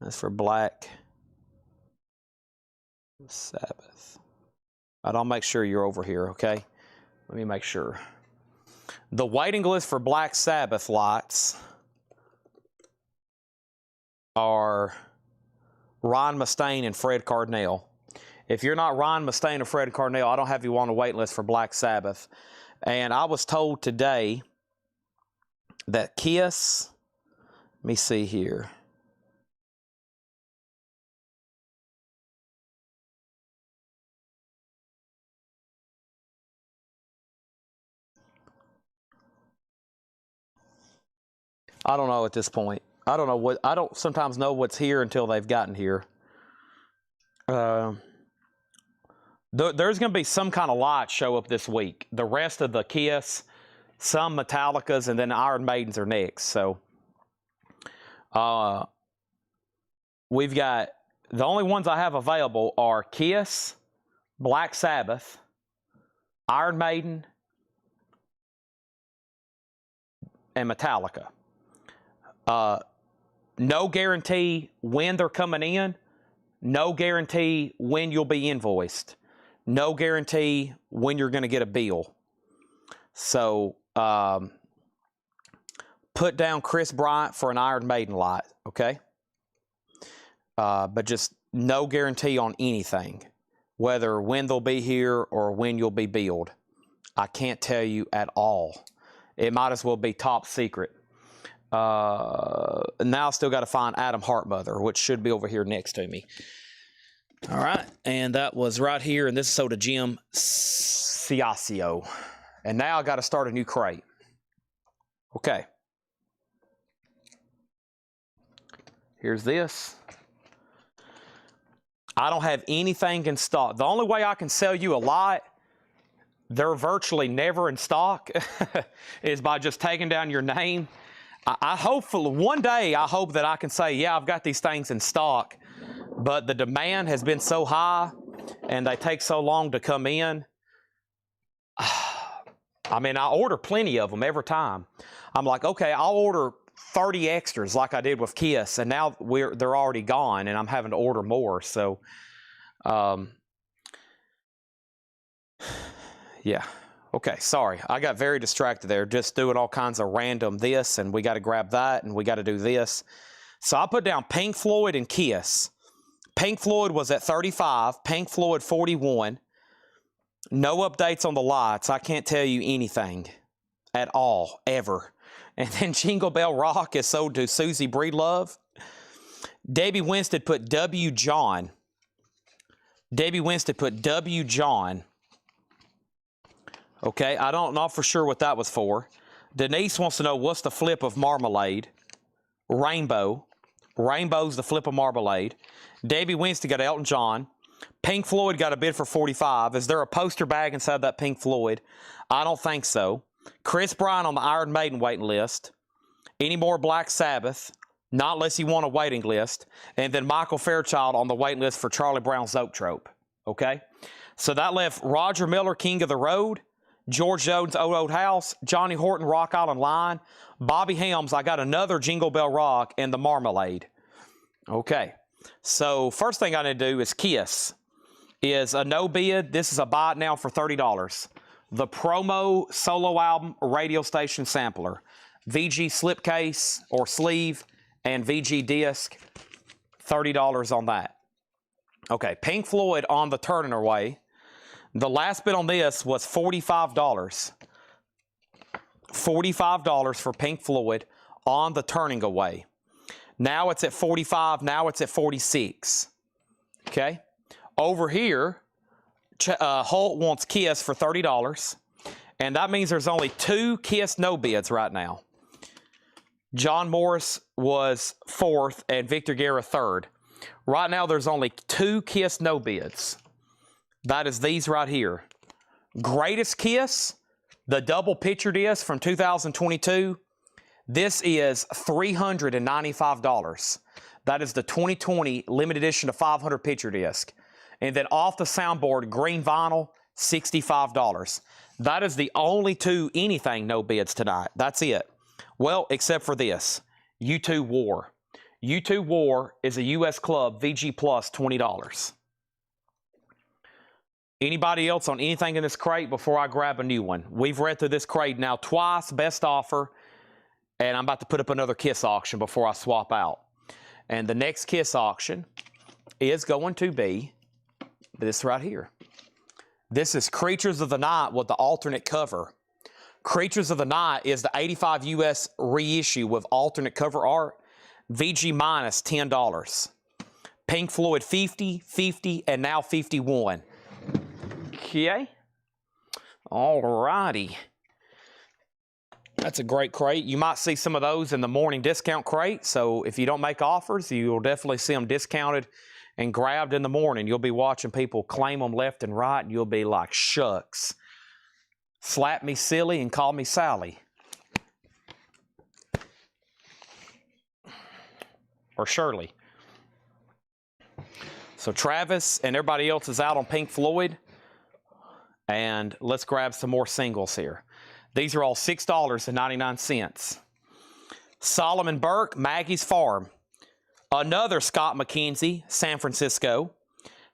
Speaker 1: That's for Black Sabbath. I'll make sure you're over here, okay? Let me make sure. The waiting list for Black Sabbath lights are Ryan Mustaine and Fred Cardinale. If you're not Ryan Mustaine or Fred Cardinale, I don't have you on the wait list for Black Sabbath. And I was told today that Kiss, let me see here. I don't know at this point. I don't sometimes know what's here until they've gotten here. There's going to be some kind of light show up this week. The rest of the Kiss, some Metallicas, and then Iron Maidens are next. So we've got, the only ones I have available are Kiss, Black Sabbath, Iron Maiden, and Metallica. No guarantee when they're coming in. No guarantee when you'll be invoiced. No guarantee when you're going to get a bill. So put down Chris Bryant for an Iron Maiden light, okay? But just no guarantee on anything, whether when they'll be here or when you'll be billed. I can't tell you at all. It might as well be top secret. Now I still got to find Adam Hartmother, which should be over here next to me. All right, and that was right here, and this is sold to Jim Ciascio. And now I got to start a new crate. Okay. Here's this. I don't have anything in stock. The only way I can sell you a lot, they're virtually never in stock, is by just taking down your name. I hopefully one day I hope that I can say, yeah, I've got these things in stock, but the demand has been so high and they take so long to come in. I mean, I order plenty of them every time. I'm like, okay, I'll order 30 extras like I did with Kiss, and now they're already gone and I'm having to order more. So, yeah. Okay, sorry. I got very distracted there, just doing all kinds of random this, and we got to grab that, and we got to do this. So I put down Pink Floyd and Kiss. Pink Floyd was at 35, Pink Floyd 41. No updates on the lights. I can't tell you anything at all, ever. And then Jingle Bell Rock is sold to Susie Breedlove. Debbie Winstead put W. John. Debbie Winstead put W. John. Okay, I don't know for sure what that was for. Denise wants to know what's the flip of Marmalade. Rainbow. Rainbow's the flip of Marmalade. Debbie Winstead got Elton John. Pink Floyd got a bid for 45. Is there a poster bag inside that Pink Floyd? I don't think so. Chris Bryant on the Iron Maiden waiting list. Any more Black Sabbath? Not unless you want a waiting list. And then Michael Fairchild on the waiting list for Charlie Brown's Zoetrope. Okay? So that left Roger Miller, King of the Road. George Jones, Old Old House, Johnny Horton, Rock Island Line, Bobby Helms, I got another Jingle Bell Rock, and the Marmalade. Okay, so first thing I need to do is Kiss. Is a no bid. This is a buy it now for $30. The promo solo album radio station sampler. VG slipcase or sleeve and VG disc, $30 on that. Okay, Pink Floyd on the Turning Away. The last bid on this was $45. $45 for Pink Floyd on the Turning Away. Now it's at 45. Now it's at 46. Okay. Over here, Holt wants Kiss for $30. And that means there's only 2 Kiss no bids right now. John Morris was 4th and Victor Guerra 3rd. Right now there's only 2 Kiss no bids. That is these right here. Greatest Kiss, the double picture disc from 2022. This is $395. That is the 2020 limited edition of 500 picture disc. And then off the soundboard, green vinyl, $65. That is the only two anything no bids tonight. That's it. Well, except for this, U2 War. U2 War is a U.S. club, VG Plus, $20. Anybody else on anything in this crate before I grab a new one? We've read through this crate now twice, best offer, and I'm about to put up another Kiss auction before I swap out. And the next Kiss auction is going to be this right here. This is Creatures of the Night with the alternate cover. Creatures of the Night is the 85 US reissue with alternate cover art. VG minus $10. Pink Floyd 50, 50, and now 51. Okay. All righty. That's a great crate. You might see some of those in the morning discount crate. So if you don't make offers, you'll definitely see them discounted and grabbed in the morning. You'll be watching people claim them left and right, and you'll be like, shucks. Slap me silly and call me Sally. Or Shirley. So Travis and everybody else is out on Pink Floyd. And let's grab some more singles here. These are all $6.99. Solomon Burke, Maggie's Farm. Another Scott McKenzie, San Francisco.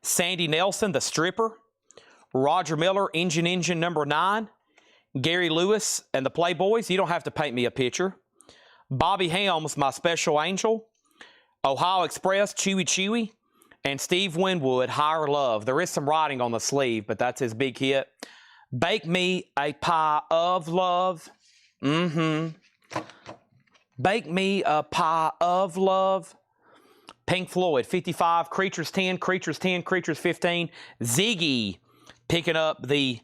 Speaker 1: Sandy Nelson, The Stripper. Roger Miller, Engine number 9. Gary Lewis and the Playboys, You Don't Have to Paint Me a Picture. Bobby Helms, My Special Angel. Ohio Express, Chewy Chewy. And Steve Winwood, Higher Love. There is some writing on the sleeve, but that's his big hit. Bake Me a Pie of Love. Bake Me a Pie of Love. Pink Floyd, 55. Creatures 10, Creatures 10, Creatures 15. Ziggy picking up the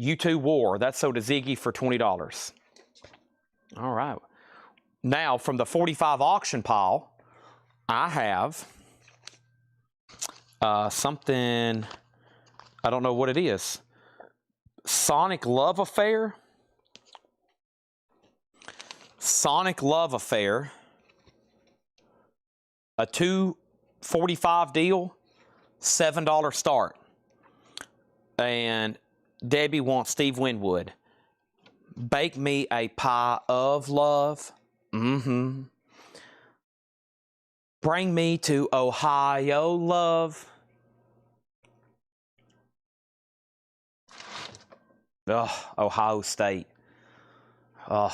Speaker 1: U2 War. That's sold to Ziggy for $20. All right. Now, from the 45 auction pile, I have something, I don't know what it is. Sonic Love Affair. Sonic Love Affair. A $2.45 deal, $7 start. And Debbie wants Steve Winwood. Bake Me a Pie of Love. Bring Me to Ohio, Love. Ugh, Ohio State. Ugh.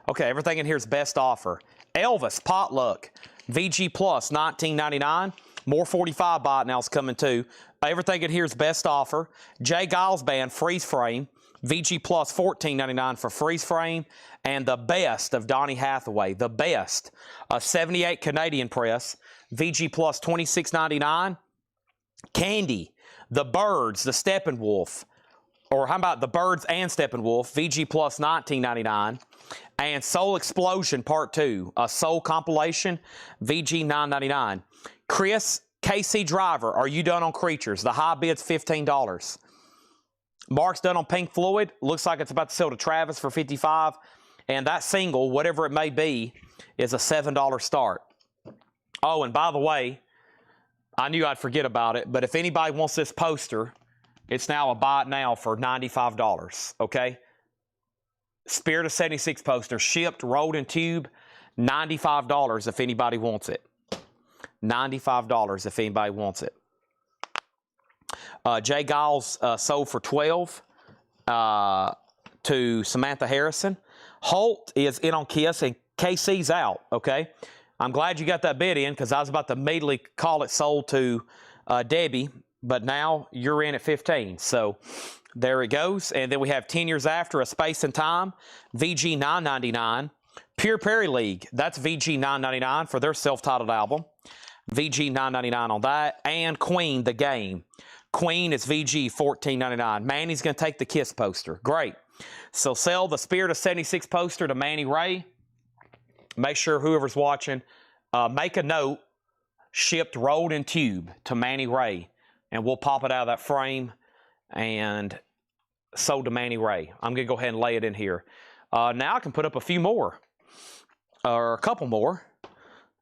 Speaker 1: Okay, everything in here is best offer. Elvis, Potluck, VG Plus, $19.99. More 45 buy it now is coming too. Everything in here is best offer. Jay Giles Band, Freeze Frame, VG Plus, $14.99 for Freeze Frame. And the best of Donny Hathaway, the best, a 78 Canadian press, VG Plus, $26.99. Candy, The Birds, the Steppenwolf, or how about The Birds and Steppenwolf, VG Plus, $19.99. And Soul Explosion Part 2, a Soul compilation, VG $9.99. Chris, KC Driver, Are You Done on Creatures? The high bid's $15. Mark's done on Pink Floyd. Looks like it's about to sell to Travis for $55. And that single, whatever it may be, is a $7 start. Oh, and by the way, I knew I'd forget about it, but if anybody wants this poster, it's now a buy it now for $95, okay? Spirit of 76 poster, shipped, rolled in tube, $95 if anybody wants it. $95 if anybody wants it. Jay Giles sold for $12 to Samantha Harrison. Holt is in on Kiss, and KC's out, okay? I'm glad you got that bid in because I was about to immediately call it sold to Debbie, but now you're in at 15. So there it goes. And then we have 10 Years After, A Space and Time, VG $9.99. Pure Prairie League, that's VG $9.99 for their self-titled album. VG $9.99 on that. And Queen, The Game. Queen is VG $14.99. Manny's going to take the Kiss poster. Great. So sell the Spirit of 76 poster to Manny Ray. Make sure whoever's watching, make a note, shipped, rolled in tube to Manny Ray. And we'll pop it out of that frame and sold to Manny Ray. I'm going to go ahead and lay it in here. Now I can put up a few more. or a couple more.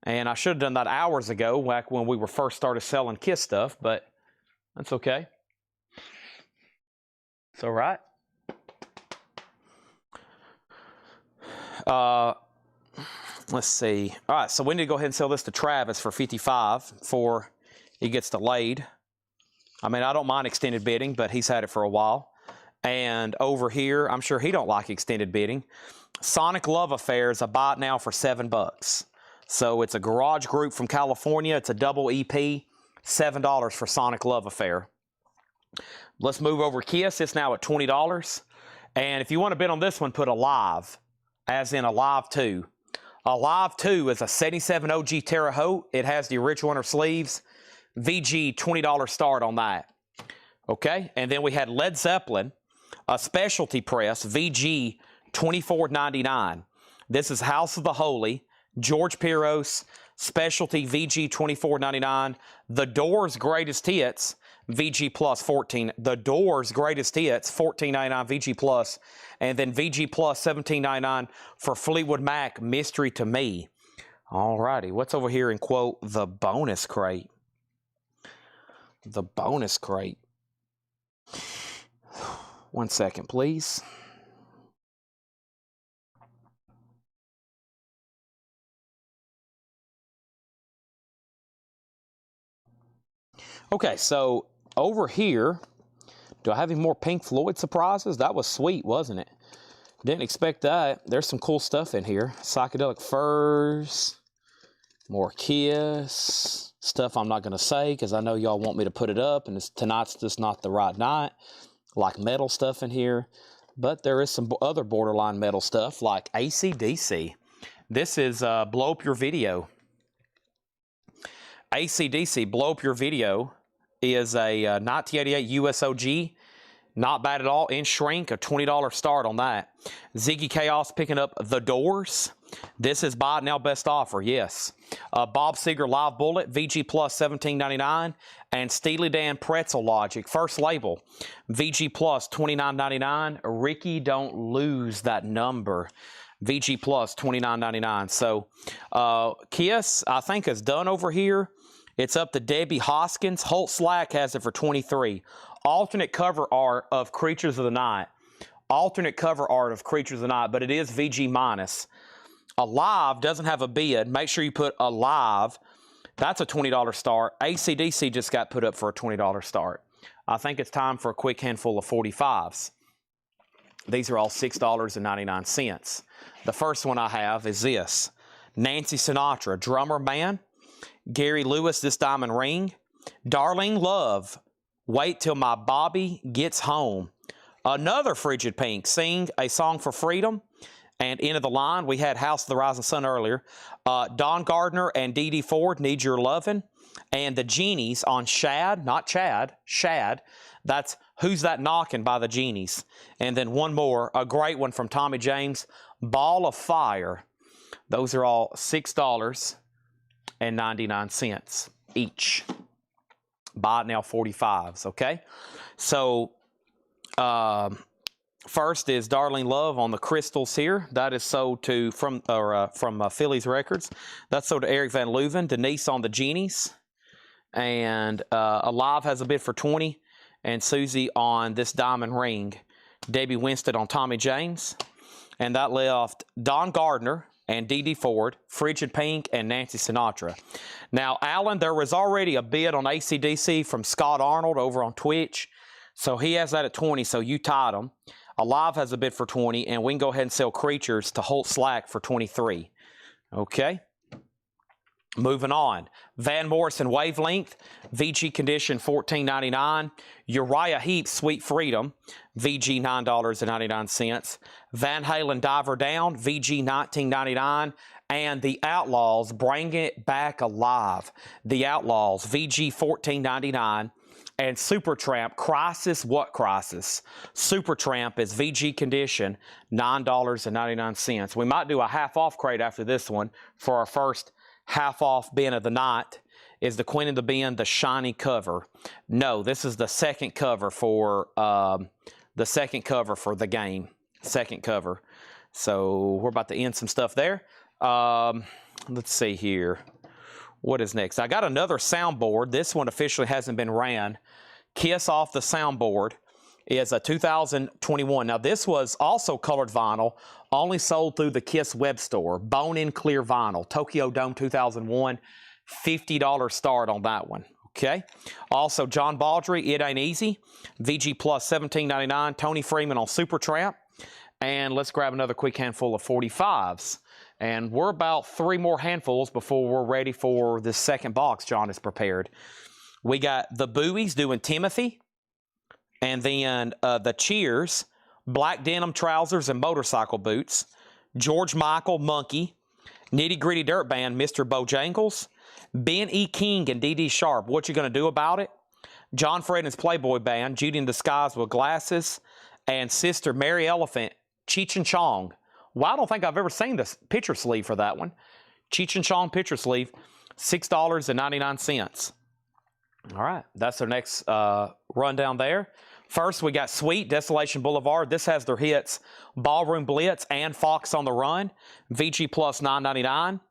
Speaker 1: And I should have done that hours ago, back when we were first started selling Kiss stuff, but that's okay. It's all right. Let's see. All right, so we need to go ahead and sell this to Travis for $55 before he gets delayed. I mean, I don't mind extended bidding, but he's had it for a while. And over here, I'm sure he don't like extended bidding. Sonic Love Affair is a buy it now for $7. So it's a garage group from California. It's a double EP, $7 for Sonic Love Affair. Let's move over Kiss. It's now at $20. And if you want to bid on this one, put Alive, as in Alive 2. Alive 2 is a 77 OG Terre Haute. It has the original inner sleeves. VG, $20 start on that. Okay, and then we had Led Zeppelin, a specialty press, VG, $24.99. This is House of the Holy, George Piros, specialty VG, $24.99. The Doors Greatest Hits, VG Plus, $14. The Doors Greatest Hits, $14.99 VG Plus. And then VG Plus, $17.99 for Fleetwood Mac, Mystery to Me. All righty, what's over here in, quote, the bonus crate? The bonus crate. 1 second, please. Okay, so over here, do I have any more Pink Floyd surprises? That was sweet, wasn't it? Didn't expect that. There's some cool stuff in here. Psychedelic Furs, more Kiss, stuff I'm not going to say because I know y'all want me to put it up, and tonight's just not the right night. Like metal stuff in here, but there is some other borderline metal stuff like AC/DC. This is Blow Up Your Video. AC/DC, Blow Up Your Video, is a 1988 USOG. Not bad at all. In shrink, a $20 start on that. Ziggy Chaos picking up The Doors. This is buy it now best offer, yes. Bob Seger Live Bullet, VG Plus, $17.99. And Steely Dan Pretzel Logic, first label, VG Plus, $29.99. Ricky, don't lose that number. VG Plus, $29.99. So Kiss, I think, is done over here. It's up to Debbie Hoskins. Holt Slack has it for $23. Alternate cover art of Creatures of the Night. Alternate cover art of Creatures of the Night, but it is VG minus. Alive doesn't have a bid. Make sure you put Alive. That's a $20 start. AC/DC just got put up for a $20 start. I think it's time for a quick handful of 45s. These are all $6.99. The first one I have is this. Nancy Sinatra, Drummer Man. Gary Lewis, This Diamond Ring. Darling Love, Wait Till My Bobby Gets Home. Another Frigid Pink, Sing a Song for Freedom. And end of the line, we had House of the Rising Sun earlier. Don Gardner and Dee Dee Ford, Need Your Lovin'. And the Genies on Shad, not Chad, Shad. That's Who's That Knockin' by the Genies. And then one more, a great one from Tommy James, Ball of Fire. Those are all $6.99 each. Buy it now 45s, okay? So, first is Darling Love on the crystals here. That is sold to from Phillies Records. That's sold to Eric Van Leuven. Denise on the Genies. And Alive has a bid for $20. And Susie on This Diamond Ring. Debbie Winston on Tommy James. And that left Don Gardner and Dee Dee Ford, Frigid Pink, and Nancy Sinatra. Now, Alan, there was already a bid on AC/DC from Scott Arnold over on Twitch. So he has that at 20, so you tied him. Alive has a bid for 20, and we can go ahead and sell Creatures to Holt Slack for 23. Okay? Moving on. Van Morrison Wavelength, VG Condition, $14.99. Uriah Heep, Sweet Freedom, VG, $9.99. Van Halen Diver Down, VG, $19.99. And The Outlaws, Bring It Back Alive. The Outlaws, VG, $14.99. And Supertramp, Crisis, what Crisis? Supertramp is VG Condition, $9.99. We might do a half-off crate after this one for our first half-off bin of the night. Is the Queen of the Bin the shiny cover? No, this is the second cover for the game. Second cover. So we're about to end some stuff there. Let's see here. What is next? I got another soundboard. This one officially hasn't been ran. Kiss Off the Soundboard is a 2021. Now, this was also colored vinyl, only sold through the Kiss web store. Bone-in clear vinyl. Tokyo Dome 2001. $50 start on that one. Okay. Also, John Baldry, It Ain't Easy. VG Plus, $17.99. Tony Freeman on Supertramp. And let's grab another quick handful of 45s. And we're about 3 more handfuls before we're ready for this second box John has prepared. We got the Buoys doing Timothy. And then the Cheers, Black Denim Trousers and Motorcycle Boots. George Michael, Monkey. Nitty Gritty Dirt Band, Mr. Bojangles. Ben E. King and D.D. Sharp, What You Gonna Do About It? John Fred and his Playboy Band, Judy in Disguise with Glasses. And Sister Mary Elephant, Cheech and Chong. Well, I don't think I've ever seen this picture sleeve for that one. Cheech and Chong picture sleeve, $6.99. All right, that's their next rundown there. First, we got Sweet, Desolation Boulevard. This has their hits Ballroom Blitz and Fox on the Run, VG Plus $9.99.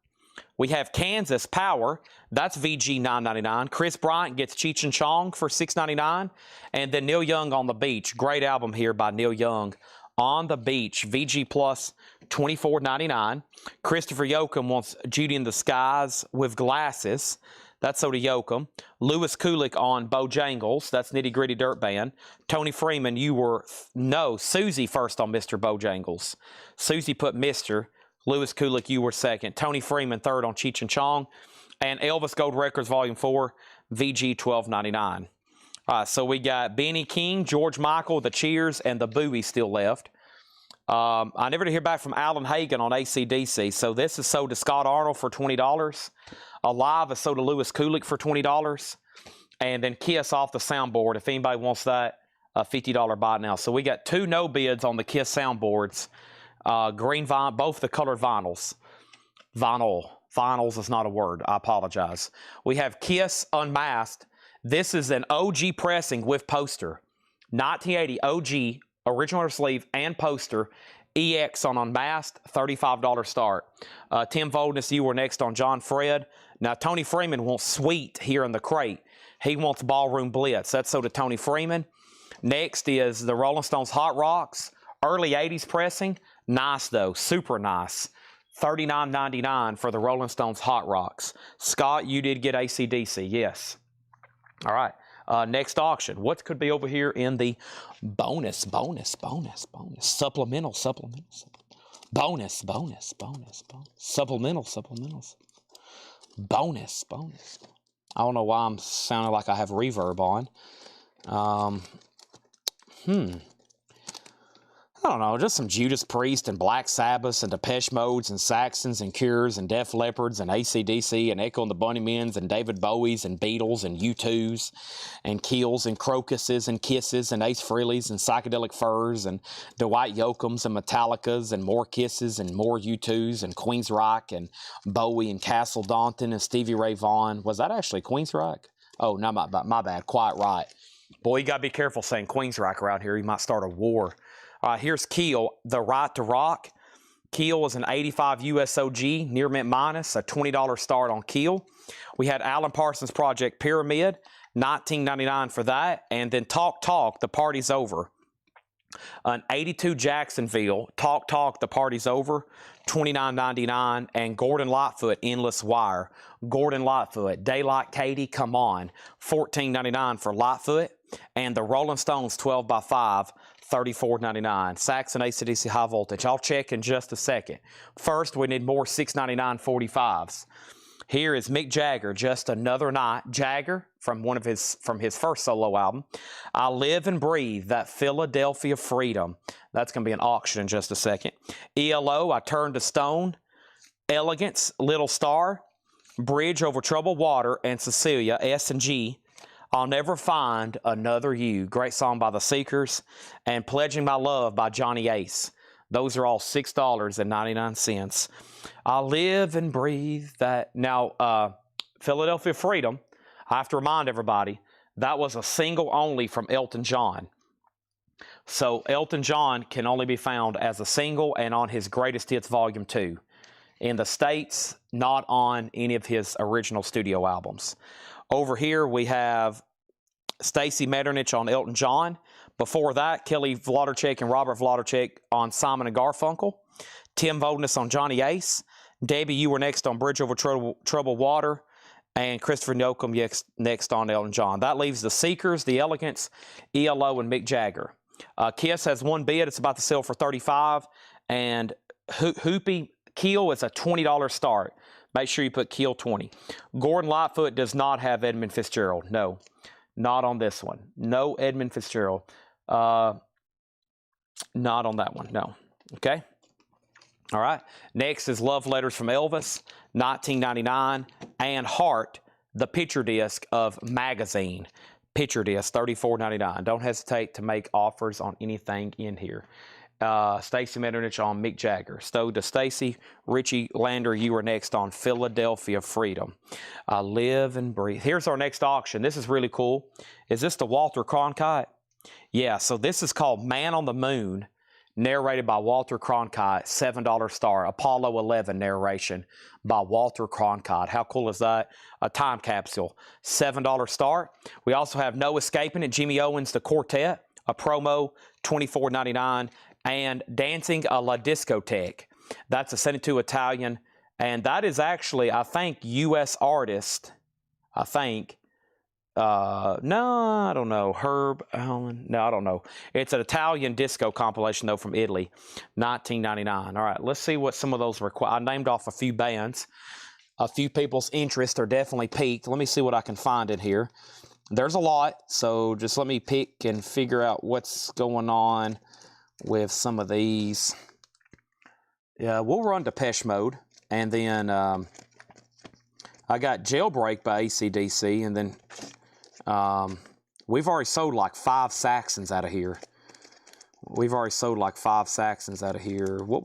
Speaker 1: We have Kansas Power. That's VG $9.99. Chris Bryant gets Cheech and Chong for $6.99. And then Neil Young on the Beach. Great album here by Neil Young. On the Beach, VG Plus $24.99. Christopher Yoakum wants Judy in Disguise with Glasses. That's Soda Yoakum. Lewis Kulik on Bojangles. That's Nitty Gritty Dirt Band. Tony Freeman, Susie first on Mr. Bojangles. Susie put Mr. Lewis Kulik, you were second. Tony Freeman third on Cheech and Chong. And Elvis Gold Records Volume 4, VG $12.99. So we got Benny King, George Michael, the Cheers, and the Buoys still left. I never did hear back from Alan Hagen on AC/DC. So this is sold to Scott Arnold for $20. Alive is sold to Lewis Kulik for $20. And then Kiss Off the Soundboard. If anybody wants that, a $50 buy now. So we got 2 no bids on the Kiss soundboards. Green vinyl, both the colored vinyls. Vinyls is not a word. I apologize. We have Kiss Unmasked. This is an OG pressing with poster. 1980 OG, original sleeve and poster. EX on Unmasked, $35 start. Tim Voldness, you were next on John Fred. Now, Tony Freeman wants Sweet here in the crate. He wants Ballroom Blitz. That's so to Tony Freeman. Next is the Rolling Stones Hot Rocks. Early 80s pressing. Nice, though. Super nice. $39.99 for the Rolling Stones Hot Rocks. Scott, you did get AC/DC. Yes. All right. Next auction. What could be over here in the bonus, supplemental, bonus, bonus. I don't know why I'm sounding like I have reverb on. I don't know, just some Judas Priest and Black Sabbath and Depeche Modes and Saxons and Cures and Def Leppards and AC/DC and Echo and the Bunnymen and David Bowies and Beatles and U2s and Keels and Crocuses and Kisses and Ace Frehleys and Psychedelic Furs and Dwight Yoakams and Metallicas and more Kisses and more U2s and Queensryche and Bowie and Castle Daunton and Stevie Ray Vaughan. Was that actually Queensryche? Oh, no, my bad. Quite right. Boy, you got to be careful saying Queensryche around here. You might start a war. Here's Keel, The Right to Rock. Keel is an 85 USOG, near mint minus, a $20 start on Keel. We had Alan Parsons Project Pyramid, $19.99 for that. And then Talk Talk, The Party's Over. An 82 Jacksonville, Talk Talk, The Party's Over, $29.99. And Gordon Lightfoot, Endless Wire. Gordon Lightfoot, Daylight Katie, Come On, $14.99 for Lightfoot. And the Rolling Stones 12x5, $34.99. Saxon AC/DC High Voltage. I'll check in just a second. First, we need more $6.99 45s. Here is Mick Jagger, Just Another Night. Jagger from his first solo album. I Live and Breathe, that Philadelphia Freedom. That's going to be an auction in just a second. ELO, I Turn to Stone. Elegance, Little Star. Bridge Over Troubled Water, and Cecilia, S&G. I'll Never Find Another You. Great song by The Seekers. And Pledging My Love by Johnny Ace. Those are all $6.99. I Live and Breathe that. Now, Philadelphia Freedom, I have to remind everybody, that was a single only from Elton John. So Elton John can only be found as a single and on his Greatest Hits Volume 2. In the States, not on any of his original studio albums. Over here, we have Stacy Metternich on Elton John. Before that, Kelly Wlodarczyk and Robert Wlodarczyk on Simon & Garfunkel. Tim Voldness on Johnny Ace. Debbie, you were next on Bridge Over Troubled Water. And Christopher Newcomb next on Elton John. That leaves the Seekers, the Elegants, ELO, and Mick Jagger. Kiss has one bid. It's about to sell for $35. And Hoopy Keel is a $20 start. Make sure you put Keel 20. Gordon Lightfoot does not have Edmund Fitzgerald. No, not on this one. No Edmund Fitzgerald. Not on that one. No. Okay. All right. Next is Love Letters from Elvis, 1999, and Heart, the picture disc of Magazine. Picture disc, $34.99. Don't hesitate to make offers on anything in here. Stacy Metternich on Mick Jagger. Stowe to Stacy. Richie Lander, you are next on Philadelphia Freedom. Live and Breathe. Here's our next auction. This is really cool. Is this the Walter Cronkite? Yeah, so this is called Man on the Moon, narrated by Walter Cronkite, $7 star. Apollo 11 narration by Walter Cronkite. How cool is that? A time capsule, $7 star. We also have No Escaping It, Jimmy Owens, The Quartet, a promo, $24.99. And Dancing a la Discotheque. That's a 72 Italian. And that is actually, I think, U.S. artist. I think. No, I don't know. Herb Allen. No, I don't know. It's an Italian disco compilation, though, from Italy. $19.99. All right, let's see what some of those require. I named off a few bands. A few people's interests are definitely peaked. Let me see what I can find in here. There's a lot, so just let me pick and figure out what's going on with some of these. Yeah, we'll run Depeche Mode, and then I got Jailbreak by AC/DC, and then we've already sold like 5 Saxons out of here. What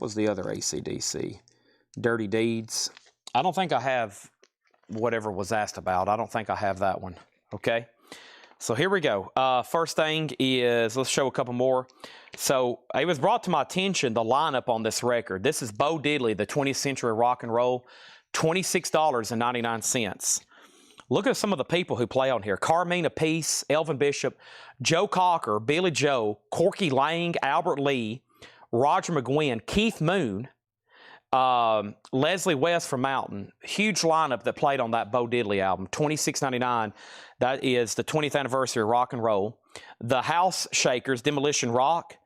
Speaker 1: was the other AC/DC? Dirty Deeds. I don't think I have whatever was asked about. I don't think I have that one. Okay. So here we go. First thing is, let's show a couple more. So it was brought to my attention, the lineup on this record. This is Bo Diddley, the 20th Century Rock and Roll, $26.99. Look at some of the people who play on here. Carmina Peace, Elvin Bishop, Joe Cocker, Billy Joe, Corky Lang, Albert Lee, Roger McGuinn, Keith Moon, Leslie West from Mountain. Huge lineup that played on that Bo Diddley album, $26.99. That is the 20th anniversary of rock and roll. The House Shakers, Demolition Rock.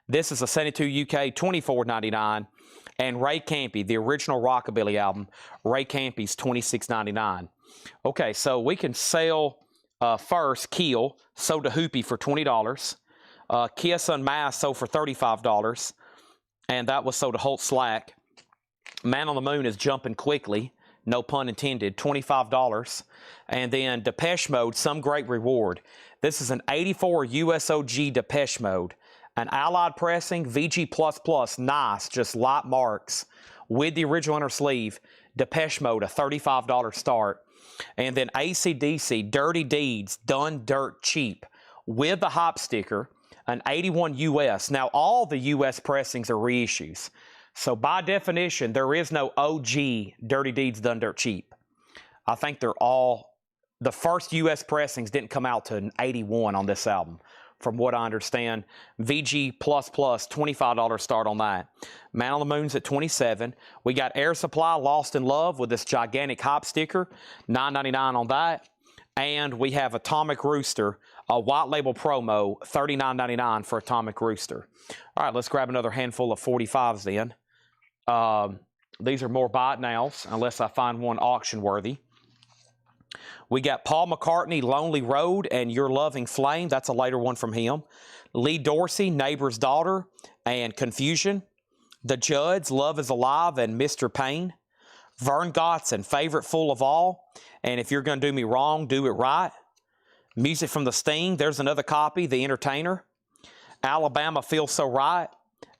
Speaker 1: This is a 72 UK, $24.99. And Ray Campy, the original Rockabilly album, Ray Campy's $26.99. Okay, so we can sell first Keel, sold to Hoopy for $20. Kiss Unmasked sold for $35. And that was sold to Holt Slack. Man on the Moon is jumping quickly, no pun intended, $25. And then Depeche Mode, Some Great Reward. This is an 84 USOG Depeche Mode. An Allied pressing, VG++, nice, just light marks with the original inner sleeve. Depeche Mode, a $35 start. And then AC/DC, Dirty Deeds, done dirt cheap with the hop sticker, an 81 US. Now, all the US pressings are reissues. So by definition, there is no OG Dirty Deeds Done Dirt Cheap. I think they're all, the first US pressings didn't come out to an 81 on this album, from what I understand. VG++, $25 start on that. Man on the Moon's at $27. We got Air Supply, Lost in Love with this gigantic hop sticker, $9.99 on that. And we have Atomic Rooster, a white label promo, $39.99 for Atomic Rooster. All right, let's grab another handful of 45s then. These are more buy it nows, unless I find one auction worthy. We got Paul McCartney, Lonely Road, and Your Loving Flame. That's a later one from him. Lee Dorsey, Neighbor's Daughter, and Confusion. The Judds, Love is Alive, and Mr. Payne. Vern Gotson, Favorite Fool of All, and If You're Gonna Do Me Wrong, Do It Right. Music from the Sting, there's another copy, The Entertainer. Alabama Feels So Right,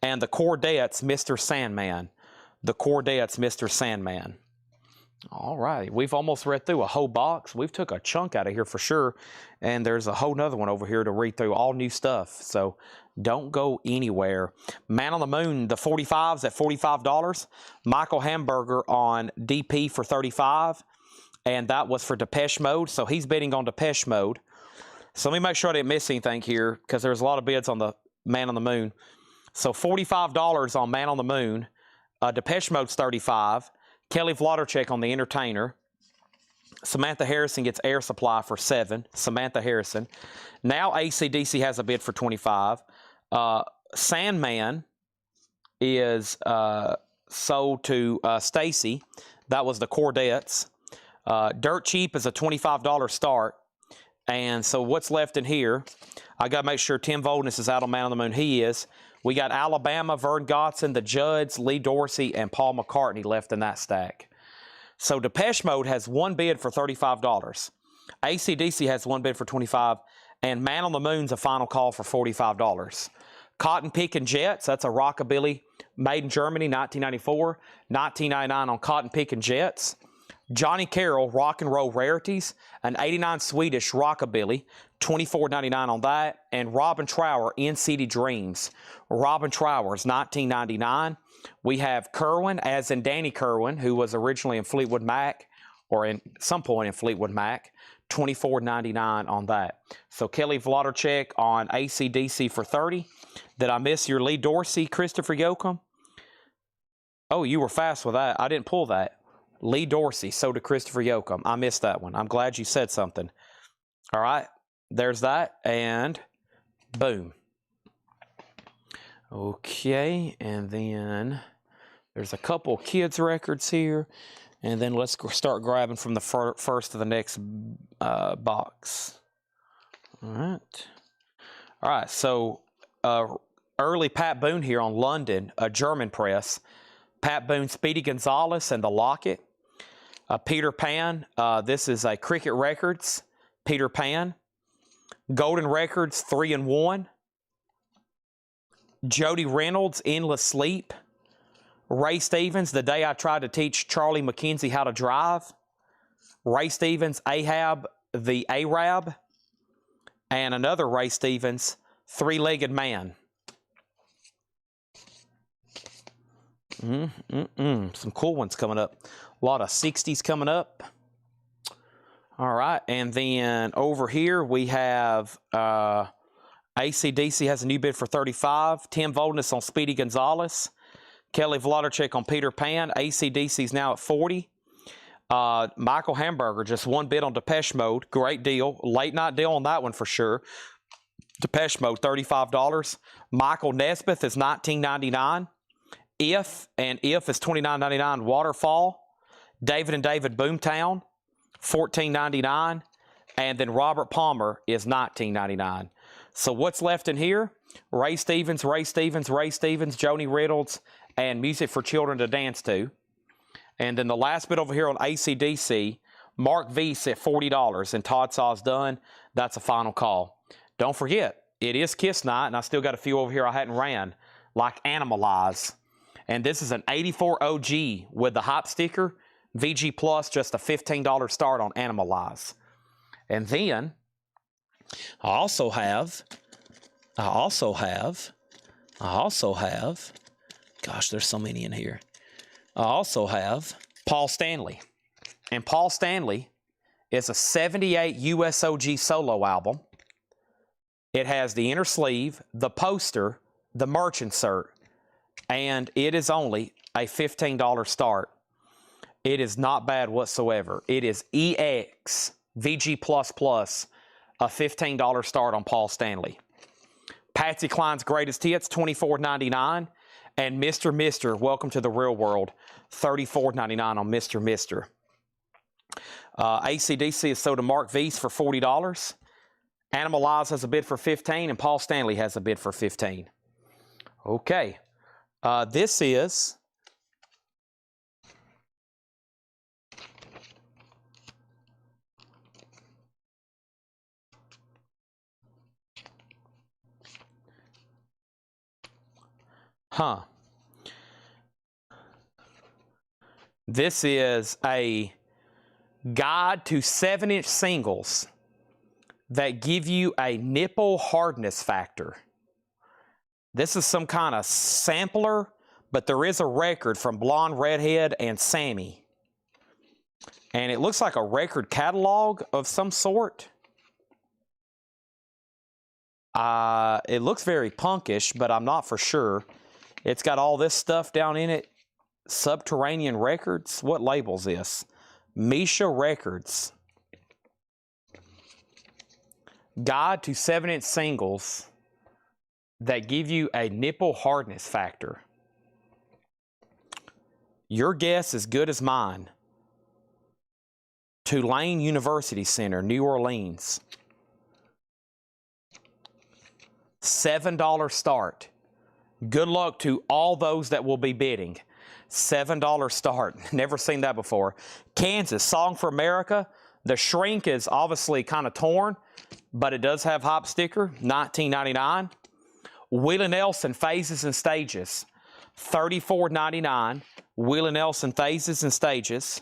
Speaker 1: and The Chordettes, Mr. Sandman. The Chordettes, Mr. Sandman. All right, we've almost read through a whole box. We've took a chunk out of here for sure, and there's a whole nother one over here to read through, all new stuff. So don't go anywhere. Man on the Moon, the 45s at $45. Michael Hamburger on DP for $35, and that was for Depeche Mode. So he's bidding on Depeche Mode. So let me make sure I didn't miss anything here, because there's a lot of bids on the Man on the Moon. So $45 on Man on the Moon. Depeche Mode's $35. Kelly Vlodderchek on The Entertainer. Samantha Harrison gets Air Supply for $7. Samantha Harrison. Now AC/DC has a bid for $25. Sandman is sold to Stacy. That was the Cordettes. Dirt Cheap is a $25 start. And so what's left in here, I got to make sure Tim Voldness is out on Man on the Moon. He is. We got Alabama, Vern Gotson, the Judds, Lee Dorsey, and Paul McCartney left in that stack. So Depeche Mode has one bid for $35. AC/DC has one bid for $25. And Man on the Moon's a final call for $45. Cotton Pickin' Jets, that's a rockabilly made in Germany, 1994. $19.99 on Cotton Pickin' Jets. Johnny Carroll, Rock and Roll Rarities, an 89 Swedish rockabilly, $24.99 on that. And Robin Trower, In City Dreams. Robin Trower is $19.99. We have Kerwin, as in Danny Kerwin, who was originally in Fleetwood Mac, or in some point in Fleetwood Mac, $24.99 on that. So Kelly Vlodderchek on AC/DC for $30. Did I miss your Lee Dorsey, Christopher Yoakum? Oh, you were fast with that. I didn't pull that. Lee Dorsey, so did Christopher Yoakum. I missed that one. I'm glad you said something. All right, there's that, and boom. Okay, and then there's a couple kids' records here, and then let's start grabbing from the first of the next box. All right, so early Pat Boone here on London, a German press. Pat Boone, Speedy Gonzales, and the Locket. Peter Pan, this is a Cricket Records, Peter Pan. Golden Records, 3 and 1. Jody Reynolds, Endless Sleep. Ray Stevens, The Day I Tried to Teach Charlie McKenzie How to Drive. Ray Stevens, Ahab, the Arab. And another Ray Stevens, Three-Legged Man. Some cool ones coming up. A lot of 60s coming up. All right, and then over here we have AC/DC has a new bid for $35. Tim Voldness on Speedy Gonzales. Kelly Vlodderchek on Peter Pan. AC/DC is now at $40. Michael Hamburger, just one bid on Depeche Mode. Great deal. Late night deal on that one for sure. Depeche Mode, $35. Michael Nesbitt is $19.99. If is $29.99. Waterfall. David and David Boomtown, $14.99. And then Robert Palmer is $19.99. So what's left in here? Ray Stevens, Ray Stevens, Ray Stevens, Joni Reynolds, and Music for Children to Dance to. And then the last bit over here on AC/DC, Mark Weiss at $40, and Todd Saw's done. That's a final call. Don't forget, it is Kiss Night, and I still got a few over here I hadn't ran, like Animalize. And this is an 84 OG with the Hype sticker. VG Plus, just a $15 start on Animalize. And then I also have, gosh, there's so many in here. I also have Paul Stanley. And Paul Stanley is a 78 USOG solo album. It has the inner sleeve, the poster, the merch insert, and it is only a $15 start. It is not bad whatsoever. It is EX VG++, a $15 start on Paul Stanley. Patsy Cline's Greatest Hits, $24.99. And Mr. Mister, Welcome to the Real World, $34.99 on Mr. Mister. AC/DC is sold to Mark Weiss for $40. Animalize has a bid for $15, and Paul Stanley has a bid for $15. Okay. This is This is a guide to 7-inch singles that give you a nipple hardness factor. This is some kind of sampler, but there is a record from Blonde Redhead and Sammy. And it looks like a record catalog of some sort. It looks very punkish, but I'm not for sure. It's got all this stuff down in it. Subterranean Records. What label's this? Misha Records. Guide to 7-inch singles that give you a nipple hardness factor. Your guess is good as mine. Tulane University Center, New Orleans. $7 start. Good luck to all those that will be bidding. $7 start. Never seen that before. Kansas, Song for America. The shrink is obviously kind of torn, but it does have hop sticker. $19.99. Willie Nelson, Phases and Stages. $34.99. Willie Nelson, Phases and Stages.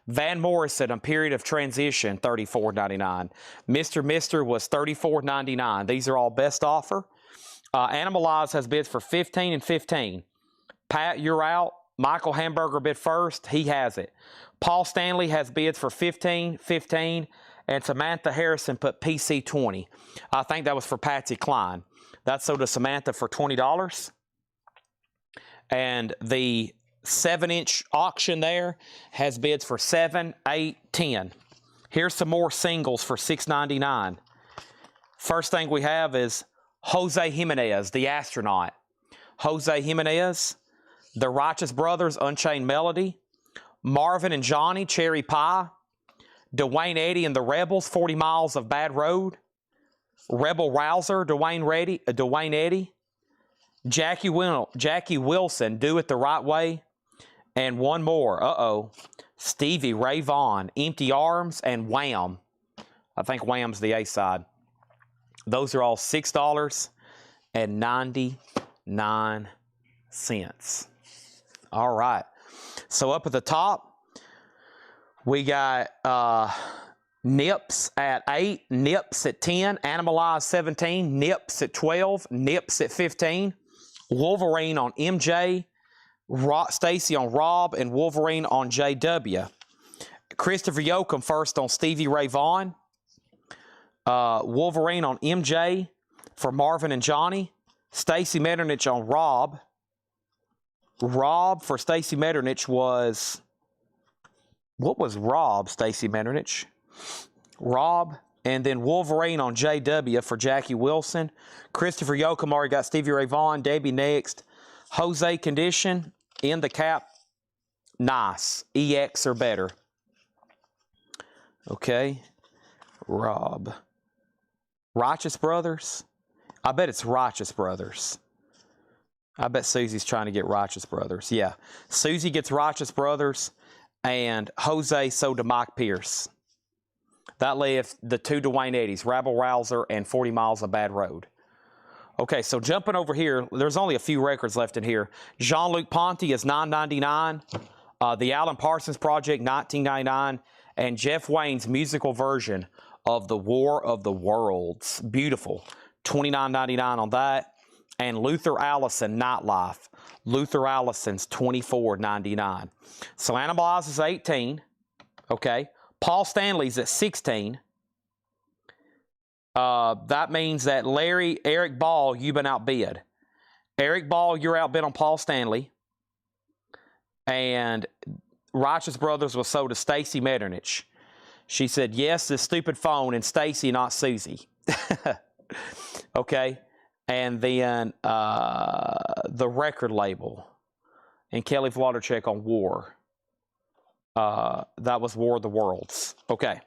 Speaker 1: Van Morrison, A Period of Transition, $34.99. Mr. Mister was $34.99. These are all best offer. Animalize has bids for $15 and $15. Pat, you're out. Michael Hamburger bid first. He has it. Paul Stanley has bids for $15, $15. And Samantha Harrison put PC 20. I think that was for Patsy Cline. That's sold to Samantha for $20. And the 7-inch auction there has bids for $7, $8, $10. Here's some more singles for $6.99. First thing we have is Jose Jimenez, the astronaut. Jose Jimenez, the Righteous Brothers, Unchained Melody. Marvin and Johnny, Cherry Pie. Dwayne Eddy and the Rebels, 40 Miles of Bad Road. Rebel Rouser, Dwayne Eddy. Jackie Wilson, Do It the Right Way. And one more, Stevie Ray Vaughan, Empty Arms, and Wham. I think Wham's the A-side. Those are all $6.99. All right. So up at the top, we got Nips at 8, Nips at 10, Animalize 17, Nips at 12, Nips at 15, Wolverine on MJ, Stacy on Rob, and Wolverine on JW. Christopher Yoakum first on Stevie Ray Vaughan. Wolverine on MJ for Marvin and Johnny. Stacy Metternich on Rob. Rob for Stacy Metternich was... What was Rob, Stacy Metternich? Rob. And then Wolverine on JW for Jackie Wilson. Christopher Yoakum already got Stevie Ray Vaughan. Debbie next. Jose Condition. In the cap. Nice. EX or better. Okay. Rob. Righteous Brothers. I bet it's Righteous Brothers. I bet Susie's trying to get Righteous Brothers. Yeah. Susie gets Righteous Brothers. And Jose sold to Mike Pierce. That left the two Dwayne Eddies, Rabble Rouser and 40 Miles of Bad Road. Okay, so jumping over here, there's only a few records left in here. Jean-Luc Ponty is $9.99. The Alan Parsons Project, $19.99. And Jeff Wayne's musical version of The War of the Worlds. Beautiful. $29.99 on that. And Luther Allison, Nightlife. Luther Allison's $24.99. So Animalize is 18. Okay. Paul Stanley's at 16. That means that Eric Ball, you've been outbid. Eric Ball, you're outbid on Paul Stanley. And Righteous Brothers was sold to Stacy Metternich. She said, yes, this stupid phone, and Stacy, not Susie. Okay. And then the record label. And Kelly Vladerchek on War. That was War of the Worlds. Okay.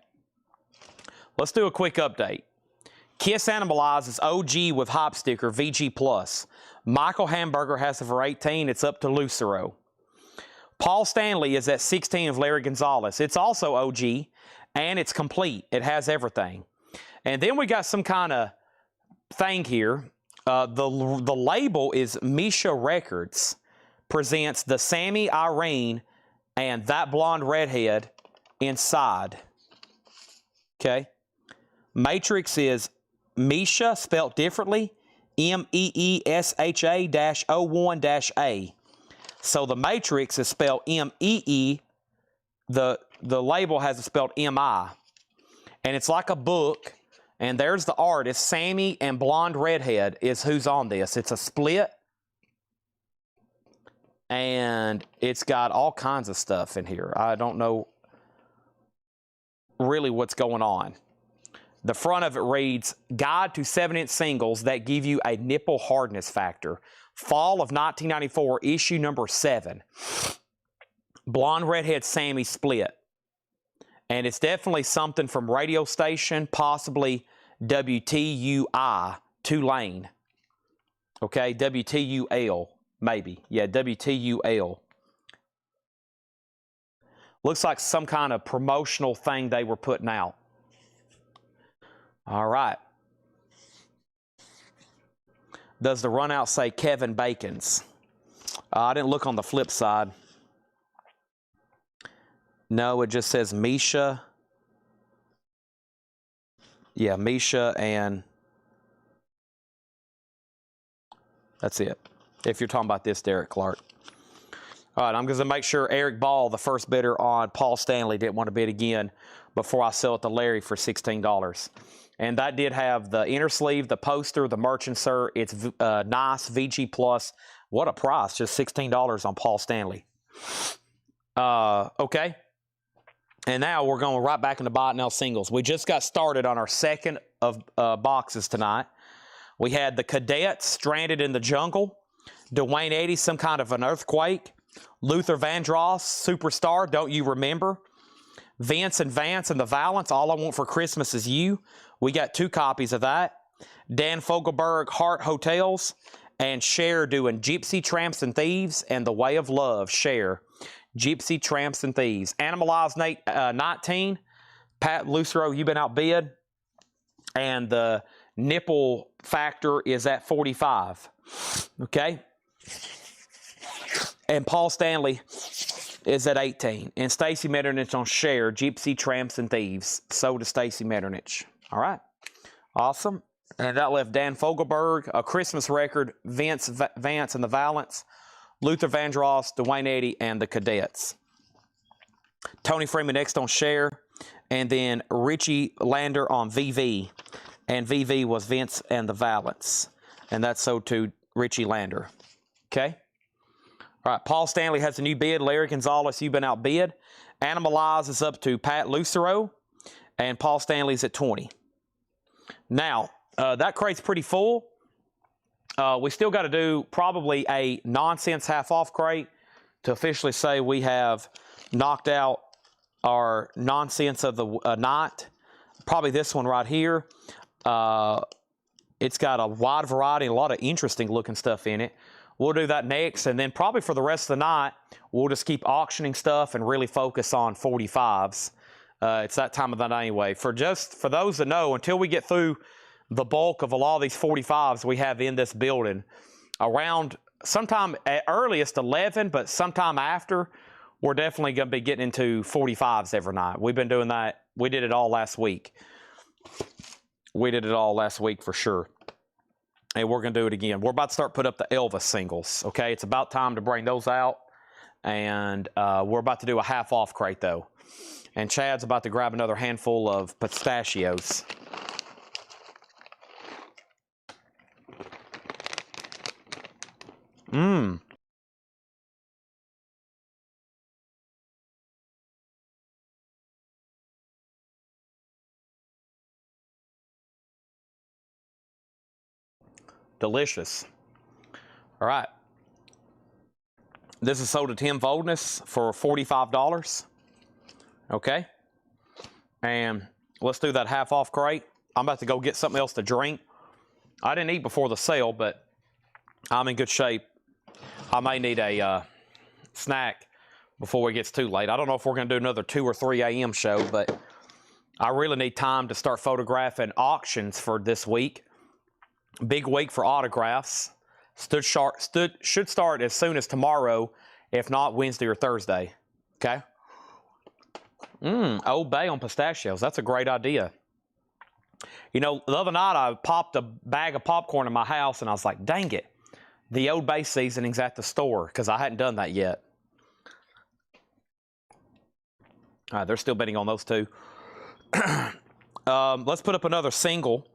Speaker 1: Let's do a quick update. Kiss Animalize is OG with hop sticker, VG+. Michael Hamburger has it for 18. It's up to Lucero. Paul Stanley is at 16 of Larry Gonzalez. It's also OG, and it's complete. It has everything. And then we got some kind of thing here. The label is Misha Records presents the Sammy Irene and that blonde redhead inside. Okay. Matrix is Meesha, spelled differently, MEESHA-01-A. So the matrix is spelled M-E-E. The label has it spelled M-I. And it's like a book. And there's the artist, Sammy, and Blonde Redhead is who's on this. It's a split. And it's got all kinds of stuff in here. I don't know really what's going on. The front of it reads, Guide to 7-inch singles that give you a nipple hardness factor. Fall of 1994, issue number 7. Blonde Redhead Sammy split. And it's definitely something from radio station, possibly WTUI, Tulane. Okay, WTUL, maybe. Yeah, WTUL. Looks like some kind of promotional thing they were putting out. All right. Does the run out say Kevin Bacon's? I didn't look on the flip side. No, it just says Meesha. Yeah, Meesha, and that's it. If you're talking about this, Derek Clark. All right, I'm going to make sure Eric Ball, the first bidder on Paul Stanley, didn't want to bid again before I sell it to Larry for $16. And that did have the inner sleeve, the poster, the merch insert. It's nice, VG Plus. What a price, just $16 on Paul Stanley. Okay. And now we're going right back into Buy It Now singles. We just got started on our second of boxes tonight. We had the Cadets, Stranded in the Jungle. Dwayne Eddy, Some Kind of an Earthquake. Luther Vandross, Superstar, Don't You Remember? Vince and Vance and the Valance, All I Want for Christmas Is You. We got 2 copies of that. Dan Fogelberg, Heart Hotels. And Cher doing Gypsy, Tramps, and Thieves and The Way of Love. Cher. Gypsy, Tramps, and Thieves. Animalized 19. Pat Lucero, You've Been Outbid. And the nipple factor is at 45. Okay? And Paul Stanley is at 18. And Stacy Metternich on Cher, Gypsy, Tramps, and Thieves. So does Stacy Metternich. All right. Awesome. And that left Dan Fogelberg, A Christmas Record, Vince Vance and the Valance, Luther Vandross, Dwayne Eddy, and the Cadets. Tony Freeman next on Cher. And then Richie Lander on VV. And VV was Vince and the Valance. And that's so to Richie Lander. Okay? All right, Paul Stanley has a new bid. Larry Gonzalez, You've Been Outbid. Animalize is up to Pat Lucero. And Paul Stanley's at 20. Now, that crate's pretty full. We still got to do probably a nonsense half-off crate to officially say we have knocked out our nonsense of the night. Probably this one right here. It's got a wide variety and a lot of interesting looking stuff in it. We'll do that next, and then probably for the rest of the night, we'll just keep auctioning stuff and really focus on 45s. It's that time of the night anyway. For those that know, until we get through the bulk of a lot of these 45s we have in this building, around sometime at earliest 11, but sometime after, we're definitely going to be getting into 45s every night. We've been doing that. We did it all last week. We did it all last week for sure. And we're going to do it again. We're about to start putting up the Elvis singles, okay? It's about time to bring those out. And we're about to do a half-off crate, though. And Chad's about to grab another handful of pistachios. Mmm. Delicious. All right. This is sold to Tim Voldness for $45. Okay. And let's do that half-off crate. I'm about to go get something else to drink. I didn't eat before the sale, but I'm in good shape. I may need a snack before it gets too late. I don't know if we're going to do another 2 or 3 a.m. show, but I really need time to start photographing auctions for this week. Big week for autographs. Should start as soon as tomorrow, if not Wednesday or Thursday. Okay. Old Bay on pistachios. That's a great idea. You know, the other night I popped a bag of popcorn in my house and I was like, dang it. The Old Bay seasoning's at the store because I hadn't done that yet. All right, they're still bidding on those two. Let's put up another single.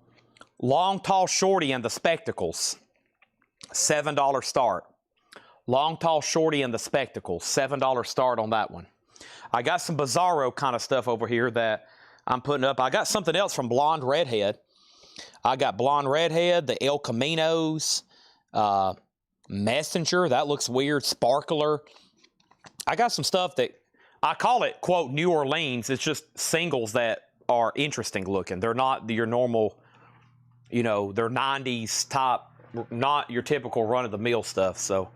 Speaker 1: Long, Tall, Shorty and the Spectacles. $7 start. Long, Tall, Shorty and the Spectacles. $7 start on that one. I got some Bizarro kind of stuff over here that I'm putting up. I got something else from Blonde Redhead. I got Blonde Redhead, the El Caminos, Messenger. That looks weird. Sparkler. I got some stuff that I call it, quote, New Orleans. It's just singles that are interesting looking. They're not your normal, you know, they're 90s top, not your typical run-of-the-mill stuff, so.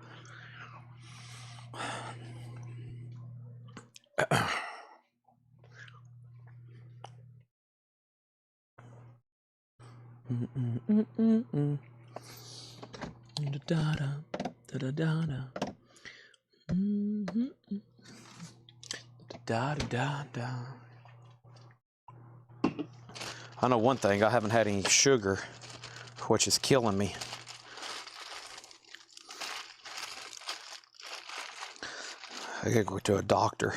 Speaker 1: I know one thing, I haven't had any sugar, which is killing me. I gotta go to a doctor.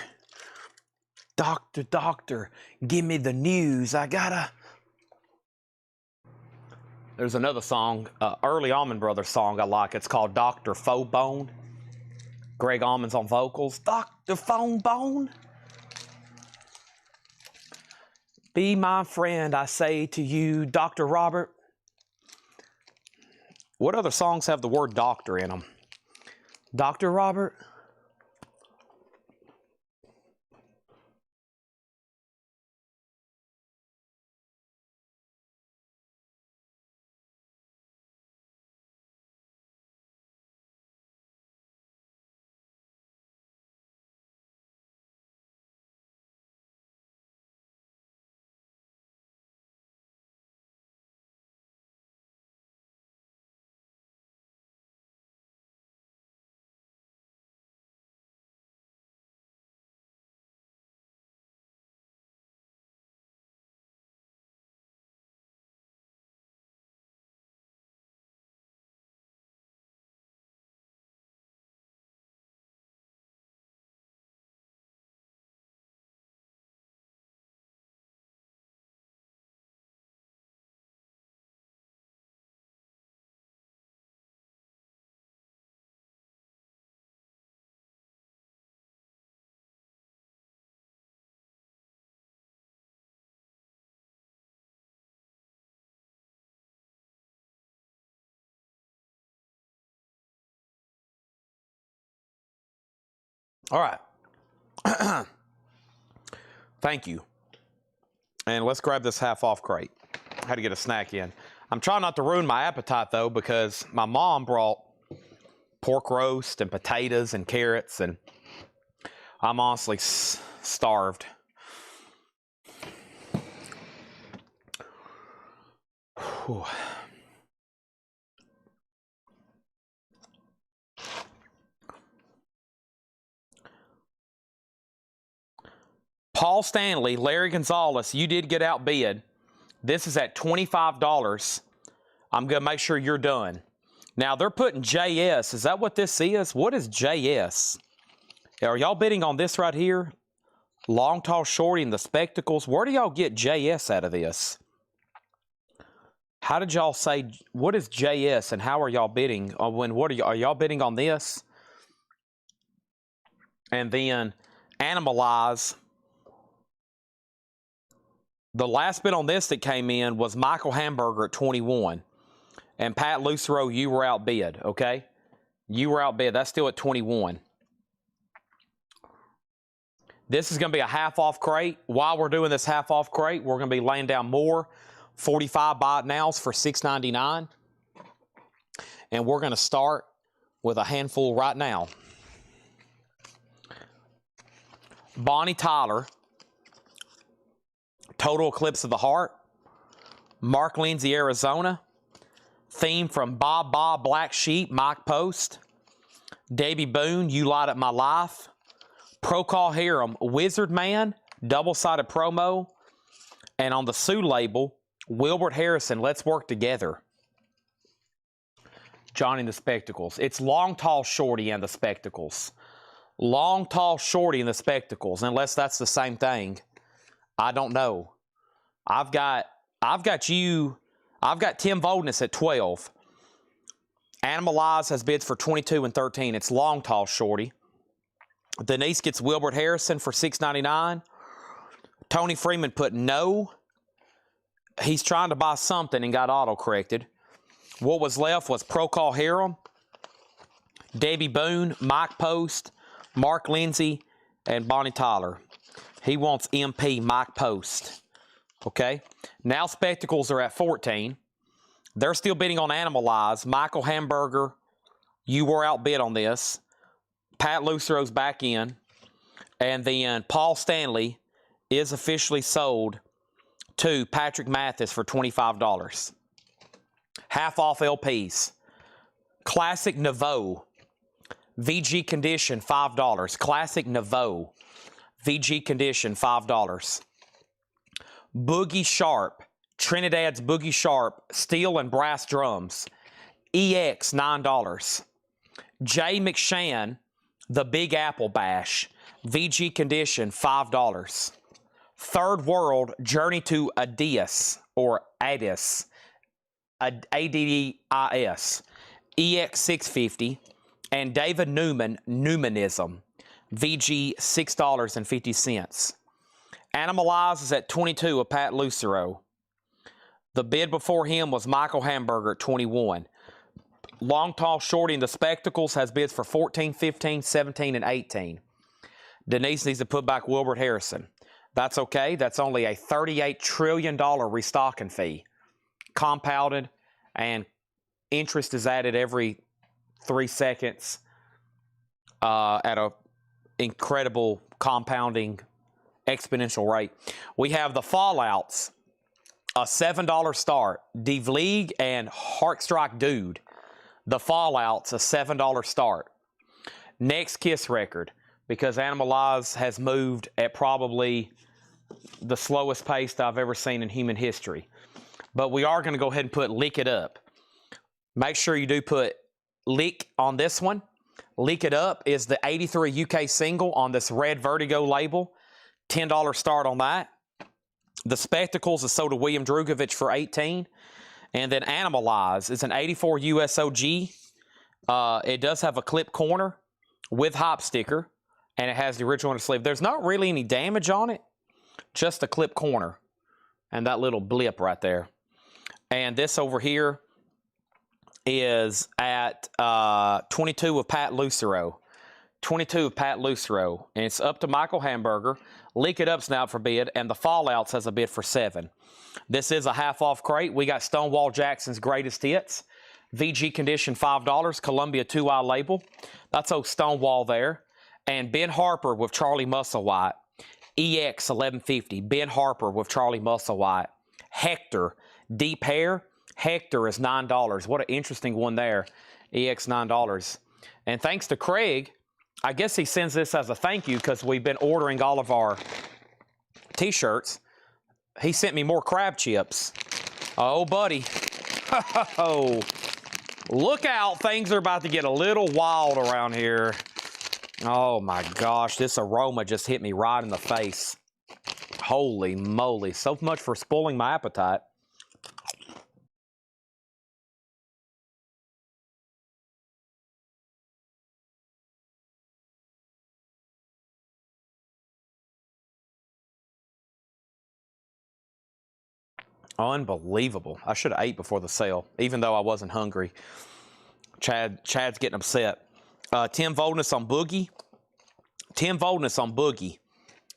Speaker 1: Doctor, give me the news. I gotta. There's another song, early Allman Brothers song I like. It's called Dr. Fobone. Greg Allman's on vocals. Dr. Fobone. Be my friend, I say to you, Dr. Robert. What other songs have the word doctor in them? Dr. Robert? All right. Thank you. And let's grab this half-off crate. I had to get a snack in. I'm trying not to ruin my appetite, though, because my mom brought pork roast and potatoes and carrots, and I'm honestly starved. Whew. Paul Stanley, Larry Gonzalez, you did get outbid. This is at $25. I'm going to make sure you're done. Now, they're putting JS. Is that what this is? What is JS? Are y'all bidding on this right here? Long, Tall, Shorty, and the Spectacles. Where do y'all get JS out of this? How did y'all say, what is JS and how are y'all bidding? Are y'all bidding on this? And then Animalize. The last bid on this that came in was Michael Hamburger at 21. And Pat Lucero, you were outbid, okay? You were outbid. That's still at 21. This is going to be a half-off crate. While we're doing this half-off crate, we're going to be laying down more 45 buy it nows for $6.99. And we're going to start with a handful right now. Bonnie Tyler. Total Eclipse of the Heart. Mark Lindsay, Arizona. Theme from Bob Bob Black Sheep, Mike Post. Davey Boone, You Light Up My Life. Procol Harum, Wizard Man, double-sided promo. And on the Sue label, Wilbert Harrison, Let's Work Together. Johnny and the Spectacles. It's Long, Tall, Shorty and the Spectacles. Long, Tall, Shorty and the Spectacles, unless that's the same thing. I don't know. I've got Tim Voldness at 12. Animalize has bids for 22 and 13. It's Long, Tall, Shorty. Denise gets Wilbert Harrison for $6.99. Tony Freeman put no. He's trying to buy something and got auto-corrected. What was left was Procol Harum, Debbie Boone, Mike Post, Mark Lindsay, and Bonnie Tyler. He wants MP Mike Post. Okay? Now Spectacles are at 14. They're still bidding on Animalize. Michael Hamburger, you were outbid on this. Pat Lucero's back in. And then Paul Stanley is officially sold to Patrick Mathis for $25. Half off LPs. Classic Nouveau. VG Condition, $5. Classic Nouveau. VG Condition, $5. Boogie Sharp. Trinidad's Boogie Sharp. Steel and brass drums. EX, $9. Jay McShann, the Big Apple Bash. VG Condition, $5. Third World, Journey to Addis, or Addis. ADDIS. EX 650. And David Newman, Newmanism. VG $6.50. Animalize is at 22 of Pat Lucero. The bid before him was Michael Hamburger at 21. Long, Tall, Shorty and the Spectacles has bids for 14, 15, 17, and 18. Denise needs to put back Wilbert Harrison. That's okay. That's only a $38 trillion restocking fee. Compounded, and interest is added every 3 seconds at an incredible compounding exponential rate. We have the Fallouts, a $7 start. Div League and Heartstrike Dude. The Fallouts, a $7 start. Next Kiss record, because Animalize has moved at probably the slowest pace I've ever seen in human history. But we are going to go ahead and put Lick It Up. Make sure you do put Lick on this one. Lick It Up is the 83 UK single on this red Vertigo label. $10 start on that. The Spectacles is sold to William Drugovich for $18. And then Animalize is an 84 USOG. It does have a clip corner with hop sticker. And it has the original on the sleeve. There's not really any damage on it. Just a clip corner. And that little blip right there. And this over here is at 22 of Pat Lucero. 22 of Pat Lucero. And it's up to Michael Hamburger. Lick It Up's now for bid. And the Fallouts has a bid for $7. This is a half-off crate. We got Stonewall Jackson's Greatest Hits. VG Condition, $5. Columbia 2i label. That's old Stonewall there. And Ben Harper with Charlie Musselwhite. EX 1150. Ben Harper with Charlie Musselwhite. Hector. Deep Hair. Hector is $9. What an interesting one there. EX $9. And thanks to Craig, I guess he sends this as a thank you because we've been ordering all of our t-shirts. He sent me more crab chips. Oh, buddy. Oh, look out. Things are about to get a little wild around here. Oh, my gosh. This aroma just hit me right in the face. Holy moly. So much for spoiling my appetite. Unbelievable. I should have ate before the sale, even though I wasn't hungry. Chad's getting upset. Tim Voldness on Boogie. Tim Voldness on Boogie.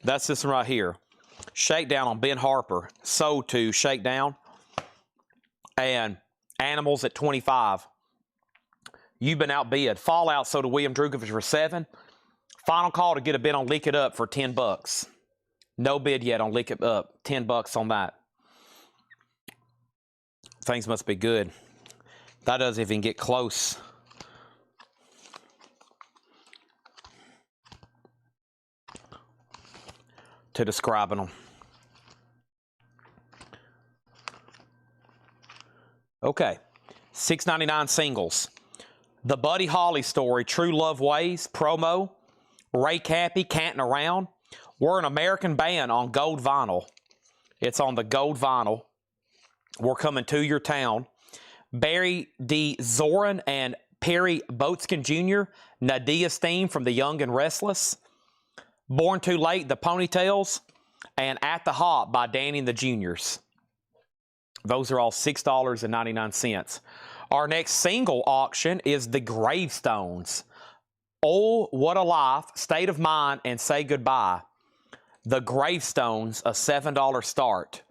Speaker 1: That's this one right here. Shakedown on Ben Harper. Sold to Shakedown. And Animals at 25. You've been outbid. Fallout sold to William Drugovich for $7. Final call to get a bid on Lick It Up for $10. No bid yet on Lick It Up. $10 on that. Things must be good. That doesn't even get close. to describing them. Okay, $6.99 singles. The Buddy Holly Story, True Love Ways, promo. Ray Cappy, Cantin' Around. We're an American band on gold vinyl. It's on the gold vinyl. We're coming to your town. Barry D. Zorin and Perry Boatskin Jr., Nadia's Theme from The Young and Restless. Born Too Late, The Ponytails, and At the Hop by Danny and the Juniors. Those are all $6.99. Our next single auction is The Gravestones. Oh, What a Life, State of Mind, and Say Goodbye. The Gravestones, a $7 start.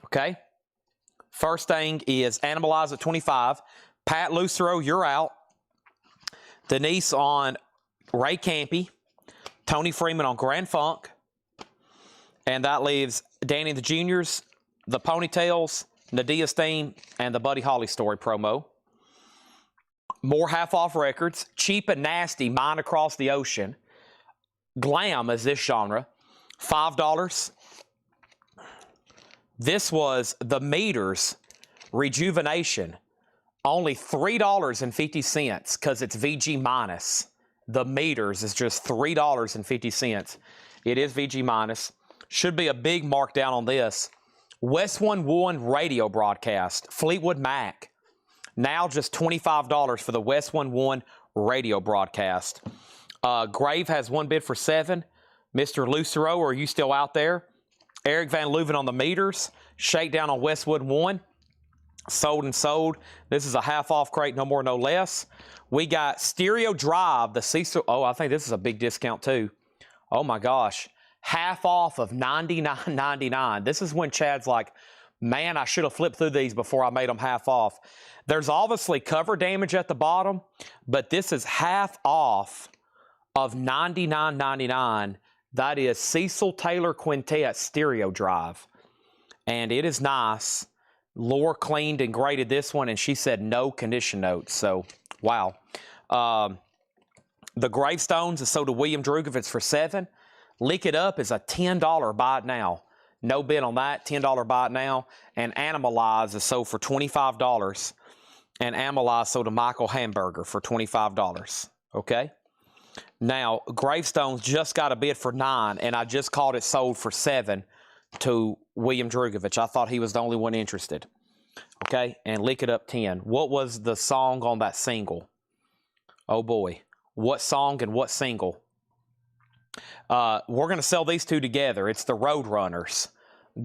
Speaker 1: Okay? First thing is Animalize at 25. Pat Lucero, you're out. Denise on Ray Campy. Tony Freeman on Grand Funk. And that leaves Danny and the Juniors, The Ponytails, Nadia's Theme, and the Buddy Holly Story promo. More half-off records. Cheap and Nasty, Mine Across the Ocean. Glam is this genre. $5. This was The Meters, Rejuvenation. Only $3.50 because it's VG minus. The Meters is just $3.50. It is VG minus. Should be a big markdown on this. West 1-1 radio broadcast. Fleetwood Mac. Now just $25 for the West 1-1 radio broadcast. Grave has one bid for $7. Mr. Lucero, are you still out there? Eric Van Leuven on the Meters. Shakedown on Westwood 1. Sold and sold. This is a half-off crate, no more, no less. We got Stereo Drive, the Cecil. Oh, I think this is a big discount too. Oh my gosh. Half off of $99.99. This is when Chad's like, man, I should have flipped through these before I made them half off. There's obviously cover damage at the bottom, but this is half off of $99.99. That is Cecil Taylor Quintet Stereo Drive. And it is nice. Laura cleaned and graded this one, and she said no condition notes. So, wow. The Gravestones is sold to William Drugovitz for $7. Lick It Up is a $10 buy it now. No bid on that, $10 buy it now. And Animalize is sold for $25. And Animalize sold to Michael Hamburger for $25. Okay? Now, Gravestones just got a bid for $9, and I just called it sold for $7 to William Drugovich. I thought he was the only one interested. Okay? And Lick It Up, $10. What was the song on that single? Oh, boy. What song and what single? We're going to sell these two together. It's the Roadrunners.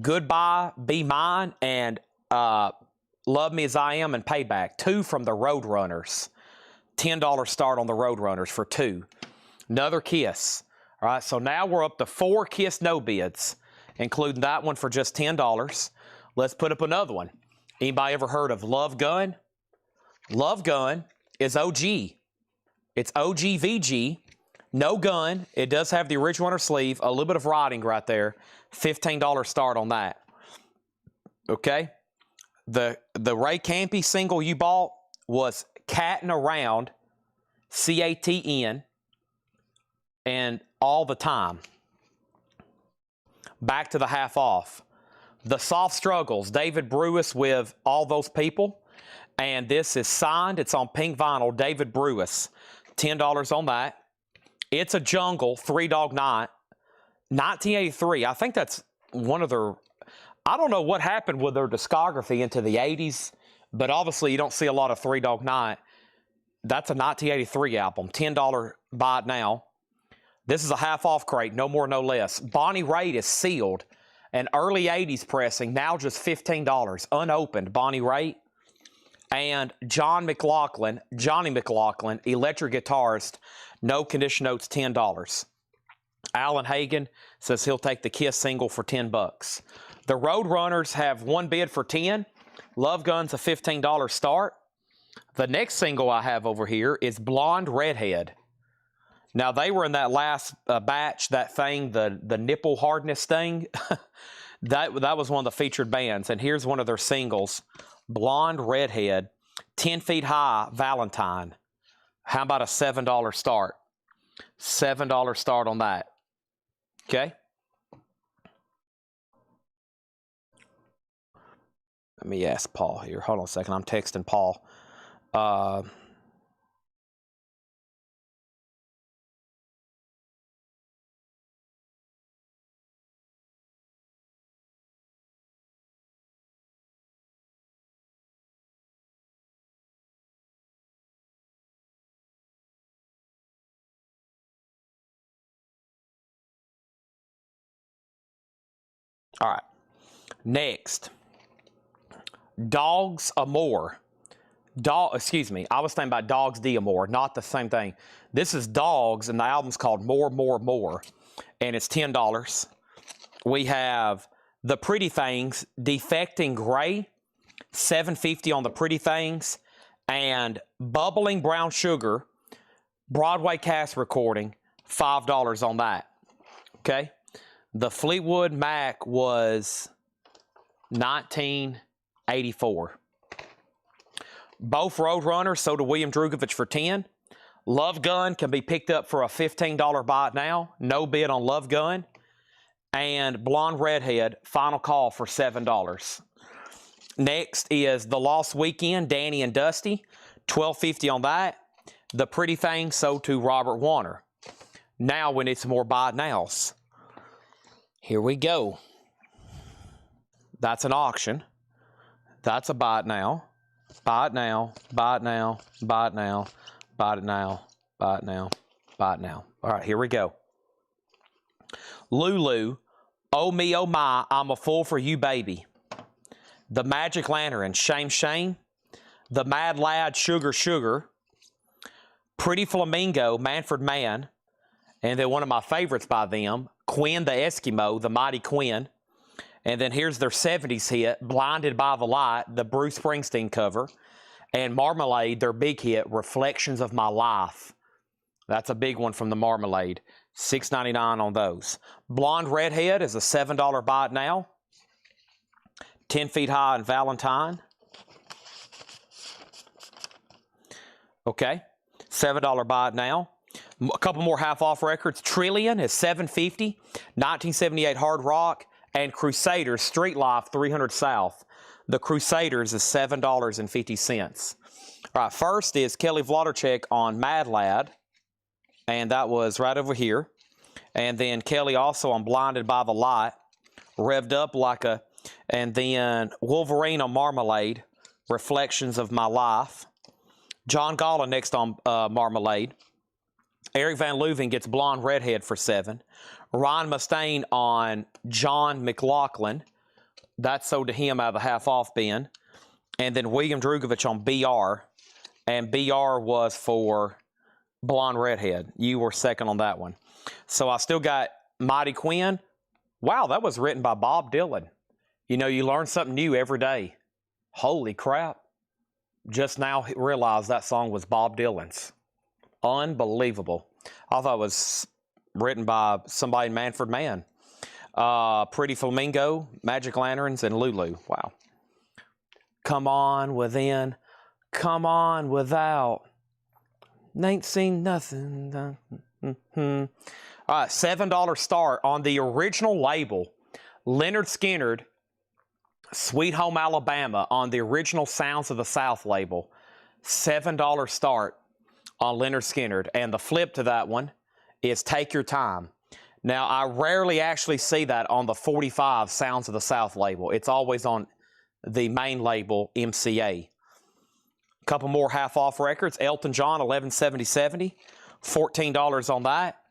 Speaker 1: Goodbye, Be Mine, and Love Me As I Am and Payback. 2 from the Roadrunners. $10 start on the Roadrunners for 2. Another Kiss. All right, so now we're up to 4 Kiss no bids, including that one for just $10. Let's put up another one. Anybody ever heard of Love Gun? Love Gun is OG. It's OG VG. No gun. It does have the original inner sleeve. A little bit of writing right there. $15 start on that. Okay? The Ray Campy single you bought was Cattin' Around, C-A-T-N, and All the Time. Back to the half off. The Soft Struggles, David Brewis with All Those People. And this is signed. It's on pink vinyl, David Brewis. $10 on that. It's a Jungle, 3 Dog Night. 1983. I think that's one of their... I don't know what happened with their discography into the 80s, but obviously you don't see a lot of 3 Dog Night. That's a 1983 album. $10 buy it now. This is a half-off crate, no more, no less. Bonnie Raitt is sealed. An early 80s pressing, now just $15. Unopened, Bonnie Raitt. And Johnny McLaughlin, electric guitarist, no condition notes, $10. Alan Hagen says he'll take the Kiss single for $10. The Roadrunners have one bid for $10. Love Gun's a $15 start. The next single I have over here is Blonde Redhead. Now, they were in that last batch, that thing, the nipple hardness thing. that was one of the featured bands. And here's one of their singles, Blonde Redhead, 10 Feet High, Valentine. How about a $7 start? $7 start on that. Okay? Let me ask Paul here. Hold on a second. I'm texting Paul. All right. Next, Dogs Amore. Excuse me. I was thinking about Dogs D'Amore, not the same thing. This is Dogs, and the album's called More, More, More, and it's $10. We have The Pretty Things, Defecting Gray, $7.50 on The Pretty Things, and Bubbling Brown Sugar, Broadway cast recording, $5 on that. Okay? The Fleetwood Mac was $19.84. Both Roadrunners sold to William Drugovich for $10. Love Gun can be picked up for a $15 buy it now. No bid on Love Gun. And Blonde Redhead, final call for $7. Next is The Lost Weekend, Danny and Dusty, $12.50 on that. The Pretty Thing sold to Robert Warner. Now we need some more buy it nows. Here we go. That's an auction. That's a buy it now. Buy it now. Buy it now. Buy it now. Buy it now. Buy it now. Buy it now. All right, here we go. Lulu, Oh Me, Oh My, I'm a Fool for You, Baby. The Magic Lantern, Shame, Shame. The Mad Lad, Sugar, Sugar. Pretty Flamingo, Manfred Mann. And then one of my favorites by them, Quinn the Eskimo, The Mighty Quinn. And then here's their 70s hit, Blinded by the Light, the Bruce Springsteen cover. And Marmalade, their big hit, Reflections of My Life. That's a big one from the Marmalade. $6.99 on those. Blonde Redhead is a $7 buy it now. 10 Feet High and Valentine. Okay, $7 buy it now. A couple more half-off records. Trillion is $7.50. 1978 Hard Rock. And Crusaders, Street Life 300 South. The Crusaders is $7.50. All right, first is Kelly Wlodarczyk on Mad Lad. And that was right over here. And then Kelly also on Blinded by the Light. Revved up like a... And then Wolverine on Marmalade. Reflections of My Life. John Golla next on Marmalade. Eric Van Leuven gets Blonde Redhead for $7. Ryan Mustaine on John McLaughlin. That's sold to him out of the half-off bin. And then William Drugovich on BR. And BR was for Blonde Redhead. You were second on that one. So I still got Mighty Quinn. Wow, that was written by Bob Dylan. You know, you learn something new every day. Holy crap. Just now realized that song was Bob Dylan's. Unbelievable. I thought it was written by somebody in Manfred Mann. Pretty Flamingo, Magic Lanterns, and Lulu. Wow. Come on within, come on without. Ain't seen nothing. All right, $7 start on the original label. Leonard Skinner, Sweet Home Alabama on the original Sounds of the South label. $7 start on Leonard Skinner. And the flip to that one is Take Your Time. Now, I rarely actually see that on the 45 Sounds of the South label. It's always on the main label, MCA. A couple more half-off records. Elton John, 1170-70, $14 on that.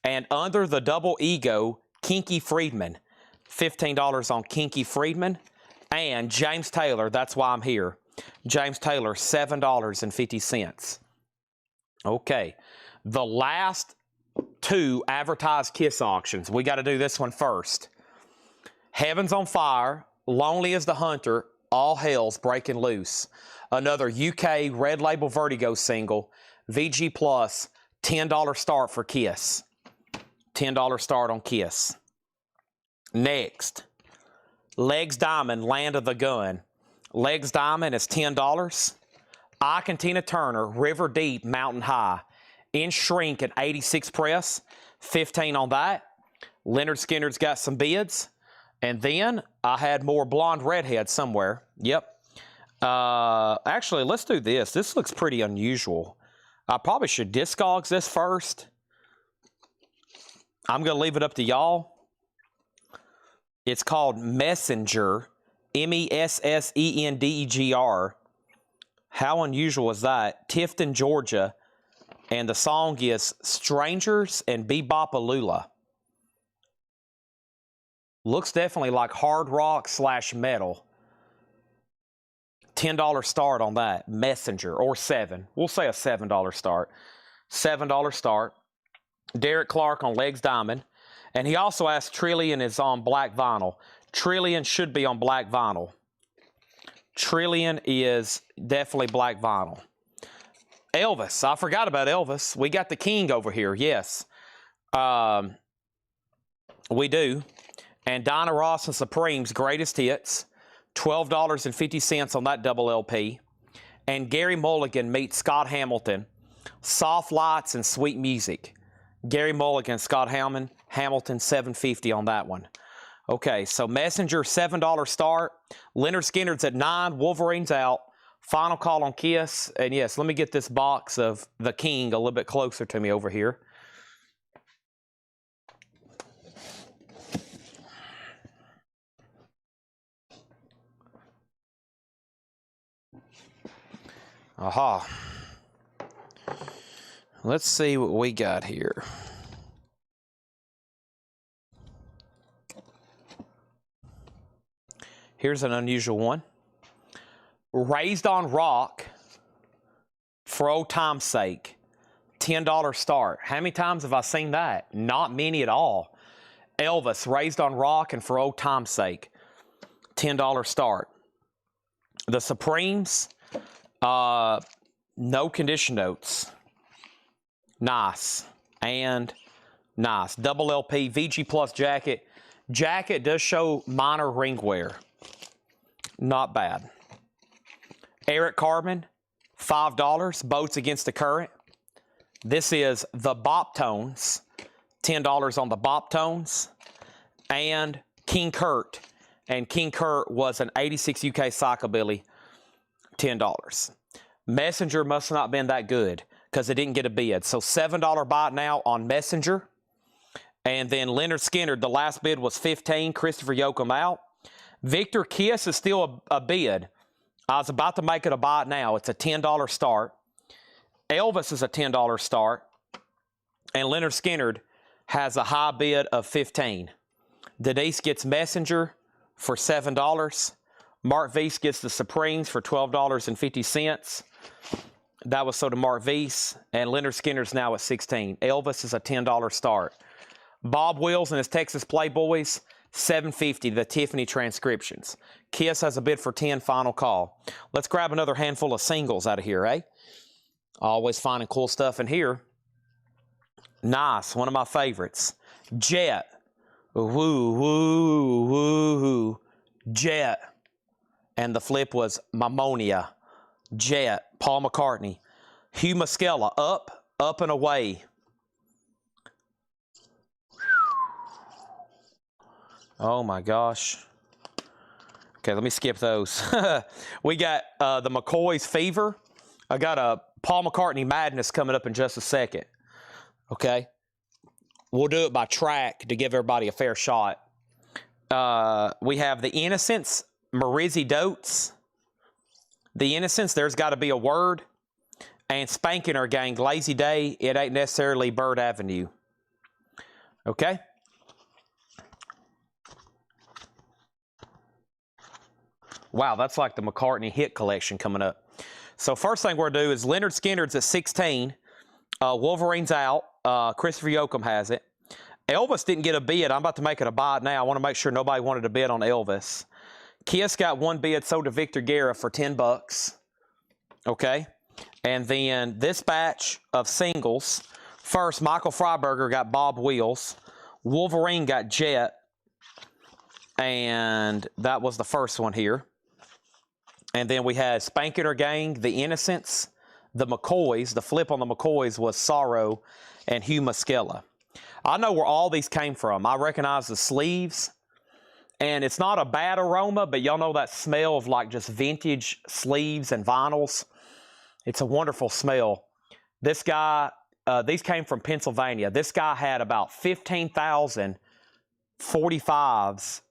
Speaker 1: And Under the Double Ego, Kinky Friedman, $15 on Kinky Friedman. And James Taylor, That's Why I'm Here. James Taylor, $7.50. Okay, the last two advertised Kiss auctions. We got to do this one first. Heaven's on Fire, Lonely as the Hunter, All Hell's Breaking Loose. Another UK Red Label Vertigo single, VG Plus, $10 start for Kiss. $10 start on Kiss. Next, Legs Diamond, Land of the Gun. Legs Diamond is $10. Ike and Tina Turner, River Deep, Mountain High. In Shrink at 86 press, $15 on that. Leonard Skinner's got some bids. And then I had more blonde redhead somewhere. Yep. Actually, let's do this. This looks pretty unusual. I probably should discogs this first. I'm going to leave it up to y'all. It's called Messenger, Messendegr. How unusual is that? Tifton, Georgia. And the song is Strangers and Bebopalula. Looks definitely like hard rock / metal. $10 start on that. Messenger, or $7. We'll say a $7 start. $7 start. Derek Clark on Legs Diamond. And he also asked Trillion is on black vinyl. Trillion should be on black vinyl. Trillion is definitely black vinyl. Elvis. I forgot about Elvis. We got the King over here. Yes. We do. And Dinah Ross and Supreme's Greatest Hits. $12.50 on that double LP. And Gary Mulligan meets Scott Hamilton. Soft Lights and Sweet Music. Gary Mulligan, Scott Hamilton, $7.50 on that one. Okay, so Messenger, $7 start. Leonard Skinner's at $9. Wolverine's out. Final call on Kiss. And yes, let me get this box of the King a little bit closer to me over here. Aha. Let's see what we got here. Here's an unusual one. Raised on Rock, For Old Time's Sake, $10 start. How many times have I seen that? Not many at all. Elvis, Raised on Rock and For Old Time's Sake, $10 start. The Supremes, No Condition Notes. Nice. And nice. Double LP, VG Plus jacket. Jacket does show minor ring wear. Not bad. Eric Carmen, $5. Boats Against the Current. This is the Bop Tones. $10 on the Bop Tones. And King Kurt. And King Kurt was an 86 UK Psychobilly. $10. Messenger must not have been that good because it didn't get a bid. So $7 buy now on Messenger. And then Leonard Skinner, the last bid was $15. Christopher Yoakum out. Victor Kiss is still a bid. I was about to make it a buy now. It's a $10 start. Elvis is a $10 start. And Leonard Skinner has a high bid of $15. Denise gets Messenger for $7. Mark Weiss gets the Supremes for $12.50. That was so to Mark Weiss. And Leonard Skinner's now at $16. Elvis is a $10 start. Bob Wills and his Texas Playboys, $7.50, the Tiffany transcriptions. Kiss has a bid for $10, final call. Let's grab another handful of singles out of here, eh? Always finding cool stuff in here. Nice, one of my favorites. Jet. Woo, woo, woo. Jet. And the flip was Mammonia. Jet. Paul McCartney. Hugh Muscella. Up, Up and Away. Oh my gosh. Okay, let me skip those. We got the McCoy's Fever. I got a Paul McCartney Madness coming up in just a second. Okay. We'll do it by track to give everybody a fair shot. We have The Innocents, Marizzi Dotes. The Innocents, There's Got to Be a Word. And Spanking Her Gang, Lazy Day, It Ain't Necessarily Bird Avenue. Okay. Wow, that's like the McCartney hit collection coming up. So first thing we're going to do is Leonard Skinner's at 16. Wolverine's out. Christopher Yoakum has it. Elvis didn't get a bid. I'm about to make it a buy now. I want to make sure nobody wanted a bid on Elvis. Kiss got one bid, so did Victor Guerra for $10. Okay. And then this batch of singles. First, Michael Freiberger got Bob Wills. Wolverine got Jet. And that was the first one here. And then we had Spanking Her Gang, The Innocents, the McCoys. The flip on the McCoys was Sorrow and Hugh Muscella. I know where all these came from. I recognize the sleeves. And it's not a bad aroma, but y'all know that smell of like just vintage sleeves and vinyls. It's a wonderful smell. This guy, these came from Pennsylvania. This guy had about 15,000 45s.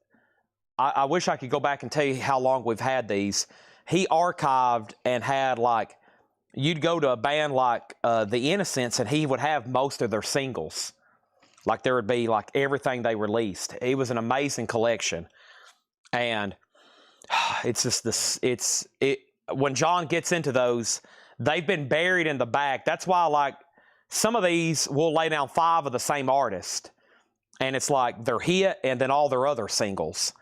Speaker 1: I wish I could go back and tell you how long we've had these. He archived and had like, you'd go to a band like The Innocents and he would have most of their singles. Like there would be like everything they released. It was an amazing collection. And it's just this, when John gets into those, they've been buried in the back. That's why like some of these will lay down 5 of the same artist. And it's like their hit and then all their other singles.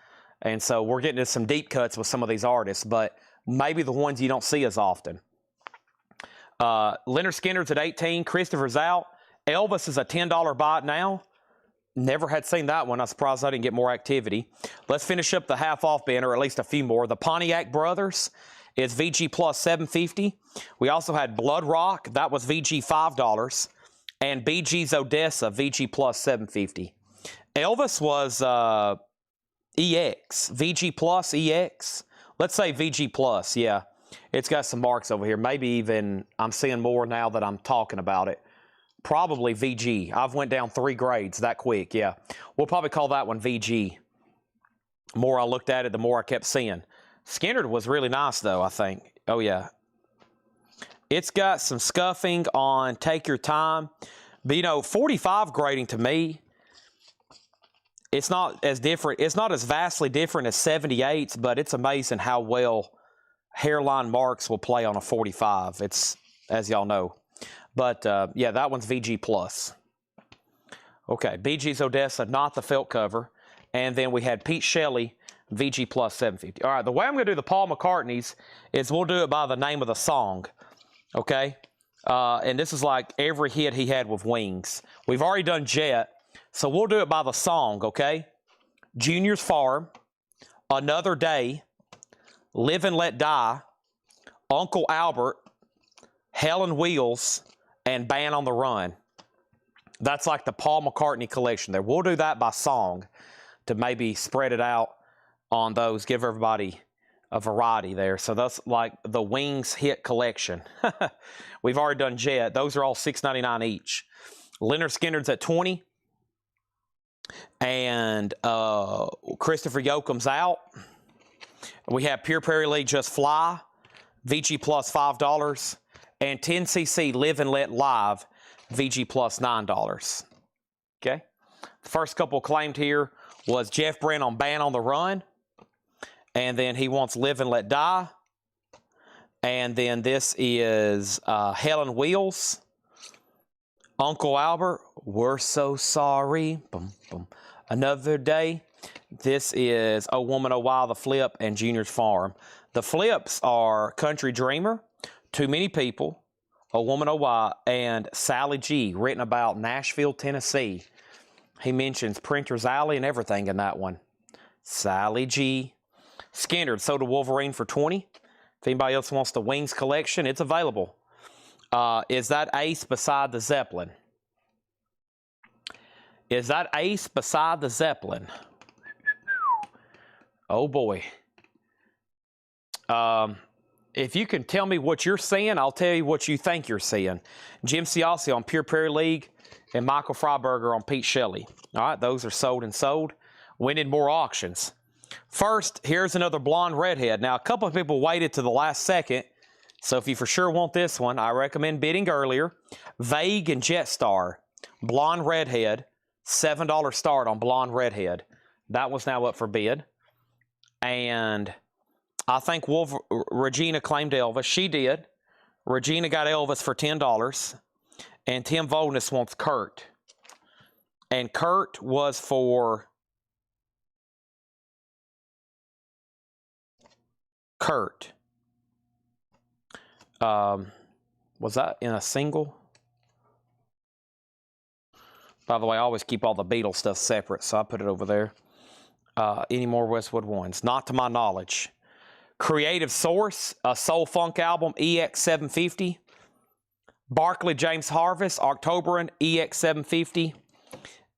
Speaker 1: And so we're getting into some deep cuts with some of these artists, but maybe the ones you don't see as often. Leonard Skinner's at 18. Christopher's out. Elvis is a $10 buy it now. Never had seen that one. I'm surprised I didn't get more activity. Let's finish up the half off bin, or at least a few more. The Pontiac Brothers is VG plus $7.50. We also had Blood Rock. That was VG $5. And BG's Odessa, VG plus $7.50. Elvis was EX. VG plus EX. Let's say VG plus, yeah. It's got some marks over here. Maybe even I'm seeing more now that I'm talking about it. Probably VG. I've went down 3 grades that quick, yeah. We'll probably call that one VG. The more I looked at it, the more I kept seeing. Skinner was really nice, though, I think. Oh, yeah. It's got some scuffing on Take Your Time. But, you know, 45 grading to me, it's not as different. It's not as vastly different as 78s, but it's amazing how well hairline marks will play on a 45. It's, as y'all know. But, yeah, that one's VG+. Okay, BG's Odessa, not the felt cover. And then we had Pete Shelley, VG plus $7.50. All right, the way I'm going to do the Paul McCartney's is we'll do it by the name of the song, okay? And this is like every hit he had with Wings. We've already done Jet, so we'll do it by the song, okay? Junior's Farm, Another Day, Live and Let Die, Uncle Albert, Helen Wheels, and Band on the Run. That's like the Paul McCartney collection there. We'll do that by song to maybe spread it out on those, give everybody a variety there. So that's like the Wings hit collection. We've already done Jet. Those are all $6.99 each. Leonard Skinner's at 20. And Christopher Yoakum's out. We have Pure Prairie League Just Fly, VG plus $5. And 10cc Live and Let Live, VG plus $9. Okay. The first couple claimed here was Jeff Brent on Band on the Run. And then he wants Live and Let Die. And then this is Helen Wheels. Uncle Albert, We're So Sorry. Boom, boom. Another Day. This is Oh Woman, Oh Why, The Flip, and Junior's Farm. The flips are Country Dreamer, Too Many People, A Woman, Oh Why, and Sally G, written about Nashville, Tennessee. He mentions Printer's Alley and everything in that one. Sally G. Skinner, Soda Wolverine for 20. If anybody else wants the Wings collection, it's available. Is that Ace beside the Zeppelin? Is that Ace beside the Zeppelin? Oh, boy. If you can tell me what you're seeing, I'll tell you what you think you're seeing. Jim Ciossi on Pure Prairie League and Michael Freiberger on Pete Shelley. All right, those are sold and sold. We need more auctions. First, here's another blonde redhead. Now, a couple of people waited to the last second, so if you for sure want this one, I recommend bidding earlier. Vague and Jetstar, blonde redhead, $7 start on blonde redhead. That was now up for bid. And I think Regina claimed Elvis. She did. Regina got Elvis for $10. And Tim Voldness wants Kurt. And Kurt was for Kurt. Was that in a single? By the way, I always keep all the Beatles stuff separate, so I put it over there. Any more Westwood ones? Not to my knowledge. Creative Source, a soul funk album, EX750. Barkley James Harvest, Octoberan, EX750.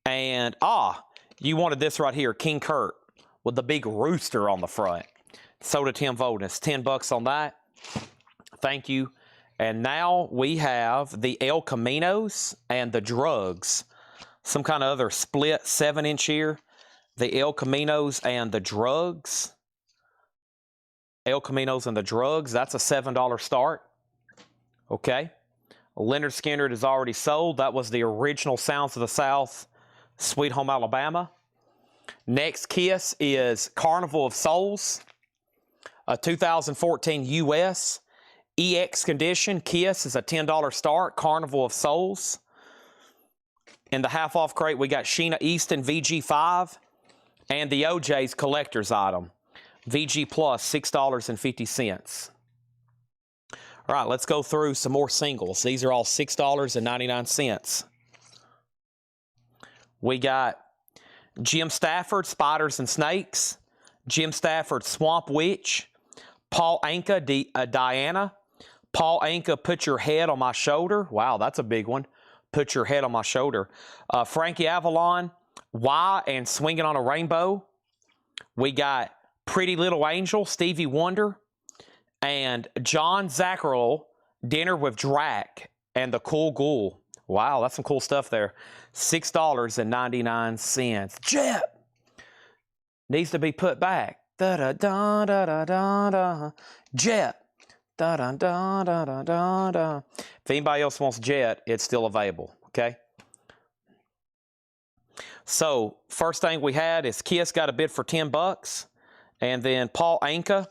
Speaker 1: And, you wanted this right here, King Kurt. with the big rooster on the front. Sold to Tim Voldness. $10 on that. Thank you. And now we have the El Caminos and the Drugs. Some kind of other split 7-inch here. The El Caminos and the Drugs. El Caminos and the Drugs. That's a $7 start. Okay. Leonard Skinner is already sold. That was the original Sounds of the South, Sweet Home Alabama. Next Kiss is Carnival of Souls, a 2014 US. EX condition, Kiss is a $10 start, Carnival of Souls. In the half-off crate, we got Sheena Easton VG5 and the OJ's collector's item. VG Plus, $6.50. All right, let's go through some more singles. These are all $6.99. We got Jim Stafford, Spiders and Snakes. Jim Stafford, Swamp Witch. Paul Anka, Diana. Paul Anka, Put Your Head on My Shoulder. Wow, that's a big one. Put Your Head on My Shoulder. Frankie Avalon, Why and Swinging on a Rainbow. We got Pretty Little Angel, Stevie Wonder. And John Zacharel, Dinner with Drac and the Cool Ghoul. Wow, that's some cool stuff there. $6.99. Jet needs to be put back. Da-da-da-da-da-da-da. Jet. Da-da-da-da-da-da-da. If anybody else wants Jet, it's still available, okay? So, first thing we had is Kiss got a bid for $10. And then Paul Anka,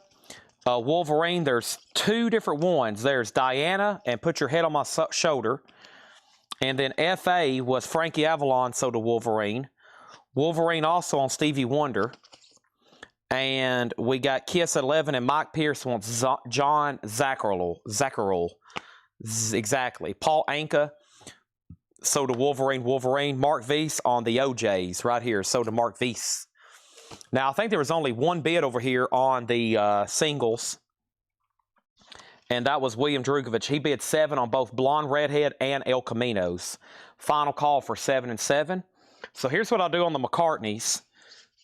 Speaker 1: Wolverine, there's two different ones. There's Diana and Put Your Head on My Shoulder. And then FA was Frankie Avalon, so to Wolverine. Wolverine also on Stevie Wonder. And we got Kiss at 11, and Mike Pierce wants John Zacharel. Exactly. Paul Anka, so to Wolverine. Mark Weiss on the OJs right here, so to Mark Weiss. Now, I think there was only one bid over here on the singles, and that was William Drugovich. He bid 7 on both Blonde Redhead and El Caminos. Final call for 7 and 7. So here's what I'll do on the McCartneys.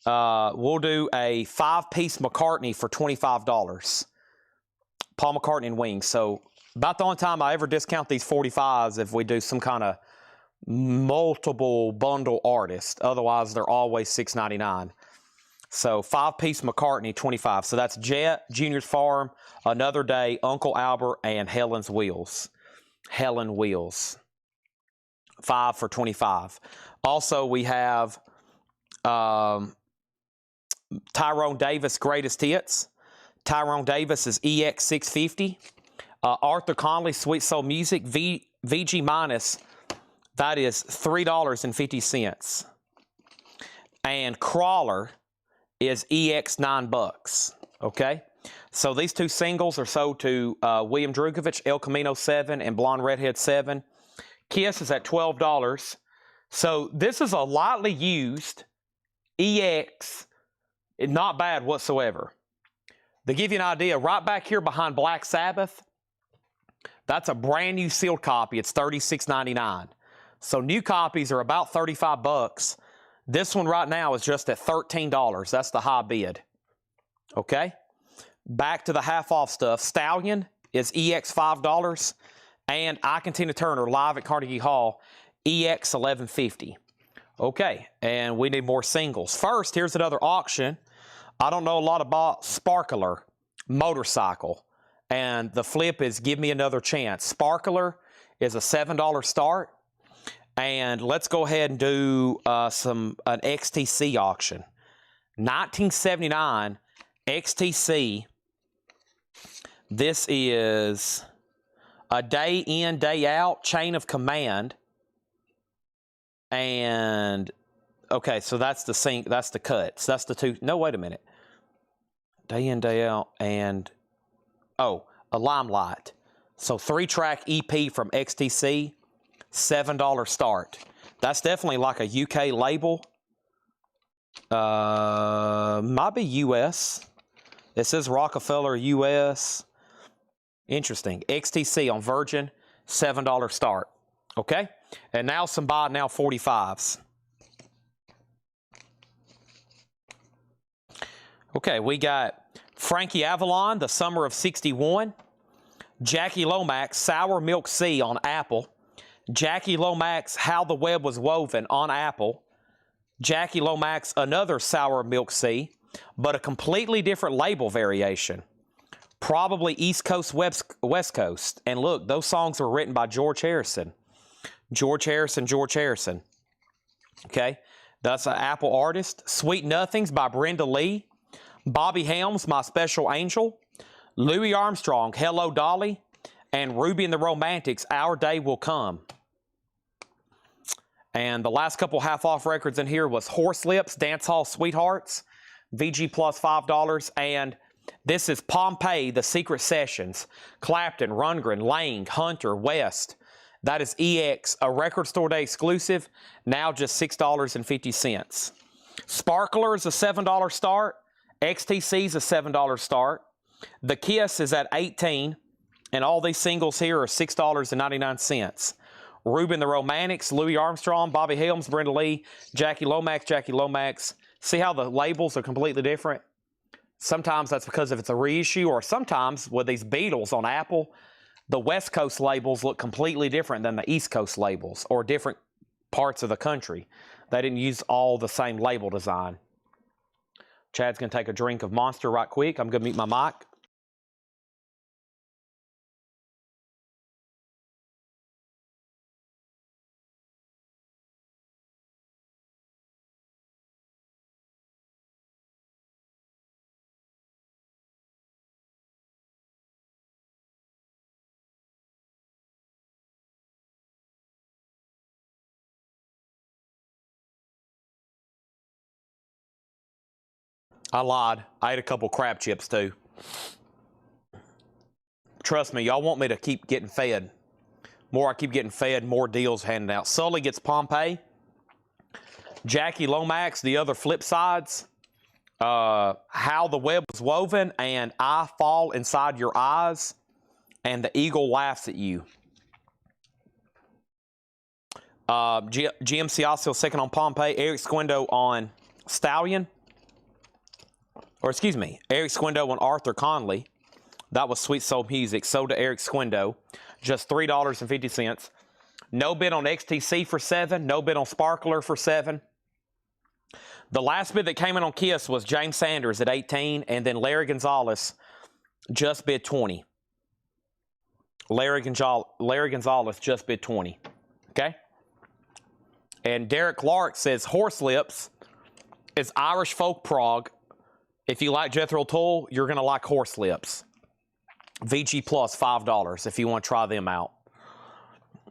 Speaker 1: We'll do a 5-piece McCartney for $25. Paul McCartney and Wings. So about the only time I ever discount these 45s if we do some kind of multiple bundle artist. Otherwise, they're always $6.99. So 5-piece McCartney, $25. So that's Jet, Junior's Farm, Another Day, Uncle Albert, and Helen's Wheels. Helen Wheels. 5 for $25. Also, we have Tyrone Davis Greatest Hits. Tyrone Davis is EX650. Arthur Conley Sweet Soul Music VG minus. That is $3.50. And Crawler is EX $9. Okay, so these two singles are sold to William Drugovich, El Camino 7, and Blonde Redhead 7. Kiss is at $12. So this is a lightly used EX. Not bad whatsoever. To give you an idea, right back here behind Black Sabbath, that's a brand new sealed copy. It's $36.99. So new copies are about $35. This one right now is just at $13. That's the high bid. Okay? Back to the half-off stuff. Stallion is EX $5. And I Can Tina Turner live at Carnegie Hall, EX $11.50. Okay, and we need more singles. First, here's another auction. I don't know a lot about Sparkler motorcycle. And the flip is Give Me Another Chance. Sparkler is a $7 start. And let's go ahead and do an XTC auction. 1979 XTC. This is a day in, day out chain of command. And okay, so that's the sync, that's the cuts. That's the two. No, wait a minute. Day in, day out, and oh, a Limelight. So 3-track EP from XTC, $7 start. That's definitely like a UK label. Might be US. It says Rockefeller US. Interesting. XTC on Virgin, $7 start. Okay? And now some buy now 45s. Okay, we got Frankie Avalon, The Summer of '61. Jackie Lomax, Sour Milk Sea on Apple. Jackie Lomax, How the Web Was Woven on Apple. Jackie Lomax, Another Sour Milk Sea, but a completely different label variation. Probably East Coast, West Coast. And look, those songs were written by George Harrison. George Harrison, George Harrison. Okay, that's an Apple artist. Sweet Nothings by Brenda Lee. Bobby Helms, My Special Angel. Louis Armstrong, Hello Dolly. And Ruby and the Romantics, Our Day Will Come. And the last couple half-off records in here was Horse Lips, Dance Hall Sweethearts, VG plus $5. And this is Pompeii, The Secret Sessions, Clapton, Rundgren, Lang, Hunter, West. That is EX, a Record Store Day exclusive, now just $6.50. Sparkler is a $7 start. XTC is a $7 start. The Kiss is at $18, and all these singles here are $6.99. Ruben the Romantics, Louis Armstrong, Bobby Helms, Brenda Lee, Jackie Lomax, Jackie Lomax. See how the labels are completely different? Sometimes that's because if it's a reissue, or sometimes with these Beatles on Apple, the West Coast labels look completely different than the East Coast labels, or different parts of the country. They didn't use all the same label design. Chad's going to take a drink of Monster right quick. I'm going to mute my mic. I lied. I ate a couple crab chips too. Trust me, y'all want me to keep getting fed. More I keep getting fed, more deals handed out. Sully gets Pompeii. Jackie Lomax, The Other Flip Sides. How the Web Was Woven, and I Fall Inside Your Eyes, and The Eagle Laughs at You. GMC also second on Pompeii. Eric Squindo on Stallion. Or excuse me, Eric Squindo on Arthur Conley. That was Sweet Soul Music. Sold to Eric Squindo. Just $3.50. No bid on XTC for $7. No bid on Sparkler for $7. The last bid that came in on Kiss was James Sanders at $18. And then Larry Gonzalez just bid $20. Larry Gonzalez just bid $20. Okay? And Derek Clark says Horse Lips is Irish folk prog. If you like Jethro Tull, you're going to like Horse Lips. VG plus $5 if you want to try them out.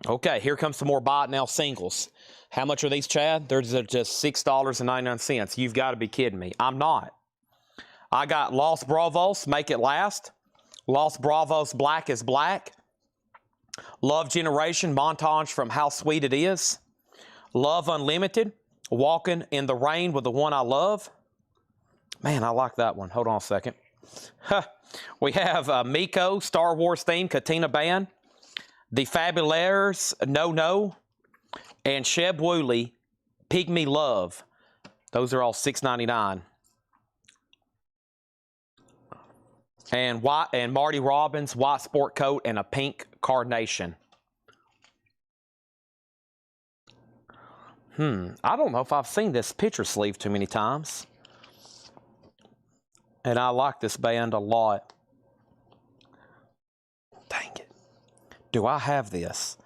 Speaker 1: Okay, here comes some more Buy It Now singles. How much are these, Chad? They're just $6.99. You've got to be kidding me. I'm not. I got Los Bravos, Make It Last. Los Bravos, Black is Black. Love Generation, montage from How Sweet It Is. Love Unlimited, Walking in the Rain with the One I Love. Man, I like that one. Hold on a second. We have Miko, Star Wars theme, Katina Band. The Fabulaires, No No. And Sheb Woolley, Pygmy Love. Those are all $6.99. And Marty Robbins, White Sport Coat, and a Pink Carnation. I don't know if I've seen this picture sleeve too many times. And I like this band a lot. Dang it. Do I have this?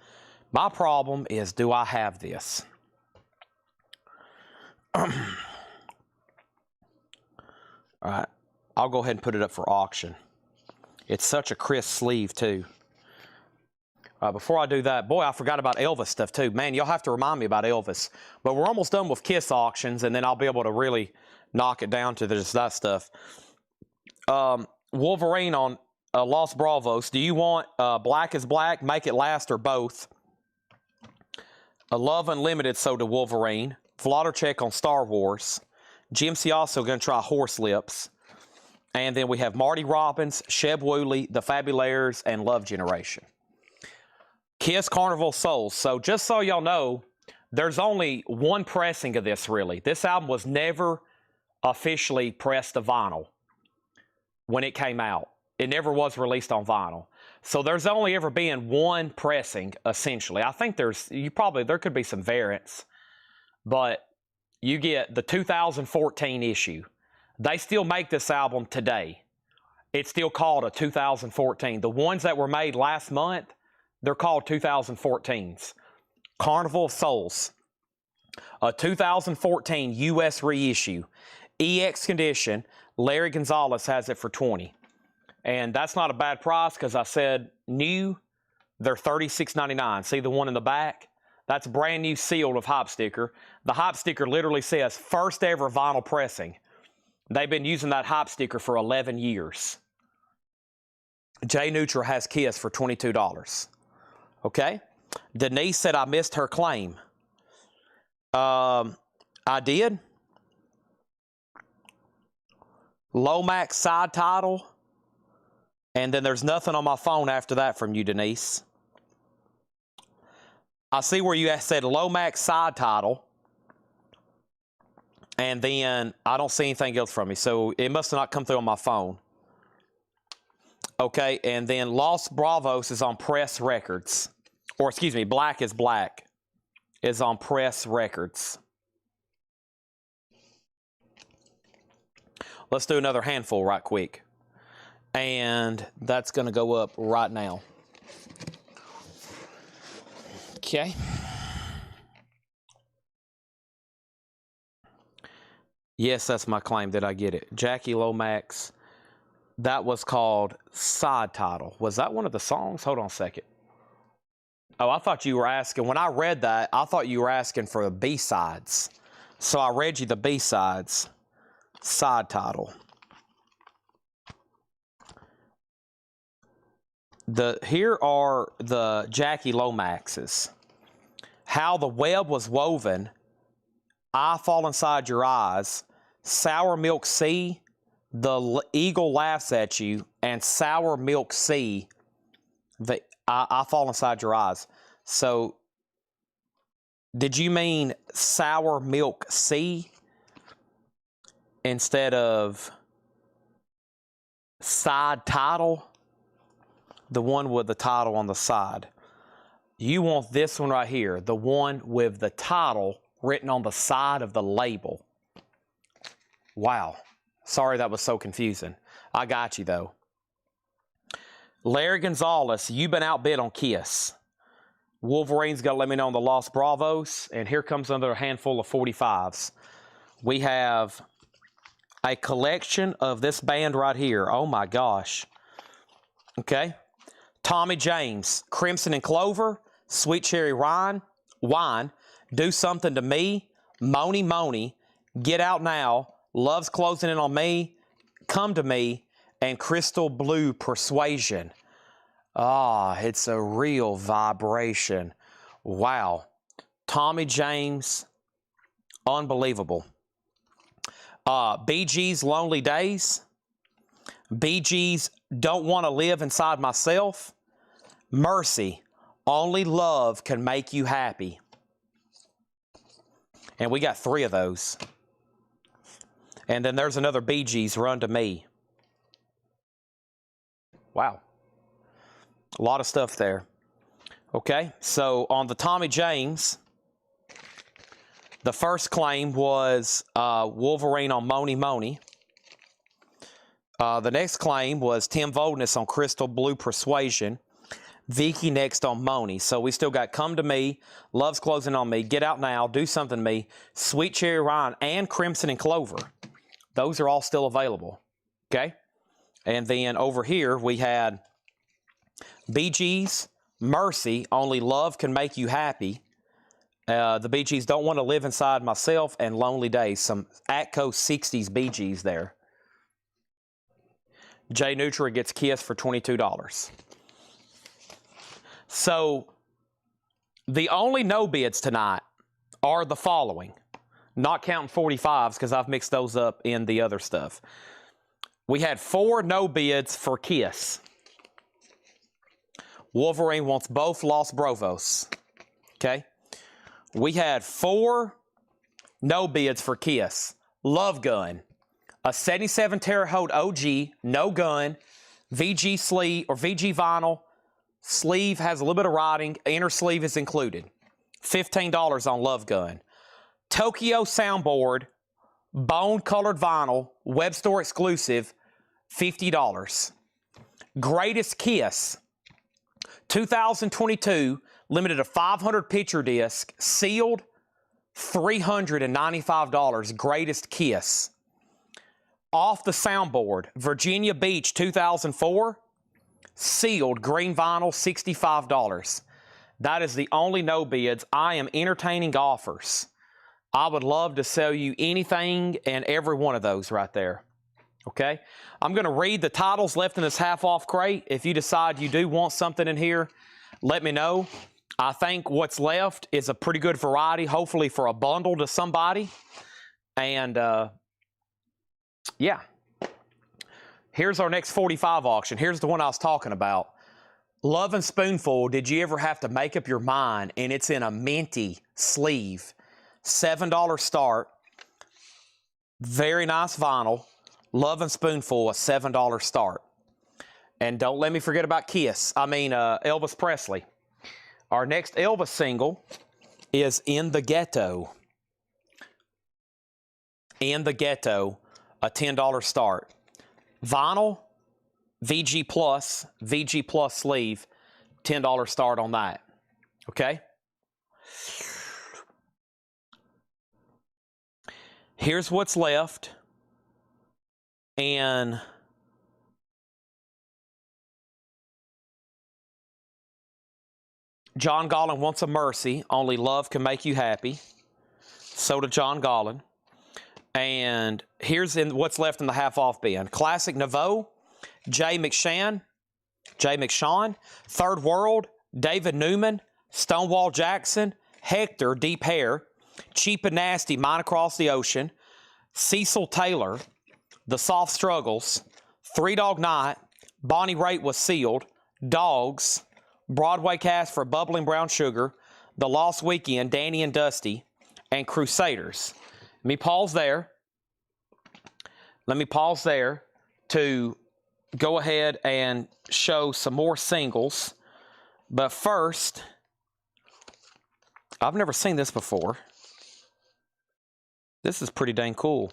Speaker 1: My problem is, do I have this? All right. I'll go ahead and put it up for auction. It's such a crisp sleeve, too. Before I do that, boy, I forgot about Elvis stuff, too. Man, you'll have to remind me about Elvis. But we're almost done with Kiss auctions, and then I'll be able to really knock it down to just that stuff. Wolverine on Los Bravos. Do you want Black is Black, Make It Last, or both? Love Unlimited sold to Wolverine. Vladarchek on Star Wars. GMC also going to try Horse Lips. And then we have Marty Robbins, Sheb Woolley, The Fabulaires, and Love Generation. Kiss Carnival Souls. So just so y'all know, there's only one pressing of this, really. This album was never officially pressed to vinyl when it came out. It never was released on vinyl. So there's only ever been one pressing, essentially. I think there could be some variants, but you get the 2014 issue. They still make this album today. It's still called a 2014. The ones that were made last month, they're called 2014s. Carnival of Souls, a 2014 U.S. reissue. EX condition. Larry Gonzalez has it for $20. And that's not a bad price because I said new, they're $36.99. See the one in the back? That's brand new sealed with hop sticker. The hop sticker literally says first ever vinyl pressing. They've been using that hop sticker for 11 years. J Neutra has Kiss for $22. Okay? Denise said I missed her claim. I did. Lomax side title. And then there's nothing on my phone after that from you, Denise. I see where you said Lomax side title. And then I don't see anything else from you. So it must have not come through on my phone. Okay, and then Los Bravos is on Press Records. Or excuse me, Black is Black is on Press Records. Let's do another handful right quick. And that's going to go up right now. Okay. Yes, that's my claim. Did I get it? Jackie Lomax. That was called Side Title. Was that one of the songs? Hold on a second. Oh, I thought you were asking. When I read that, I thought you were asking for the B-sides. So I read you the B-sides. Side Title. Here are the Jackie Lomaxes. How the Web Was Woven, I Fall Inside Your Eyes, Sour Milk Sea, The Eagle Laughs at You, and Sour Milk Sea, I Fall Inside Your Eyes. So, did you mean Sour Milk Sea instead of side title? The one with the title on the side. You want this one right here, the one with the title written on the side of the label. Wow. Sorry that was so confusing. I got you, though. Larry Gonzalez, you've been outbid on Kiss. Wolverine's got to let me know on the Los Bravos. And here comes another handful of 45s. We have a collection of this band right here. Oh, my gosh. Okay. Tommy James, Crimson and Clover, Sweet Cherry Wine, Do Something to Me, Moni Moni, Get Out Now, Love's Closing In on Me, Come to Me, and Crystal Blue Persuasion. Ah, it's a real vibration. Wow. Tommy James, unbelievable. Bee Gees, Lonely Days. Bee Gees, Don't Want to Live Inside Myself. Mercy, Only Love Can Make You Happy. And we got 3 of those. And then there's another Bee Gees, Run to Me. Wow. A lot of stuff there. Okay, so on the Tommy James, the first claim was Wolverine on Moni Moni. The next claim was Tim Voldness on Crystal Blue Persuasion. Vicky next on Moni. So we still got Come to Me, Love's Closing on Me, Get Out Now, Do Something to Me, Sweet Cherry Wine, and Crimson and Clover. Those are all still available. Okay? And then over here we had Bee Gees, Mercy, Only Love Can Make You Happy. The Bee Gees, Don't Want to Live Inside Myself, and Lonely Days. Some Atco 60s Bee Gees there. J Neutra gets Kiss for $22. So, the only no bids tonight are the following. Not counting 45s because I've mixed those up in the other stuff. We had 4 no bids for Kiss. Wolverine wants both Los Bravos. Okay. We had 4 no bids for Kiss. Love Gun. A 77 Terre Haute OG, no gun, VG sleeve or VG vinyl. Sleeve has a little bit of writing. Inner sleeve is included. $15 on Love Gun. Tokyo soundboard, bone colored vinyl, web store exclusive, $50. Greatest Kiss, 2022, limited to 500 picture disc, sealed, $395. Greatest Kiss. Off the soundboard, Virginia Beach 2004, sealed, green vinyl, $65. That is the only no bids. I am entertaining offers. I would love to sell you anything and every one of those right there. Okay? I'm going to read the titles left in this half-off crate. If you decide you do want something in here, let me know. I think what's left is a pretty good variety, hopefully for a bundle to somebody. And, yeah. Here's our next 45 auction. Here's the one I was talking about. Love and Spoonful, did you ever have to make up your mind? And it's in a minty sleeve. $7 start. Very nice vinyl. Love and Spoonful, a $7 start. And don't let me forget about Elvis Presley. Our next Elvis single is In the Ghetto. In the Ghetto, a $10 start. Vinyl, VG Plus sleeve, $10 start on that. Okay? Here's what's left. And John Gollin Wants a Mercy. Only love can make you happy. So did John Gollin. And here's what's left in the half-off bin. Classic Nouveau, Jay McShann, Third World, David Newman, Stonewall Jackson, Hector, Deep Hair, Cheap and Nasty, Mine Across the Ocean, Cecil Taylor, The Soft Struggles, Three Dog Night, Bonnie Raitt Was Sealed, Dogs, Broadway cast for Bubbling Brown Sugar, The Lost Weekend, Danny and Dusty, and Crusaders. Let me pause there. Let me pause there to go ahead and show some more singles. But first, I've never seen this before. This is pretty dang cool.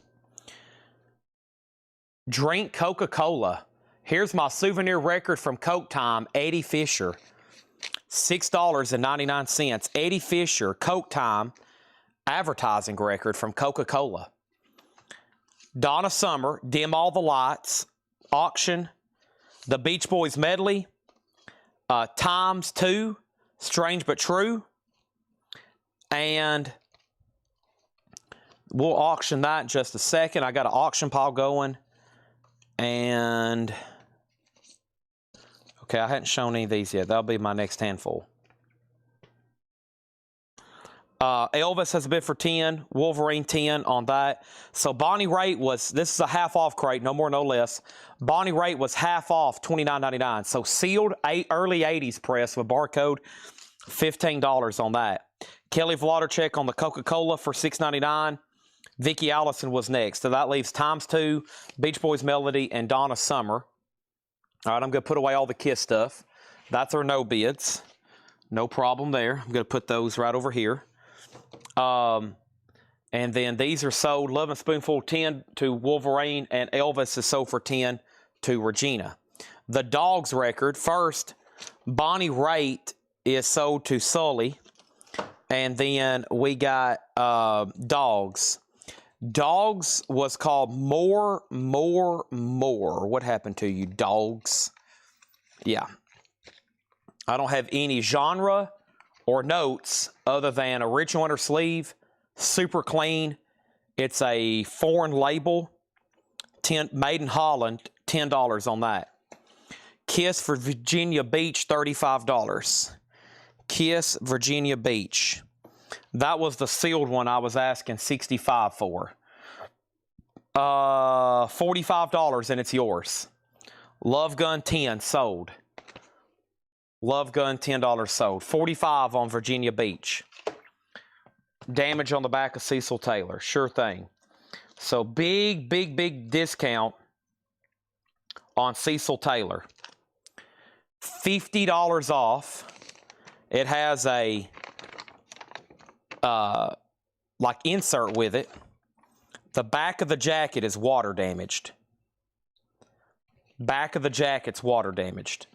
Speaker 1: Drink Coca-Cola. Here's my souvenir record from Coke Time, Eddie Fisher. $6.99. Eddie Fisher, Coke Time, advertising record from Coca-Cola. Donna Summer, Dim All the Lights, Auction, The Beach Boys Medley, Times 2, Strange But True, and we'll auction that in just a second. I got an auction pile going, and okay, I hadn't shown any of these yet. That'll be my next handful. Elvis has a bid for 10, Wolverine 10 on that. So Bonnie Raitt was, this is a half-off crate, no more, no less. Bonnie Raitt was half off, $29.99. So sealed early 80s press with barcode, $15 on that. Kelly Wlodarczyk on the Coca-Cola for $6.99. Vicki Allison was next. So that leaves Times 2, Beach Boys Melody, and Donna Summer. All right, I'm going to put away all the Kiss stuff. That's our no bids. No problem there. I'm going to put those right over here. And then these are sold. Love and Spoonful 10 to Wolverine, and Elvis is sold for 10 to Regina. The Dogs record, first, Bonnie Raitt is sold to Sully, and then we got Dogs. Dogs was called More. What happened to you, Dogs? Yeah. I don't have any genre or notes other than original inner sleeve, super clean. It's a foreign label, made in Holland, $10 on that. Kiss for Virginia Beach, $35. Kiss Virginia Beach. That was the sealed one I was asking $65 for. $45 and it's yours. Love Gun 10 sold. Love Gun, $10 sold. $45 on Virginia Beach. Damage on the back of Cecil Taylor. Sure thing. So big, big, big discount on Cecil Taylor. $50 off. It has a like insert with it. The back of the jacket is water damaged. Back of the jacket's water damaged.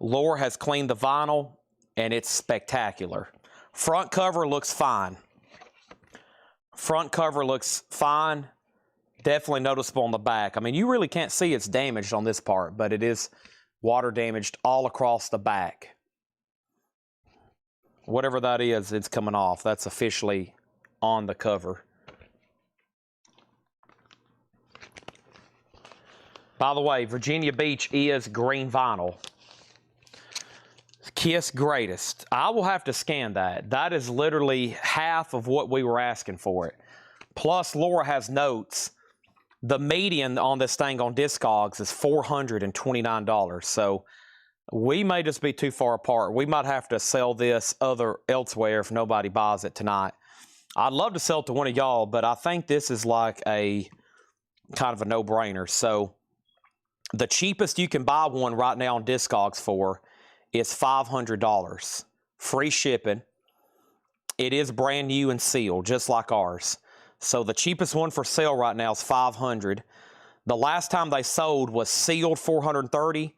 Speaker 1: Laura has cleaned the vinyl, and it's spectacular. Front cover looks fine. Front cover looks fine. Definitely noticeable on the back. I mean, you really can't see it's damaged on this part, but it is water damaged all across the back. Whatever that is, it's coming off. That's officially on the cover. By the way, Virginia Beach is green vinyl. Kiss Greatest. I will have to scan that. That is literally half of what we were asking for it. Plus, Laura has notes. The median on this thing on Discogs is $429. So we may just be too far apart. We might have to sell this elsewhere if nobody buys it tonight. I'd love to sell it to one of y'all, but I think this is like a kind of a no-brainer. So the cheapest you can buy one right now on Discogs for is $500. Free shipping. It is brand new and sealed, just like ours. So the cheapest one for sale right now is $500. The last time they sold was sealed $430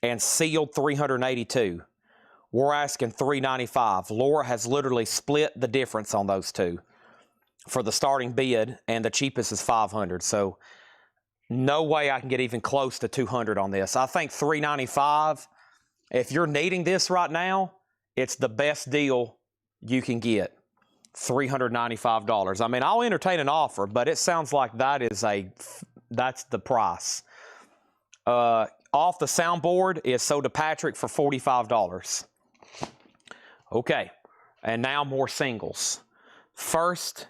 Speaker 1: and sealed $382. We're asking $395. Laura has literally split the difference on those two for the starting bid, and the cheapest is $500. So no way I can get even close to $200 on this. I think $395. If you're needing this right now, it's the best deal you can get. $395. I mean, I'll entertain an offer, but it sounds like that's the price. Off the soundboard is sold to Patrick for $45. Okay, and now more singles. First,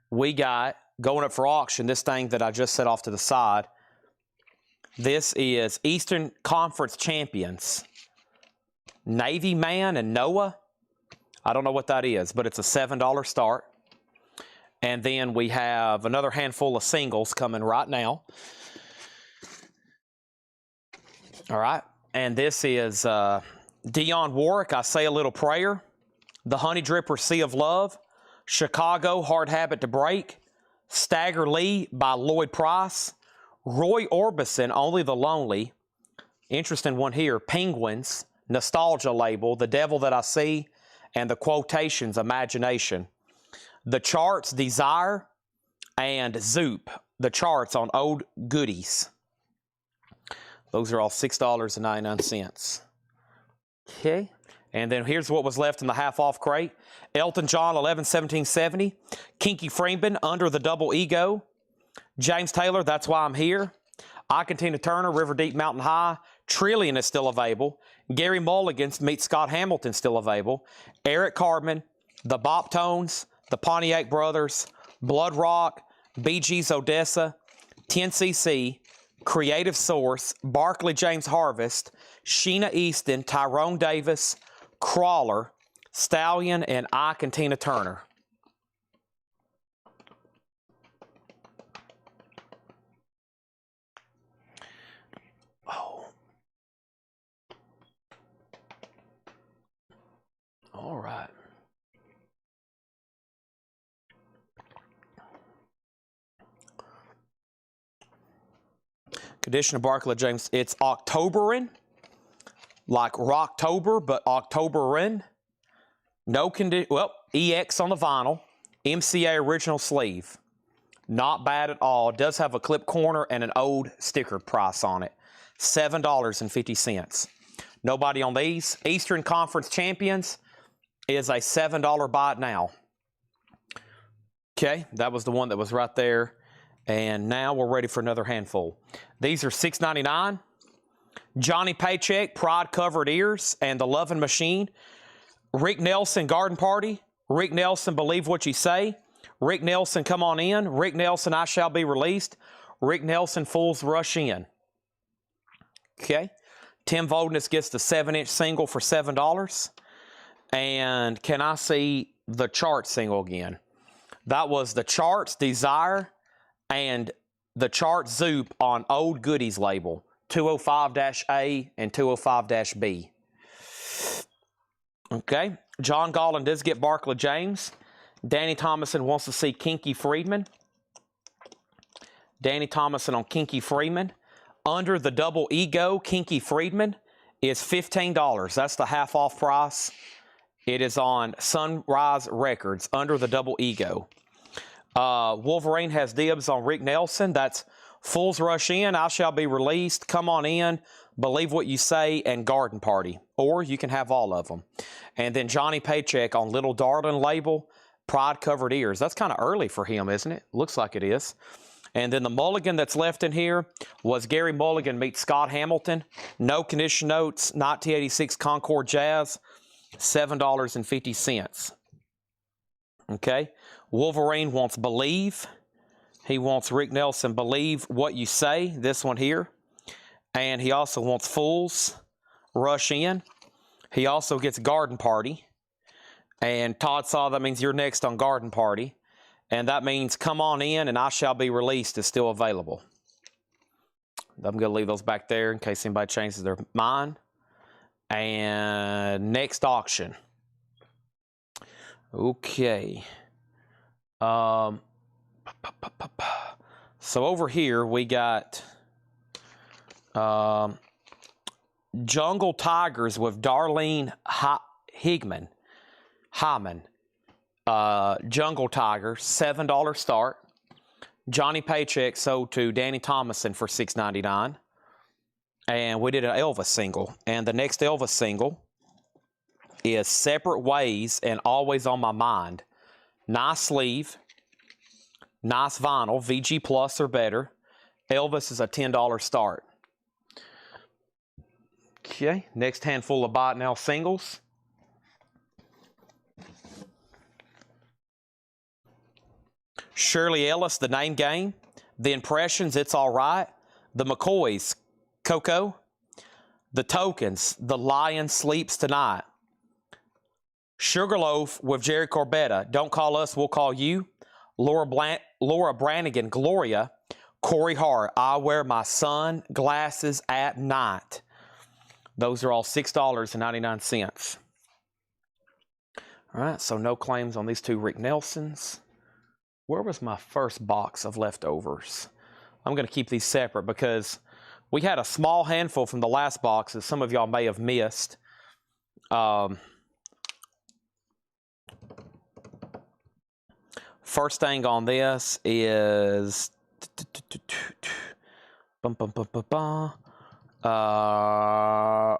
Speaker 1: we got, going up for auction, this thing that I just set off to the side. This is Eastern Conference Champions. Navy Man and Noah. I don't know what that is, but it's a $7 start. And then we have another handful of singles coming right now. All right. And this is Dionne Warwick, I Say a Little Prayer. The Honey Dripper, Sea of Love. Chicago, Hard Habit to Break. Stagger Lee by Lloyd Price. Roy Orbison, Only the Lonely. Interesting one here. Penguins, Nostalgia Label, The Devil That I See, and the Quotations, Imagination. The Charts, Desire, and Zoop, the Charts on Old Goodies. Those are all $6.99. Okay. And then here's what was left in the half-off crate. Elton John, 11-17-70. Kinky Freeman, Under the Double Ego. James Taylor, That's Why I'm Here. Ike and Tina Turner, River Deep Mountain High. Trillion is still available. Gary Mulligan's Meet Scott Hamilton still available. Eric Cartman, The Bop Tones, The Pontiac Brothers, Blood Rock, Bee Gees Odessa, 10cc, Creative Source, Barkley James Harvest, Sheena Easton, Tyrone Davis, Crawler, Stallion, and Ike and Tina Turner. Oh. All right. Condition of Barkley James. It's Octoberin, like Rocktober, but Octoberin. No condition. Well, EX on the vinyl. MCA original sleeve. Not bad at all. It does have a clip corner and an old sticker price on it. $7.50. Nobody on these. Eastern Conference Champions is a $7 buy it now. Okay, that was the one that was right there. And now we're ready for another handful. These are $6.99. Johnny Paycheck, Pride Covered Ears, and The Lovin' Machine. Rick Nelson, Garden Party. Rick Nelson, Believe What You Say. Rick Nelson, Come On In. Rick Nelson, I Shall Be Released. Rick Nelson, Fools Rush In. Okay. Tim Voldness gets the 7-inch single for $7. And can I see the Chart single again? That was the Charts, Desire, and the chart Zoop on Old Goodies label, 205-A and 205-B. Okay, John Gollan does get Barclay James. Danny Thomason wants to see Kinky Friedman. Danny Thomason on Kinky Friedman. Under the double ego, Kinky Friedman is $15. That's the half off price. It is on Sunrise Records, under the double ego. Wolverine has dibs on Rick Nelson. That's Fools Rush In, I Shall Be Released, Come On In, Believe What You Say, and Garden Party. Or you can have all of them. And then Johnny Paycheck on Little Darling label, Pride Covered Ears. That's kind of early for him, isn't it? Looks like it is. And then the mulligan that's left in here was Gary Mulligan meets Scott Hamilton. No condition notes, 1986 Concord Jazz, $7.50. Okay. Wolverine wants Believe. He wants Rick Nelson, Believe What You Say, this one here. And he also wants Fools Rush In. He also gets Garden Party. And Todd saw that means you're next on Garden Party. And that means Come On In and I Shall Be Released is still available. I'm going to leave those back there in case anybody changes their mind. And next auction. Okay. So over here we got Jungle Tigers with Darlene Hyman. Jungle Tiger, $7 start. Johnny Paycheck sold to Danny Thomason for $6.99. And we did an Elvis single. And the next Elvis single is Separate Ways and Always on My Mind. Nice sleeve. Nice vinyl. VG Plus or better. Elvis is a $10 start. Okay. Next handful of Buy It Now singles. Shirley Ellis, The Name Game. The Impressions, It's All Right. The McCoys, Coco. The Tokens, The Lion Sleeps Tonight. Sugarloaf with Jerry Corbetta, Don't Call Us, We'll Call You. Laura Branigan, Gloria. Corey Hart, I Wear My Sunglasses at Night. Those are all $6.99. All right, so no claims on these two Rick Nelsons. Where was my first box of leftovers? I'm going to keep these separate because we had a small handful from the last box that some of y'all may have missed. First thing on this is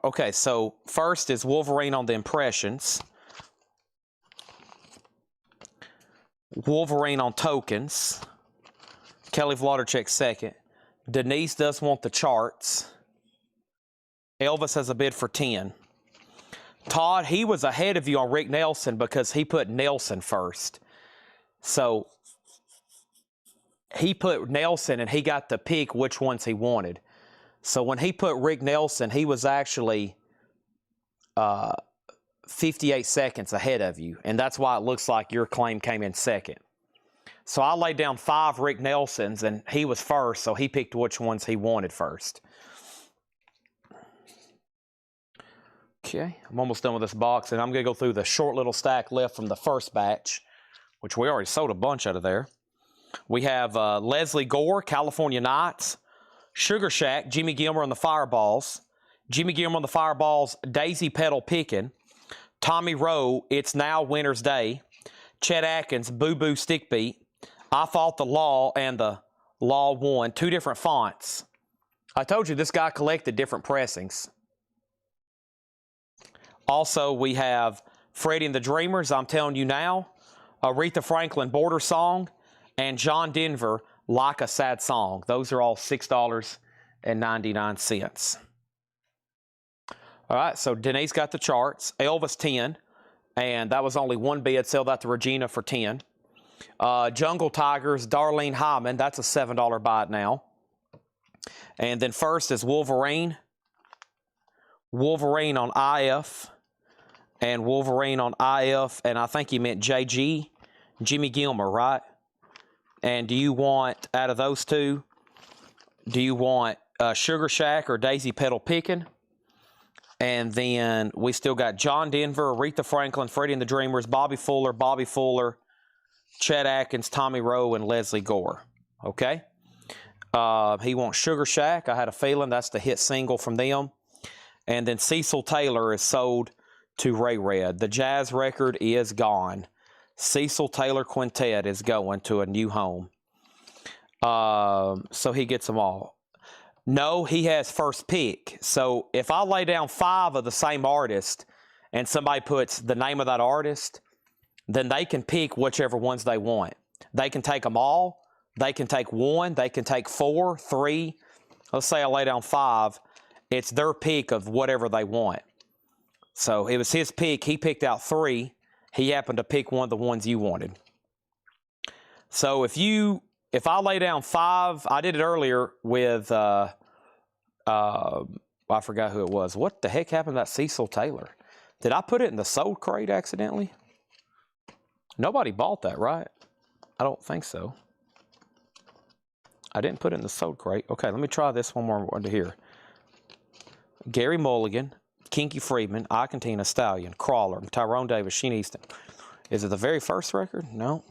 Speaker 1: okay, so first is Wolverine on the Impressions. Wolverine on Tokens. Kelly Vladerchek second. Denise does want the charts. Elvis has a bid for 10. Todd, he was ahead of you on Rick Nelson because he put Nelson first. So he put Nelson and he got to pick which ones he wanted. So when he put Rick Nelson, he was actually 58 seconds ahead of you. And that's why it looks like your claim came in second. So I laid down 5 Rick Nelsons and he was first. So he picked which ones he wanted first. Okay, I'm almost done with this box. And I'm going to go through the short little stack left from the first batch, which we already sold a bunch out of there. We have Leslie Gore, California Nights. Sugar Shack, Jimmy Gilmer on the Fireballs. Jimmy Gilmer on the Fireballs, Daisy Petal Pickin'. Tommy Rowe, It's Now Winter's Day. Chet Atkins, Boo Boo Stick Beat. I Fought the Law and the Law Won. 2 different fonts. I told you this guy collected different pressings. Also, we have Freddie and the Dreamers, I'm Telling You Now. Aretha Franklin, Border Song. And John Denver, Like a Sad Song. Those are all $6.99. All right, so Denise got the charts. Elvis 10, and that was only one bid. Sell that to Regina for 10. Jungle Tigers, Darlene Hyman. That's a $7 buy it now. And then first is Wolverine. Wolverine on IF. And Wolverine on IF. And I think he meant JG. Jimmy Gilmer, right? And do you want, out of those two, do you want Sugar Shack or Daisy Petal Pickin'? And then we still got John Denver, Aretha Franklin, Freddie and the Dreamers, Bobby Fuller, Chet Atkins, Tommy Rowe, and Leslie Gore. Okay? He wants Sugar Shack. I had a feeling that's the hit single from them. And then Cecil Taylor is sold to Ray Red. The jazz record is gone. Cecil Taylor Quintet is going to a new home. So he gets them all. No, he has first pick. So if I lay down 5 of the same artist and somebody puts the name of that artist, then they can pick whichever ones they want. They can take them all. They can take 1. They can take 4, 3. Let's say I lay down 5. It's their pick of whatever they want. So it was his pick. He picked out 3. He happened to pick one of the ones you wanted. So if I lay down 5, I did it earlier with, I forgot who it was. What the heck happened to that Cecil Taylor? Did I put it in the sold crate accidentally? Nobody bought that, right? I don't think so. I didn't put it in the sold crate. Okay, let me try this one more under here. Gary Mulligan, Kinky Friedman, Icontina, Stallion, Crawler, Tyrone Davis, Sheen Easton. Is it the very first record? No.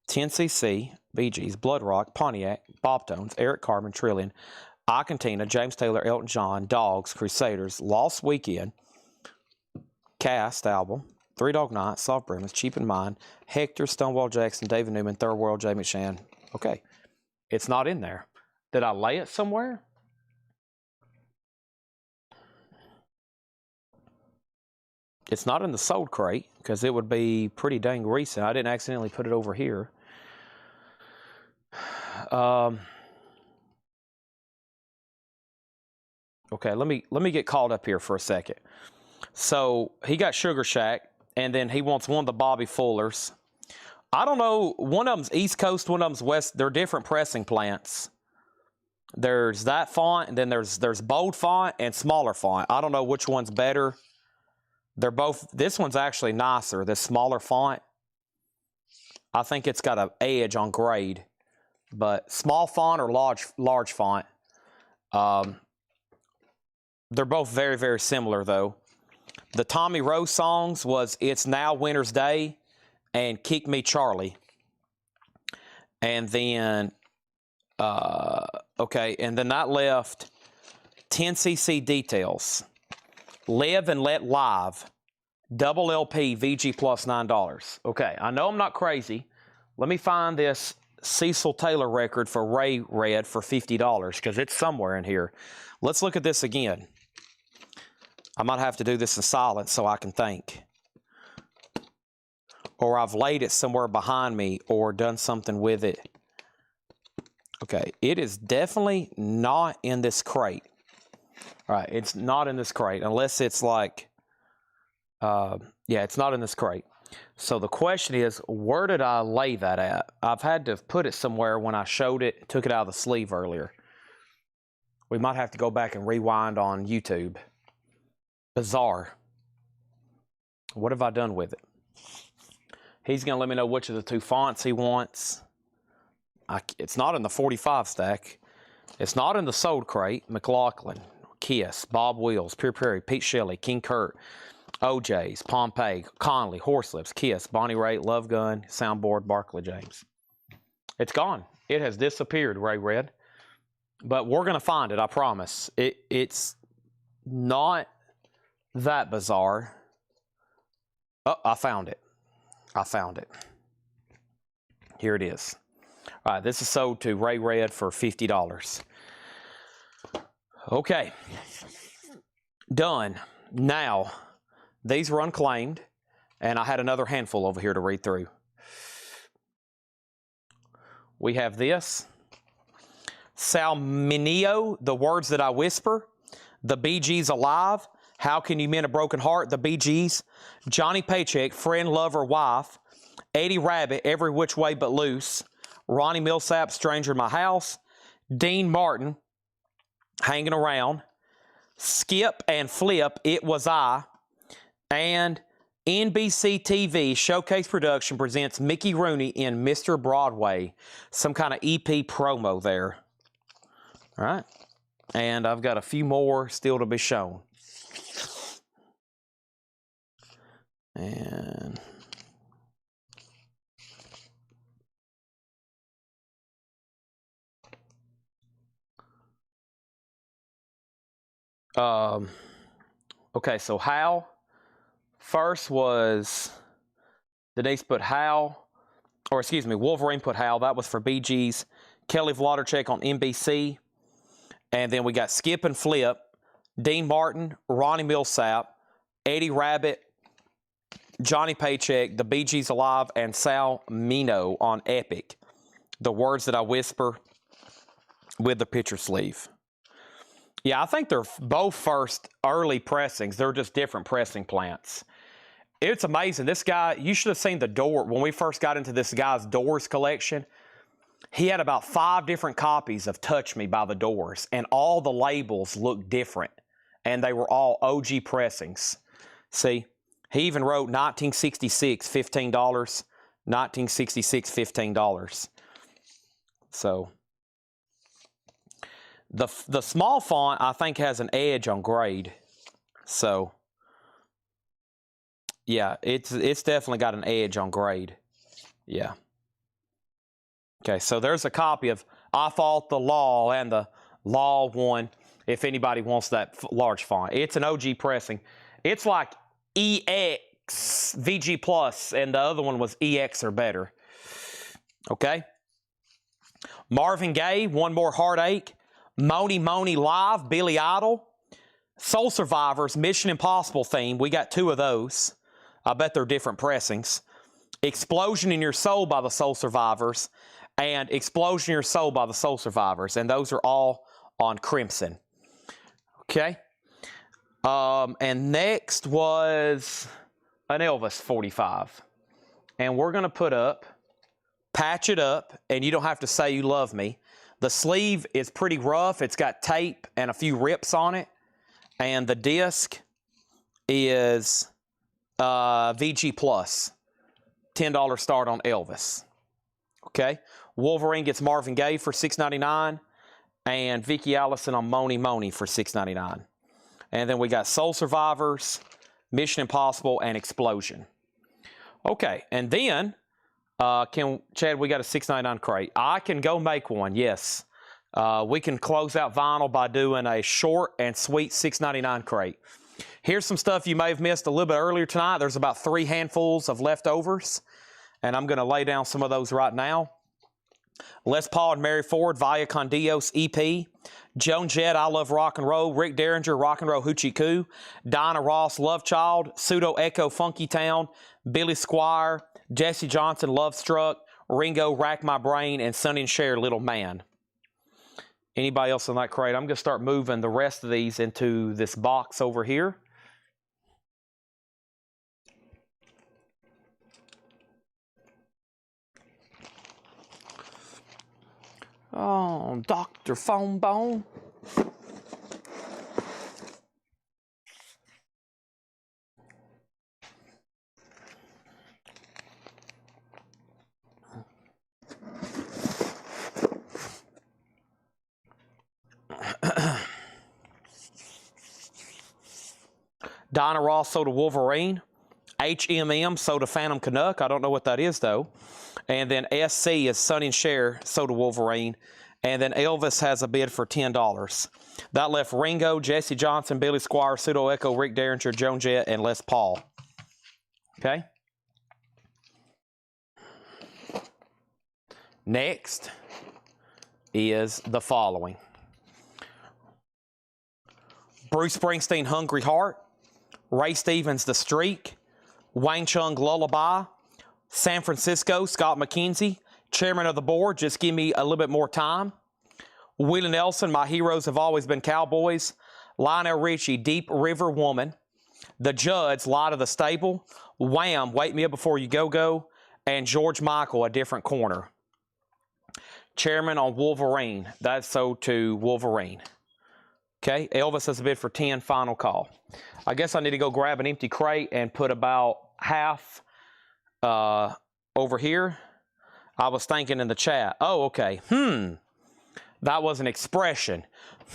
Speaker 1: 10cc, Bee Gees, Blood Rock, Pontiac, Bob Tones, Eric Carmen, Trillion, Icontina, James Taylor, Elton John, Dogs, Crusaders, Lost Weekend, Cast album, Three Dog Night, Soft Brimmon's, Cheap in Mind, Hector, Stonewall Jackson, David Newman, Third World, Jay McShann. Okay, it's not in there. Did I lay it somewhere? It's not in the sold crate because it would be pretty dang recent. I didn't accidentally put it over here. Okay, let me get caught up here for a second. So he got Sugar Shack, and then he wants one of the Bobby Fullers. I don't know. One of them's East Coast, one of them's West. They're different pressing plants. There's that font, and then there's bold font and smaller font. I don't know which one's better. They're both, this one's actually nicer, this smaller font. I think it's got an edge on grade. But small font or large font. They're both very, very similar, though. The Tommy Rowe songs was It's Now Winter's Day and Kick Me Charlie. And then, okay, and then that left 10cc Details. Live and Let Live, double LP, VG plus $9. Okay, I know I'm not crazy. Let me find this Cecil Taylor record for Ray Red for $50 because it's somewhere in here. Let's look at this again. I might have to do this in silence so I can think. Or I've laid it somewhere behind me or done something with it. Okay, it is definitely not in this crate. All right, it's not in this crate unless it's like, yeah, it's not in this crate. So the question is, where did I lay that at? I've had to put it somewhere when I showed it, took it out of the sleeve earlier. We might have to go back and rewind on YouTube. Bizarre. What have I done with it? He's going to let me know which of the 2 fonts he wants. It's not in the 45 stack. It's not in the sold crate. McLaughlin, Kiss, Bob Wills, Pure Prairie, Pete Shelley, King Kurt, OJ's, Pompeii, Conley, Horselips, Kiss, Bonnie Raitt, Love Gun, Soundboard, Barclay James. It's gone. It has disappeared, Ray Red. But we're going to find it, I promise. It's not that bizarre. Oh, I found it. I found it. Here it is. All right, this is sold to Ray Red for $50. Okay. Done. Now, these were unclaimed, and I had another handful over here to read through. We have this. Salminio, The Words That I Whisper. The Bee Gees Alive. How Can You Mend a Broken Heart? The Bee Gees. Johnny Paycheck, Friend, Lover, Wife. Eddie Rabbit, Every Which Way But Loose. Ronnie Millsap, Stranger in My House. Dean Martin, Hanging Around. Skip and Flip, It Was I. And NBC TV Showcase Production presents Mickey Rooney in Mr. Broadway. Some kind of EP promo there. All right. And I've got a few more still to be shown. And okay, so Hal. First was Denise put Hal, or excuse me, Wolverine put Hal. That was for BG's. Kelly Vladerchek on NBC. And then we got Skip and Flip, Dean Martin, Ronnie Millsap, Eddie Rabbit, Johnny Paycheck, the Bee Gees Alive, and Sal Mino on Epic. The Words That I Whisper with the picture sleeve. Yeah, I think they're both first early pressings. They're just different pressing plants. It's amazing. This guy, you should have seen the door. When we first got into this guy's Doors collection, he had about 5 different copies of Touch Me by the Doors, and all the labels looked different, and they were all OG pressings. See, he even wrote 1966, $15, 1966, $15. So the small font, I think, has an edge on grade. So yeah, it's definitely got an edge on grade. Yeah. Okay, so there's a copy of I Fought the Law and the Law one, if anybody wants that large font. It's an OG pressing. It's like EX, VG Plus, and the other one was EX or better. Okay. Marvin Gaye, One More Heartache. Moni Moni Live, Billy Idol. Soul Survivors, Mission Impossible theme. We got 2 of those. I bet they're different pressings. Explosion in Your Soul by the Soul Survivors. And Explosion in Your Soul by the Soul Survivors. And those are all on Crimson. Okay. And next was an Elvis 45. And we're going to put up, patch it up, and you don't have to say you love me. The sleeve is pretty rough. It's got tape and a few rips on it. And the disc is VG Plus. $10 start on Elvis. Okay. Wolverine gets Marvin Gaye for $6.99. And Vicki Allison on Moni Moni for $6.99. And then we got Soul Survivors, Mission Impossible, and Explosion. Okay. And then, Chad, we got a $6.99 crate. I can go make one, yes. We can close out vinyl by doing a short and sweet $6.99 crate. Here's some stuff you may have missed a little bit earlier tonight. There's about 3 handfuls of leftovers, and I'm going to lay down some of those right now. Les Paul and Mary Ford, Via Con Dios EP. Joan Jett, I Love Rock and Roll. Rick Derringer, Rock and Roll Hoochie Coo. Dinah Ross, Love Child. Pseudo Echo, Funky Town. Billy Squire. Jesse Johnson, Love Struck. Ringo, Rack My Brain. And Sonny and Cher, Little Man. Anybody else in that crate? I'm going to start moving the rest of these into this box over here. Oh, Dr. Phone Bone. Dinah Ross sold a Wolverine. HMM sold a Phantom Canuck. I don't know what that is, though. And then SC is Sonny and Cher sold a Wolverine. And then Elvis has a bid for $10. That left Ringo, Jesse Johnson, Billy Squire, Pseudo Echo, Rick Derringer, Joan Jett, and Les Paul. Okay? Next is the following. Bruce Springsteen, Hungry Heart. Ray Stevens, The Streak. Wayne Chung, Lullaby. San Francisco, Scott McKenzie. Chairman of the Board, Just Give Me a Little Bit More Time. Willie Nelson, My Heroes Have Always Been Cowboys. Lionel Richie, Deep River Woman. The Judds, Light of the Stable. Wham, Wake Me Up Before You Go Go. And George Michael, A Different Corner. Chairman on Wolverine. That's sold to Wolverine. Okay, Elvis has a bid for 10, final call. I guess I need to go grab an empty crate and put about half over here? I was thinking in the chat. Oh, okay. That was an expression.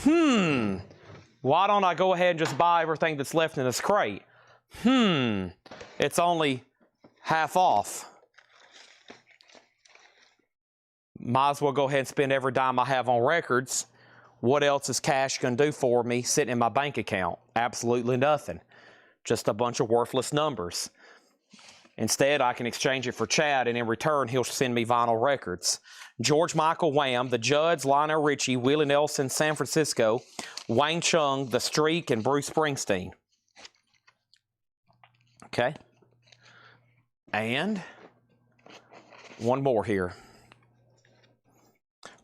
Speaker 1: Why don't I go ahead and just buy everything that's left in this crate? It's only half off. Might as well go ahead and spend every dime I have on records. What else is cash going to do for me sitting in my bank account? Absolutely nothing. Just a bunch of worthless numbers. Instead, I can exchange it for Chad, and in return, he'll send me vinyl records. George Michael, Wham, The Judds, Lionel Richie, Willie Nelson, San Francisco, Wayne Chung, The Streak, and Bruce Springsteen. Okay. And one more here.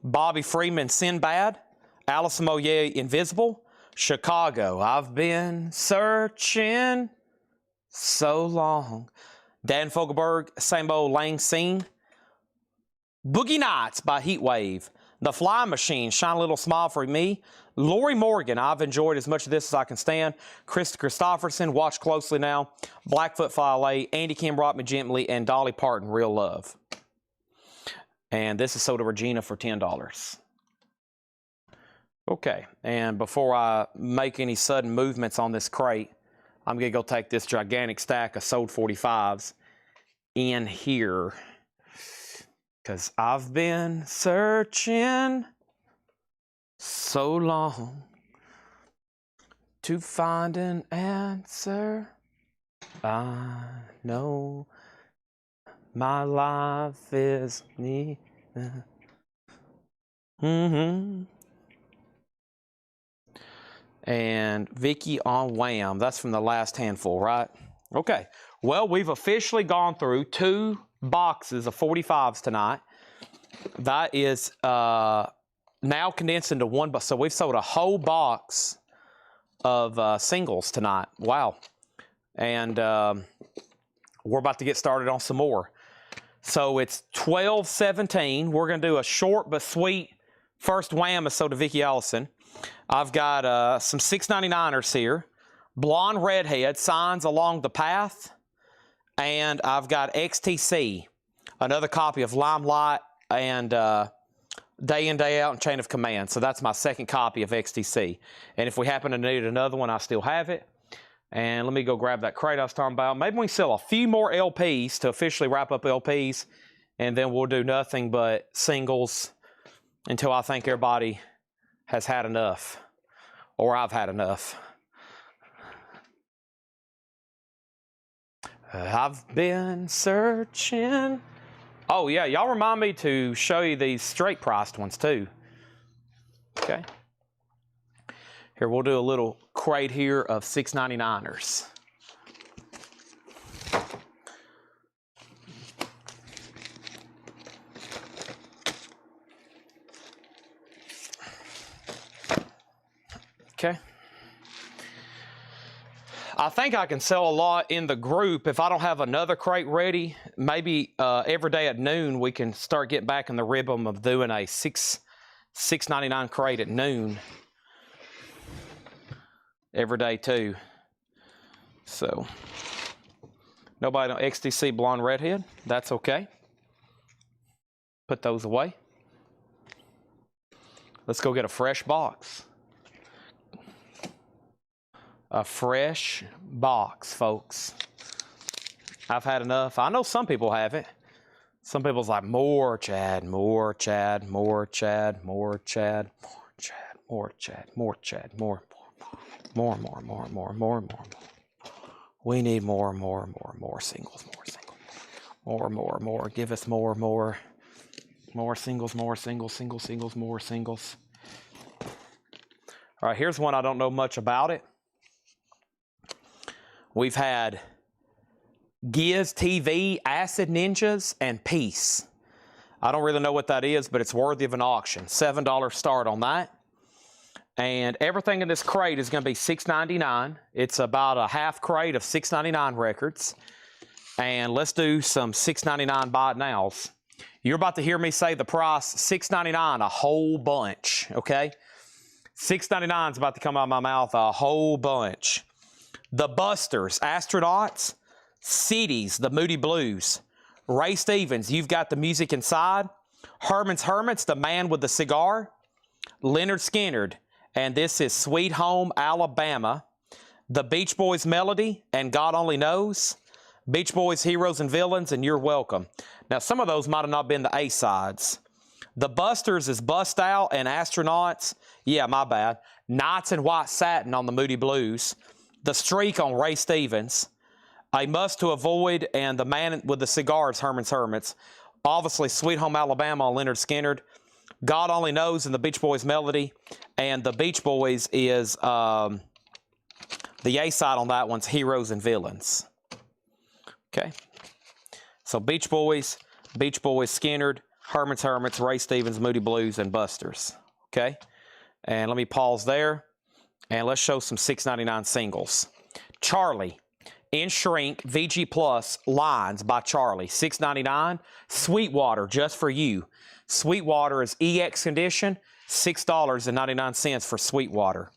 Speaker 1: Bobby Freeman, Sinbad, Alison Moyet, Invisible, Chicago, I've been searching so long. Dan Fogelberg, Same Old Lang Scene. Boogie Nights by Heatwave. The Flying Machine, Shine a Little Smile for Me. Lori Morgan, I've enjoyed as much of this as I can stand. Krista Christopherson, Watch Closely Now. Blackfoot File A, Andy Kim, Rock Me Gently, and Dolly Parton, Real Love. And this is sold to Regina for $10. Okay, and before I make any sudden movements on this crate, I'm going to go take this gigantic stack of sold 45s in here. Because I've been searching so long to find an answer. I know my life is near. And Vicky on Wham. That's from the last handful, right? Okay. Well, we've officially gone through 2 boxes of 45s tonight. That is now condensed into one box. So we've sold a whole box of singles tonight. Wow. And we're about to get started on some more. So it's 12:17. We're going to do a short but sweet first Wham is sold to Vicky Allison. I've got some 6.99ers here. Blonde Redhead, Signs Along the Path. And I've got XTC, another copy of Limelight and Day In, Day Out and Chain of Command. So that's my second copy of XTC. And if we happen to need another one, I still have it. And let me go grab that crate I was talking about. Maybe we can sell a few more LPs to officially wrap up LPs. And then we'll do nothing but singles until I think everybody has had enough. Or I've had enough. I've been searching. Oh, yeah. Y'all remind me to show you these straight priced ones, too. Okay. Here, we'll do a little crate here of 6.99ers. Okay. I think I can sell a lot in the group if I don't have another crate ready. Maybe every day at noon we can start getting back in the rhythm of doing a $6.99 crate at noon every day too. So nobody on XTC Blonde Redhead. That's okay. Put those away. Let's go get a fresh box. A fresh box, folks. I've had enough. I know some people have it. Some people's like, more Chad, more Chad, more Chad, more Chad, more Chad, more Chad, more Chad, more. We need more singles, more. Give us more singles, more singles. All right, here's one I don't know much about it. We've had Giz TV, Acid Ninjas, and Peace. I don't really know what that is, but it's worthy of an auction. $7 start on that. And everything in this crate is going to be $6.99. It's about a half crate of $6.99 records. And let's do some $6.99 buy it nows. You're about to hear me say the price, $6.99, a whole bunch, okay? $6.99 is about to come out of my mouth, a whole bunch. The Busters, Astronauts, Cities, the Moody Blues. Ray Stevens, You've Got the Music Inside. Herman's Hermits, The Man with the Cigar. Leonard Skinner, and this is Sweet Home Alabama. The Beach Boys Melody and God Only Knows. Beach Boys Heroes and Villains and You're Welcome. Now, some of those might have not been the A-sides. The Busters is Bust Out and Astronauts. Yeah, my bad. Nights in White Satin on the Moody Blues. The Streak on Ray Stevens. A Must to Avoid and The Man with the Cigars, Herman's Hermits. Obviously, Sweet Home Alabama on Leonard Skinner. God Only Knows and the Beach Boys Melody. And the Beach Boys is, the A-side on that one's Heroes and Villains. Okay. So Beach Boys, Skinner, Herman's Hermits, Ray Stevens, Moody Blues, and Busters. Okay. And let me pause there. And let's show some $6.99 singles. Charlie, In Shrink, VG Plus, Lines by Charlie, $6.99. Sweetwater, Just for You. Sweetwater is EX condition, $6.99 for Sweetwater.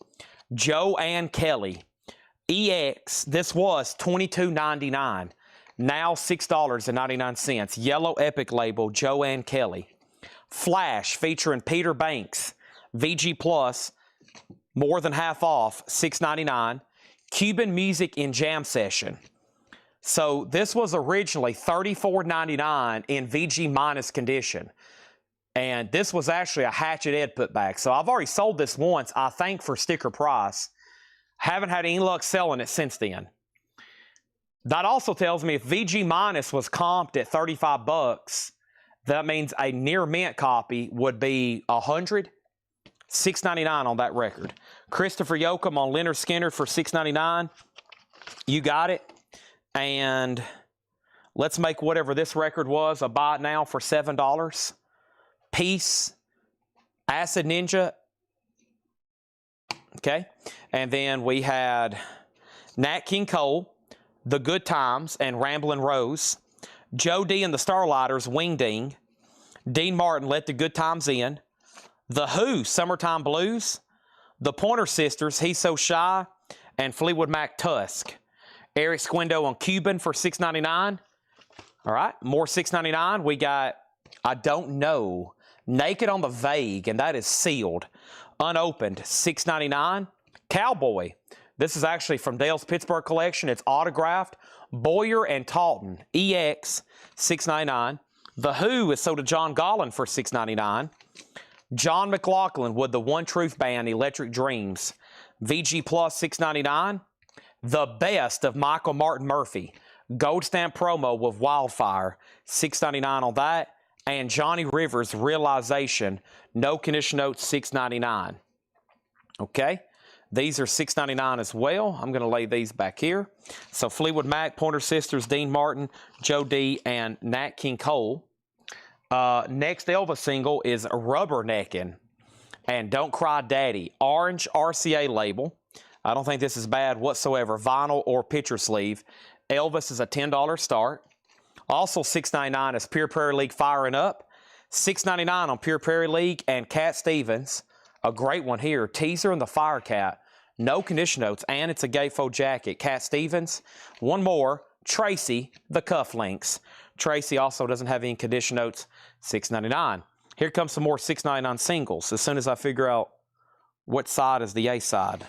Speaker 1: Joanne Kelly, EX, this was $22.99, now $6.99. Yellow Epic label, Joanne Kelly. Flash, featuring Peter Banks, VG Plus, more than half off, $6.99. Cuban Music in Jam Session. So this was originally $34.99 in VG minus condition. And this was actually a Hatchet Ed putback. So I've already sold this once, I think, for sticker price. Haven't had any luck selling it since then. That also tells me if VG minus was comped at 35 bucks, that means a near mint copy would be $100. $6.99 on that record. Christopher Yoakum on Leonard Skinner for $6.99. You got it. And let's make whatever this record was a buy it now for $7. Peace, Acid Ninja. Okay. And then we had Nat King Cole, The Good Times, and Ramblin' Rose. Joe D and the Starlighters, Wing Ding. Dean Martin, Let the Good Times In. The Who, Summertime Blues. The Pointer Sisters, He's So Shy. And Fleetwood Mac, Tusk. Eric Squindo on Cuban for $6.99. All right, more $6.99. We got I Don't Know, Naked on the Vague, and that is sealed. Unopened, $6.99. Cowboy, this is actually from Dale's Pittsburgh collection. It's autographed. Boyer and Talton, EX, $6.99. The Who is sold to John Gollin for $6.99. John McLaughlin with the One Truth Band, Electric Dreams, VG Plus, $6.99. The Best of Michael Martin Murphy, Gold Stamp promo with Wildfire, $6.99 on that. And Johnny Rivers, Realization, no condition notes, $6.99. Okay, these are $6.99 as well. I'm going to lay these back here. So Fleetwood Mac, Pointer Sisters, Dean Martin, Joe D, and Nat King Cole. Next Elvis single is Rubberneckin' and Don't Cry Daddy. Orange RCA label. I don't think this is bad whatsoever. Vinyl or picture sleeve. Elvis is a $10 start. Also $6.99 is Pure Prairie League Firing Up. $6.99 on Pure Prairie League and Cat Stevens. A great one here. Teaser and the Fire Cat. No condition notes, and it's a gatefold jacket. Cat Stevens. One more. Tracy, the Cufflinks. Tracy also doesn't have any condition notes. $6.99. Here comes some more $6.99 singles as soon as I figure out what side is the A side.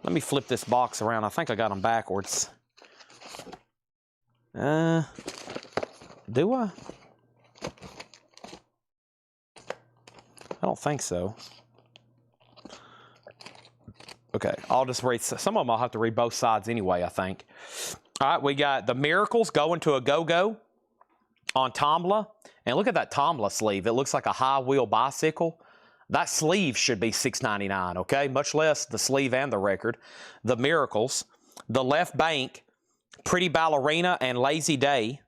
Speaker 1: Let me flip this box around. I think I got them backwards. Do I? I don't think so. Okay, I'll just read. Some of them I'll have to read both sides anyway, I think. All right, we got the Miracles, Going to a Go-Go on Tomla. And look at that Tomla sleeve. It looks like a high-wheel bicycle. That sleeve should be $6.99, okay? Much less the sleeve and the record. The Miracles. The Left Bank, Pretty Ballerina, and Lazy Day.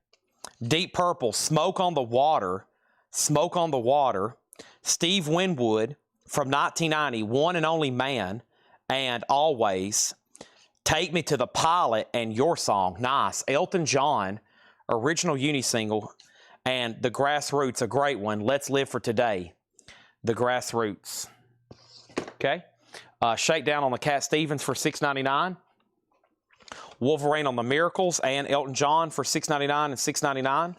Speaker 1: Deep Purple, Smoke on the Water. Smoke on the Water. Steve Winwood from 1990, One and Only Man, and Always. Take Me to the Pilot and Your Song. Nice. Elton John, original uni single. And The Grassroots, a great one. Let's Live for Today. The Grassroots. Okay. Shakedown on the Cat Stevens for $6.99. Wolverine on the Miracles, and Elton John for $6.99 and $6.99.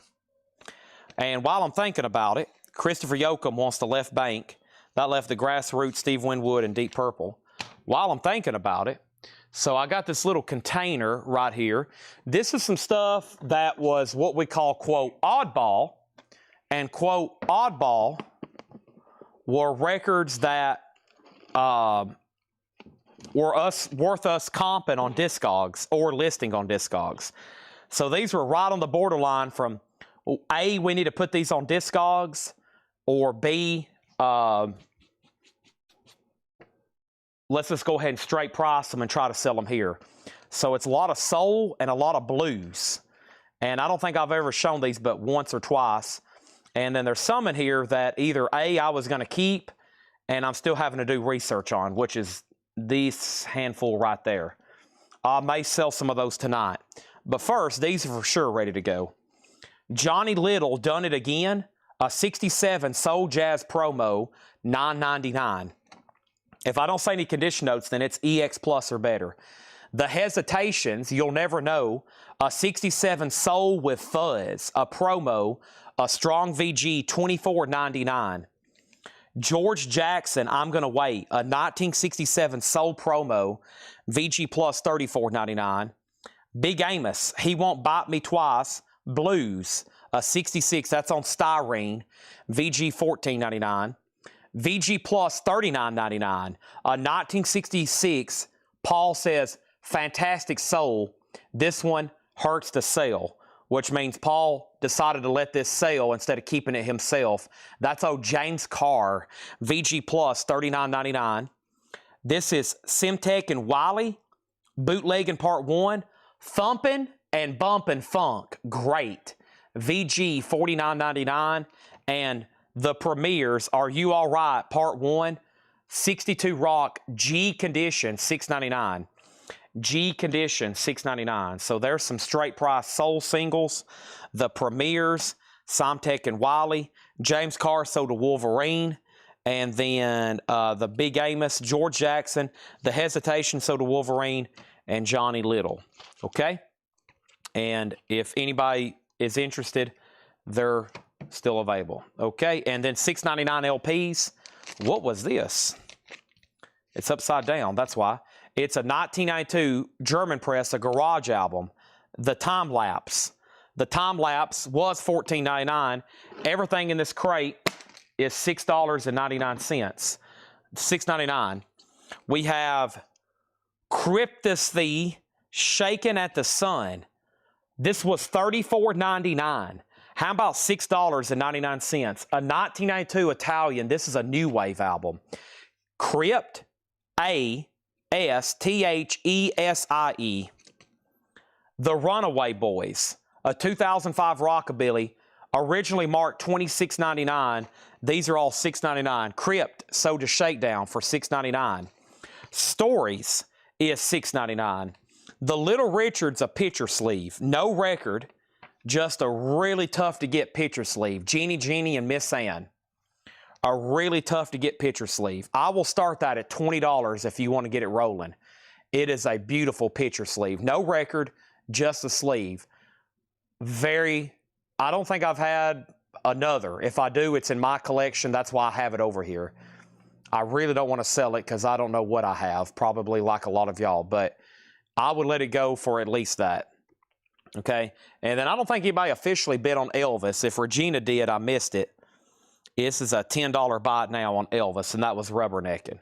Speaker 1: And while I'm thinking about it, Christopher Yoakum wants the left bank. That left the Grassroots, Steve Winwood, and Deep Purple. While I'm thinking about it, so I got this little container right here. This is some stuff that was what we call, quote, oddball. And, quote, oddball were records that were worth us comping on Discogs or listing on Discogs. So these were right on the borderline from, A, we need to put these on Discogs, or B, let's just go ahead and straight price them and try to sell them here. So it's a lot of soul and a lot of blues. And I don't think I've ever shown these but once or twice. And then there's some in here that either A, I was going to keep, and I'm still having to do research on, which is this handful right there. I may sell some of those tonight. But first, these are for sure ready to go. Johnny Little, Done It Again, a 67 Soul Jazz Promo, $9.99. If I don't say any condition notes, then it's EX Plus or better. The Hesitations, You'll Never Know, a 67 Soul with Fuzz, a promo, a strong VG, $24.99. George Jackson, I'm Gonna Wait, a 1967 Soul promo, VG Plus, $34.99. Big Amos, He Won't Bite Me Twice, Blues, a 66, that's on Styrene, VG, $14.99. VG Plus, $39.99. A 1966, Paul Says, Fantastic Soul. This one hurts to sell, which means Paul decided to let this sell instead of keeping it himself. That's old James Carr, VG Plus, $39.99. This is Simtek and Wiley, Bootlegging Part 1, Thumpin' and Bumpin' Funk, great, VG, $49.99. And the premieres, Are You All Right, Part 1, 62 Rock, G Condition, $6.99. G Condition, $6.99. So there's some straight price soul singles. The premieres, Simtek and Wiley. James Carr sold to Wolverine. And then the Big Amos, George Jackson. The Hesitation sold to Wolverine. And Johnny Little. Okay? And if anybody is interested, they're still available. Okay, and then $6.99 LPs. What was this? It's upside down, that's why. It's a 1992 German press, a garage album, The Time Lapse. The Time Lapse was $14.99. Everything in this crate is $6.99. $6.99. We have Cryptus Thee, Shaken at the Sun. This was $34.99. How about $6.99? A 1992 Italian, this is a new wave album. Crypt, A-S-T-H-E-S-I-E. The Runaway Boys, a 2005 rockabilly, originally marked $26.99. These are all $6.99. Crypt, sold to Shakedown for $6.99. Stories is $6.99. The Little Richards, a picture sleeve. No record, just a really tough to get picture sleeve. Jeannie and Miss Ann. A really tough to get picture sleeve. I will start that at $20 if you want to get it rolling. It is a beautiful picture sleeve. No record, just a sleeve. I don't think I've had another. If I do, it's in my collection. That's why I have it over here. I really don't want to sell it because I don't know what I have. Probably like a lot of y'all, but I would let it go for at least that. Okay, and then I don't think anybody officially bid on Elvis. If Regina did, I missed it. This is a $10 buy now on Elvis, and that was rubbernecking.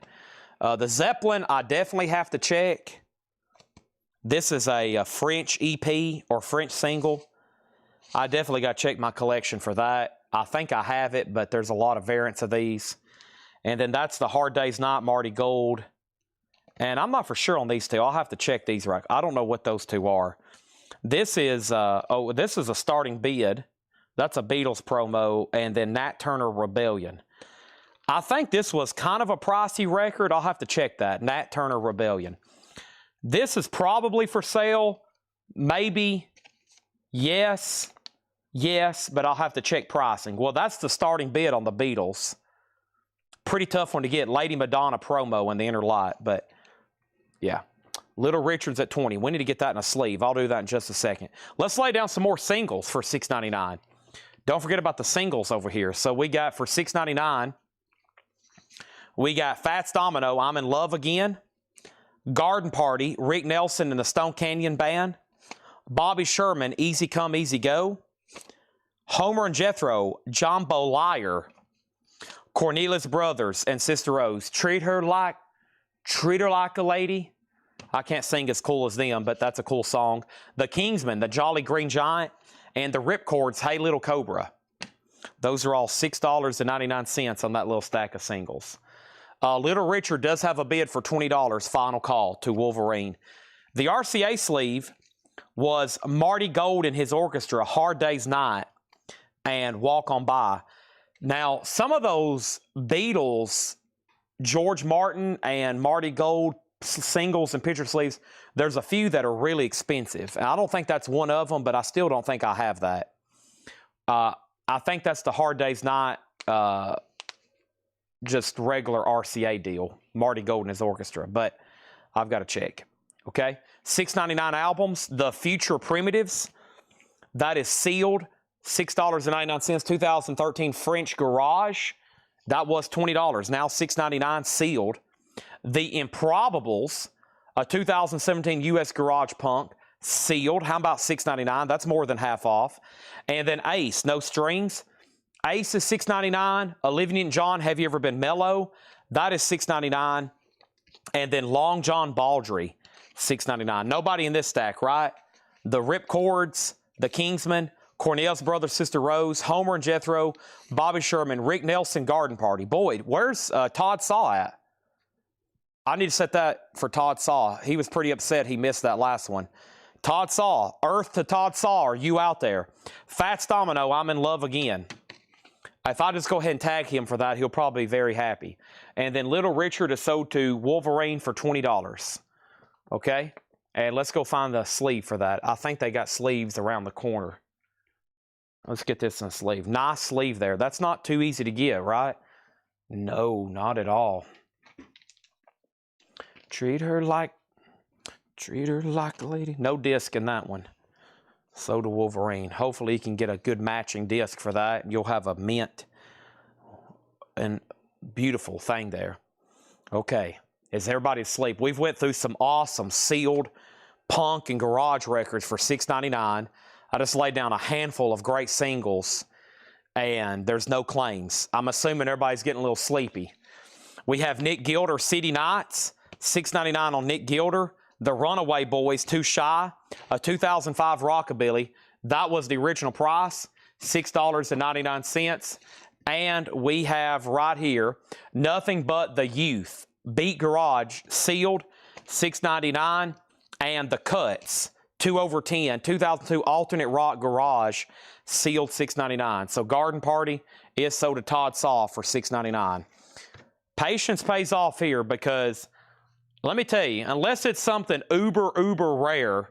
Speaker 1: The Zeppelin, I definitely have to check. This is a French EP or French single. I definitely got to check my collection for that. I think I have it, but there's a lot of variants of these. And then that's the Hard Day's Night, Marty Gold. And I'm not for sure on these two. I'll have to check these right. I don't know what those two are. This is this is a starting bid. That's a Beatles promo, and then Nat Turner Rebellion. I think this was kind of a pricey record. I'll have to check that. Nat Turner Rebellion. This is probably for sale. Maybe. Yes, but I'll have to check pricing. Well, that's the starting bid on the Beatles. Pretty tough one to get. Lady Madonna promo in the inner light, but yeah. Little Richard's at 20. We need to get that in a sleeve. I'll do that in just a second. Let's lay down some more singles for $6.99. Don't forget about the singles over here. So we got for $6.99, we got Fats Domino, I'm in Love Again. Garden Party, Rick Nelson and the Stone Canyon Band. Bobby Sherman, Easy Come, Easy Go. Homer and Jethro, Jumbo Liar. Cornelius Brothers and Sister Rose, Treat Her Like a Lady. I can't sing as cool as them, but that's a cool song. The Kingsmen, the Jolly Green Giant, and the Ripcords, Hey Little Cobra. Those are all $6.99 on that little stack of singles. Little Richard does have a bid for $20, final call to Wolverine. The RCA sleeve was Marty Gold and his orchestra, Hard Day's Night, and Walk On By. Now, some of those Beatles, George Martin and Marty Gold singles and picture sleeves, there's a few that are really expensive. And I don't think that's one of them, but I still don't think I have that. I think that's the Hard Day's Night, just regular RCA deal, Marty Gold and his orchestra, but I've got to check. Okay, $6.99 albums, The Future Primitives, that is sealed, $6.99, 2013 French Garage, that was $20, now $6.99 sealed. The Improbables, a 2017 US Garage Punk, sealed, how about $6.99, that's more than half off. And then Ace, No Strings, Ace is $6.99. Olivia Newton-John, Have You Ever Been Mellow? That is $6.99. And then Long John Baldry, $6.99. Nobody in this stack, right? The Ripcords, the Kingsmen, Cornelius Brothers, Sister Rose, Homer and Jethro, Bobby Sherman, Rick Nelson, Garden Party. Boyd, where's Todd Saw at? I need to set that for Todd Saw. He was pretty upset he missed that last one. Todd Saw, Earth to Todd Saw, are you out there? Fats Domino, I'm in Love Again. If I just go ahead and tag him for that, he'll probably be very happy. And then Little Richard is sold to Wolverine for $20. Okay? And let's go find the sleeve for that. I think they got sleeves around the corner. Let's get this in a sleeve. Nice sleeve there. That's not too easy to get, right? No, not at all. Treat her like a lady. No disc in that one. So to Wolverine. Hopefully you can get a good matching disc for that. You'll have a mint and beautiful thing there. Okay, is everybody asleep? We've went through some awesome sealed punk and garage records for $6.99. I just laid down a handful of great singles, and there's no claims. I'm assuming everybody's getting a little sleepy. We have Nick Gilder, City Nights, $6.99 on Nick Gilder. The Runaway Boys, Too Shy, a 2005 Rockabilly. That was the original price, $6.99. And we have right here, Nothing But the Youth, Beat Garage, sealed, $6.99. And The Cuts, 2/10, 2002 Alternate Rock Garage, sealed, $6.99. So Garden Party is sold to Todd Saw for $6.99. Patience pays off here because, let me tell you, unless it's something uber rare,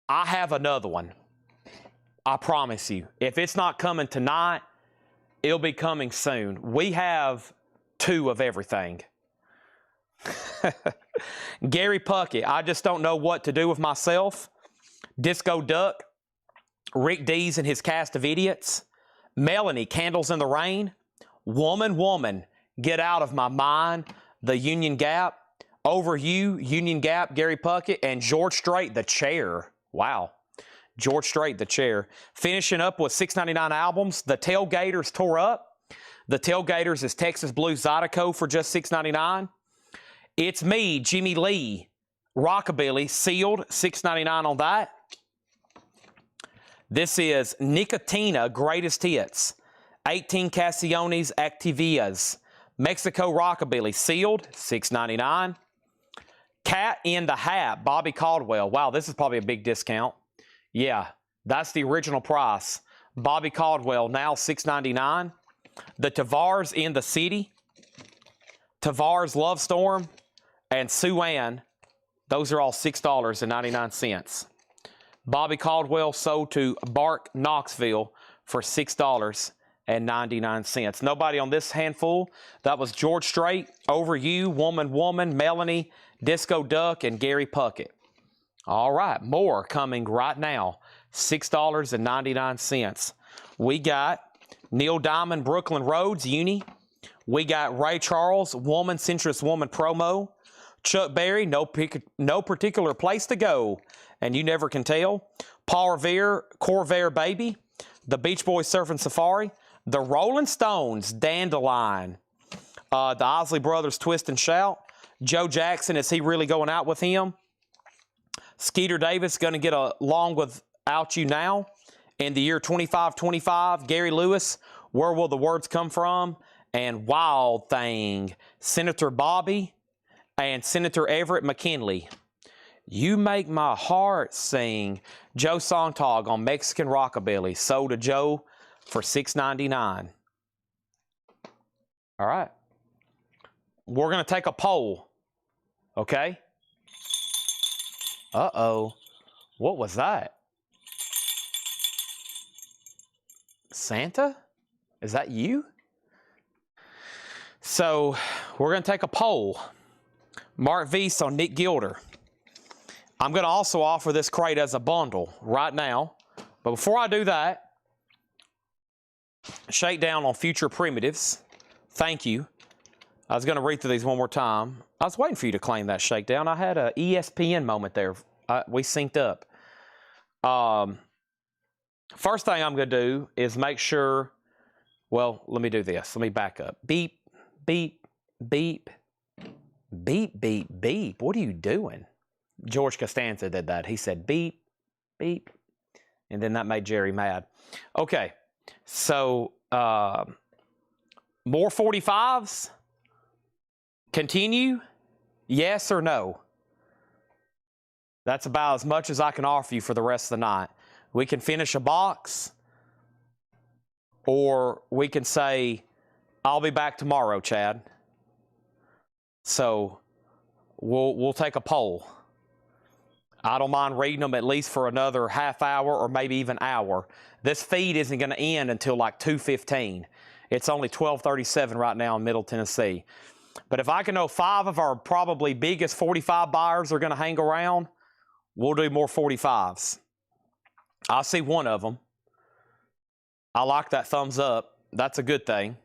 Speaker 1: I have another one. I promise you. If it's not coming tonight, it'll be coming soon. We have two of everything. Gary Puckett, I just don't know what to do with myself. Disco Duck, Rick Dees and his cast of idiots. Melanie, Candles in the Rain. Woman, Get Out of My Mind. The Union Gap, Over You, Union Gap, Gary Puckett, and George Strait, The Chair. Wow. George Strait, The Chair. Finishing up with $6.99 albums, The Tailgaters Tore Up. The Tailgaters is Texas Blues Zydeco for just $6.99. It's Me, Jimmy Lee, Rockabilly, sealed, $6.99 on that. This is Nicotina, Greatest Hits. 18 Cassiones Activias. Mexico Rockabilly, sealed, $6.99. Cat in the Hat, Bobby Caldwell. Wow, this is probably a big discount. Yeah, that's the original price. Bobby Caldwell, now $6.99. The Tavares in the City. Tavares Love Storm. And Sue Ann, those are all $6.99. Bobby Caldwell sold to Bark Knoxville for $6. Nobody on this handful. That was George Strait, Over You, Woman, Melanie, Disco Duck, and Gary Puckett. All right, more coming right now. $6.99. We got Neil Diamond, Brooklyn Roads, Uni. We got Ray Charles, Woman, Centrist Woman promo. Chuck Berry, no particular place to go, and you never can tell. Paul Revere, Corvair Baby. The Beach Boys Surfing Safari. The Rolling Stones, Dandelion. The Isley Brothers, Twist and Shout. Joe Jackson, is he really going out with him? Skeeter Davis, going to get along without you now. In the year 2525, Gary Lewis, Where Will the Words Come From? And Wild Thing, Senator Bobby and Senator Everett McKinley. You Make My Heart Sing. Joe Sontag on Mexican Rockabilly. Sold to Joe for $6.99. All right. We're going to take a poll. Okay? Uh-oh. What was that? Santa? Is that you? So, we're going to take a poll. Mark Weiss on Nick Gilder. I'm going to also offer this crate as a bundle right now. But before I do that, shakedown on Future Primitives. Thank you. I was going to read through these one more time. I was waiting for you to claim that shakedown. I had a ESPN moment there. We synced up. First thing I'm going to do is make sure, well, let me do this. Let me back up. Beep, beep, beep, beep, beep, beep. What are you doing? George Costanza did that. He said beep, beep, and then that made Jerry mad. Okay, so more 45s? Continue? Yes or no? That's about as much as I can offer you for the rest of the night. We can finish a box, or we can say, I'll be back tomorrow, Chad. So we'll take a poll. I don't mind reading them at least for another half hour or maybe even hour. This feed isn't going to end until like 2:15. It's only 12:37 right now in Middle Tennessee. But if I can know 5 of our probably biggest 45 buyers are going to hang around, we'll do more 45s. I see one of them. I like that thumbs up. That's a good thing.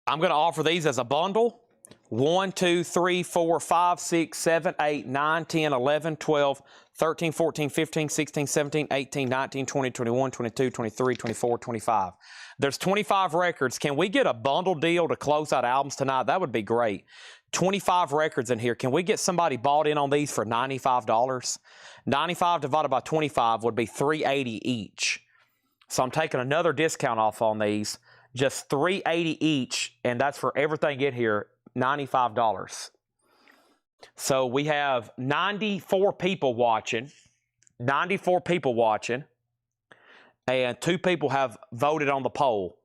Speaker 1: I'm going to offer these as a bundle. 1, 2, 3, 4, 5, 6, 7, 8, 9, 10, 11, 12, 13, 14, 15, 16, 17, 18, 19, 20, 21, 22, 23, 24, 25. There's 25 records. Can we get a bundle deal to close out albums tonight? That would be great. 25 records in here. Can we get somebody bought in on these for $95? 95 divided by 25 would be $380 each. So I'm taking another discount off on these. Just $380 each, and that's for everything in here, $95. So we have 94 people watching. 94 people watching. And 2 people have voted on the poll.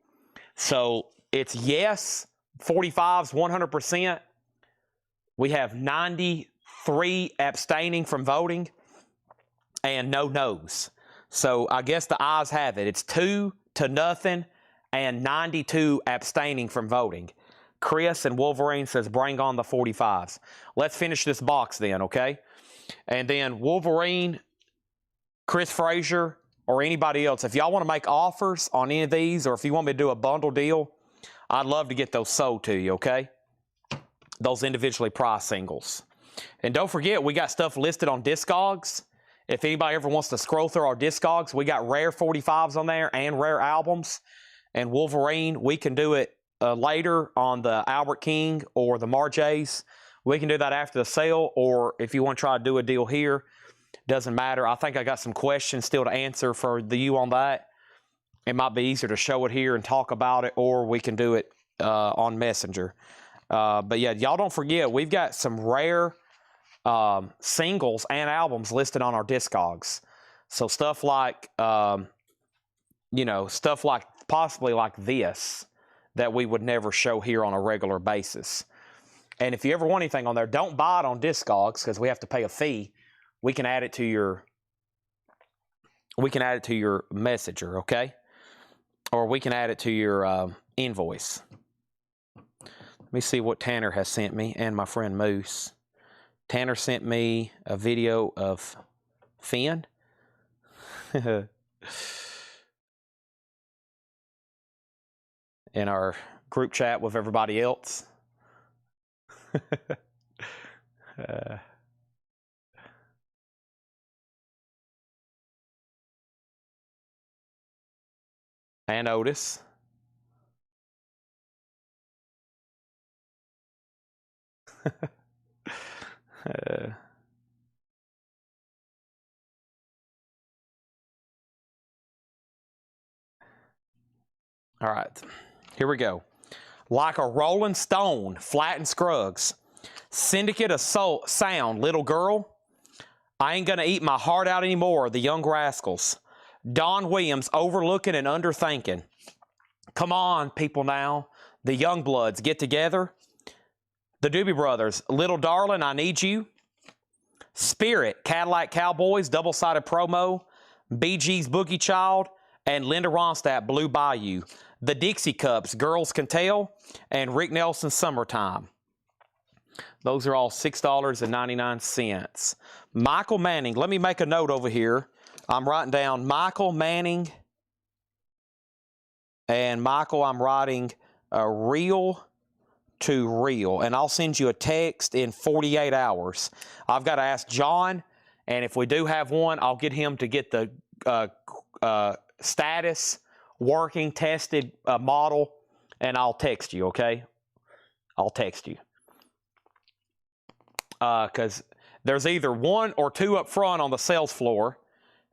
Speaker 1: So it's yes, 45s, 100%. We have 93 abstaining from voting and no no's. So I guess the ayes have it. It's 2-0 and 92 abstaining from voting. Chris and Wolverine says, bring on the 45s. Let's finish this box then, okay? And then Wolverine, Chris Frazier, or anybody else, if y'all want to make offers on any of these, or if you want me to do a bundle deal, I'd love to get those sold to you, okay? Those individually priced singles. And don't forget, we got stuff listed on Discogs. If anybody ever wants to scroll through our Discogs, we got rare 45s on there and rare albums. And Wolverine, we can do it later on the Albert King or the Marjays. We can do that after the sale, or if you want to try to do a deal here, doesn't matter. I think I got some questions still to answer for you on that. It might be easier to show it here and talk about it, or we can do it on Messenger. But yeah, y'all don't forget, we've got some rare singles and albums listed on our Discogs. So stuff like, stuff like possibly like this that we would never show here on a regular basis. And if you ever want anything on there, don't buy it on Discogs because we have to pay a fee. We can add it to your we can add it to your messenger, okay? Or we can add it to your invoice. Let me see what Tanner has sent me and my friend Moose. Tanner sent me a video of Finn. In our group chat with everybody else. And Otis. All right, here we go. Like a rolling stone, flat and Scruggs. Syndicate of Sound, little girl. I ain't gonna eat my heart out anymore, the Young Rascals. Don Williams, overlooking and underthinking. Come on, people now. The Youngbloods, get together. The Doobie Brothers, Little Darling, I Need You. Spirit, Cadillac Cowboys, double-sided promo. Bee Gees, Boogie Child, and Linda Ronstadt, Blue Bayou. The Dixie Cups, Girls Can Tell, and Rick Nelson, Summertime. Those are all $6.99. Michael Manning, let me make a note over here. I'm writing down Michael Manning. And Michael, I'm writing real to real. And I'll send you a text in 48 hours. I've got to ask John, and if we do have one, I'll get him to get the status, working, tested model, and I'll text you, okay? I'll text you. Because there's either one or two up front on the sales floor.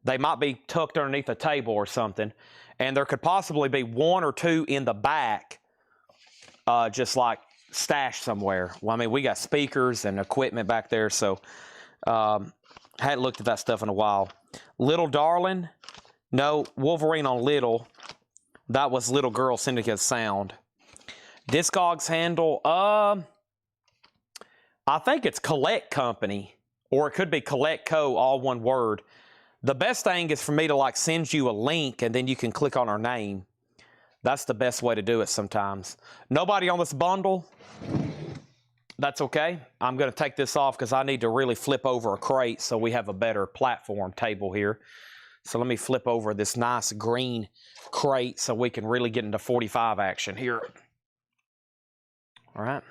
Speaker 1: They might be tucked underneath a table or something. And there could possibly be one or two in the back, just like stashed somewhere. Well, I mean, we got speakers and equipment back there, so hadn't looked at that stuff in a while. Little Darling. No, Wolverine on Little. That was Little Girl Syndicate Sound. Discogs handle, I think it's Collect Company, or it could be Collect Co., all one word. The best thing is for me to like send you a link and then you can click on our name. That's the best way to do it sometimes. Nobody on this bundle. That's okay. I'm going to take this off because I need to really flip over a crate so we have a better platform table here. So let me flip over this nice green crate so we can really get into 45 action here. All right.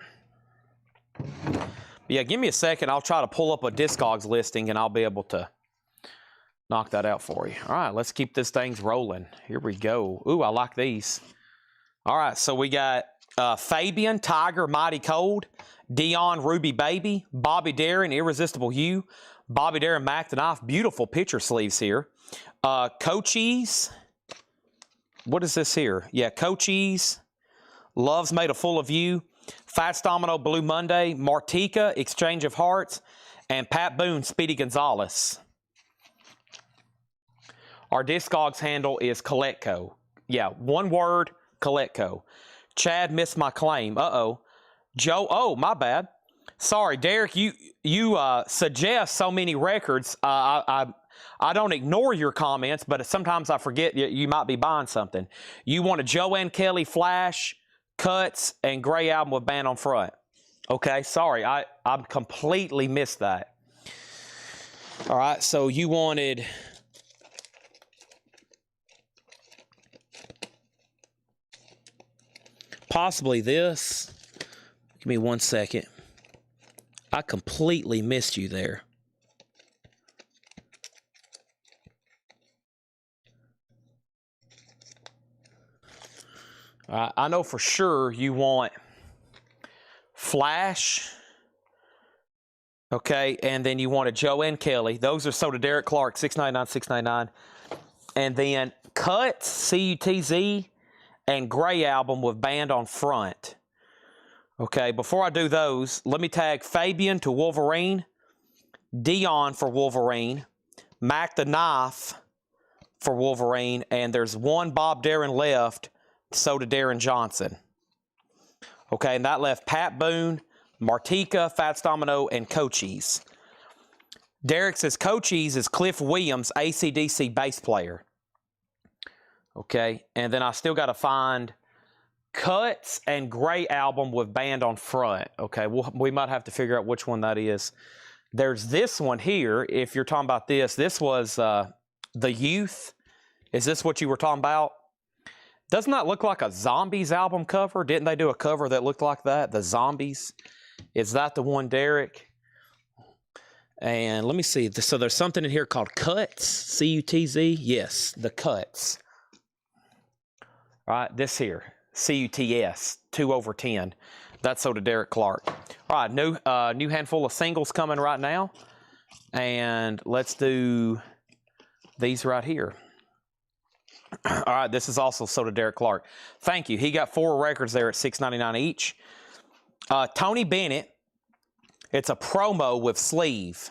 Speaker 1: Yeah, give me a second. I'll try to pull up a Discogs listing and I'll be able to knock that out for you. All right, let's keep this thing rolling. Here we go. Ooh, I like these. All right, so we got Fabian, Tiger, Mighty Cold, Dion, Ruby Baby, Bobby Darin, Irresistible You, Bobby Darin, Mac the Knife. Beautiful picture sleeves here. Cochise. What is this here? Yeah, Cochise. Love's Made a Fool of You. Fats Domino, Blue Monday. Martika, Exchange of Hearts. And Pat Boone, Speedy Gonzalez. Our Discogs handle is Collectco. Yeah, one word, Collectco. Chad missed my claim. Uh-oh. Joe, oh, my bad. Sorry, Derek, you suggest so many records. I don't ignore your comments, but sometimes I forget you might be buying something. You want a Joanne Kelly Flash, Cuts, and Gray album with band on front. Okay, sorry, I completely missed that. All right, so you wanted... possibly this. Give me 1 second. I completely missed you there. I know for sure you want Flash. Okay, and then you want a Joanne Kelly. Those are sold to Derek Clark, $6.99, $6.99. And then Cuts, C-U-T-Z, and Gray album with band on front. Okay, before I do those, let me tag Fabian to Wolverine, Dion for Wolverine, Mac the Knife for Wolverine, and there's one Bob Darin left, so to Darren Johnson. Okay, and that left Pat Boone, Martika, Fats Domino, and Cochise. Derek says, Cochise is Cliff Williams, AC/DC bass player. Okay, and then I still got to find Cuts and Gray album with band on front. Okay, we might have to figure out which one that is. There's this one here. If you're talking about this, this was The Youth. Is this what you were talking about? Doesn't that look like a Zombies album cover? Didn't they do a cover that looked like that? The Zombies. Is that the one, Derek? And let me see. So there's something in here called Cuts. C-U-T-Z. Yes, the Cuts. All right, this here. C-U-T-S. 2/10. That's so to Derek Clark. All right, new handful of singles coming right now. And let's do these right here. All right, this is also so to Derek Clark. Thank you. He got 4 records there at $6.99 each. Tony Bennett. It's a promo with sleeve.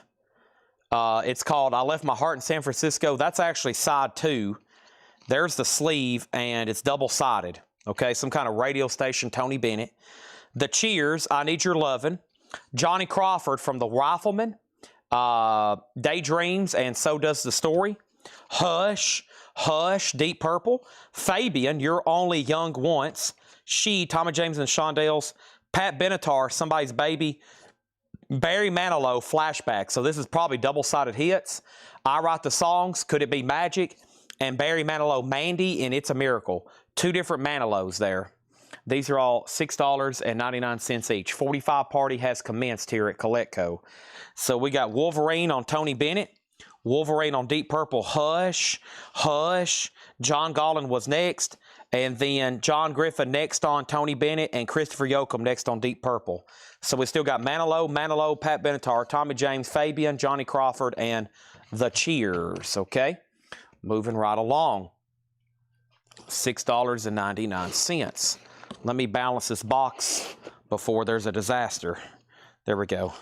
Speaker 1: It's called I Left My Heart in San Francisco. That's actually side 2. There's the sleeve, and it's double-sided. Okay, some kind of radio station, Tony Bennett. The Cheers, I Need Your Lovin'. Johnny Crawford from The Rifleman. Daydreams, and So Does the Story. Hush, Hush, Deep Purple. Fabian, You're Only Young Once. She, Tommy James and Shondells. Pat Benatar, Somebody's Baby. Barry Manilow, Flashback. So this is probably double-sided hits. I Write the Songs, Could It Be Magic? And Barry Manilow, Mandy, and It's a Miracle. 2 different Manilows there. These are all $6.99 each. 45 party has commenced here at Collecco. So we got Wolverine on Tony Bennett. Wolverine on Deep Purple, Hush, Hush. John Gollin was next. And then John Griffin next on Tony Bennett, and Christopher Yoakum next on Deep Purple. So we still got Manilow, Pat Benatar, Tommy James, Fabian, Johnny Crawford, and The Cheers, okay? Moving right along. $6.99. Let me balance this box before there's a disaster. There we go.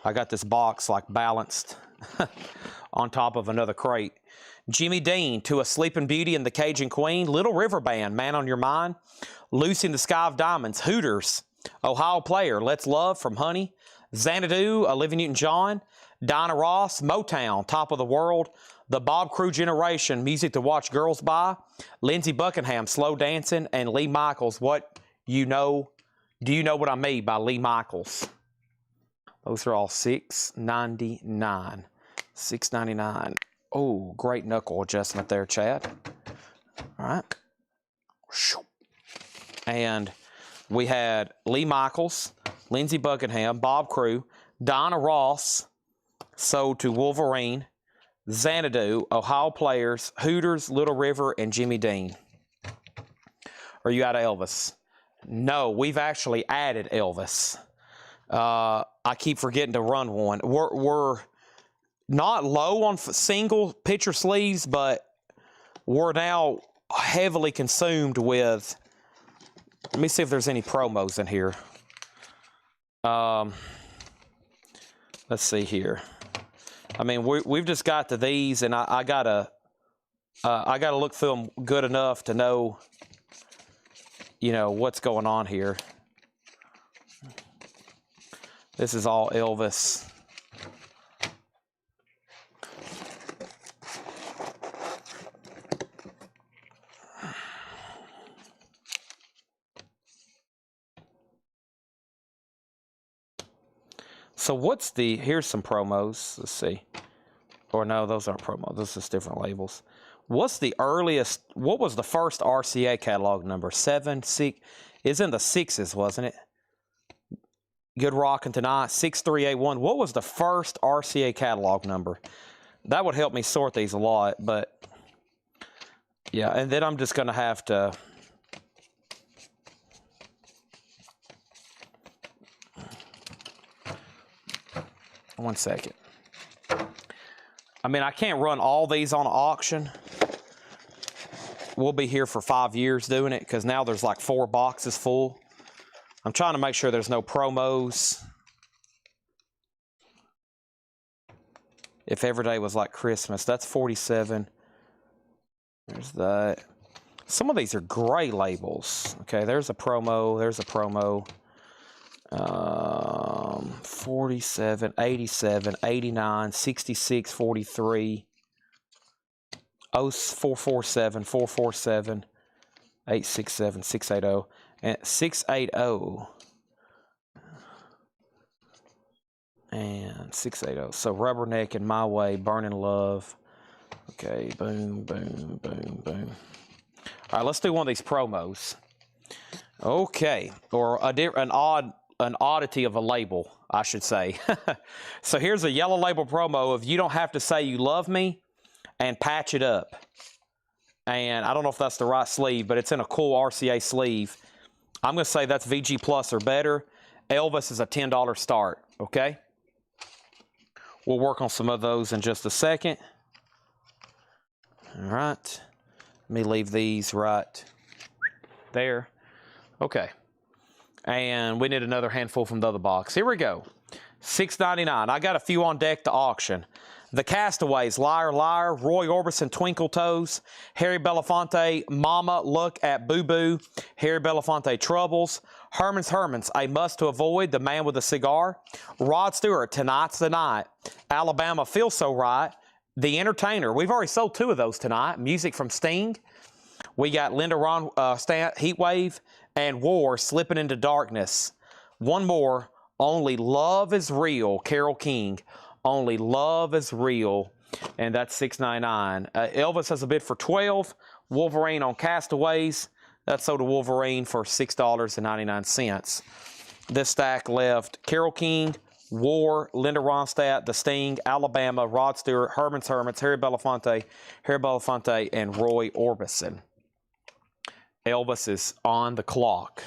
Speaker 1: I got this box like balanced on top of another crate. Jimmy Dean, To a Sleeping Beauty and the Cajun Queen. Little River Band, Man on Your Mind. Lucy in the Sky of Diamonds. Hooters, Ohio Player, Let's Love from Honey. Xanadu, Olivia Newton-John. Dinah Ross, Motown, Top of the World. The Bob Crew Generation, Music to Watch Girls By. Lindsey Buckingham, Slow Dancing. And Lee Michaels, What You Know, Do You Know What I Mean by Lee Michaels. Those are all $6.99. $6.99. Oh, great knuckle adjustment there, Chad. All right. And we had Lee Michaels, Lindsey Buckingham, Bob Crew, Donna Ross, So to Wolverine, Xanadu, Ohio Players, Hooters, Little River, and Jimmy Dean. Are you out of Elvis? No, we've actually added Elvis. I keep forgetting to run one. We're not low on single picture sleeves, but we're now heavily consumed with. Let me see if there's any promos in here. Let's see here. I mean, we've just got to these, and I gotta look through them good enough to know, what's going on here. This is all Elvis. So here's some promos. Let's see. Or no, those aren't promos. Those are just different labels. What was the first RCA catalog number? 7, 6. It's in the 6s, wasn't it? Good Rockin' Tonight, 6381. What was the first RCA catalog number? That would help me sort these a lot, but yeah, and then I'm just going to have to. One second. I mean, I can't run all these on auction. We'll be here for 5 years doing it because now there's like 4 boxes full. I'm trying to make sure there's no promos. If every day was like Christmas, that's 47. There's that. Some of these are gray labels. Okay, there's a promo. There's a promo. 47, 87, 89, 66, 43, 447, 447, 867, 680, and 680. And 680. So Rubberneck in My Way, Burning Love. Okay, boom, boom, boom, boom. All right, let's do one of these promos. Okay, or an oddity of a label, I should say. So here's a yellow label promo of You Don't Have to Say You Love Me and Patch It Up. And I don't know if that's the right sleeve, but it's in a cool RCA sleeve. I'm going to say that's VG Plus or better. Elvis is a $10 start, okay? We'll work on some of those in just a second. All right. Let me leave these right there. Okay. And we need another handful from the other box. Here we go. $6.99. I got a few on deck to auction. The Castaways, Liar Liar, Roy Orbison, Twinkle Toes, Harry Belafonte, Mama, Look at Boo Boo, Harry Belafonte, Troubles, Herman's, A Must to Avoid, The Man with a Cigar, Rod Stewart, Tonight's the Night, Alabama, Feels So Right, The Entertainer. We've already sold 2 of those tonight. Music from Sting. We got Linda Ron Heatwave and War, Slipping into Darkness. One more, Only Love is Real, Carole King. Only Love is Real, and that's $6.99. Elvis has a bid for $12. Wolverine on Castaways. That's sold to Wolverine for $6.99. This stack left Carole King, War, Linda Ronstadt, The Sting, Alabama, Rod Stewart, Herman's, Harry Belafonte, and Roy Orbison. Elvis is on the clock.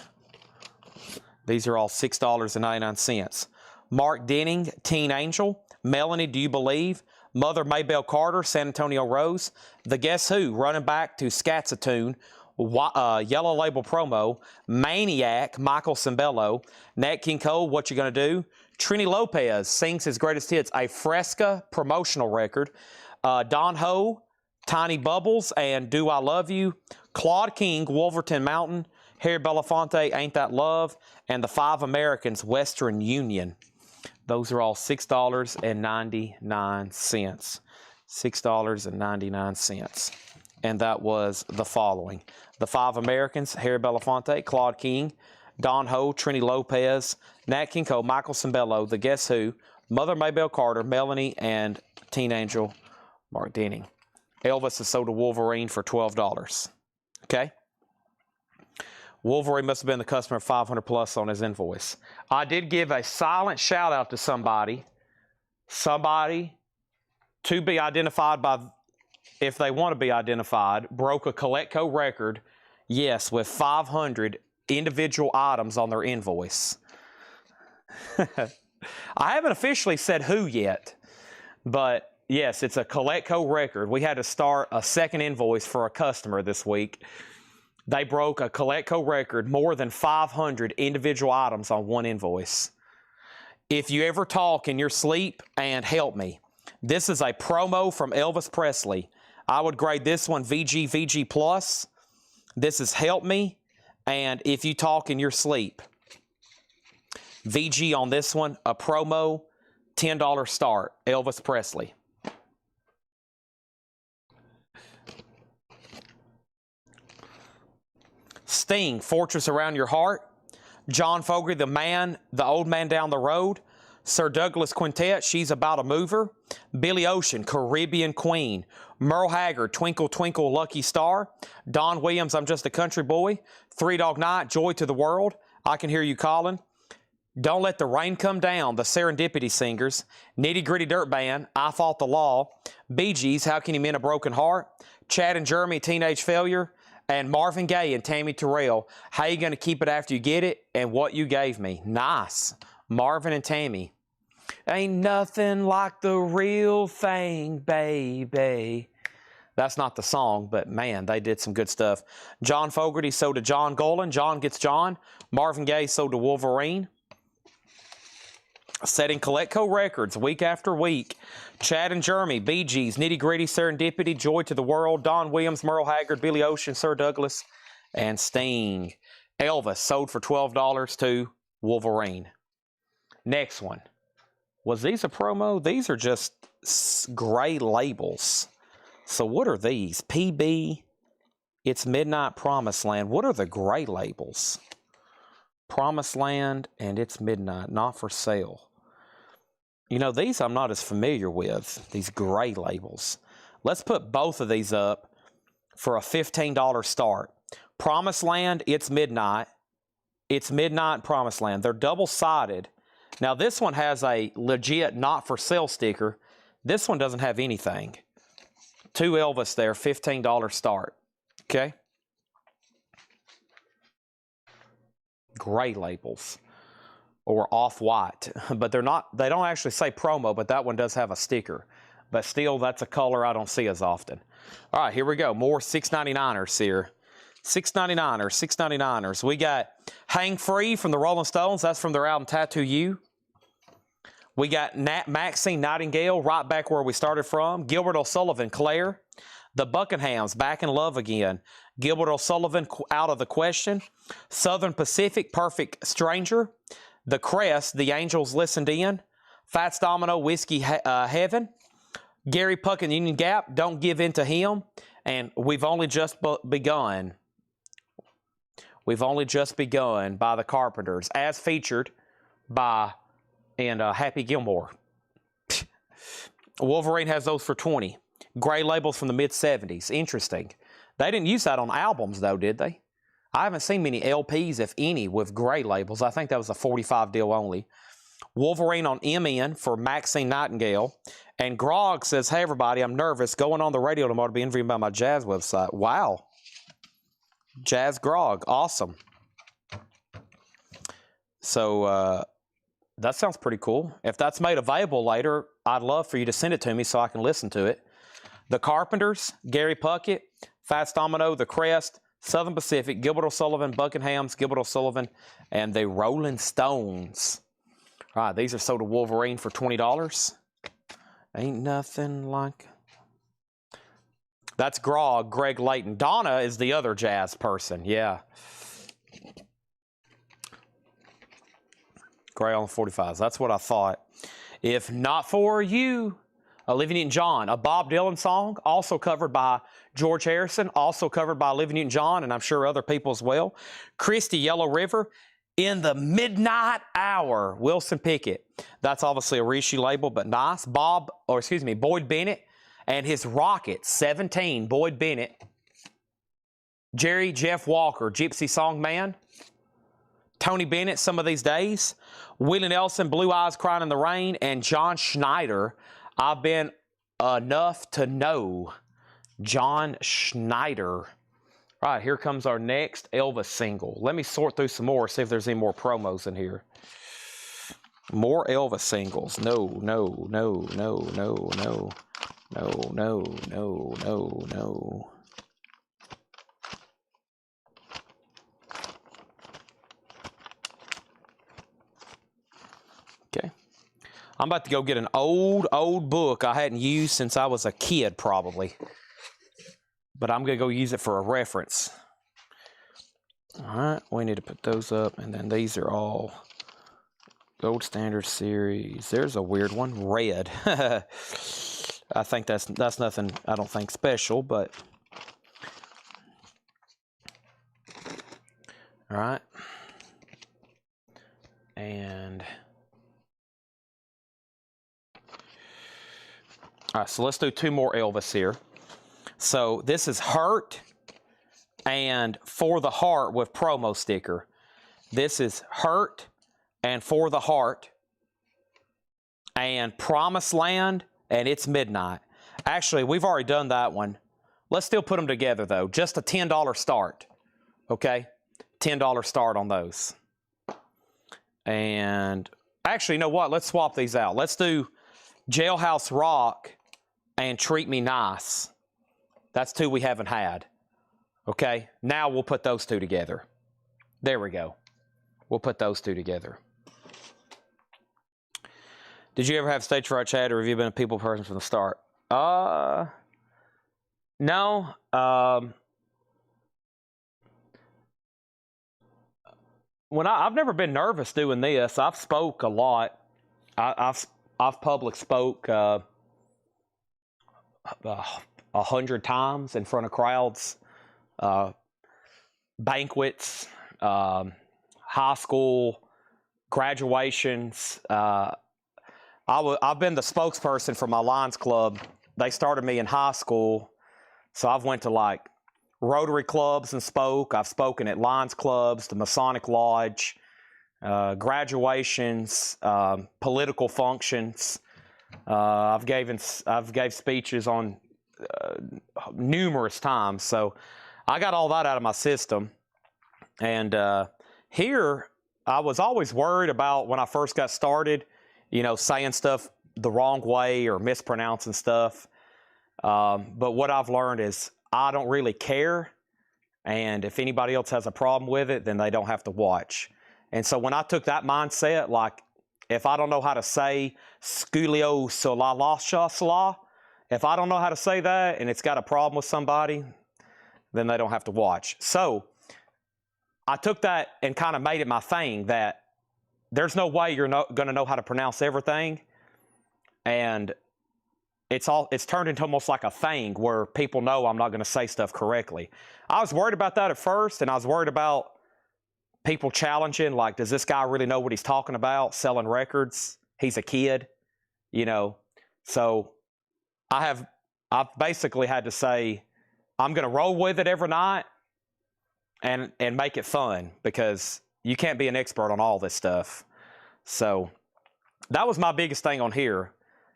Speaker 1: These are all $6.99. Mark Denning, Teen Angel. Melanie, Do You Believe? Mother Maybelle Carter, San Antonio Rose. The Guess Who, Running Back to Scatsa-Tune. Yellow Label promo. Maniac, Michael Cimbello. Nat King Cole, What You Gonna Do? Trini Lopez sings his greatest hits, a Fresca promotional record. Don Ho, Tiny Bubbles, and Do I Love You? Claude King, Wolverton Mountain. Harry Belafonte, Ain't That Love? And the Five Americans, Western Union. Those are all $6.99. $6.99. And that was the following. The Five Americans, Harry Belafonte, Claude King, Don Ho, Trini Lopez, Nat King Cole, Michael Cimbello, The Guess Who, Mother Maybelle Carter, Melanie, and Teen Angel, Mark Denning. Elvis is sold to Wolverine for $12. Okay? Wolverine must have been the customer 500 plus on his invoice. I did give a silent shout out to somebody to be identified by, if they want to be identified, broke a Colecco record, yes, with 500 individual items on their invoice. I haven't officially said who yet, but yes, it's a Colecco record. We had to start a second invoice for a customer this week. They broke a Colecco record, more than 500 individual items on one invoice. If you ever talk in your sleep, and help me, this is a promo from Elvis Presley. I would grade this one VG Plus. This is Help Me, and If You Talk in Your Sleep. VG on this one, a promo, $10 start, Elvis Presley. Sting, Fortress Around Your Heart. John Fogerty, The Old Man Down the Road. Sir Douglas Quintet, She's About a Mover. Billy Ocean, Caribbean Queen. Merle Haggard, Twinkle Twinkle Lucky Star. Don Williams, I'm Just a Country Boy. Three Dog Night, Joy to the World. I Can Hear You Calling. Don't Let the Rain Come Down, the Serendipity Singers. Nitty Gritty Dirt Band, I Fought the Law. Bee Gees, How Can You Mend a Broken Heart. Chad and Jeremy, Teenage Failure. And Marvin Gaye and Tammy Terrell, How You Gonna Keep It After You Get It, and What You Gave Me. Nice. Marvin and Tammy. Ain't nothing like the real thing, baby. That's not the song, but man, they did some good stuff. John Fogerty sold to John Golan. John Gets John. Marvin Gaye sold to Wolverine. Setting Colecco records week after week. Chad and Jeremy, Bee Gees, Nitty Gritty, Serendipity, Joy to the World, Don Williams, Merle Haggard, Billy Ocean, Sir Douglas, and Sting. Elvis sold for $12 to Wolverine. Next one. Was these a promo? These are just gray labels. So what are these? PB, It's Midnight, Promised Land. What are the gray labels? Promised Land and It's Midnight, not for sale. You know, these I'm not as familiar with, these gray labels. Let's put both of these up for a $15 start. Promised Land, It's Midnight. It's Midnight, Promised Land. They're double-sided. Now, this one has a legit not for sale sticker. This one doesn't have anything. 2 Elvis there, $15 start. Okay? Gray labels. Or off-white. But they don't actually say promo, but that one does have a sticker. But still, that's a color I don't see as often. All right, here we go. More 6.99ers here. 6.99ers, 6.99ers. We got Hang Free from the Rolling Stones. That's from their album Tattoo You. We got Maxine Nightingale, right back where we started from. Gilbert O'Sullivan, Claire. The Buckinghams, Back in Love Again. Gilbert O'Sullivan, Out of the Question. Southern Pacific, Perfect Stranger. The Crest, The Angels Listened In. Fats Domino, Whiskey Heaven. Gary Puckett, Union Gap, Don't Give In to Him. And We've Only Just Begun. We've Only Just Begun by the Carpenters, as featured by Happy Gilmore. Wolverine has those for $20. Gray labels from the mid-'70s. Interesting. They didn't use that on albums, though, did they? I haven't seen many LPs, if any, with gray labels. I think that was a 45 deal only. Wolverine on MN for Maxine Nightingale. And Grog says, hey, everybody, I'm nervous. Going on the radio tomorrow to be interviewed by my jazz website. Wow. Jazz Grog. Awesome. So, that sounds pretty cool. If that's made available later, I'd love for you to send it to me so I can listen to it. The Carpenters, Gary Puckett, Fats Domino, The Crest, Southern Pacific, Gilbert O'Sullivan, Buckingham's, Gilbert O'Sullivan, and the Rolling Stones. All right, these are sold to Wolverine for $20. Ain't nothing like... That's Grog, Greg Layton. Donna is the other jazz person, yeah. Gray on 45s. That's what I thought. If Not For You, Olivia Newton-John, a Bob Dylan song, also covered by George Harrison, also covered by Olivia Newton-John, and I'm sure other people as well. Christy, Yellow River, In the Midnight Hour, Wilson Pickett. That's obviously a reissue label, but nice. Boyd Bennett and his Rockets, 17, Boyd Bennett. Jerry Jeff Walker, Gypsy Song Man. Tony Bennett, Some of These Days. Willie Nelson, Blue Eyes Crying in the Rain. And John Schneider, I've Been Enough to Know. John Schneider. All right, here comes our next Elvis single. Let me sort through some more, see if there's any more promos in here. More Elvis singles. No, no, no, no, no, no. No, no, no, no, no. Okay. I'm about to go get an old book I hadn't used since I was a kid, probably. But I'm going to go use it for a reference. All right, we need to put those up, and then these are all Gold Standard Series. There's a weird one, red. I think that's nothing, I don't think, special, but... All right. And... All right, so let's do 2 more Elvis here. So this is Hurt and For the Heart with promo sticker. This is Hurt and For the Heart and Promised Land and It's Midnight. Actually, we've already done that one. Let's still put them together, though. Just a $10 start, okay? $10 start on those. And actually, you know what? Let's swap these out. Let's do Jailhouse Rock and Treat Me Nice. That's 2 we haven't had. Okay? Now we'll put those 2 together. There we go. We'll put those 2 together. Did you ever have stage fright, Chad, or have you been a people person from the start? No. when I've never been nervous doing this. I've spoke a lot. I've public spoke 100 times in front of crowds, banquets, high school graduations. I've been the spokesperson for my Lions Club. They started me in high school, so I've went to like Rotary clubs and spoke. I've spoken at Lions clubs, the Masonic Lodge, graduations, political functions. I've gave speeches on numerous times, so I got all that out of my system. And here, I was always worried about when I first got started, saying stuff the wrong way or mispronouncing stuff. But what I've learned is I don't really care. And if anybody else has a problem with it, then they don't have to watch. And so when I took that mindset, like if I don't know how to say sculio sola, if I don't know how to say that and it's got a problem with somebody, then they don't have to watch. So I took that and kind of made it my thing that there's no way you're going to know how to pronounce everything. And it's turned into almost like a thing where people know I'm not going to say stuff correctly. I was worried about that at first, and I was worried about people challenging, like, does this guy really know what he's talking about, selling records? He's a kid, So I've basically had to say, I'm going to roll with it every night and make it fun, because you can't be an expert on all this stuff. So that was my biggest thing on here.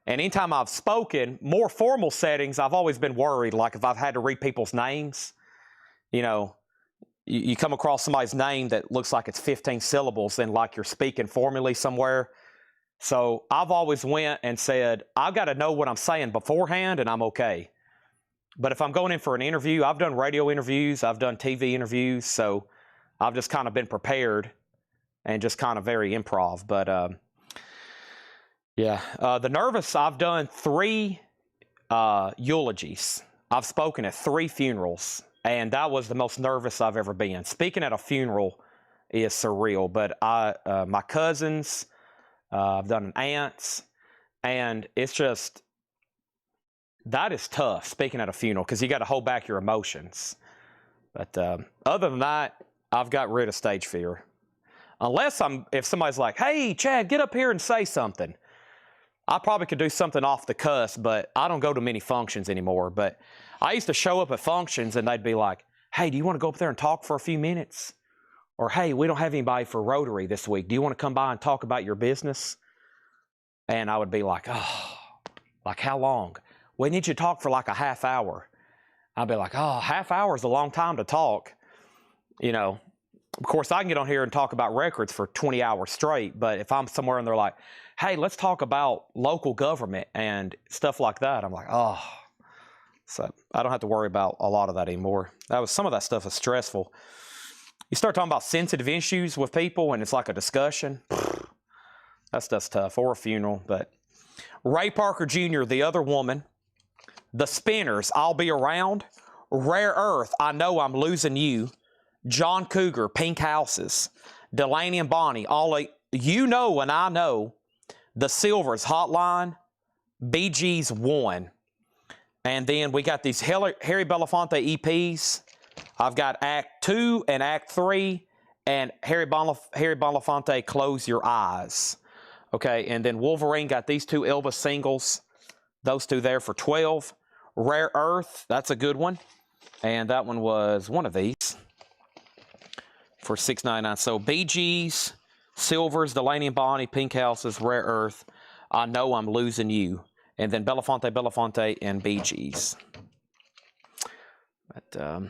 Speaker 1: And anytime I've spoken, more formal settings, I've always been worried, like if I've had to read people's names, you come across somebody's name that looks like it's 15 syllables, then like you're speaking formally somewhere. So I've always went and said, I've got to know what I'm saying beforehand and I'm okay. But if I'm going in for an interview, I've done radio interviews, I've done TV interviews, so I've just kind of been prepared and just kind of very improv. But the nervous, I've done 3 eulogies. I've spoken at 3 funerals, and that was the most nervous I've ever been. Speaking at a funeral is surreal, but my cousins, I've done an aunt's, and it's just, that is tough, speaking at a funeral, because you got to hold back your emotions. But other than that, I've got rid of stage fear. Unless if somebody's like, hey, Chad, get up here and say something. I probably could do something off the cusp, but I don't go to many functions anymore. But I used to show up at functions and they'd be like, hey, do you want to go up there and talk for a few minutes? Or, hey, we don't have anybody for Rotary this week. Do you want to come by and talk about your business? And I would be like, oh, like how long? We need you to talk for like a half hour. I'd be like, oh, half hour is a long time to talk. Of course, I can get on here and talk about records for 20 hours straight, but if I'm somewhere and they're like, hey, let's talk about local government and stuff like that, I'm like, oh. So I don't have to worry about a lot of that anymore. Some of that stuff is stressful. You start talking about sensitive issues with people and it's like a discussion. That stuff's tough, or a funeral. But Ray Parker Jr., The Other Woman, The Spinners, I'll Be Around, Rare Earth, I Know I'm Losing You, John Cougar, Pink Houses, Delaney and Bonnie, You Know and I Know, The Silvers, Hotline, Bee Gees, One. And then we got these Harry Belafonte EPs. I've got Act 2 and Act 3, and Harry Belafonte, Close Your Eyes. Okay, and then Wolverine got these 2 Elvis singles. Those 2 there for $12. Rare Earth, that's a good one. And that one was one of these for $6.99. So Bee Gees, Silvers, Delaney and Bonnie, Pink Houses, Rare Earth, I Know I'm Losing You. And then Belafonte, and Bee Gees. But,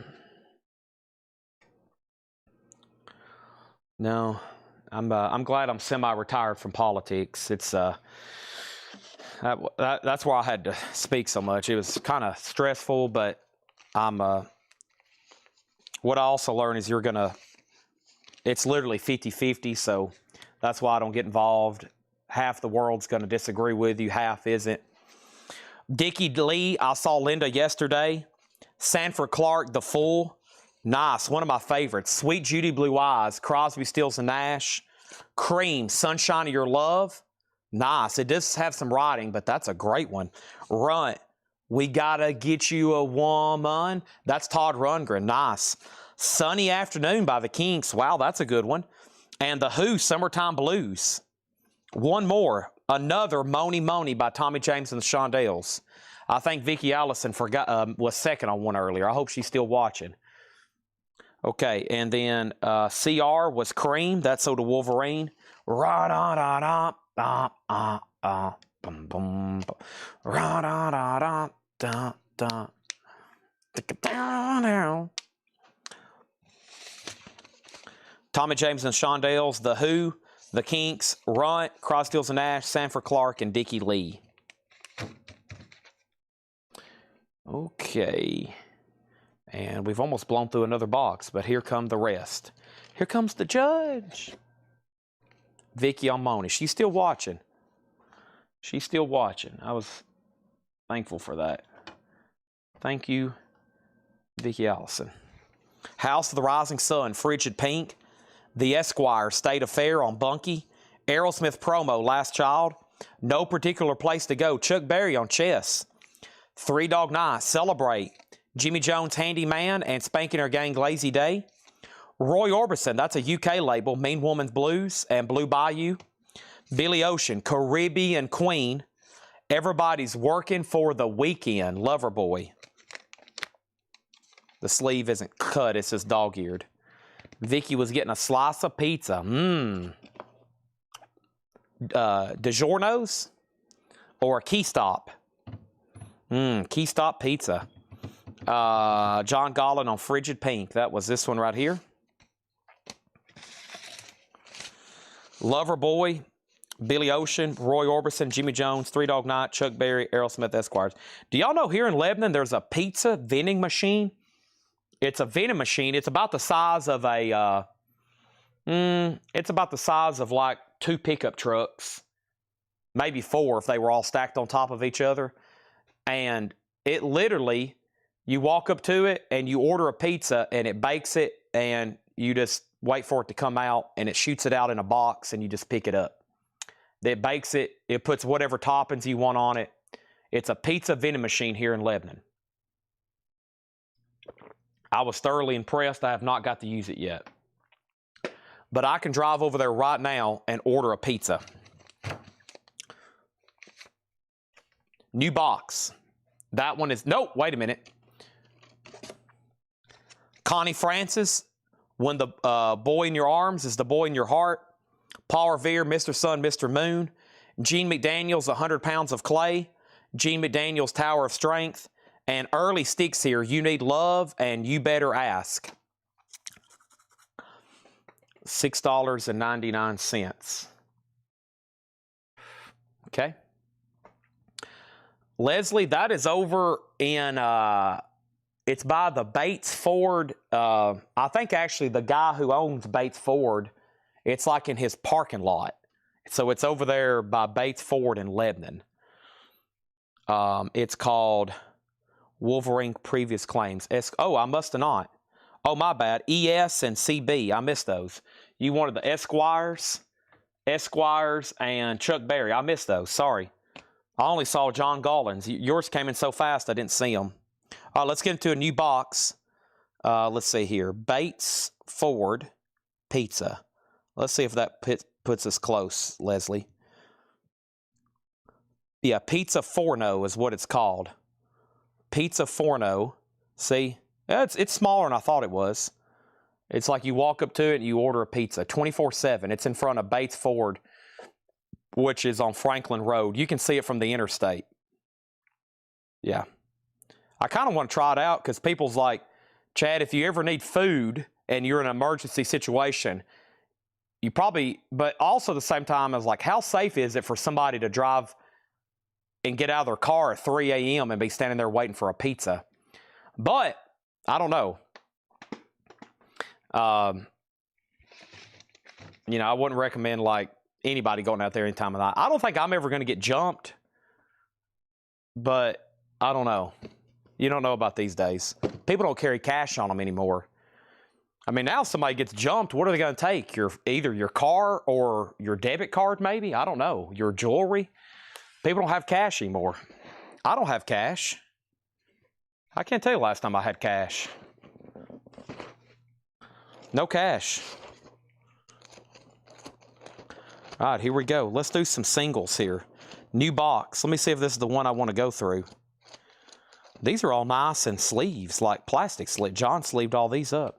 Speaker 1: no, I'm glad I'm semi-retired from politics. It's that's why I had to speak so much. It was kind of stressful, but what I also learned is it's literally 50-50, so that's why I don't get involved. Half the world's going to disagree with you, half isn't. Dickie Lee, I saw Linda yesterday. Sanford Clark, The Fool, Nice. One of my favorites. Sweet Judy Blue Eyes. Crosby, Stills, and Nash. Cream. Sunshine of Your Love. Nice. It does have some writing, but that's a great one. Runt. We Gotta Get You a Woman. That's Todd Rundgren. Nice. Sunny Afternoon by the Kinks. Wow, that's a good one. And The Who, Summertime Blues. One more. Another Moni Moni by Tommy James and the Shondells. I think Vicki Allison was second on one earlier. I hope she's still watching. Okay, and then CR was Cream. That's So the Wolverine. Tommy James and Shondells, The Who, The Kinks, Runt, Crosby, Stills and Nash, Sanford Clark, and Dickie Lee. Okay. And we've almost blown through another box, but here come the rest. Here comes the judge. Vicki on Moni. She's still watching. She's still watching. I was thankful for that. Thank you, Vicki Allison. House of the Rising Sun, Frigid Pink. The Esquire, State Affair on Bunky. Aerosmith Promo, Last Child. No Particular Place to Go, Chuck Berry on Chess. Three Dog Night, Celebrate. Jimmy Jones, Handyman, and Spanking Her Gang, Lazy Day. Roy Orbison, that's a UK label, Mean Woman's Blues and Blue Bayou. Billy Ocean, Caribbean Queen. Everybody's Working for the Weekend, Loverboy. The sleeve isn't cut, it's just dog-eared. Vicky was getting a slice of pizza. DiGiorno's or a Key Stop? Key Stop Pizza. John Gollin on Frigid Pink. That was this one right here. Loverboy, Billy Ocean, Roy Orbison, Jimmy Jones, Three Dog Night, Chuck Berry, Aerosmith, Esquires. Do y'all know here in Lebanon there's a pizza vending machine? It's a vending machine. It's about the size of a, it's about the size of like 2 pickup trucks. Maybe 4 if they were all stacked on top of each other. And it literally, you walk up to it and you order a pizza and it bakes it and you just wait for it to come out and it shoots it out in a box and you just pick it up. It bakes it. It puts whatever toppings you want on it. It's a pizza vending machine here in Lebanon. I was thoroughly impressed. I have not got to use it yet. But I can drive over there right now and order a pizza. New box. That one is, nope, wait a minute. Connie Francis, When the Boy in Your Arms is the Boy in Your Heart. Paul Revere, Mr. Sun, Mr. Moon. Gene McDaniels, 100 Pounds of Clay. Gene McDaniels, Tower of Strength. And early sticks here, You Need Love and You Better Ask. $6.99. Okay. Leslie, that is over in, it's by the Bates Ford. I think actually the guy who owns Bates Ford, it's like in his parking lot. So it's over there by Bates Ford in Lebanon. It's called Wolverine Previous Claims. Oh, I must have not. Oh, my bad. ES and CB. I missed those. You wanted the Esquires and Chuck Berry. I missed those. Sorry. I only saw John Gallin's. Yours came in so fast I didn't see them. All right, let's get into a new box. Let's see here. Bates Ford Pizza. Let's see if that puts us close, Leslie. Yeah, Pizza Forno is what it's called. Pizza Forno. See? It's smaller than I thought it was. It's like you walk up to it and you order a pizza 24/7. It's in front of Bates Ford, which is on Franklin Road. You can see it from the interstate. Yeah. I kind of want to try it out because people's like, Chad, if you ever need food and you're in an emergency situation, you probably, but also at the same time, I was like, how safe is it for somebody to drive and get out of their car at 3 a.m. and be standing there waiting for a pizza? But I don't know. You know, I wouldn't recommend like anybody going out there any time of night. I don't think I'm ever going to get jumped, but I don't know. You don't know about these days. People don't carry cash on them anymore. I mean, now somebody gets jumped, what are they going to take? Either your car or your debit card, maybe? I don't know. Your jewelry? People don't have cash anymore. I don't have cash. I can't tell you last time I had cash. No cash. All right, here we go. Let's do some singles here. New box. Let me see if this is the one I want to go through. These are all nice and sleeves, like plastic sleeve. John sleeved all these up.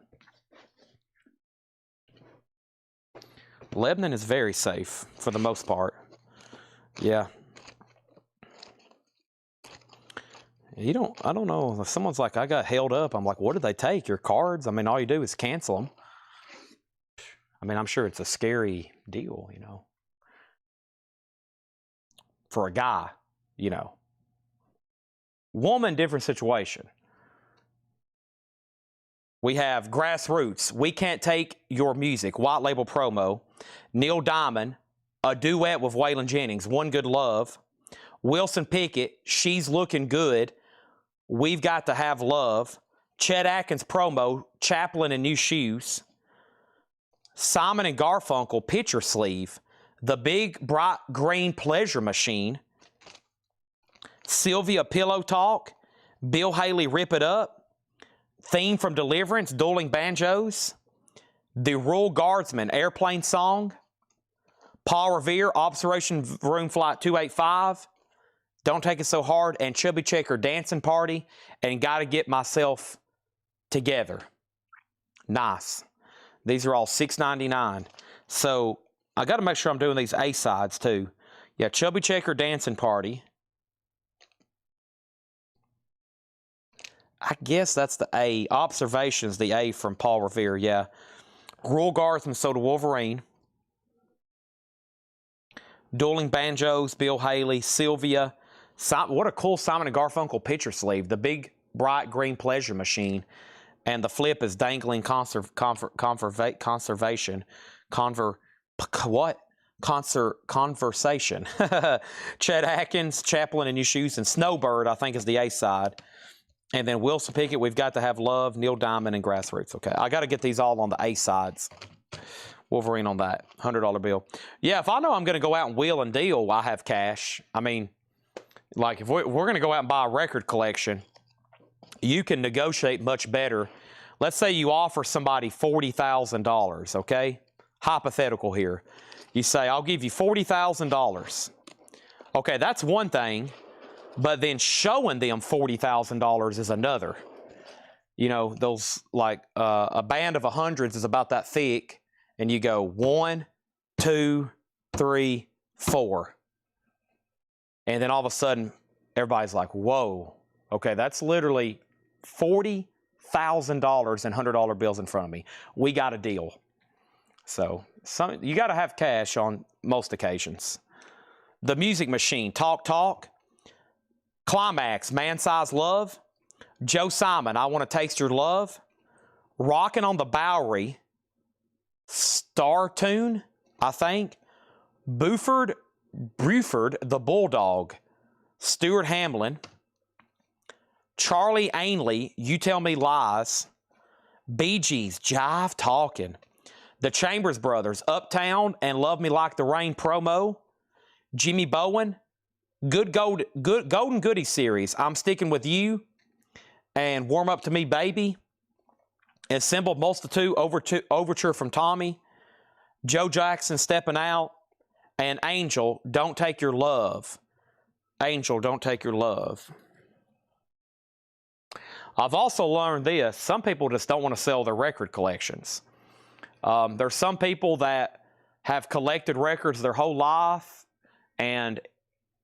Speaker 1: Lebanon is very safe for the most part. Yeah. I don't know. If someone's like, I got held up, I'm like, what did they take? Your cards? I mean, all you do is cancel them. I mean, I'm sure it's a scary deal, you know. For a guy, you know. Woman, different situation. We have Grassroots. We Can't Take Your Music. White Label Promo. Neil Diamond. A Duet with Waylon Jennings. One Good Love. Wilson Pickett. She's Looking Good. We've Got to Have Love. Chet Atkins Promo. Chaplin and New Shoes. Simon and Garfunkel Picture Sleeve. The Big Bright Green Pleasure Machine. Sylvia Pillow Talk. Bill Haley Rip It Up. Theme from Deliverance, Dueling Banjos. The Rural Guardsman Airplane Song. Paul Revere, Observation Room Flight 285. Don't Take It So Hard, and Chubby Checker Dancing Party, and Gotta Get Myself Together. Nice. These are all $6.99. So I got to make sure I'm doing these A sides too. Yeah, Chubby Checker Dancing Party. I guess that's the A. Observations, the A from Paul Revere, yeah. Rural Guardsman, So to Wolverine. Dueling Banjos, Bill Haley, Sylvia. What a cool Simon & Garfunkel picture sleeve. The Big Bright Green Pleasure Machine. And the flip is Dangling Conversation. Conversation. Chet Atkins, Chaplin and New Shoes, and Snowbird, I think, is the A side. And then Wilson Pickett, We've Got to Have Love, Neil Diamond, and Grassroots. Okay, I got to get these all on the A sides. Wolverine on that, $100 bill. Yeah, if I know I'm going to go out and wheel and deal, I have cash. I mean, like if we're going to go out and buy a record collection, you can negotiate much better. Let's say you offer somebody $40,000, okay? Hypothetical here. You say, I'll give you $40,000. Okay, that's one thing. But then showing them $40,000 is another. You know, those like a band of hundreds is about that thick, and you go 1, 2, 3, 4, and then all of a sudden everybody's like, "Whoa, okay, that's literally $40,000 in $100 bills in front of me. We got a deal." So you got to have cash on most occasions. The Music Machine, Talk. Climax, Man Size Love. Joe Simon, I Want to Taste Your Love. Rockin' on the Bowery. Star Tune, I think. Buford, the Bulldog. Stuart Hamlin. Charlie Ainley, You Tell Me Lies. Bee Gees, Jive Talkin'. The Chambers Brothers, Uptown and Love Me Like the Rain promo. Jimmy Bowen. Golden Goodie series, I'm Sticking With You, and Warm Up to Me Baby. Assembled Multitude Overture from Tommy. Joe Jackson, Stepping Out, and Angel, Don't Take Your Love. Angel, Don't Take Your Love. I've also learned this. Some people just don't want to sell their record collections. There's some people that have collected records their whole life, and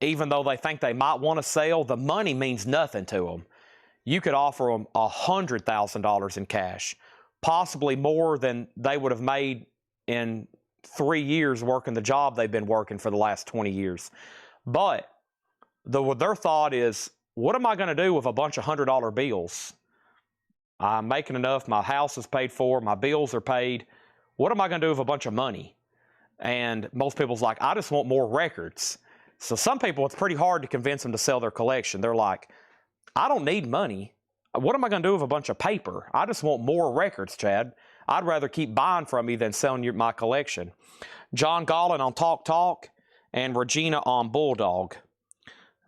Speaker 1: even though they think they might want to sell, the money means nothing to them. You could offer them $100,000 in cash, possibly more than they would have made in 3 years working the job they've been working for the last 20 years. But their thought is, what am I going to do with a bunch of $100 bills? I'm making enough. My house is paid for. My bills are paid. What am I going to do with a bunch of money? And most people's like, I just want more records. So some people, it's pretty hard to convince them to sell their collection. They're like, I don't need money. What am I going to do with a bunch of paper? I just want more records, Chad. I'd rather keep buying from you than selling you my collection. John Gollin on Talk Talk, and Regina on Bulldog.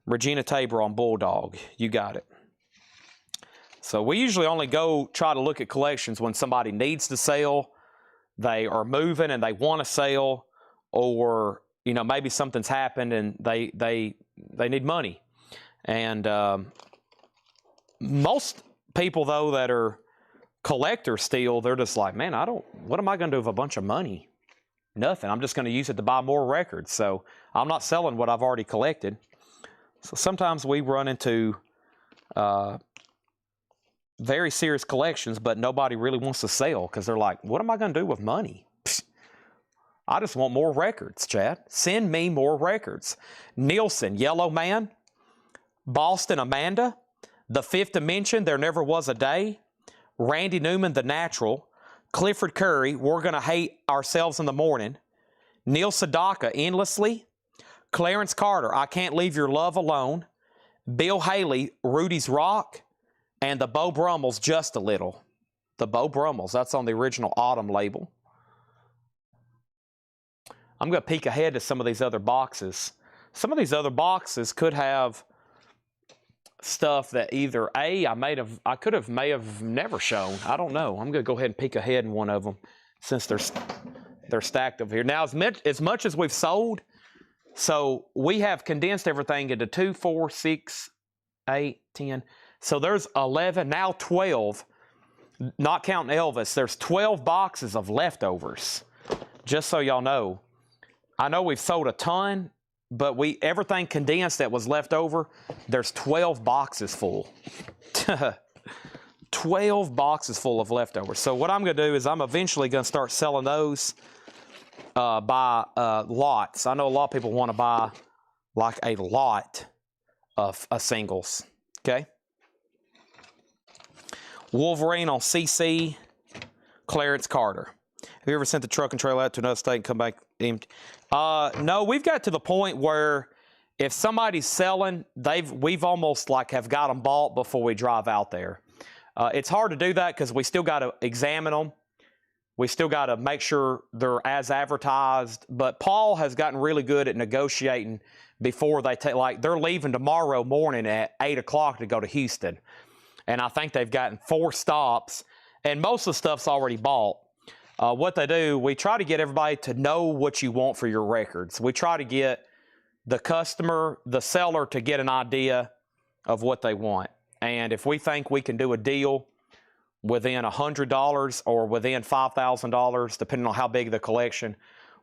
Speaker 1: Regina Tabor on Bulldog. You got it. So we usually only go try to look at collections when somebody needs to sell, they are moving and they want to sell, or you know, maybe something's happened and they need money. And most people though that are collectors still, they're just like, man, what am I going to do with a bunch of money? Nothing. I'm just going to use it to buy more records. So I'm not selling what I've already collected. So sometimes we run into very serious collections, but nobody really wants to sell because they're like, what am I going to do with money? Psst. I just want more records, Chad. Send me more records. Nielsen, Yellow Man. Boston, Amanda. The Fifth Dimension, There Never Was a Day. Randy Newman, The Natural. Clifford Curry, We're Gonna Hate Ourselves in the Morning. Neil Sedaka, Endlessly. Clarence Carter, I Can't Leave Your Love Alone. Bill Haley, Rudy's Rock. And the Beau Brummels, Just a Little. The Beau Brummels, that's on the original Autumn label. I'm going to peek ahead to some of these other boxes. Some of these other boxes could have stuff that either I may have never shown. I don't know. I'm going to go ahead and peek ahead in one of them since they're stacked over here. Now, as much as we've sold, so we have condensed everything into 2, 4, 6, 8, 10. So there's 11, now 12, not counting Elvis. There's 12 boxes of leftovers, just so y'all know. I know we've sold a ton, but everything condensed that was left over, there's 12 boxes full. 12 boxes full of leftovers. So what I'm going to do is I'm eventually going to start selling those by lots. I know a lot of people want to buy like a lot of singles. Okay. Wolverine on CC, Clarence Carter. Have you ever sent the truck and trailer out to another state and come back empty? No, we've got to the point where if somebody's selling, we've almost like have got them bought before we drive out there. It's hard to do that because we still got to examine them. We still got to make sure they're as advertised. But Paul has gotten really good at negotiating before they take, like they're leaving tomorrow morning at 8 o'clock to go to Houston. And I think they've gotten 4 stops and most of the stuff's already bought. What they do, we try to get everybody to know what you want for your records. We try to get the customer, the seller, to get an idea of what they want. And if we think we can do a deal within $100 or within $5,000, depending on how big the collection,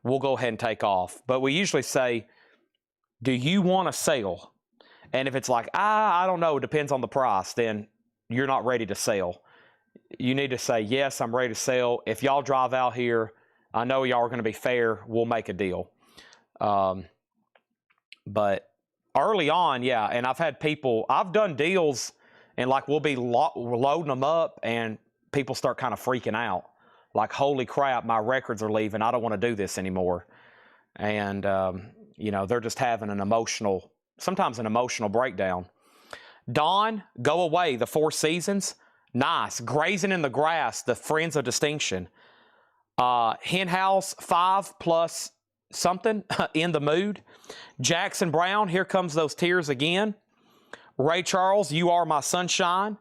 Speaker 1: we'll go ahead and take off. But we usually say, do you want to sell? And if it's like, I don't know, it depends on the price, then you're not ready to sell. You need to say, yes, I'm ready to sell. If y'all drive out here, I know y'all are going to be fair. We'll make a deal. But early on, yeah, and I've had people, I've done deals, and like we'll be loading them up, and people start kind of freaking out. Like, holy crap, my records are leaving. I don't want to do this anymore. And, you know, they're just having sometimes an emotional breakdown. Dawn, Go Away, The Four Seasons. Nice. Grazing in the Grass, The Friends of Distinction. Hen House, 5 plus something, In the Mood. Jackson Brown, Here Comes Those Tears Again. Ray Charles, You Are My Sunshine.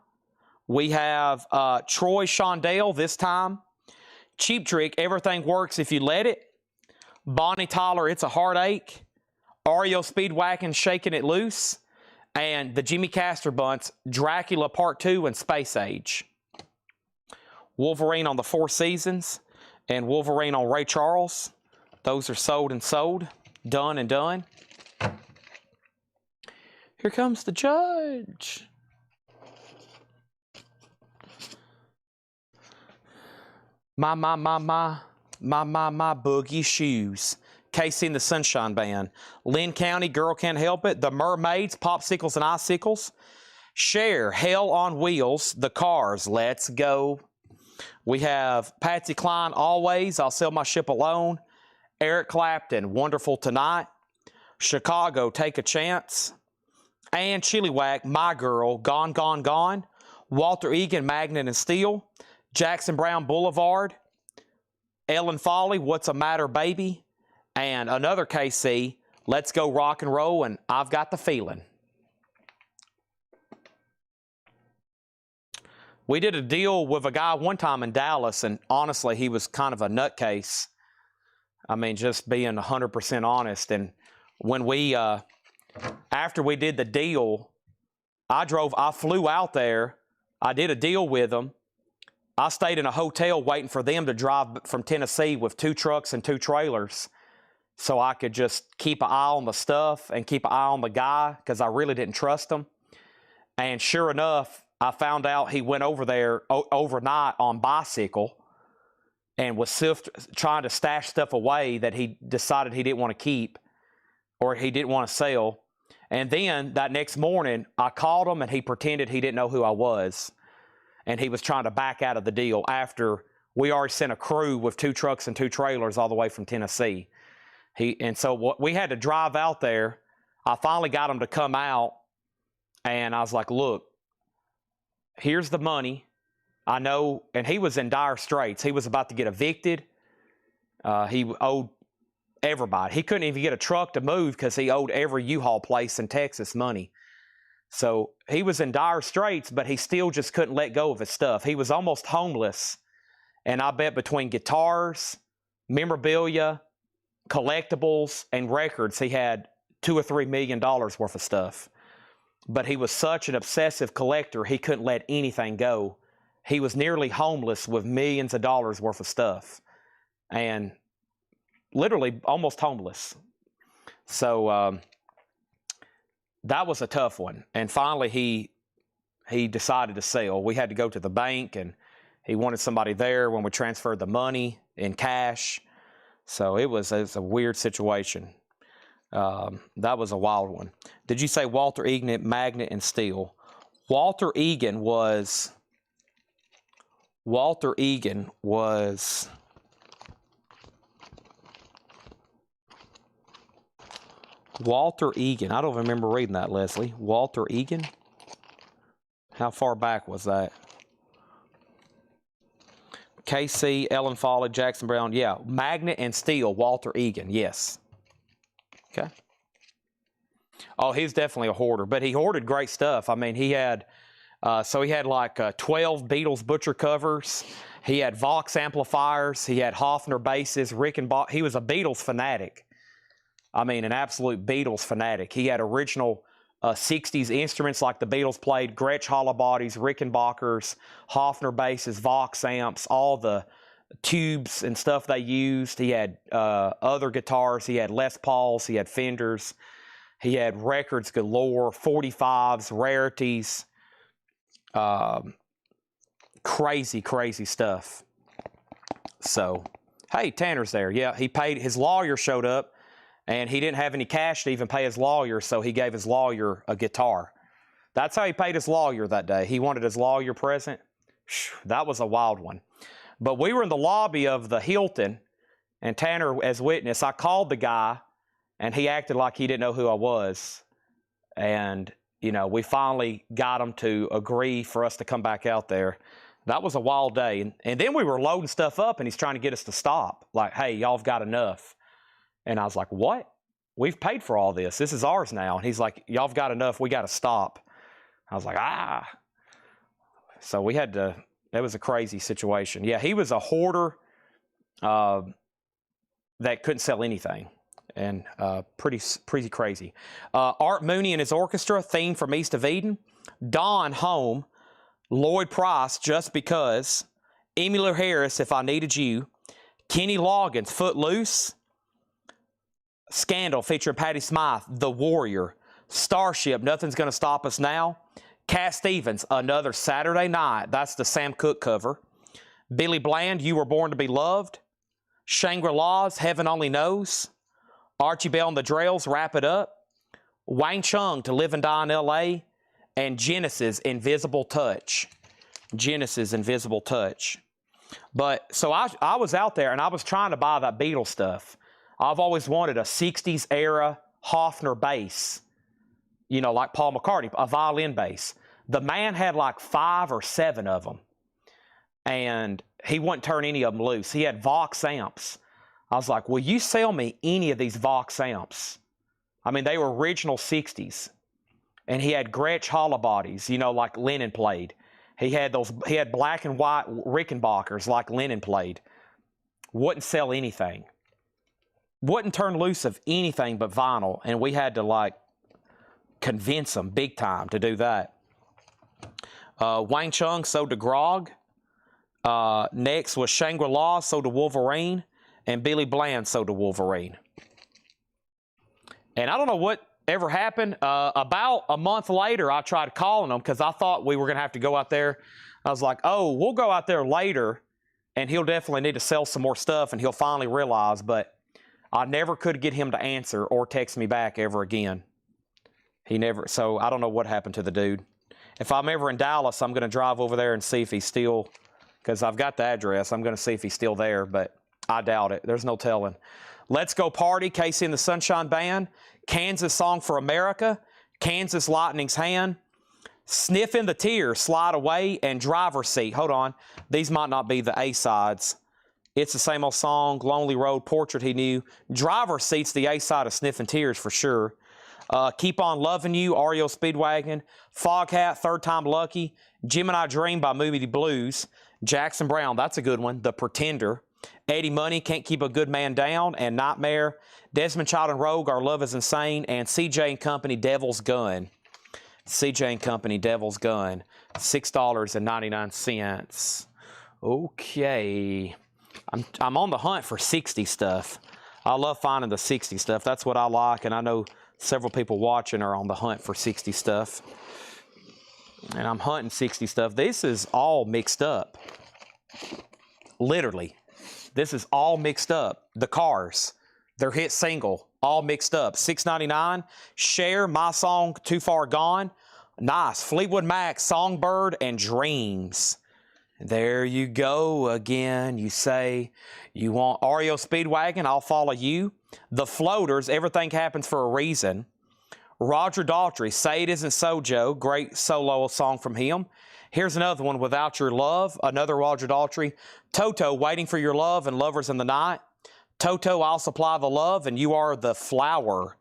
Speaker 1: We have Troy Shondale, This Time. Cheap Trick, Everything Works If You Let It. Bonnie Tyler, It's a Heartache. REO Speedwagon, Shaking It Loose. And the Jimmy Castor Bunts, Dracula Part 2 and Space Age. Wolverine on The Four Seasons and Wolverine on Ray Charles. Those are sold and sold. Done and done. Here comes the judge. My boogie shoes. Casey and the Sunshine Band. Lynn County, Girl Can't Help It. The Mermaids, Popsicles and Icicles. Cher, Hell on Wheels. The Cars, Let's Go. We have Patsy Cline, Always, I'll Sell My Ship Alone. Eric Clapton, Wonderful Tonight. Chicago, Take a Chance. And Chilliwack, My Girl, Gone, Gone, Gone. Walter Egan, Magnet and Steel. Jackson Brown Boulevard. Ellen Foley, What's a Matter, Baby? And another KC, Let's Go Rock and Roll, and I've Got the Feeling. We did a deal with a guy one time in Dallas, and honestly, he was kind of a nutcase. I mean, just being 100% honest. And when we, after we did the deal, I flew out there. I did a deal with him. I stayed in a hotel waiting for them to drive from Tennessee with 2 trucks and 2 trailers so I could just keep an eye on the stuff and keep an eye on the guy because I really didn't trust him. And sure enough, I found out he went over there overnight on bicycle and was trying to stash stuff away that he decided he didn't want to keep or he didn't want to sell. And then that next morning, I called him and he pretended he didn't know who I was. And he was trying to back out of the deal after we already sent a crew with 2 trucks and 2 trailers all the way from Tennessee. So we had to drive out there. I finally got him to come out. And I was like, look, here's the money. I know, and he was in dire straits. He was about to get evicted. He owed everybody. He couldn't even get a truck to move because he owed every U-Haul place in Texas money. So he was in dire straits, but he still just couldn't let go of his stuff. He was almost homeless. And I bet between guitars, memorabilia, collectibles, and records, he had $2 or $3 million worth of stuff. But he was such an obsessive collector, he couldn't let anything go. He was nearly homeless with millions of dollars worth of stuff. And literally almost homeless. So that was a tough one. And finally he decided to sell. We had to go to the bank, and he wanted somebody there when we transferred the money in cash. So it was a weird situation. That was a wild one. Did you say Walter Egan, Magnet, and Steel? Walter Egan was... I don't remember reading that, Leslie. Walter Egan? How far back was that? KC, Ellen Foley, Jackson Brown. Yeah, Magnet and Steel, Walter Egan. Yes. Okay. Oh, he's definitely a hoarder, but he hoarded great stuff. I mean, he had like 12 Beatles butcher covers. He had Vox amplifiers. He had Hofner basses, Rickenbacker. He was a Beatles fanatic. I mean, an absolute Beatles fanatic. He had original 60s instruments like the Beatles played, Gretsch hollow bodies, Rickenbackers, Hofner basses, Vox amps, all the tubes and stuff they used. He had other guitars. He had Les Pauls. He had Fenders. He had records galore, 45s, rarities. Crazy, crazy stuff. So, hey, Tanner's there. Yeah, he paid, his lawyer showed up, and he didn't have any cash to even pay his lawyer, so he gave his lawyer a guitar. That's how he paid his lawyer that day. He wanted his lawyer present. That was a wild one. But we were in the lobby of the Hilton, and Tanner as witness. I called the guy, and he acted like he didn't know who I was. And you know, we finally got him to agree for us to come back out there. That was a wild day. And then we were loading stuff up, and he's trying to get us to stop. Like, hey, y'all have got enough. And I was like, what? We've paid for all this. This is ours now. And he's like, y'all have got enough. We got to stop. I was like, ah. So we had to, it was a crazy situation. Yeah, he was a hoarder that couldn't sell anything. And pretty crazy. Art Mooney and his orchestra, theme from East of Eden. Don, Home. Lloyd Price, Just Because. Emmylou Harris, If I Needed You. Kenny Loggins, Footloose. Scandal, featuring Patti Smythe, The Warrior. Starship, Nothing's Gonna Stop Us Now. Cat Stevens, Another Saturday Night. That's the Sam Cooke cover. Billy Bland, You Were Born to Be Loved. Shangri-La's, Heaven Only Knows. Archie Bell and the Drells, Wrap It Up. Wayne Chung, To Live and Die in L.A. And Genesis, Invisible Touch. Genesis, Invisible Touch. But, so I was out there, and I was trying to buy that Beatles stuff. I've always wanted a 60s era Hofner bass. You know, like Paul McCartney, a violin bass. The man had like 5 or 7 of them. And he wouldn't turn any of them loose. He had Vox amps. I was like, will you sell me any of these Vox amps? I mean, they were original 60s. And he had Gretsch hollow bodies, you know, like Lennon played. He had black and white Rickenbackers like Lennon played. Wouldn't sell anything. Wouldn't turn loose of anything but vinyl. And we had to, like, convince him big time to do that. Wang Chung sold to Grog. Next was Shangri-La sold to Wolverine. And Billy Bland sold to Wolverine. And I don't know what ever happened. About a month later, I tried calling him because I thought we were going to have to go out there. I was like, oh, we'll go out there later, and he'll definitely need to sell some more stuff, and he'll finally realize. But I never could get him to answer or text me back ever again. He never. So I don't know what happened to the dude. If I'm ever in Dallas, I'm going to drive over there and see if he's still, because I've got the address. I'm going to see if he's still there, but I doubt it. There's no telling. Let's Go Party, Casey and the Sunshine Band. Kansas Song for America, Kansas Lightning's Hand, Sniff in the Tears, Slide Away, and Driver's Seat. Hold on. These might not be the A-sides. It's the Same Old Song, Lonely Road, Portrait He Knew. Driver's Seat's the A-side of Sniff and Tears for sure. Keep On Loving You, REO Speedwagon, Foghat, Third Time Lucky, Gemini Dream by Movie Blues, Jackson Brown, that's a good one, The Pretender, Eddie Money, Can't Keep a Good Man Down, and Nightmare, Desmond Child and Rogue, Our Love is Insane, and CJ and Company, Devil's Gun. CJ and Company, Devil's Gun, $6.99. Okay. I'm on the hunt for 60 stuff. I love finding the 60 stuff. That's what I like, and I know several people watching are on the hunt for 60 stuff. And I'm hunting 60 stuff. This is all mixed up. Literally. This is all mixed up. The Cars, their hit single, all mixed up. $6.99. Cher, My Song, Too Far Gone. Nice. Fleetwood Mac, Songbird, and Dreams. There you go again. You say you want REO Speedwagon, I'll Follow You. The Floaters, Everything Happens for a Reason. Roger Daltrey, Say It Isn't So, Joe. Great solo song from him. Here's another one, Without Your Love, another Roger Daltrey. Toto, Waiting for Your Love, and Lovers in the Night. Toto, I'll Supply the Love, and You Are the Flower.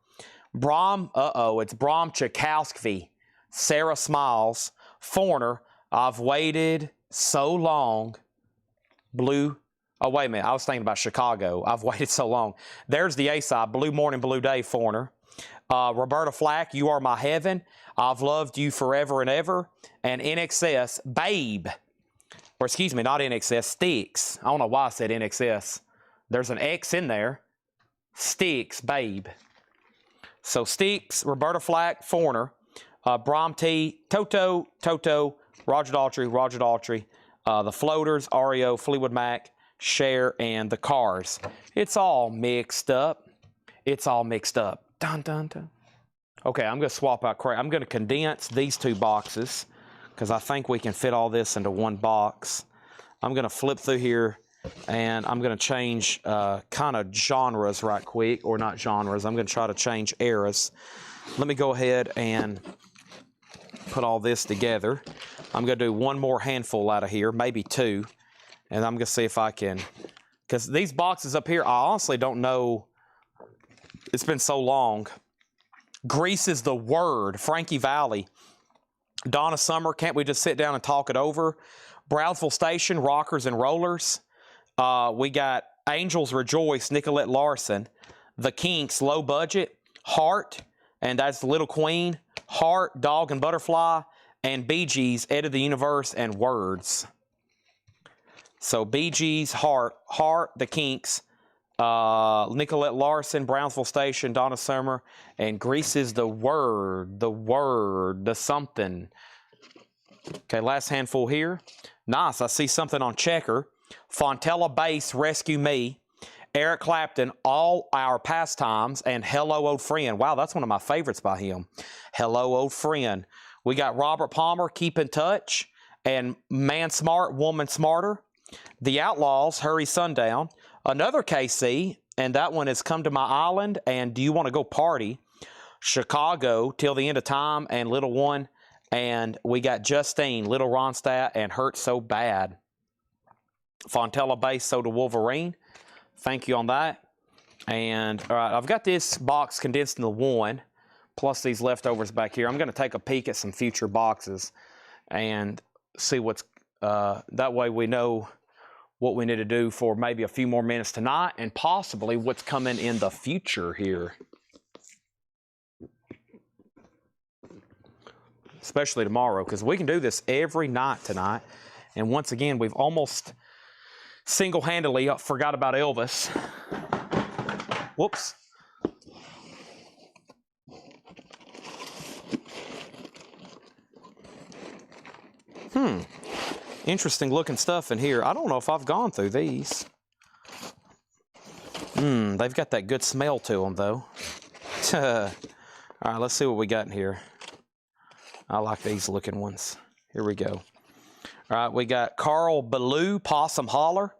Speaker 1: It's Bram Tchaikovsky. Sarah Smiles. Foreigner, I've Waited So Long. Blue. Oh, wait a minute. I was thinking about Chicago. I've Waited So Long. There's the A-side. Blue Morning, Blue Day, Foreigner. Roberta Flack, You Are My Heaven. I've Loved You Forever and Ever. And NXS, Babe. Or excuse me, not NXS, Sticks. I don't know why I said NXS. There's an X in there. Sticks, Babe. So Sticks, Roberta Flack, Foreigner. Brom T, Toto, Roger Daltrey. The Floaters, REO, Fleetwood Mac, Cher, and the Cars. It's all mixed up. It's all mixed up. Dun, dun, dun. Okay, I'm going to swap out crate. I'm going to condense these two boxes because I think we can fit all this into one box. I'm going to flip through here and I'm going to change kind of genres right quick, or not genres. I'm going to try to change eras. Let me go ahead and put all this together. I'm going to do one more handful out of here, maybe two, and I'm going to see if I can, because these boxes up here, I honestly don't know. It's been so long. Grease Is the Word, Frankie Valli. Donna Summer, Can't We Just Sit Down and Talk It Over? Brownsville Station, Rockers and Rollers. We got Angels Rejoice, Nicolette Larson. The Kinks, Low Budget. Heart, and that's Little Queen. Heart, Dog and Butterfly. And Bee Gees, Ed of the Universe, and Words. So Bee Gees, Heart, The Kinks, Nicolette Larson, Brownsville Station, Donna Summer, and Grease Is the Word, the something. Okay, last handful here. Nice, I see something on Checker. Fontella Bass, Rescue Me. Eric Clapton, All Our Pastimes, and Hello Old Friend. Wow, that's one of my favorites by him. Hello Old Friend. We got Robert Palmer, Keep in Touch, and Man Smart, Woman Smarter. The Outlaws, Hurry Sundown. Another KC, and that one is Come to My Island and Do You Want to Go Party? Chicago, Till the End of Time, and Little One. And we got Justine, Little Ronstadt, and Hurt So Bad. Fontella-based Soda Wolverine. Thank you on that. And, all right, I've got this box condensed into one, plus these leftovers back here. I'm going to take a peek at some future boxes and see what's, that way we know what we need to do for maybe a few more minutes tonight and possibly what's coming in the future here. Especially tomorrow, because we can do this every night tonight. And once again, we've almost single-handedly forgot about Elvis. Whoops. Interesting looking stuff in here. I don't know if I've gone through these. They've got that good smell to them, though. All right, let's see what we got in here. I like these looking ones. Here we go. All right, we got Carl Ballou, Possum Holler.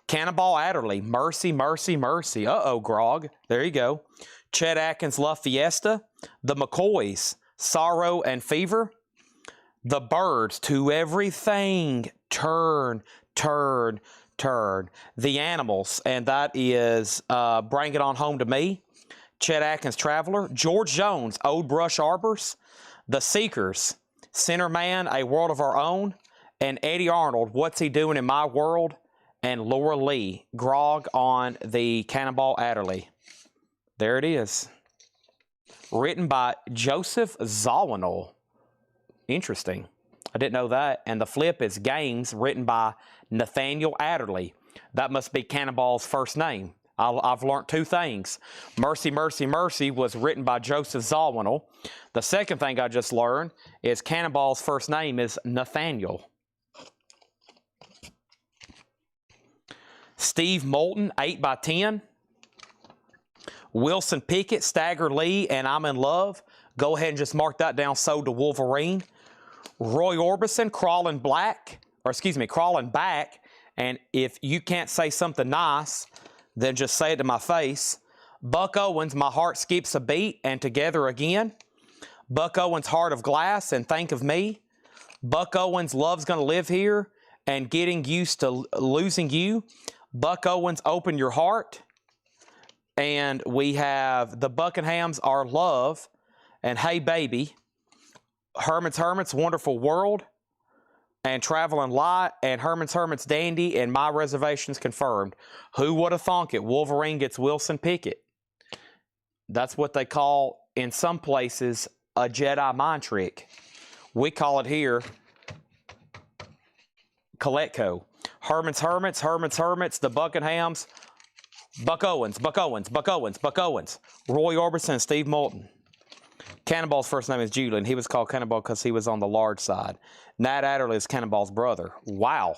Speaker 1: Cannonball Adderley, Mercy, Mercy, Mercy. Uh-oh, Grog. There you go. Chet Atkins, La Fiesta. The McCoys, Sorrow and Fever. The Birds, To Everything, Turn, Turn, Turn. The Animals, and that is Bring It On Home to Me. Chet Atkins, Traveler. George Jones, Old Brush Arbors. The Seekers, Center Man, A World of Our Own. And Eddie Arnold, What's He Doing in My World? And Laura Lee, Grog on the Cannonball Adderley. There it is. Written by Joseph Zawinul. Interesting. I didn't know that. And the flip is Games, written by Nathaniel Adderley. That must be Cannonball's first name. I've learned two things. Mercy, Mercy, Mercy was written by Joseph Zawinul. The second thing I just learned is Cannonball's first name is Nathaniel. Steve Moulton, 8x10. Wilson Pickett, Stagger Lee, and I'm in Love. Go ahead and just mark that down, Sold to Wolverine. Roy Orbison, Crawling Back. And if you can't say something nice, then just say it to my face. Buck Owens, My Heart Skips a Beat, and Together Again. Buck Owens, Heart of Glass, and Think of Me. Buck Owens, Love's Gonna Live Here, and Getting Used to Losing You. Buck Owens, Open Your Heart. And we have the Buckinghams, Our Love, and Hey Baby. Herman's Hermits, Wonderful World, and Traveling Light, and Herman's Hermits, Dandy, and My Reservations Confirmed. Who would have thunk it? Wolverine gets Wilson Pickett. That's what they call, in some places, a Jedi mind trick. We call it here Collecco. Herman's Hermits, Herman's Hermits, the Buckinghams, Buck Owens, Buck Owens, Buck Owens, Buck Owens, Roy Orbison, and Steve Moulton. Cannonball's first name is Julian. He was called Cannonball because he was on the large side. Nat Adderley is Cannonball's brother. Wow.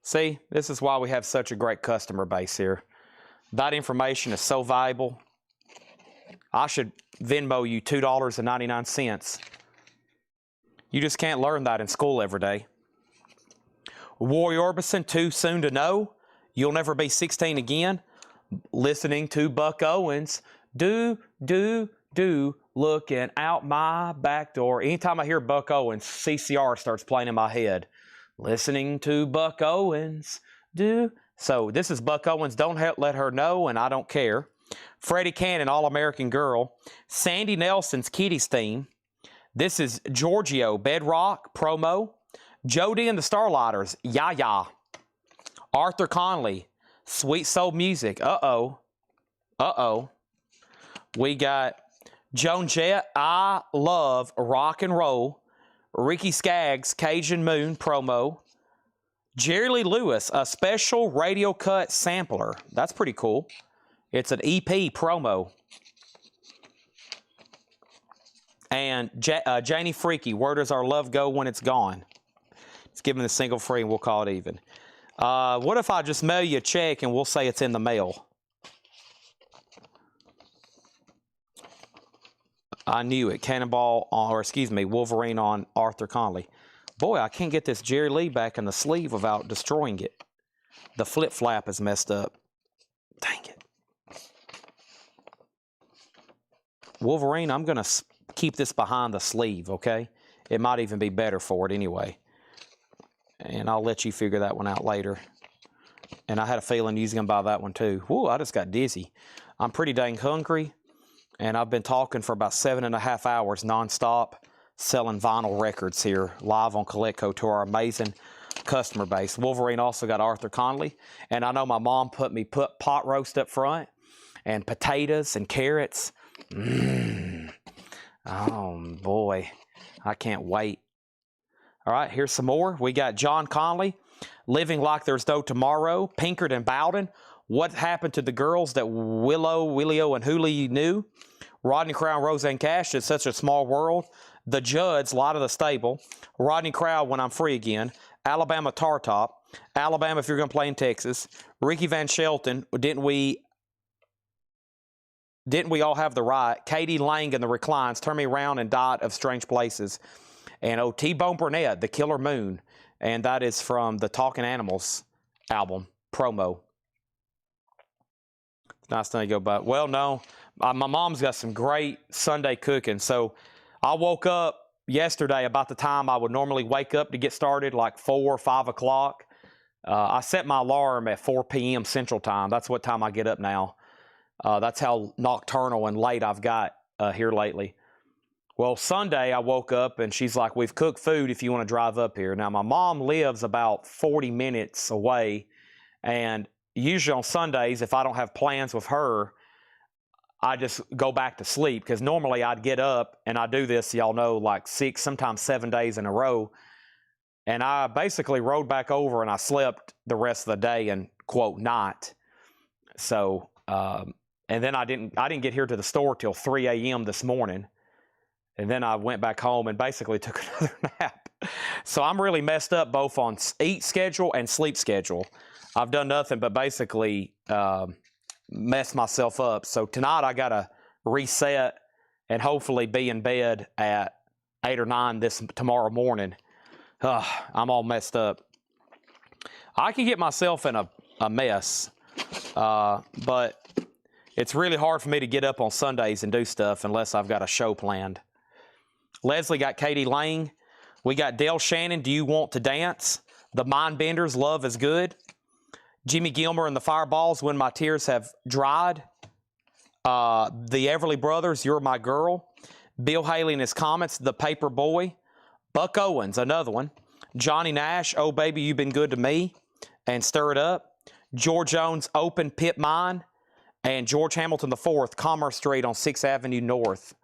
Speaker 1: See, this is why we have such a great customer base here. That information is so valuable. I should Venmo you $2.99. You just can't learn that in school every day. Roy Orbison, Too Soon to Know. You'll Never Be 16 Again. Listening to Buck Owens. Do, looking out my back door. Anytime I hear Buck Owens, CCR starts playing in my head. Listening to Buck Owens. Do. So this is Buck Owens, Don't Let Her Know, and I Don't Care. Freddie Cannon, All-American Girl. Sandy Nelson's Kitty's Theme. This is Giorgio, Bedrock, Promo. Jody and the Starlighters, Ya Ya. Arthur Conley, Sweet Soul Music, Uh-oh. Uh-oh. We got Joan Jett, I Love Rock and Roll. Ricky Skaggs, Cajun Moon, Promo. Jerry Lee Lewis, a special radio cut sampler. That's pretty cool. It's an EP promo. And Janie Freaky, Where Does Our Love Go When It's Gone? It's giving the single free and we'll call it even. What if I just mail you a check and we'll say it's in the mail? I knew it. Cannonball, Wolverine on Arthur Conley. Boy, I can't get this Jerry Lee back in the sleeve without destroying it. The flip flap is messed up. Dang it. Wolverine, I'm going to keep this behind the sleeve, okay? It might even be better for it anyway. And I'll let you figure that one out later. And I had a feeling you was going to buy that one too. Whoa, I just got dizzy. I'm pretty dang hungry. And I've been talking for about 7.5 hours nonstop, selling vinyl records here live on Collecco to our amazing customer base. Wolverine also got Arthur Conley. And I know my mom put pot roast up front and potatoes and carrots. Oh, boy. I can't wait. All right, here's some more. We got John Conley, Living Like There's No Tomorrow, Pinkard and Bowden, What Happened to the Girls That Willio, and Hooley Knew, Rodney Crowell, Roseanne Cash, It's Such a Small World, The Judds, Light of the Stable, Rodney Crowell, When I'm Free Again, Alabama Tar Top, Alabama If You're Going to Play in Texas, Ricky Van Shelton, Didn't We All Have the Right, Katie Lang and the Reclines, Turn Me Around and Dot of Strange Places, and T-Bone Burnett, The Killer Moon, and that is from the Talking Animals album, promo. Nice thing to go by. Well, no, my mom's got some great Sunday cooking. So I woke up yesterday about the time I would normally wake up to get started, like 4 or 5 o'clock. I set my alarm at 4 p.m. Central Time. That's what time I get up now. That's how nocturnal and late I've got here lately. Well, Sunday I woke up and she's like, we've cooked food if you want to drive up here. Now, my mom lives about 40 minutes away, and usually on Sundays, if I don't have plans with her, I just go back to sleep, because normally I'd get up, and I do this, y'all know, like 6, sometimes 7 days in a row, and I basically rode back over and I slept the rest of the day and, quote, night. So, and then I didn't get here to the store till 3 a.m. this morning. And then I went back home and basically took another nap. So I'm really messed up both on eat schedule and sleep schedule. I've done nothing but basically mess myself up. So tonight I got to reset and hopefully be in bed at 8 or 9 tomorrow morning. I'm all messed up. I can get myself in a mess, but it's really hard for me to get up on Sundays and do stuff unless I've got a show planned. Leslie got Katie Lang. We got Dale Shannon, Do You Want to Dance? The Mindbenders, Love is Good. Jimmy Gilmer and the Fireballs, When My Tears Have Dried. The Everly Brothers, You're My Girl. Bill Haley and His Comets, The Paper Boy. Buck Owens, another one. Johnny Nash, Oh Baby, You've Been Good to Me, and Stir It Up. George Jones, Open Pit Mine. And George Hamilton IV, Commerce Street on 6th Avenue North.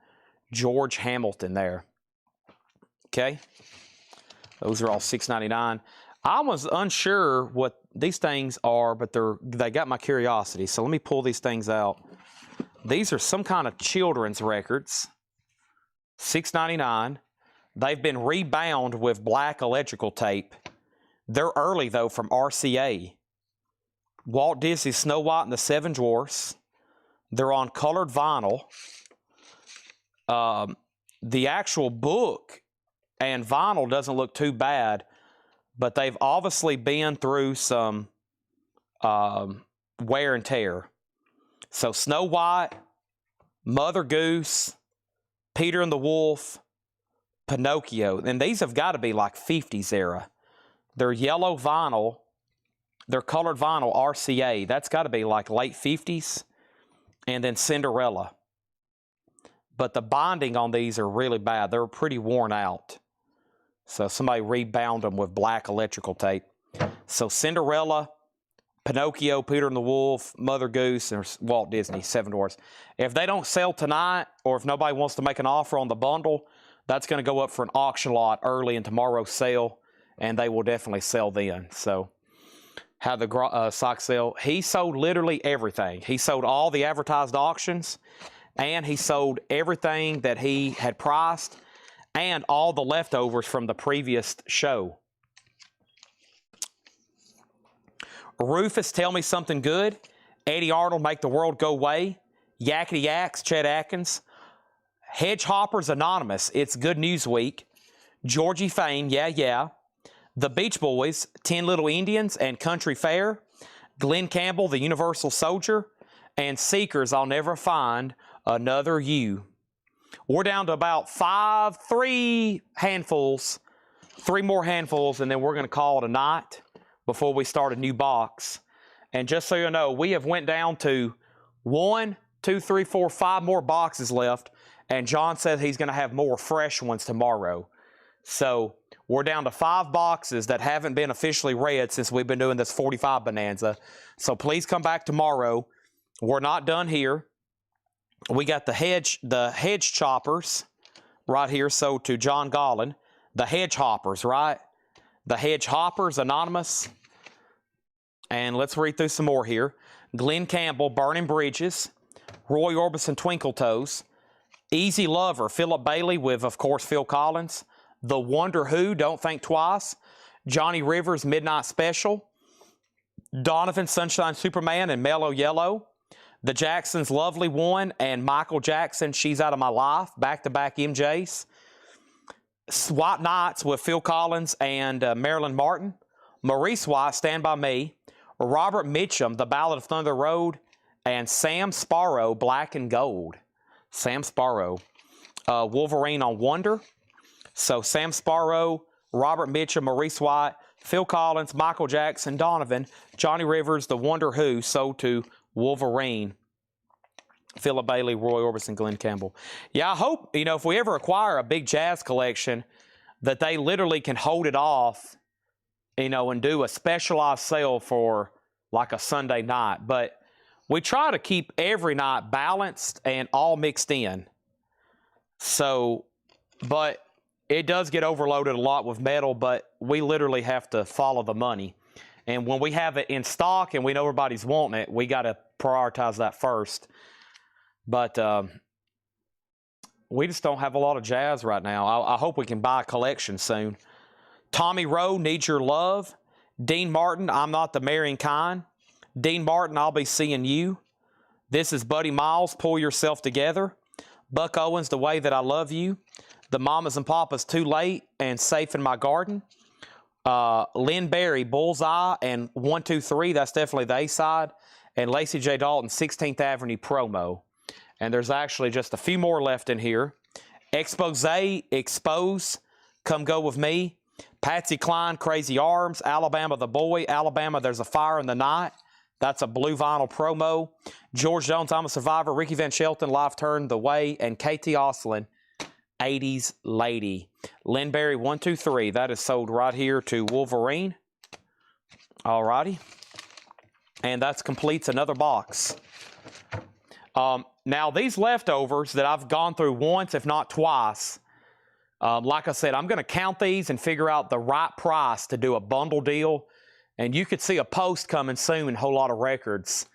Speaker 1: George Hamilton there. Okay. Those are all $6.99. I was unsure what these things are, but they got my curiosity. So let me pull these things out. These are some kind of children's records. $6.99. They've been rebound with black electrical tape. They're early, though, from RCA. Walt Disney's Snow White and the Seven Dwarfs. They're on colored vinyl. The actual book and vinyl doesn't look too bad, but they've obviously been through some wear and tear. So Snow White, Mother Goose, Peter and the Wolf, Pinocchio, and these have got to be like 50s era. They're yellow vinyl. They're colored vinyl RCA. That's got to be like late 50s. And then Cinderella. But the binding on these are really bad. They're pretty worn out. So somebody rebound them with black electrical tape. So Cinderella, Pinocchio, Peter and the Wolf, Mother Goose, and Walt Disney, Seven Dwarfs. If they don't sell tonight, or if nobody wants to make an offer on the bundle, that's going to go up for an auction lot early in tomorrow's sale, and they will definitely sell then. So how the sock sale. He sold literally everything. He sold all the advertised auctions, and he sold everything that he had priced, and all the leftovers from the previous show. Rufus, Tell Me Something Good. Eddie Arnold, Make the World Go Away. Yakety Yaks, Chet Atkins. Hedgehoppers Anonymous, It's Good News Week. Georgie Fame, Yeah, Yeah. The Beach Boys, 10 Little Indians and Country Fair. Glenn Campbell, The Universal Soldier. And Seekers, I'll Never Find Another You. We're down to about 3 handfuls, 3 more handfuls, and then we're going to call it a night before we start a new box. And just so you know, we have went down to 1, 2, 3, 4, 5 more boxes left. And John said he's going to have more fresh ones tomorrow. So we're down to 5 boxes that haven't been officially read since we've been doing this 45 bonanza. So please come back tomorrow. We're not done here. We got the hedge choppers right here. So to John Gollin, the hedge hoppers, right? The hedge hoppers, anonymous. And let's read through some more here. Glenn Campbell, Burning Bridges. Roy Orbison, Twinkle Toes. Easy Lover, Philip Bailey with, of course, Phil Collins. The Wonder Who, Don't Think Twice. Johnny Rivers, Midnight Special. Donovan, Sunshine Superman, and Mellow Yellow. The Jacksons, Lovely One, and Michael Jackson, She's Out of My Life. Back-to-back MJs. White Nights with Phil Collins and Marilyn Martin. Maurice White, Stand By Me. Robert Mitchum, The Ballad of Thunder Road. And Sam Sparrow, Black and Gold. Sam Sparrow. Wolverine on Wonder. So Sam Sparrow, Robert Mitchum, Maurice White, Phil Collins, Michael Jackson, Donovan, Johnny Rivers, The Wonder Who, sold to Wolverine, Philip Bailey, Roy Orbison, Glenn Campbell. Yeah, I hope, if we ever acquire a big jazz collection, that they literally can hold it off, and do a specialized sale for like a Sunday night. But we try to keep every night balanced and all mixed in. So, but it does get overloaded a lot with metal, but we literally have to follow the money. And when we have it in stock and we know everybody's wanting it, we got to prioritize that first. But we just don't have a lot of jazz right now. I hope we can buy a collection soon. Tommy Rowe, Need Your Love. Dean Martin, I'm Not the Marrying Kind. Dean Martin, I'll Be Seeing You. This is Buddy Miles, Pull Yourself Together. Buck Owens, The Way That I Love You. The Mamas and Papas, Too Late and Safe in My Garden. Lynn Berry, Bullseye and 1, 2, 3. That's definitely the A-side. And Lacey J. Dalton, 16th Avenue Promo. And there's actually just a few more left in here. Expose, Come Go With Me. Patsy Cline, Crazy Arms. Alabama the Boy. Alabama, There's a Fire in the Night. That's a blue vinyl promo. George Jones, I'm a Survivor. Ricky Van Shelton, Life Turned the Way. And KT Oslin, 80s Lady. Lynn Berry, 1, 2, 3. That is sold right here to Wolverine. All righty. And that completes another box. Now, these leftovers that I've gone through once, if not twice, like I said, I'm going to count these and figure out the right price to do a bundle deal. And you could see a post coming soon, a whole lot of records.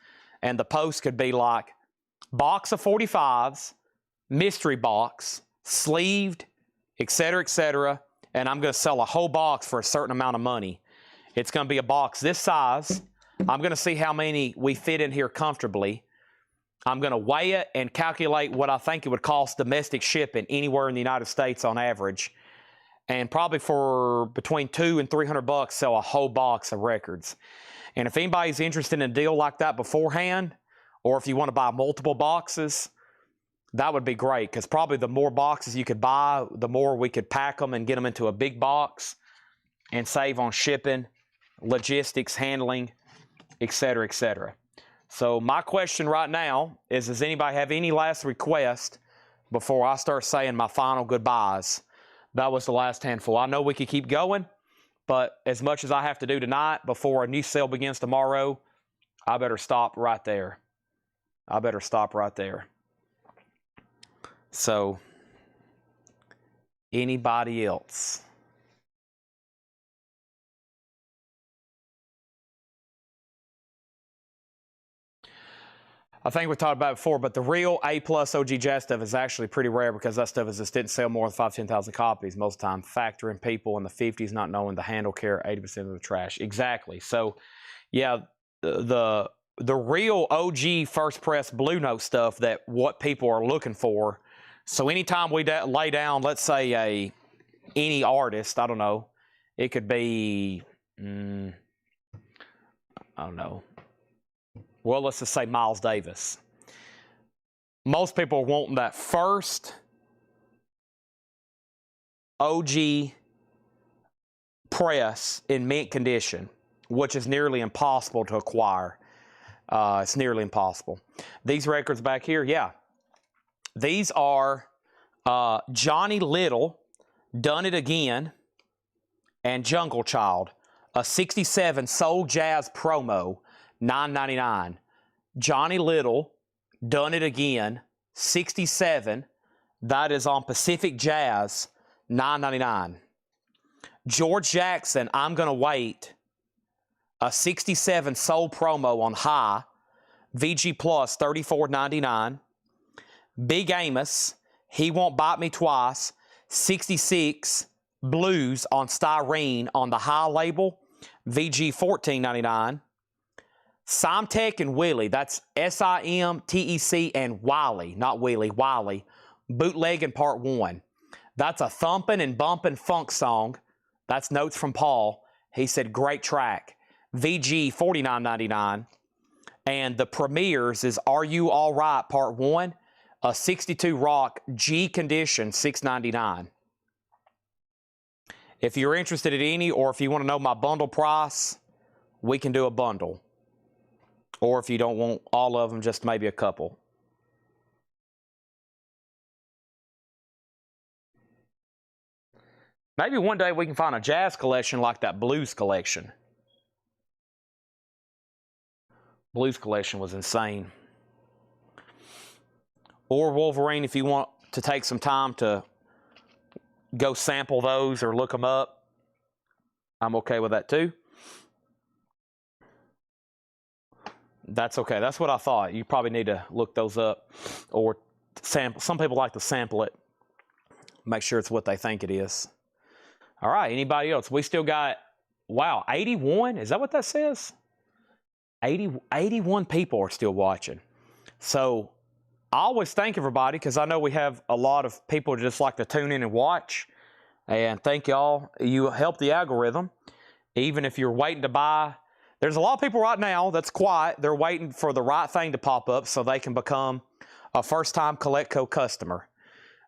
Speaker 1: And the post could be like, box of 45s, mystery box, sleeved, etc., and I'm going to sell a whole box for a certain amount of money. It's going to be a box this size. I'm going to see how many we fit in here comfortably. I'm going to weigh it and calculate what I think it would cost domestic shipping anywhere in the United States on average. And probably for between $200 and $300, sell a whole box of records. And if anybody's interested in a deal like that beforehand, or if you want to buy multiple boxes, that would be great, because probably the more boxes you could buy, the more we could pack them and get them into a big box and save on shipping, logistics, handling, etc., etc. So my question right now is, does anybody have any last request before I start saying my final goodbyes? That was the last handful. I know we could keep going, but as much as I have to do tonight before a new sale begins tomorrow, I better stop right there. I better stop right there. So, anybody else? I think we talked about it before, but the real A-plus OG jazz stuff is actually pretty rare, because that stuff just didn't sell more than 5,000 to 10,000 copies most of the time. Factoring people in the 50s not knowing the handle care 80% of the trash. Exactly. So, yeah, the real OG first press Blue Note stuff, that what people are looking for. So anytime we lay down, let's say any artist, I don't know, it could be, I don't know. Well, let's just say Miles Davis. Most people are wanting that first OG press in mint condition, which is nearly impossible to acquire. It's nearly impossible. These records back here, yeah. These are Johnny Little, Done It Again, and Jungle Child. A 67 Soul Jazz promo, $9.99. Johnny Little, Done It Again, 67. That is on Pacific Jazz, $9.99. George Jackson, I'm Gonna Wait, a 67 Soul promo on High, VG Plus, $34.99. Big Amos, He Won't Bite Me Twice, 66 Blues on Styrene on the High label, VG $14.99. Simtech and Willie, that's SIMTEC and Wiley, not Willie, Wiley, Bootlegging Part 1. That's a thumping and bumping funk song. That's notes from Paul. He said, great track. VG $49.99. And the premieres is Are You All Right Part 1, a 62 Rock G Condition, $6.99. If you're interested in any, or if you want to know my bundle price, we can do a bundle. Or if you don't want all of them, just maybe a couple. Maybe one day we can find a jazz collection like that blues collection. Blues collection was insane. Or Wolverine, if you want to take some time to go sample those or look them up, I'm okay with that too. That's okay. That's what I thought. You probably need to look those up or sample. Some people like to sample it. Make sure it's what they think it is. All right, anybody else? We still got, wow, 81? Is that what that says? 81 people are still watching. So I always thank everybody because I know we have a lot of people just like to tune in and watch. And thank y'all. You help the algorithm. Even if you're waiting to buy, there's a lot of people right now that's quiet. They're waiting for the right thing to pop up so they can become a first-time Collectco customer.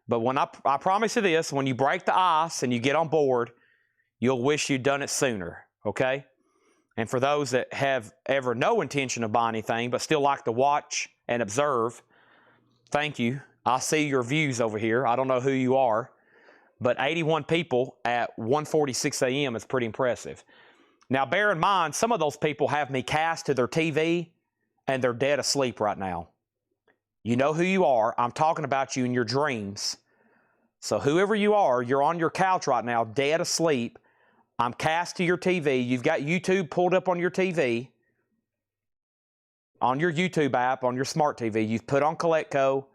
Speaker 1: But when I promise you this, when you break the ice and you get on board, you'll wish you'd done it sooner, okay? And for those that have ever no intention of buying anything but still like to watch and observe, thank you. I see your views over here. I don't know who you are, but 81 people at 1:46 a.m. is pretty impressive. Now, bear in mind, some of those people have me cast to their TV and they're dead asleep right now. You know who you are. I'm talking about you in your dreams. So whoever you are, you're on your couch right now, dead asleep. I'm cast to your TV. You've got YouTube pulled up on your TV, on your YouTube app, on your smart TV. You've put on Collectco.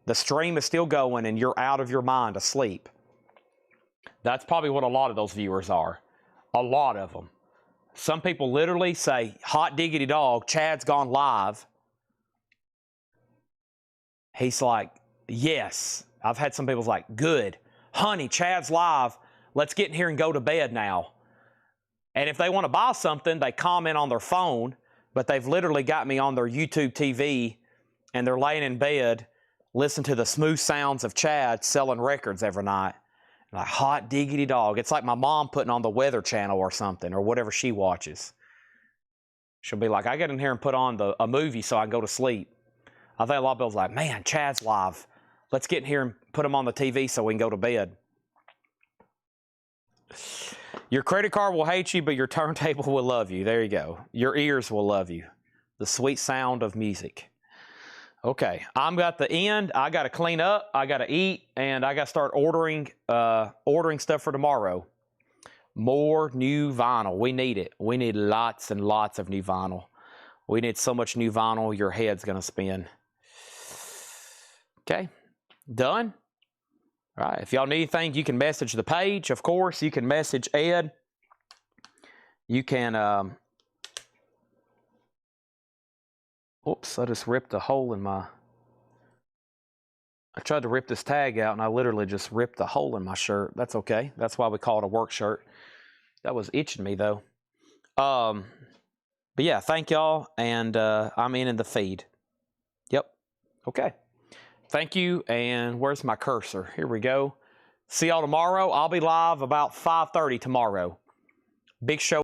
Speaker 1: The stream is still going and you're out of your mind asleep. That's probably what a lot of those viewers are. A lot of them. Some people literally say, hot diggity dog, Chad's gone live. He's like, yes. I've had some people like, good. Honey, Chad's live. Let's get in here and go to bed now. And if they want to buy something, they comment on their phone, but they've literally got me on their YouTube TV and they're laying in bed, listening to the smooth sounds of Chad selling records every night. Like, hot diggity dog. It's like my mom putting on the Weather Channel or something, or whatever she watches. She'll be like, I get in here and put on a movie so I can go to sleep. I think a lot of people's like, man, Chad's live. Let's get in here and put him on the TV so we can go to bed. Your credit card will hate you, but your turntable will love you. There you go. Your ears will love you. The sweet sound of music. Okay, I'm at the end. I got to clean up. I got to eat, and I got to start ordering stuff for tomorrow. More new vinyl. We need it. We need lots and lots of new vinyl. We need so much new vinyl, your head's going to spin. Okay, done? All right, if y'all need anything, you can message the page, of course. You can message Ed. You can, oops, I just ripped a hole in my, I tried to rip this tag out, and I literally just ripped a hole in my shirt. That's okay. That's why we call it a work shirt. That was itching me, though. But yeah, thank y'all, and I'm in the feed. Yep, okay. Thank you, and where's my cursor? Here we go. See y'all tomorrow. I'll be live about 5:30 tomorrow. Big show.